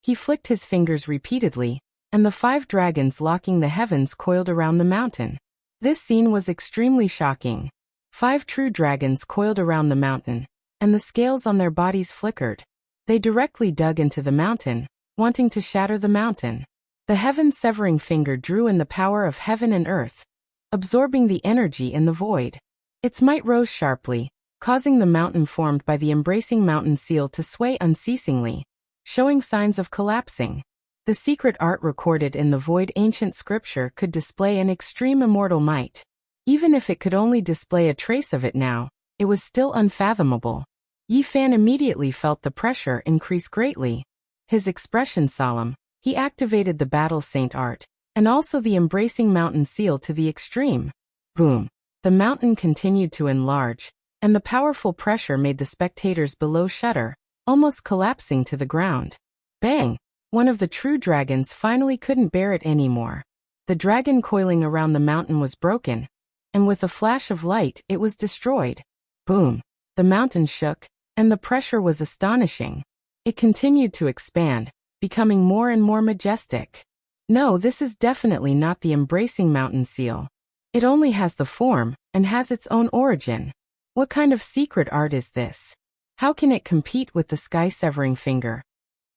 He flicked his fingers repeatedly, and the 5 dragons locking the heavens coiled around the mountain. This scene was extremely shocking. 5 true dragons coiled around the mountain, and the scales on their bodies flickered. They directly dug into the mountain, wanting to shatter the mountain. The heaven-severing finger drew in the power of heaven and earth, absorbing the energy in the void. Its might rose sharply, causing the mountain formed by the embracing mountain seal to sway unceasingly, showing signs of collapsing. The secret art recorded in the void ancient scripture could display an extreme immortal might. Even if it could only display a trace of it now, it was still unfathomable. Yi Fan immediately felt the pressure increase greatly. His expression solemn, he activated the battle saint art, and also the embracing mountain seal to the extreme. Boom! The mountain continued to enlarge, and the powerful pressure made the spectators below shudder, almost collapsing to the ground. Bang! One of the true dragons finally couldn't bear it anymore. The dragon coiling around the mountain was broken, and with a flash of light it was destroyed. Boom! The mountain shook, and the pressure was astonishing. It continued to expand, becoming more and more majestic. No, this is definitely not the embracing mountain seal. It only has the form, and has its own origin. What kind of secret art is this? How can it compete with the sky-severing finger?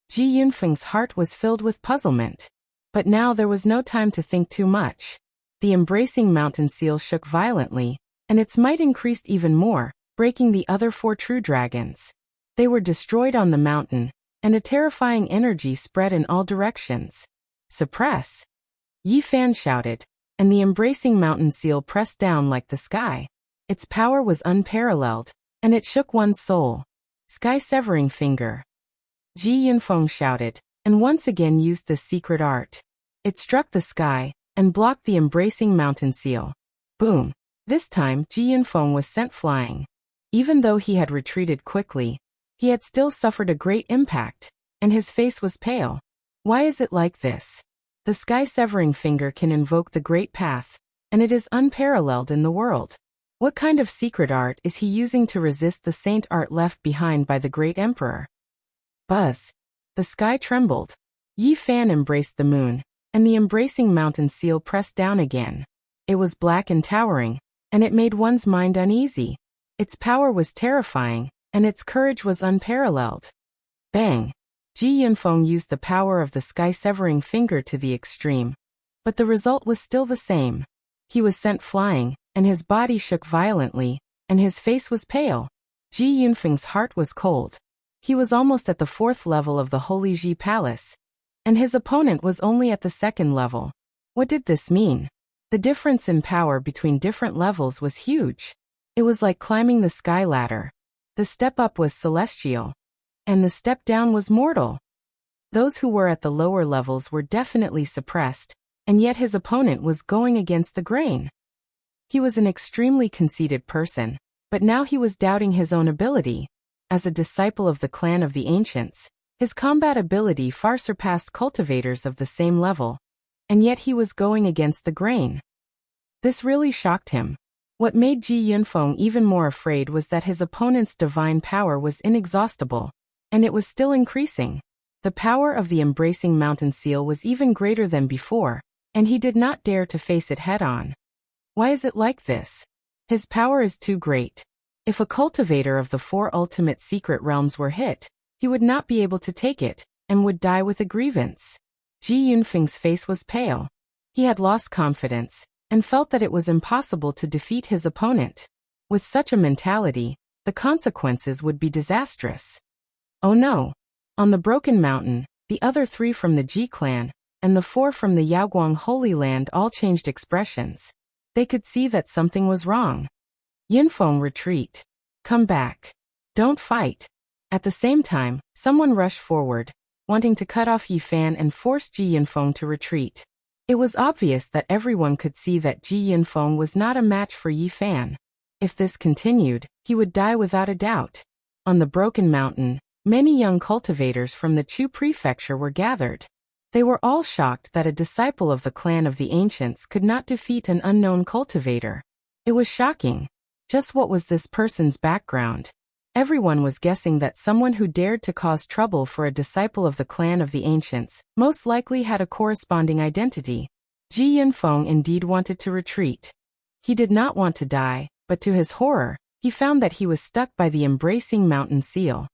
Ji Yunfeng's heart was filled with puzzlement. But now there was no time to think too much. The embracing mountain seal shook violently, and its might increased even more, breaking the other 4 true dragons. They were destroyed on the mountain, and a terrifying energy spread in all directions. Suppress! Yi Fan shouted, and the embracing mountain seal pressed down like the sky. Its power was unparalleled, and it shook one's soul. Sky-severing finger! Ji Yunfeng shouted, and once again used the secret art. It struck the sky, and blocked the embracing mountain seal. Boom! This time Ji Yunfeng was sent flying. Even though he had retreated quickly, he had still suffered a great impact, and his face was pale. Why is it like this? The sky-severing finger can invoke the great path, and it is unparalleled in the world. What kind of secret art is he using to resist the saint art left behind by the great emperor? Buzz! The sky trembled. Yi Fan embraced the moon, and the embracing mountain seal pressed down again. It was black and towering, and it made one's mind uneasy. Its power was terrifying, and its courage was unparalleled. Bang! Ji Yunfeng used the power of the sky-severing finger to the extreme, but the result was still the same. He was sent flying, and his body shook violently, and his face was pale. Ji Yunfeng's heart was cold. He was almost at the 4th level of the Holy Ji Palace, and his opponent was only at the 2nd level. What did this mean? The difference in power between different levels was huge. It was like climbing the sky ladder. The step up was celestial, and the step down was mortal. Those who were at the lower levels were definitely suppressed, and yet his opponent was going against the grain. He was an extremely conceited person, but now he was doubting his own ability. As a disciple of the clan of the ancients, his combat ability far surpassed cultivators of the same level, and yet he was going against the grain. This really shocked him. What made Ji Yunfeng even more afraid was that his opponent's divine power was inexhaustible, and it was still increasing. The power of the embracing mountain seal was even greater than before, and he did not dare to face it head-on. Why is it like this? His power is too great. If a cultivator of the 4 ultimate secret realms were hit, he would not be able to take it, and would die with a grievance. Ji Yunfeng's face was pale. He had lost confidence, and felt that it was impossible to defeat his opponent. With such a mentality, the consequences would be disastrous. Oh no! On the Broken Mountain, the other 3 from the Ji clan, and the 4 from the Yaoguang Holy Land all changed expressions. They could see that something was wrong. Yunfeng, retreat. Come back. Don't fight. At the same time, someone rushed forward, wanting to cut off Yi Fan and force Ji Yunfeng to retreat. It was obvious that everyone could see that Ji Yunfeng was not a match for Yi Fan. If this continued, he would die without a doubt. On the Broken Mountain, many young cultivators from the Chu prefecture were gathered. They were all shocked that a disciple of the clan of the ancients could not defeat an unknown cultivator. It was shocking. Just what was this person's background? Everyone was guessing that someone who dared to cause trouble for a disciple of the clan of the ancients most likely had a corresponding identity. Ji Yunfeng indeed wanted to retreat. He did not want to die, but to his horror, he found that he was stuck by the embracing mountain seal.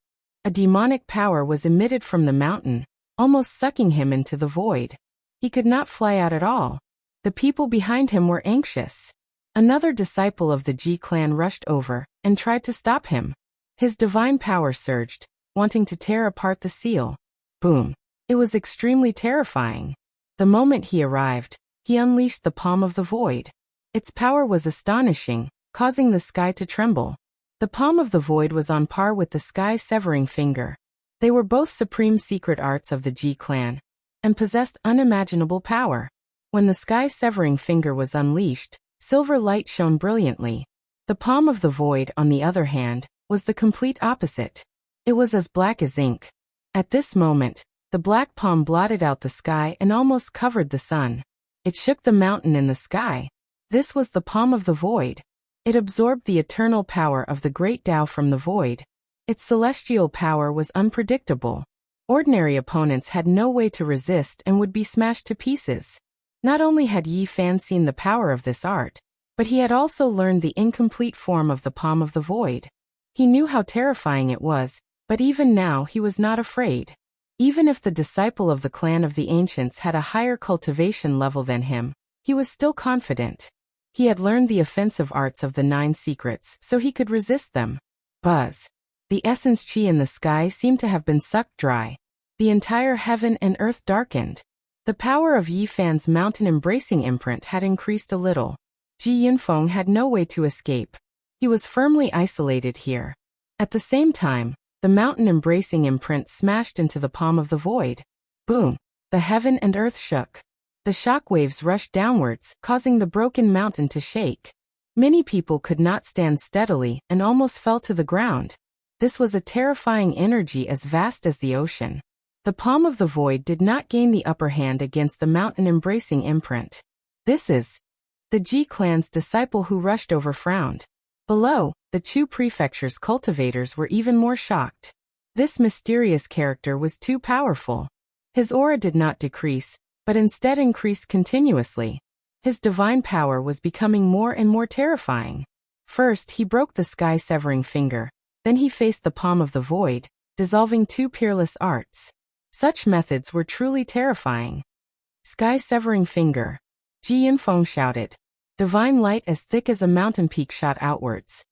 A demonic power was emitted from the mountain, almost sucking him into the void. He could not fly out at all. The people behind him were anxious. Another disciple of the Ji clan rushed over and tried to stop him. His divine power surged, wanting to tear apart the seal. Boom! It was extremely terrifying. The moment he arrived, he unleashed the palm of the void. Its power was astonishing, causing the sky to tremble. The palm of the void was on par with the sky-severing finger. They were both supreme secret arts of the Ji clan, and possessed unimaginable power. When the sky-severing finger was unleashed, silver light shone brilliantly. The palm of the void, on the other hand, was the complete opposite. It was as black as ink. At this moment, the black palm blotted out the sky and almost covered the sun. It shook the mountain in the sky. This was the palm of the void. It absorbed the eternal power of the great Tao from the void. Its celestial power was unpredictable. Ordinary opponents had no way to resist and would be smashed to pieces. Not only had Yi Fan seen the power of this art, but he had also learned the incomplete form of the palm of the void. He knew how terrifying it was, but even now he was not afraid. Even if the disciple of the clan of the ancients had a higher cultivation level than him, he was still confident. He had learned the offensive arts of the 9 secrets, so he could resist them. Buzz! The essence chi in the sky seemed to have been sucked dry. The entire heaven and earth darkened. The power of Yi Fan's mountain-embracing imprint had increased a little. Ji Yunfeng had no way to escape. He was firmly isolated here. At the same time, the mountain-embracing imprint smashed into the palm of the void. Boom! The heaven and earth shook. The shock waves rushed downwards, causing the broken mountain to shake. Many people could not stand steadily and almost fell to the ground. This was a terrifying energy as vast as the ocean. The palm of the void did not gain the upper hand against the mountain-embracing imprint. This is the Ji clan's disciple who rushed over frowned. Below, the Chu prefecture's cultivators were even more shocked. This mysterious character was too powerful. His aura did not decrease, but instead increased continuously. His divine power was becoming more and more terrifying. First, he broke the sky-severing finger. Then he faced the palm of the void, dissolving 2 peerless arts. Such methods were truly terrifying. Sky-severing finger. Ji Yunfeng shouted. Divine light as thick as a mountain peak shot outwards.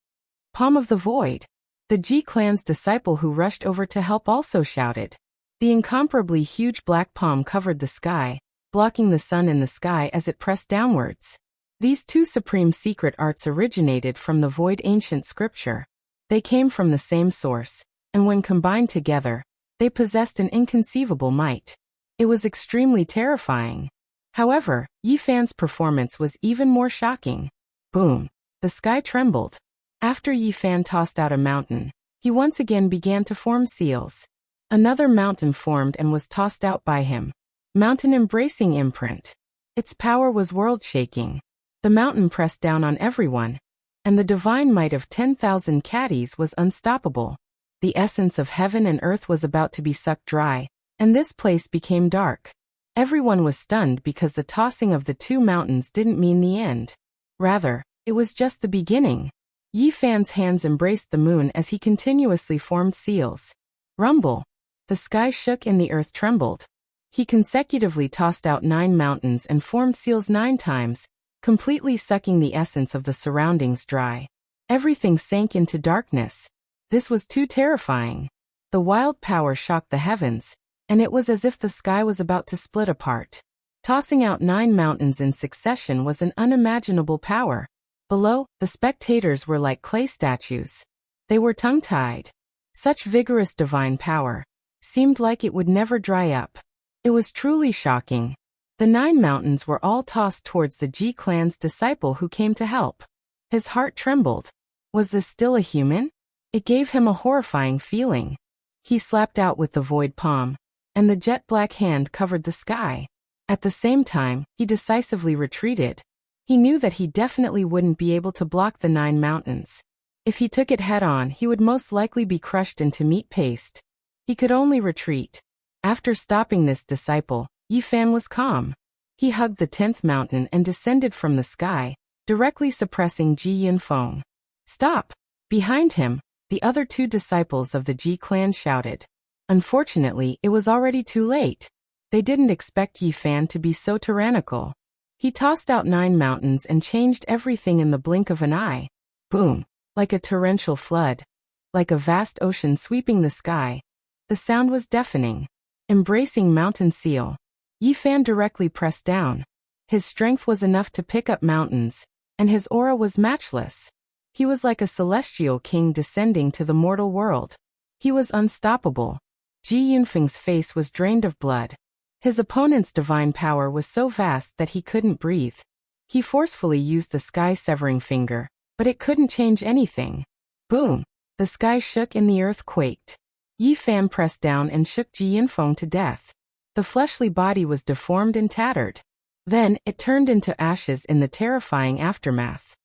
Palm of the void. The Ji clan's disciple who rushed over to help also shouted. The incomparably huge black palm covered the sky, blocking the sun in the sky as it pressed downwards. These 2 supreme secret arts originated from the void ancient scripture. They came from the same source, and when combined together, they possessed an inconceivable might. It was extremely terrifying. However, Yi Fan's performance was even more shocking. Boom! The sky trembled. After Yi Fan tossed out a mountain, he once again began to form seals. Another mountain formed and was tossed out by him. Mountain-embracing imprint. Its power was world-shaking. The mountain pressed down on everyone, and the divine might of 10,000 caddies was unstoppable. The essence of heaven and earth was about to be sucked dry, and this place became dark. Everyone was stunned because the tossing of the two mountains didn't mean the end. Rather, it was just the beginning. Yi Fan's hands embraced the moon as he continuously formed seals. Rumble. The sky shook and the earth trembled. He consecutively tossed out 9 mountains and formed seals 9 times, completely sucking the essence of the surroundings dry. Everything sank into darkness. This was too terrifying. The wild power shocked the heavens, and it was as if the sky was about to split apart. Tossing out 9 mountains in succession was an unimaginable power. Below, the spectators were like clay statues. They were tongue-tied. Such vigorous divine power seemed like it would never dry up. It was truly shocking. The 9 mountains were all tossed towards the Ji clan's disciple who came to help. His heart trembled. Was this still a human? It gave him a horrifying feeling. He slapped out with the void palm, and the jet-black hand covered the sky. At the same time, he decisively retreated. He knew that he definitely wouldn't be able to block the 9 mountains. If he took it head-on, he would most likely be crushed into meat paste. He could only retreat. After stopping this disciple, Yi Fan was calm. He hugged the 10th mountain and descended from the sky, directly suppressing Ji Yunfeng. "Stop!" Behind him, the other 2 disciples of the Ji clan shouted. Unfortunately, it was already too late. They didn't expect Yi Fan to be so tyrannical. He tossed out 9 mountains and changed everything in the blink of an eye. Boom! Like a torrential flood. Like a vast ocean sweeping the sky. The sound was deafening. Embracing Mountain Seal, Yi Fan directly pressed down. His strength was enough to pick up mountains, and his aura was matchless. He was like a celestial king descending to the mortal world. He was unstoppable. Ji Yunfeng's face was drained of blood. His opponent's divine power was so vast that he couldn't breathe. He forcefully used the sky-severing finger, but it couldn't change anything. Boom! The sky shook and the earth quaked. Yi Fan pressed down and shook Ji Yunfeng to death. The fleshly body was deformed and tattered. Then, it turned into ashes in the terrifying aftermath.